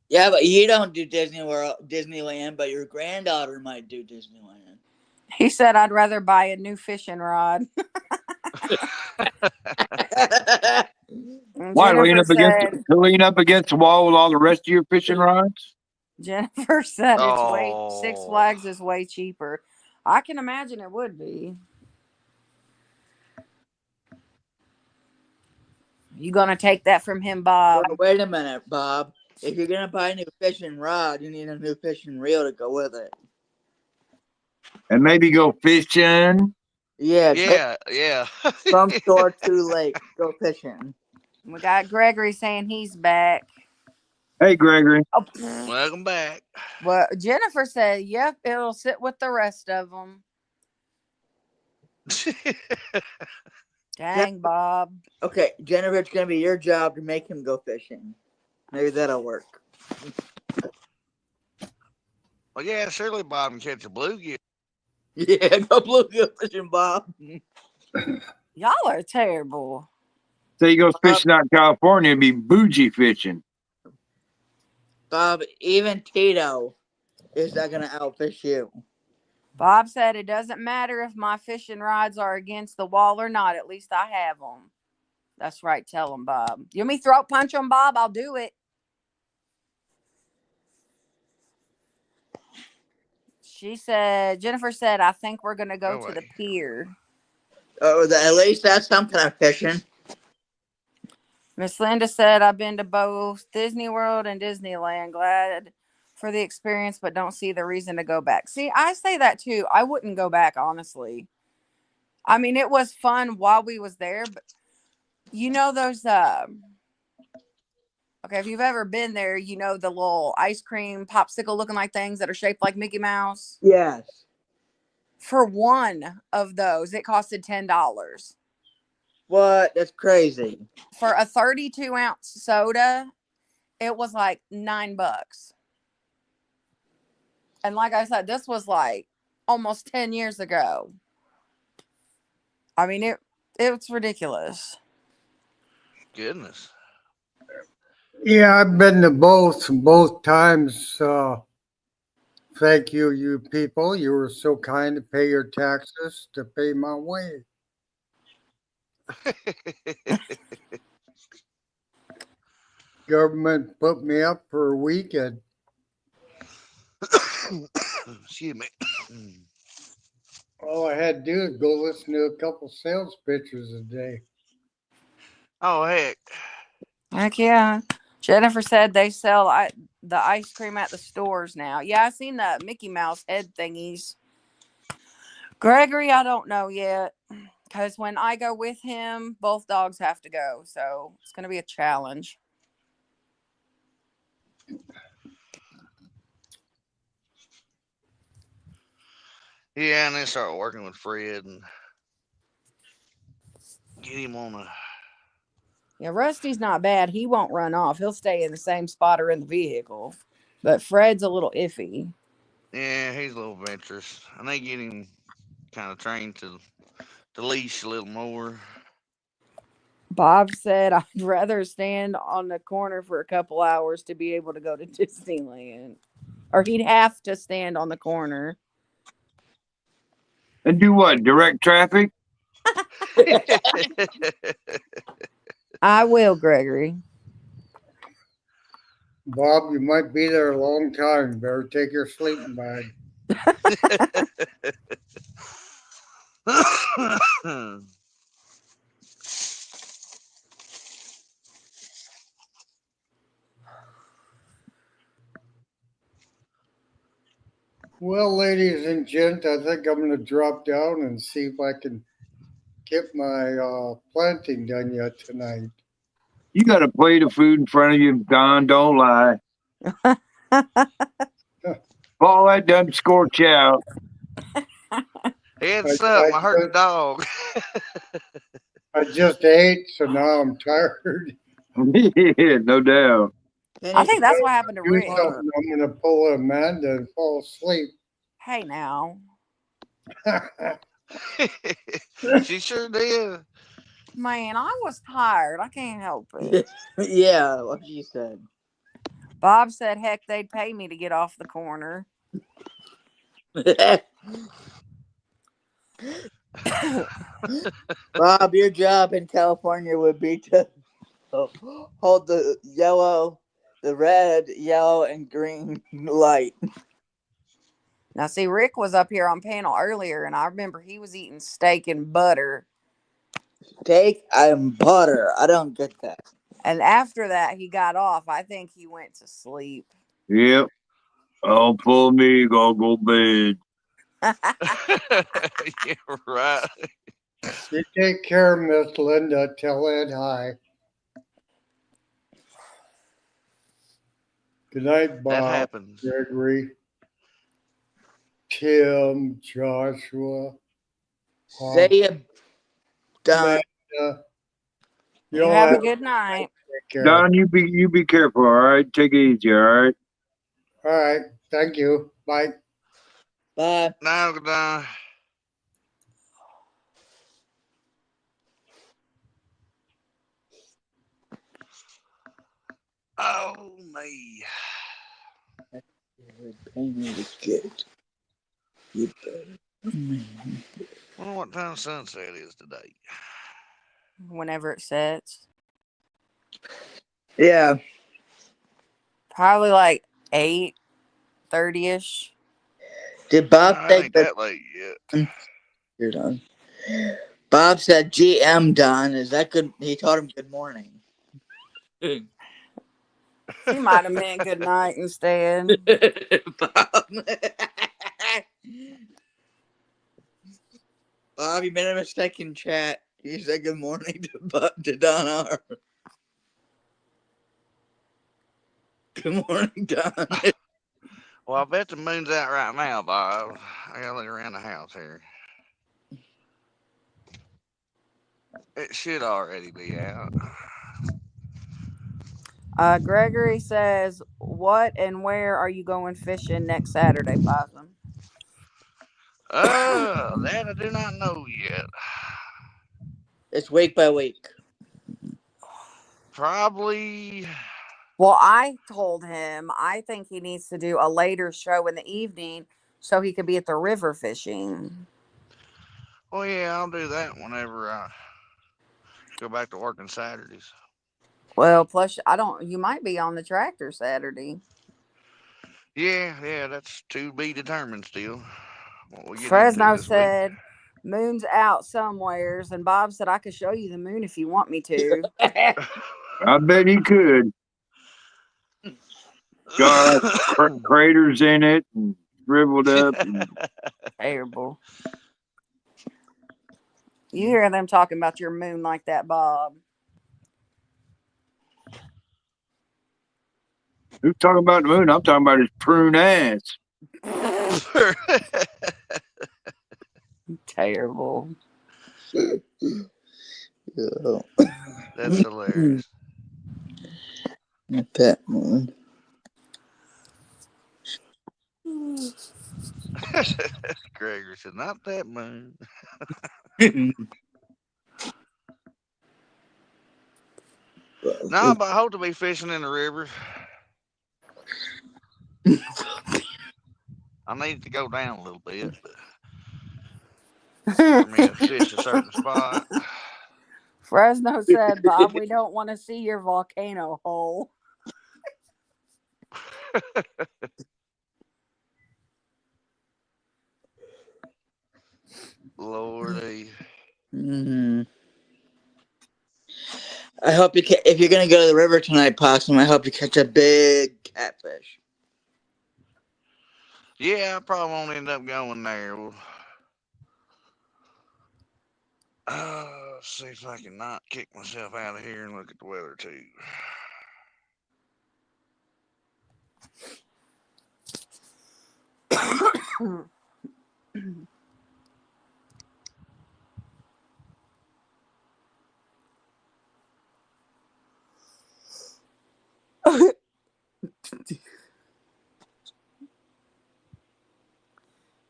Yeah, but you don't do Disneyland, but your granddaughter might do Disneyland. He said, I'd rather buy a new fishing rod. Why Jennifer lean up against the wall with all the rest of your fishing rods? Jennifer said Oh. Six Flags is way cheaper. I can imagine it would be. You gonna take that from him, Bob? Well, wait a minute, Bob. If you're gonna buy a new fishing rod, you need a new fishing reel to go with it. And maybe go fishing. Yeah, Yeah. from shore to lake, go fishing. We got Gregory saying he's back. Hey, Gregory. Oh, Welcome back. well, Jennifer said, "Yep, it'll sit with the rest of them." Dang, Bob. Okay, Jennifer, it's gonna be your job to make him go fishing. Maybe that'll work. Well, yeah, surely Bob can catch a bluegill. Yeah, go bluegill fishing, Bob. Y'all are terrible. So he goes fishing out in California and be bougie fishing. Bob, even Tito is not gonna outfish you. Bob said it doesn't matter if my fishing rods are against the wall or not. At least I have them. That's right. Tell him, Bob. You want me throat punch him, Bob? I'll do it. Jennifer said, I think we're going to go to the pier. Oh, at least that's some kind of fishing. Miss Linda said, I've been to both Disney World and Disneyland. Glad for the experience, but don't see the reason to go back. See, I say that too. I wouldn't go back, honestly. I mean, it was fun while we was there, but you know those okay, if you've ever been there, you know the little ice cream popsicle looking like things that are shaped like Mickey Mouse? Yes. For one of those, it costed $10. What? That's crazy. For a 32-ounce soda, it was like $9. And like I said, this was like almost 10 years ago. I mean, it's ridiculous. Goodness. Yeah, I've been to both times. Thank you, you people. You were so kind to pay your taxes to pay my way. Government put me up for a weekend. Excuse me. All I had to do is go listen to a couple sales pitches a day. Oh, heck. Heck yeah. Jennifer said they sell the ice cream at the stores now. Yeah, I seen the Mickey Mouse head thingies. Gregory, I don't know yet. Because when I go with him, both dogs have to go. So it's going to be a challenge. Yeah, and then start working with Fred and get him on a... Yeah, Rusty's not bad. He won't run off. He'll stay in the same spot or in the vehicle. But Fred's a little iffy. Yeah, he's a little adventurous. I need to get him kind of trained to leash a little more. Bob said, I'd rather stand on the corner for a couple hours to be able to go to Disneyland. Or he'd have to stand on the corner. And do what? Direct traffic? I will, Gregory. Bob, you might be there a long time. Better take your sleeping bag. Well, ladies and gents, I think I'm going to drop down and see if I can get my planting done yet tonight. You got a plate of food in front of you, Don. Don't lie. All that doesn't scorch out. He had I, something. I hurt the dog. I just ate, so now I'm tired. Yeah, no doubt. I think that's what happened to Do Rick. something. I'm going to pull Amanda and fall asleep. Hey, now. She sure did. Man, I was tired. I can't help it. Yeah, what she said. Bob said, heck, they'd pay me to get off the corner. Bob, your job in California would be to hold the red, yellow, and green light. Now, see, Rick was up here on panel earlier, and I remember he was eating steak and butter. Steak and butter. I don't get that. And after that, he got off. I think he went to sleep. Yep. Oh, pull me, go bed. Yeah, right. You take care, Miss Linda. Tell Ed hi. Good night, That Bob, happens. Gregory, Tim, Joshua, Say it, Don. Amanda. You all have a have good night. take care. Don, you be careful, all right? Take it easy, all right? All right. Thank you. Bye. Bye. Now, good night. Oh, me. Pay me to get you better. I wonder what time sunset is today. Whenever it sets. Yeah. Probably like 8:30ish. Did Bob No, it say ain't good? that late yet. You're done. Bob said GM Don. Is that good? He told him good morning. He might have meant good night instead. Bob. Bob, you made a mistake in chat. You said good morning to Don R. Good morning, Don. Well, I bet the moon's out right now, Bob. I gotta look around the house here. It should already be out. Gregory says, what and where are you going fishing next Saturday, Possum? That I do not know yet. It's week by week. Probably. Well, I told him I think he needs to do a later show in the evening so he could be at the river fishing. Well, yeah, I'll do that whenever I go back to working Saturdays. Well, plus you might be on the tractor Saturday. Yeah, that's to be determined still. What we get into Fresno this week. said, moon's out somewheres, and Bob said, I could show you the moon if you want me to. I bet he could. Got craters in it and shriveled up. Terrible. You hear them talking about your moon like that, Bob. Who's talking about the moon? I'm talking about his prune ass. Terrible. That's hilarious. That moon. Gregory said, "Not that moon." No, but I hope to be fishing in the river. I need it to go down a little bit, but for me to fish a certain spot. Fresno said, Bob, we don't want to see your volcano hole. Lordy. Mm-hmm. I hope you if you're gonna go to the river tonight, Possum, I hope you catch a big catfish. Yeah, I probably won't end up going there. Well, see if I can not kick myself out of here and look at the weather too.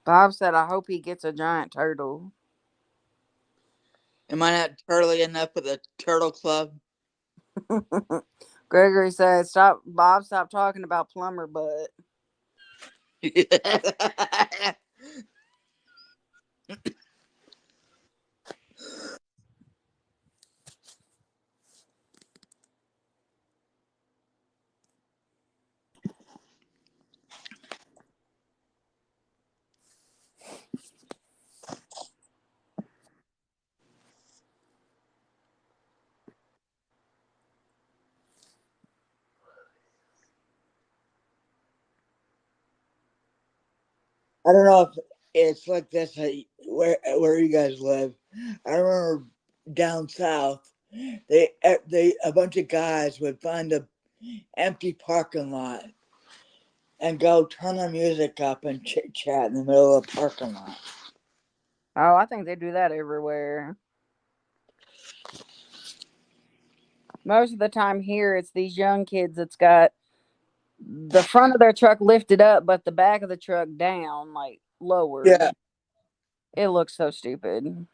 Bob said, I hope he gets a giant turtle. Am I not turtly enough for the turtle club? Gregory said, Bob, stop talking about plumber butt. I don't know if it's like this where you guys live. I remember down south, they a bunch of guys would find a empty parking lot and go turn their music up and chit chat in the middle of the parking lot. Oh, I think they do that everywhere. Most of the time here, it's these young kids that's got the front of their truck lifted up, but the back of the truck down, like lowered. Yeah. It looks so stupid.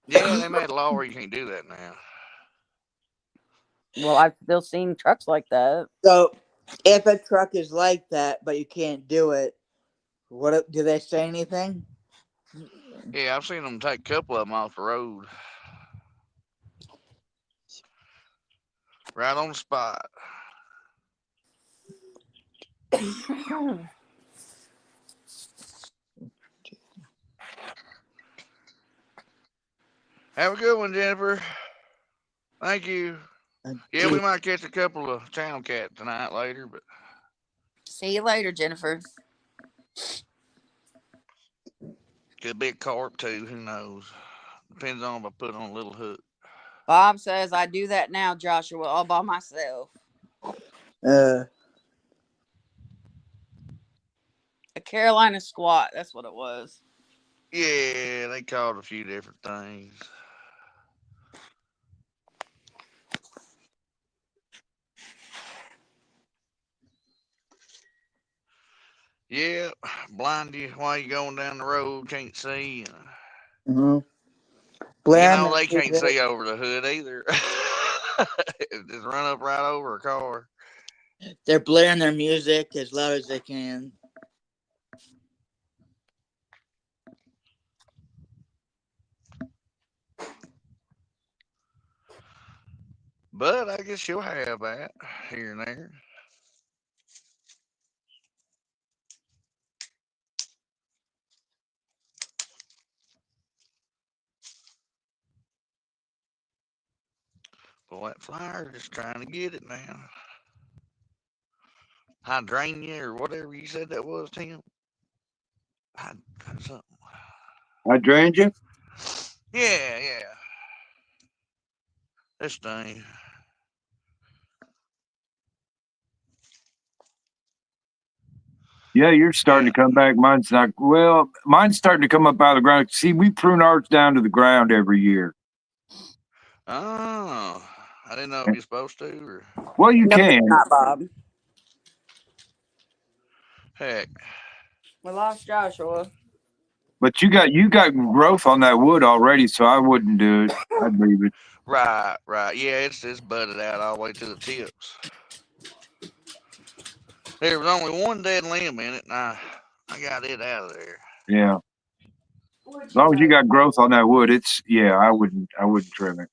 Yeah, they made a law where you can't do that now. Well, I've still seen trucks like that. So if a truck is like that, but you can't do it, what do they say anything? Yeah, I've seen them take a couple of them off the road. Right on the spot. Have a good one, Jennifer. Thank you. Yeah, we might catch a couple of channel cat tonight later, but See you later, Jennifer. could be a carp too. Who knows? Depends on if I put on a little hook. Bob says I do that now, Joshua, all by myself. Uh, A Carolina squat, that's what it was. Yeah, they called a few different things. Yeah, blind you while you're going down the road, can't see. mm-hmm. You Blaring know, their they can't music. see over the hood either. Just run up right over a car. They're blaring their music as loud as they can. But I guess you'll have that here and there. Well, that flyer just trying to get it now. Hydrangea or whatever you said that was, Tim. Something. Hydrangea? Yeah, yeah. This thing. Yeah, you're starting to come back. Mine's not. Well, mine's starting to come up out of the ground. See, we prune ours down to the ground every year. Oh, I didn't know if you're supposed to. Or... Well, you No, it's can. not, Bob. Heck, We lost Joshua. But you got growth on that wood already, so I wouldn't do it. I'd leave it. right, right. Yeah, it's budded out all the way to the tips. There was only one dead limb in it, and I got it out of there. Yeah. What'd As you long as you say? got growth on that wood, I wouldn't trim it.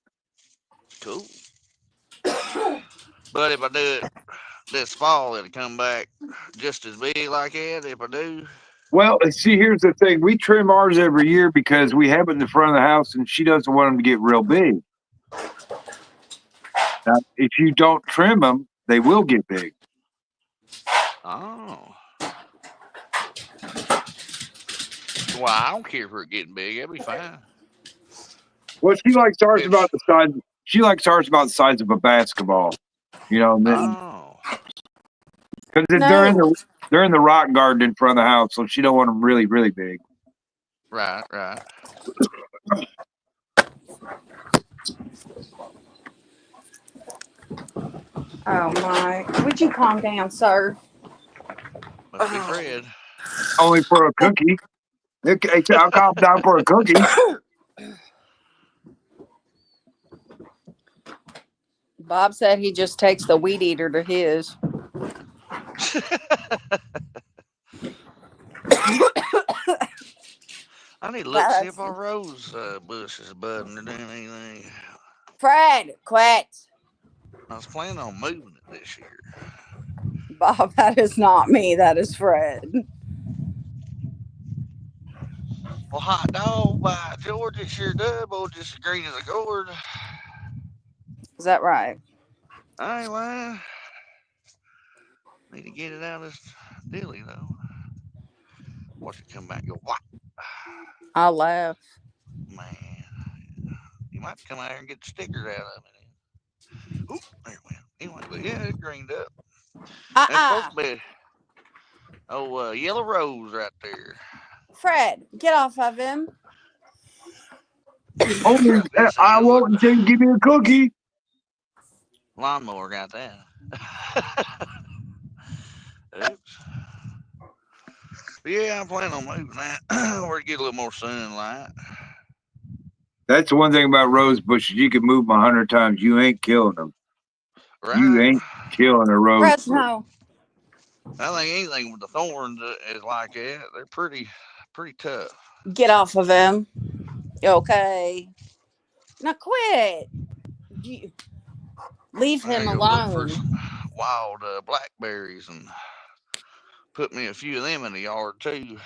Cool. But if I do it this fall, it'll come back just as big like that. If I do, Well, see, here's the thing. We trim ours every year because we have it in the front of the house and she doesn't want them to get real big. Now, if you don't trim them, they will get big. oh, well, I don't care for it getting big. It'll be fine. Well, It's she likes ours about the size of a basketball, and then oh, because No. they're in the rock garden in front of the house, so she don't want them really, really big. right, right. Oh my. Would you calm down, sir? Must be Oh. Fred. Only for a cookie. Okay, I'll calm down for a cookie. Bob said he just takes the weed eater to his. I need to look see if That's our rose bush is budding or doing anything. Fred, quit. I was planning on moving it this year. Bob, that is not me. That is Fred. Well, hot dog by George, it sure does, boy, just as green as a gourd. Is that right? I ain't lying. Need to get it out of this dilly though. Watch it come back and go what? I laugh. Man, you might come out here and get the stickers out of it. Oop, there it went. Anyway, but yeah, it greened up. That's supposed Uh-uh. to be yellow rose right there. Fred, get off of him. Only This I is won't until you give me a cookie. lawnmower got that. Oops. But yeah, I'm planning on moving that where to get a little more sunlight. That's the one thing about rose bushes. You can move them 100 times. You ain't killing them. You Right. ain't killing a rose Fred, bush. no. I think anything with the thorns is like that. They're pretty tough. Get off of him. Okay. Now quit. You, leave I him gotta go look for alone. some wild blackberries and put me a few of them in the yard too.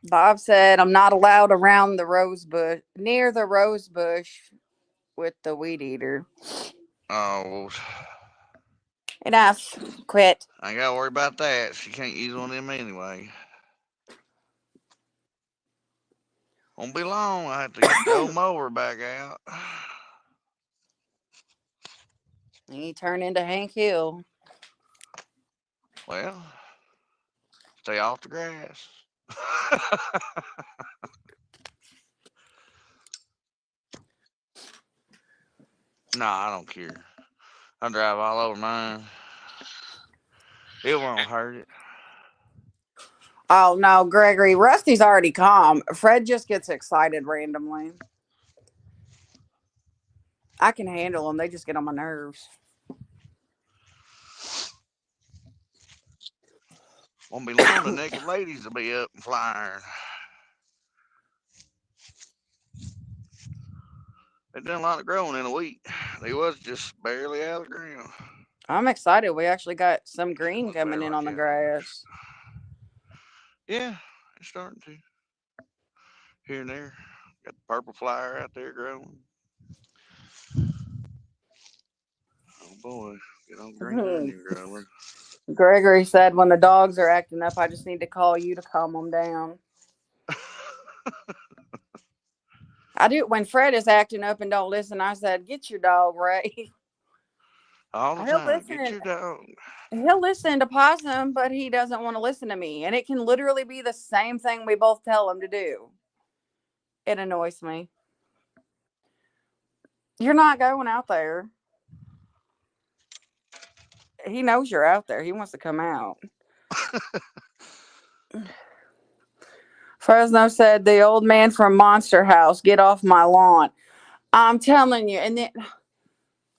Bob said I'm not allowed around the rose bush, near the rose bush with the weed eater. Oh, Enough. Quit. I ain't gotta worry about that. She can't use one of them anyway. Won't be long. I have to get the old mower back out. He turned into Hank Hill. Well, stay off the grass. Nah, I don't care. I drive all over mine. It won't hurt it. Oh no, Gregory. Rusty's already calm. Fred just gets excited randomly. I can handle them. They just get on my nerves. Won't be long. The naked ladies will be up and flying. They done a lot of growing in a week. They was just barely out of the ground. I'm excited. We actually got some green They coming in like on the outdoors. grass. Yeah, it's starting to. Here and there. Got the purple flower out there growing. Oh boy, get on green onion growing. Gregory said when the dogs are acting up, I just need to call you to calm them down. I do. When Fred is acting up and don't listen, I said, "Get your dog, Ray." All the He'll time. Get listen. your dog. He'll listen to Possum, but he doesn't want to listen to me, and it can literally be the same thing we both tell him to do. It annoys me. You're not going out there. He knows you're out there. He wants to come out. Fresno said the old man from Monster House, get off my lawn. I'm telling you, and then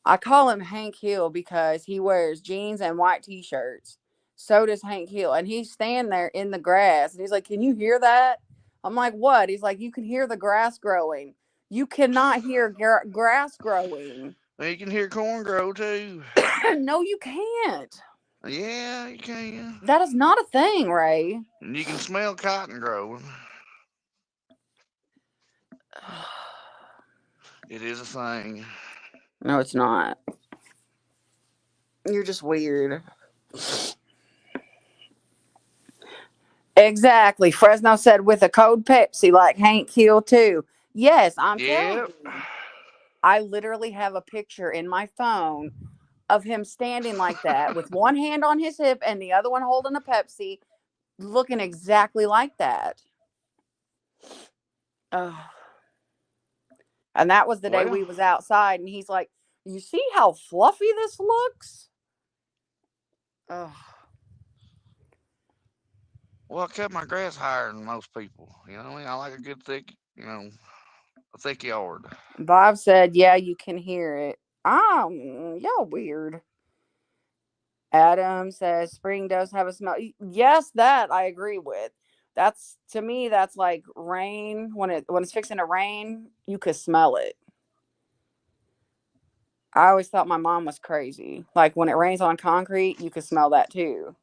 I call him Hank Hill because he wears jeans and white t-shirts. So does Hank Hill. And he's standing there in the grass. And he's like, can you hear that? I'm like, what? He's like, you can hear the grass growing. You cannot hear grass growing. Well, you can hear corn grow too. No, you can't. Yeah, you can. That is not a thing, Ray. And you can smell cotton growing. It is a thing. No, it's not. You're just weird. Exactly. Fresno said with a cold Pepsi like Hank Hill too. Yes, I'm telling Yep. you. I literally have a picture in my phone of him standing like that with one hand on his hip and the other one holding a Pepsi, looking exactly like that. Oh. And that was the day Well, we was outside, and he's like, "You see how fluffy this looks?" Oh. well, I cut my grass higher than most people. You know, I like a good thick, a thick yard. Bob said, "Yeah, you can hear it." Y'all weird. Adam says spring does have a smell. Yes, that I agree with. That's to me. That's like rain when it's fixing to rain. You could smell it. I always thought my mom was crazy. Like when it rains on concrete, you could smell that too.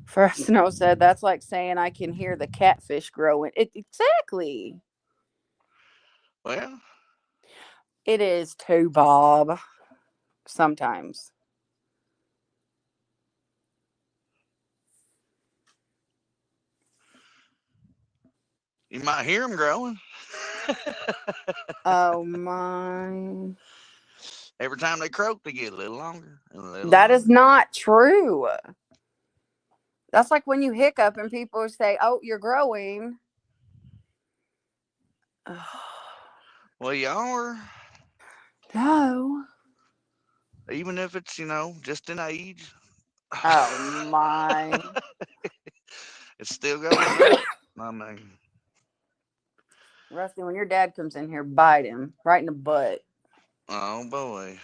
Fresno said that's like saying I can hear the catfish growing. Exactly. Well, It is too, Bob. Sometimes. you might hear them growing. Oh my. Every time they croak, they get a little longer and a little That is longer. not true. That's like when you hiccup and people say, "Oh, you're growing." Well, you are, No. even if it's just an age. Oh my. It's still going up. I mean, Rusty, when your dad comes in here, bite him right in the butt. oh boy.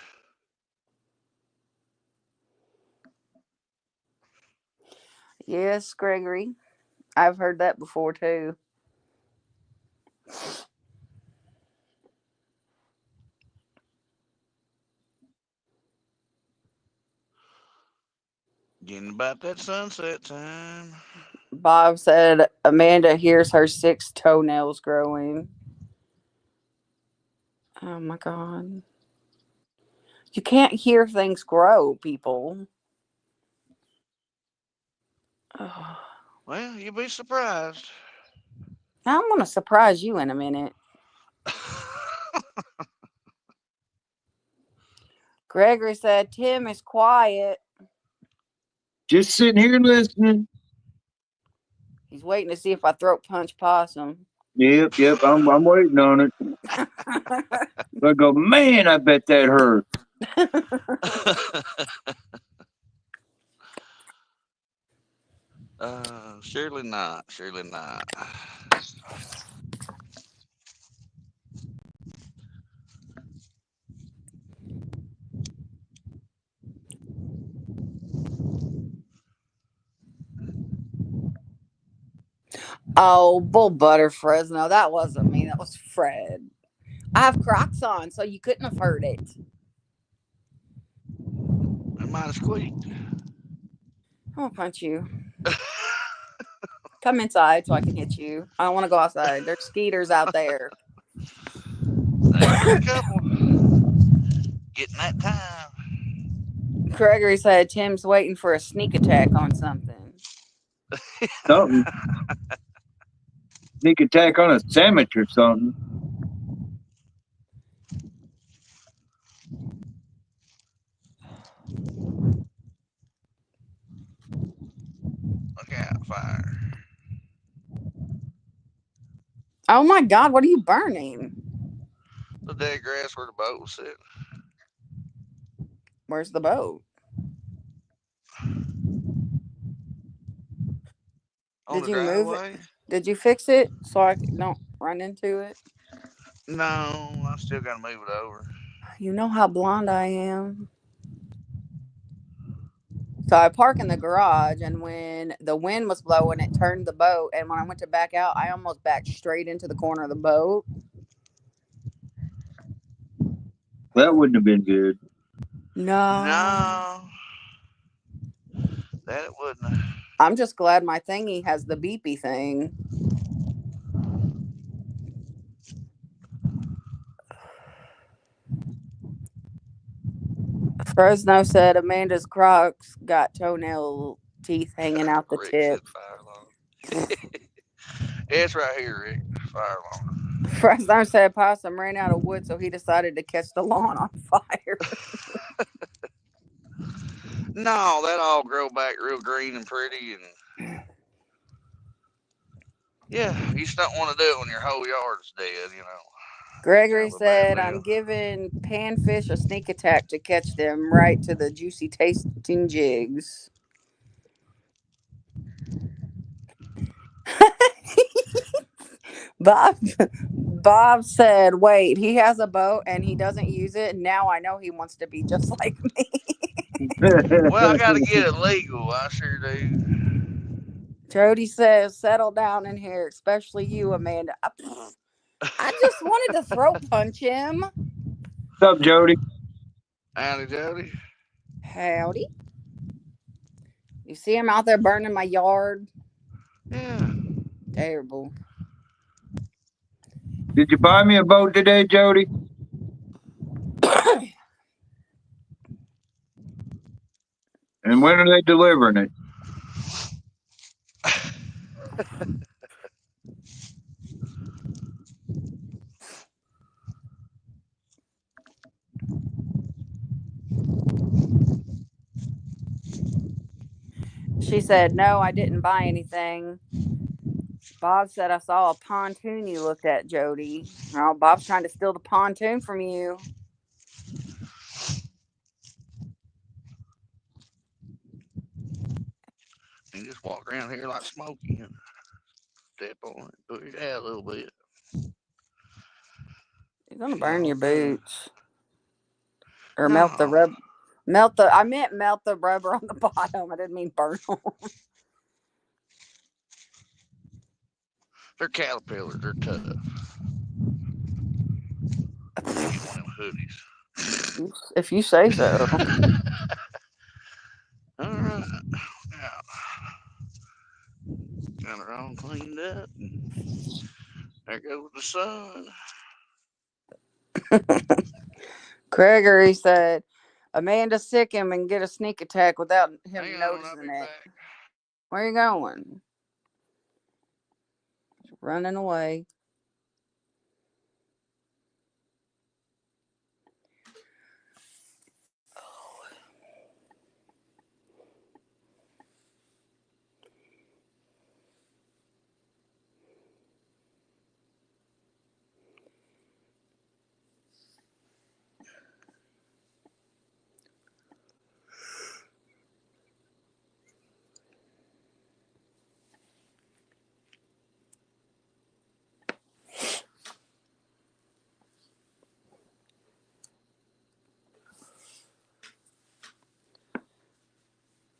Yes, Gregory. I've heard that before too. Getting about that sunset time. Bob said Amanda hears her 6 toenails growing. Oh my god. You can't hear things grow, people. Oh. Well, you'll be surprised. I'm going to surprise you in a minute. Gregory said Tim is quiet. Just sitting here listening. He's waiting to see if I throat punch possum. Yep. I'm waiting on it. I go, man, I bet that hurt. Surely not. Surely not. Oh, bull butter Fresno. That wasn't me. That was Fred. I have Crocs on, so you couldn't have heard it. It might have squeaked. I'm going to punch you. Come inside so I can hit you. I don't want to go outside. There's skeeters out there. There's a couple. Getting that time. Gregory said Tim's waiting for a sneak attack on something. Something. Sneak attack on a sandwich or something. Look out, fire. Oh my god, what are you burning? The dead grass where the boat was sitting. Where's the boat? On Did the you move it? driveway. Did you fix it so I don't run into it? No, I still gotta move it over. You know how blonde I am. So I park in the garage, and when the wind was blowing, it turned the boat. And when I went to back out, I almost backed straight into the corner of the boat. That wouldn't have been good. No. No, that it wouldn't. I'm just glad my thingy has the beepy thing. Fresno said Amanda's Crocs got toenail teeth hanging out the Rick said tip. fire alarm. It's right here, Rick. Fire alarm. Fresno said Possum ran out of wood, so he decided to catch the lawn on fire. No, that all grow back real green and pretty, and yeah, you just don't want to do it when your whole yard's dead. Gregory Kind of a bad said, I'm deal. giving panfish a sneak attack to catch them right to the juicy tasting jigs. Bob said, wait, he has a boat and he doesn't use it. Now I know he wants to be just like me. Well, I got to get it legal. I sure do. Jody says, settle down in here, especially you, Amanda. I just wanted to throat punch him. What's up, Jody? Howdy, Jody. Howdy. You see him out there burning my yard? Yeah. Terrible. Did you buy me a boat today, Jody? And when are they delivering it? She said, no, I didn't buy anything. Bob said, I saw a pontoon you looked at, Jody. Oh, Bob's trying to steal the pontoon from you. You just walk around here like Smokey and step on it, put your head a little bit. You're going to She's burn all your through. boots. Or melt the No, rub. I meant melt the rubber on the bottom. I didn't mean burn them. they're caterpillars. They're tough. Get you one of them hoodies. If you say so. All right. Now, got her all cleaned up. There goes the sun. Gregory said, Amanda sick him and get a sneak attack without Hang him on, I'll noticing be it. back. Where you going? Running away.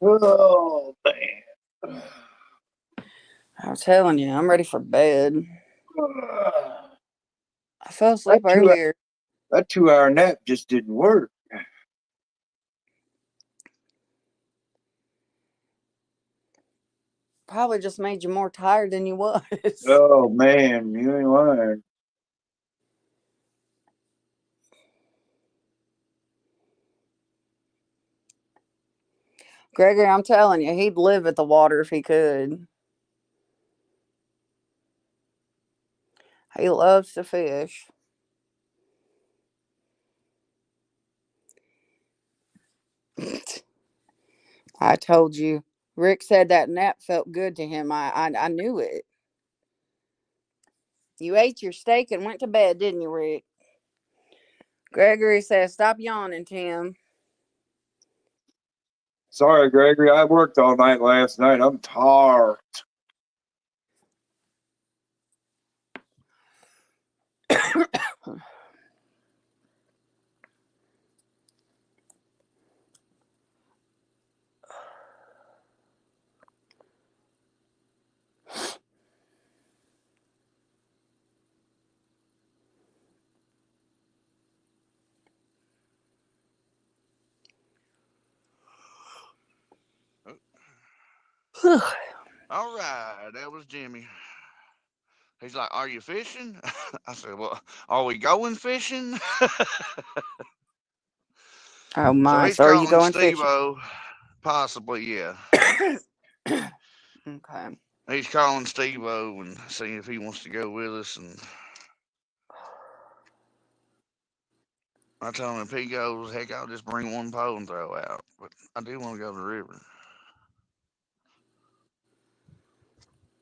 Oh, man. I'm telling you, I'm ready for bed. I fell That asleep earlier. that 2 hour nap just didn't work. Probably just made you more tired than you was. Oh man, you ain't lying. Gregory, I'm telling you, he'd live at the water if he could. He loves to fish. I told you. Rick said that nap felt good to him. I knew it. You ate your steak and went to bed, didn't you, Rick? Gregory says, stop yawning, Tim. Sorry, Gregory. I worked all night last night. I'm tired. All right, that was Jimmy. He's like, "Are you fishing?" I said, "Well, are we going fishing?" Oh So my! he's So are you calling going fishing? Steve-O. Possibly, yeah. Okay. He's calling Steve-O and seeing if he wants to go with us. And I told him if he goes, heck, I'll just bring one pole and throw out. But I do want to go to the river.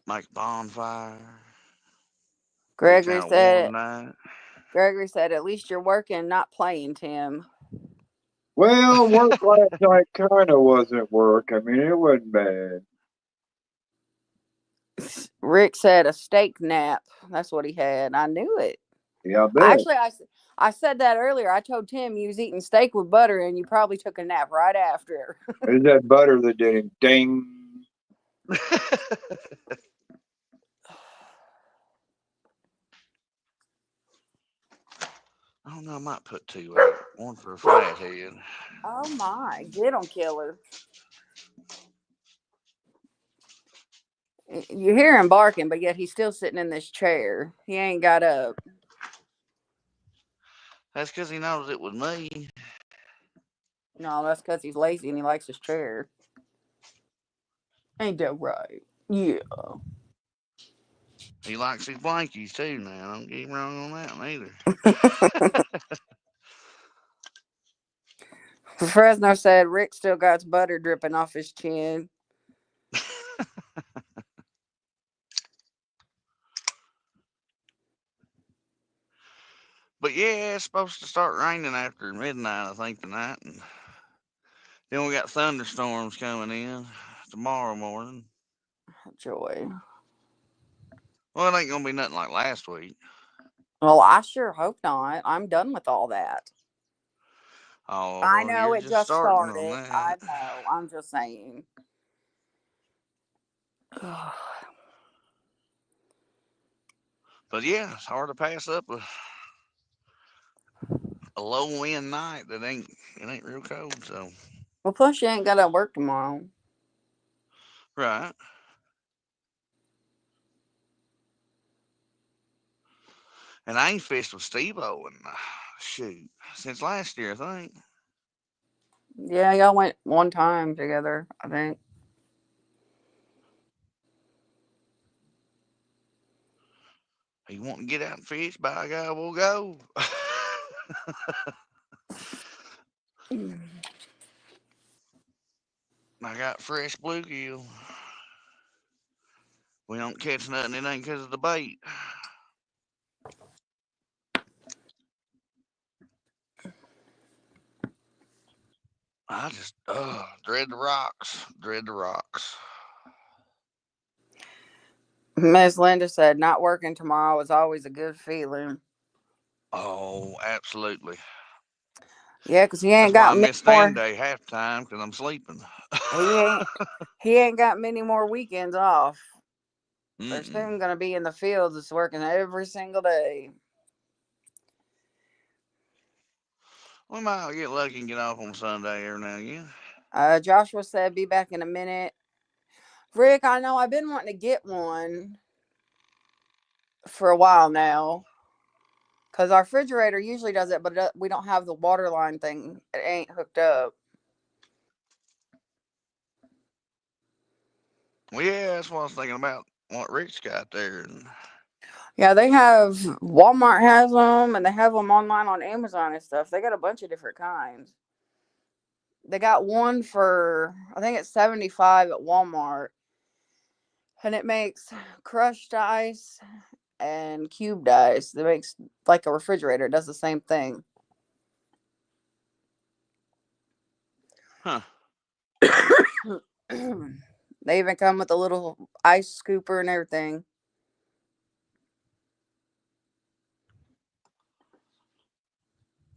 Make a bonfire. Get Gregory kind of warm said. tonight. Gregory said, "At least you're working, not playing, Tim." Well, work last night kind of wasn't work. I mean, it wasn't bad. Rick said a steak nap. That's what he had. I knew it. Yeah, I bet. Actually, I said that earlier. I told Tim you was eating steak with butter, and you probably took a nap right after. It was that butter that did him. Ding. I don't know. I might put two out. One for a flathead. Oh my, get him, killer! You hear him barking, but yet he's still sitting in this chair. He ain't got up. That's because he knows it was me. No, that's because he's lazy and he likes his chair. Ain't that right? Yeah. He likes his blankies too now. Don't get me wrong on that one either. Fresno said Rick still got butter dripping off his chin. But yeah, it's supposed to start raining after midnight, I think, tonight. And then we got thunderstorms coming in tomorrow morning. Joy. Well, it ain't going to be nothing like last week. Well, I sure hope not. I'm done with all that. Oh, I well, know you're it just just starting on started. that. I know. I'm just saying. But yeah, it's hard to pass up a low wind night that ain't real cold. So Well, plus you ain't got to work tomorrow. right. And I ain't fished with Steve-O and shoot since last year, I think. Yeah, y'all went one time together, I think. You want to get out and fish? By God, we'll go. I got fresh bluegill. We don't catch nothing. It ain't because of the bait. I just dread the rocks. Dread the rocks. Miss Linda said not working tomorrow is always a good feeling. Oh, absolutely. Yeah, because he That's ain't why I got many miss stand more. day half time because I'm sleeping. He ain't. He ain't got many more weekends off. They're Mm-mm. soon gonna be in the fields. It's working every single day. We might get lucky and get off on Sunday every now and again. Joshua said be back in a minute. Rick, I know I've been wanting to get one for a while now. Because our refrigerator usually does it, but we don't have the water line thing. It ain't hooked up. Well, yeah, that's what I was thinking about. What Rick's got there. And Yeah, they have, Walmart has them, and they have them online on Amazon and stuff. They got a bunch of different kinds. They got one for, I think it's $75 at Walmart. And it makes crushed ice and cubed ice. It makes like a refrigerator. It does the same thing. huh. They even come with a little ice scooper and everything.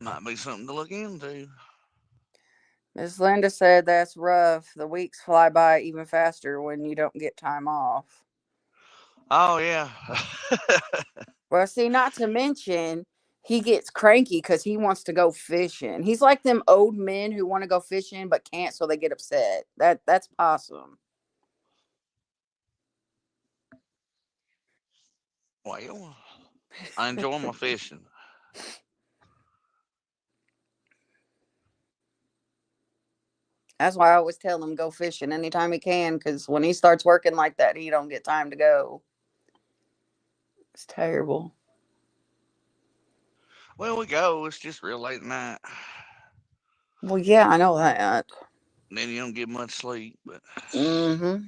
Might be something to look into. Miss Linda said that's rough. The weeks fly by even faster when you don't get time off. Oh yeah. Well, see, not to mention, he gets cranky because he wants to go fishing. He's like them old men who want to go fishing but can't, so they get upset. That's Possum. Well, I enjoy my fishing. That's why I always tell him go fishing anytime he can, because when he starts working like that, he don't get time to go. It's terrible. Well, we go. It's just real late at night. Well, yeah, I know that. Then you don't get much sleep, but Mm-hmm.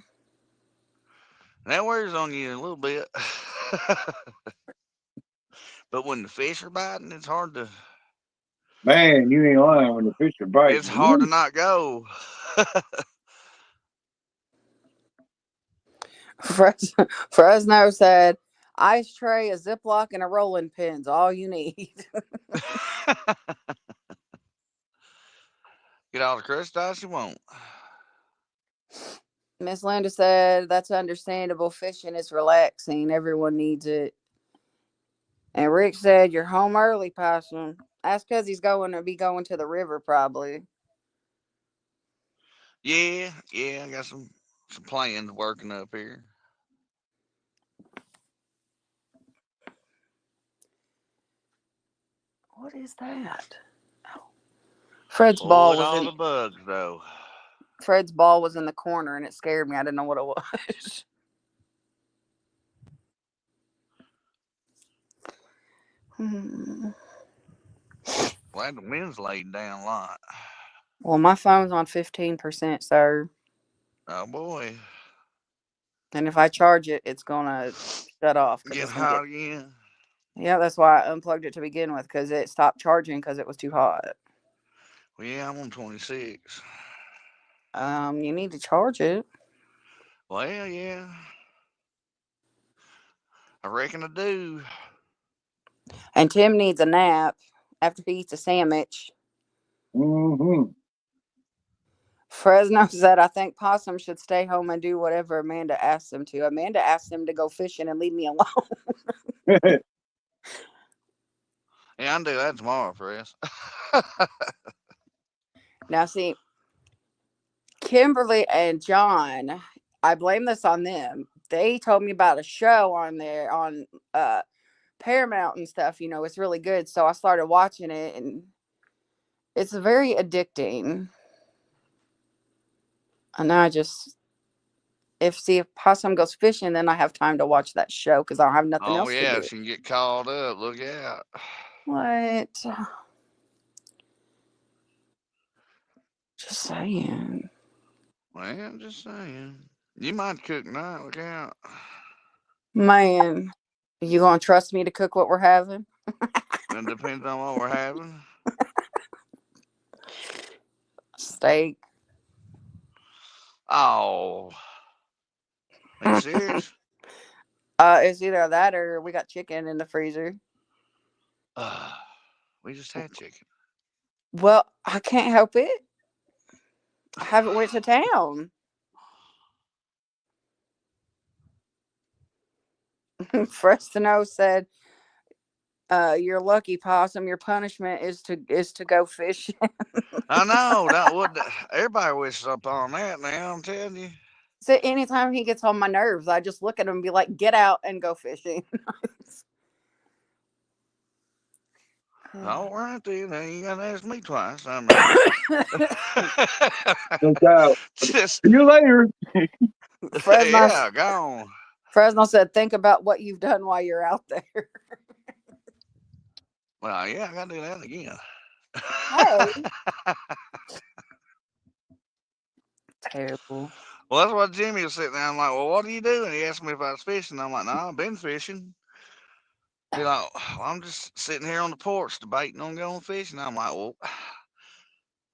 that wears on you a little bit. But when the fish are biting, Man, you ain't lying when the fish are it's biting. hard to Woo. not go. Fresno said, ice tray, a Ziploc, and a rolling pin's all you need. Get all the crust ice you want. Miss Linda said, that's understandable. Fishing is relaxing. Everyone needs it. And Rick said, you're home early, Possum. That's because he's going to be going to the river, probably. Yeah, I got some plans working up here. What is that? Oh. Fred's Oh, ball look at was all in the bugs though. Fred's ball was in the corner and it scared me. I didn't know what it was. Glad the wind's laid down a lot. Well, my phone's on 15%, sir. Oh boy, And if I charge it, it's going to shut off because getting it's going to hot get. again. Yeah, that's why I unplugged it to begin with because it stopped charging because it was too hot. Well, yeah, I'm on 26. You need to charge it. Well, yeah, I reckon I do. And Tim needs a nap after he eats a sandwich. Mm-hmm. Fresno said, I think Possum should stay home and do whatever Amanda asks him to. Amanda asked him to go fishing and leave me alone. Yeah, I'll do that tomorrow, Chris. Now, see, Kimberly and John, I blame this on them. They told me about a show on there on Paramount and stuff. It's really good. So I started watching it, and it's very addicting. And I just, if Possum goes fishing, then I have time to watch that show because I don't have nothing Oh else to yeah, do. if you can get called up, look out. What? Just saying. Well, I'm just saying. You might cook tonight, look out. Man, you gonna trust me to cook what we're having? It depends on what we're having. Steak. Oh, are you serious? It's either that or we got chicken in the freezer. Uh, we just had chicken. Well, I can't help it. I haven't went to town. Frestino said, "You're lucky, Possum. Your punishment is to go fishing." I know that would. Everybody wishes up on that now. I'm telling you. So anytime he gets on my nerves, I just look at him and be like, "Get out and go fishing." All right then. Now you gotta ask me twice. I mean, Look out. just See you later. Fresno, yeah, gone. Fresno said, "Think about what you've done while you're out there." Well, yeah, I gotta do that again. Hey, terrible. Well, that's what Jimmy was sitting there. I'm like, well, what are you doing? He asked me if I was fishing. I'm like, no, I've been fishing. He's like, well, I'm just sitting here on the porch debating on going fishing. I'm like, well,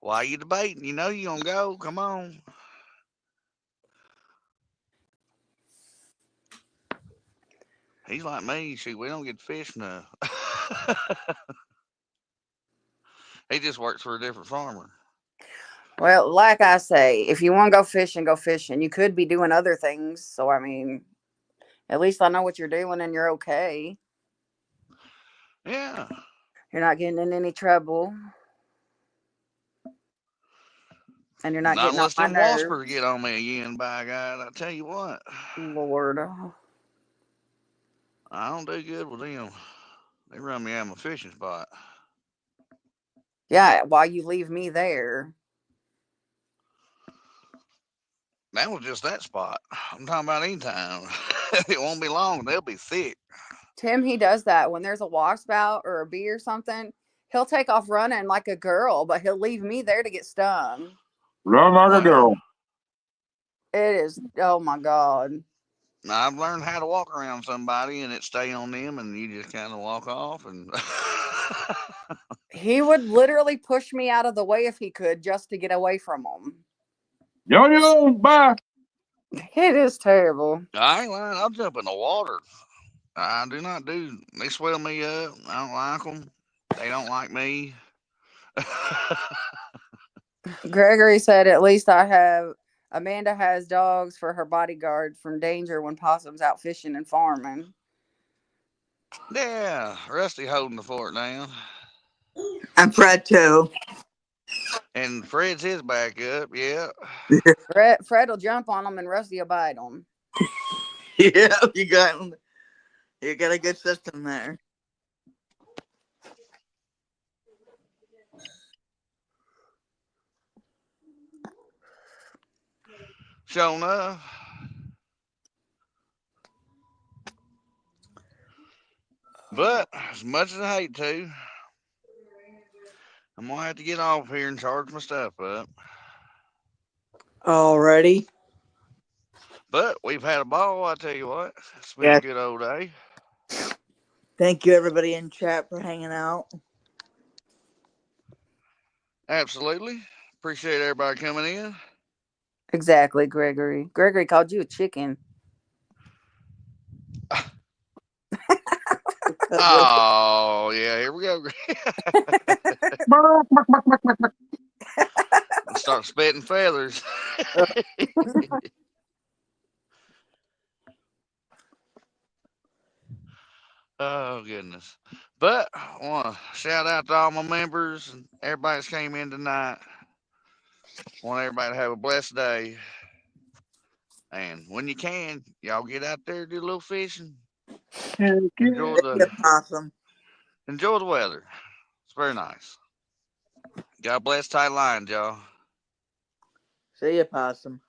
why are you debating? You know you gonna go. Come on. He's like me. Shoot, we don't get to fish enough. He just works for a different farmer. Well, like I say, if you want to go fishing, go fishing. You could be doing other things. So, I mean, at least I know what you're doing and you're okay. Yeah. You're not getting in any trouble. And you're not Not getting on unless my them waspers nerves. get on me again, by God. I tell you what. Lord. I don't do good with them. They run me out of my fishing spot. Yeah, while you leave me there. That was just that spot. I'm talking about any time. It won't be long. They'll be thick. Tim, he does that. When there's a walkabout or a bee or something, he'll take off running like a girl, but he'll leave me there to get stung. Run like a Well, girl. It is, oh my God. I've learned how to walk around somebody and it stay on them, and you just kind of walk off. And He would literally push me out of the way if he could just to get away from him. Yo, bye. It is terrible. I ain't lying. I'll jump in the water. I do not do. They swell me up. I don't like them. They don't like me. Gregory said, at least Amanda has dogs for her bodyguard from danger when Possum's out fishing and farming. Yeah, Rusty holding the fort down. And Fred too. And Fred's his back up. Yeah. Fred will jump on him and Rusty will bite him. Yeah, you got a good system there. Sure enough. But as much as I hate to, I'm gonna have to get off here and charge my stuff up. Alrighty. But we've had a ball, I tell you what. It's been Yeah. a good old day. Thank you everybody in chat for hanging out. Absolutely. Appreciate everybody coming in. Exactly, Gregory. Gregory called you a chicken. Oh, yeah, here we go. Start spitting feathers. Oh, goodness. But I want to shout out to all my members and everybody that's came in tonight. Want everybody to have a blessed day. And when you can, y'all get out there, do a little fishing. Enjoy Yeah, awesome. enjoy the weather. It's very nice. God bless, tight lines, y'all. See ya, Possum.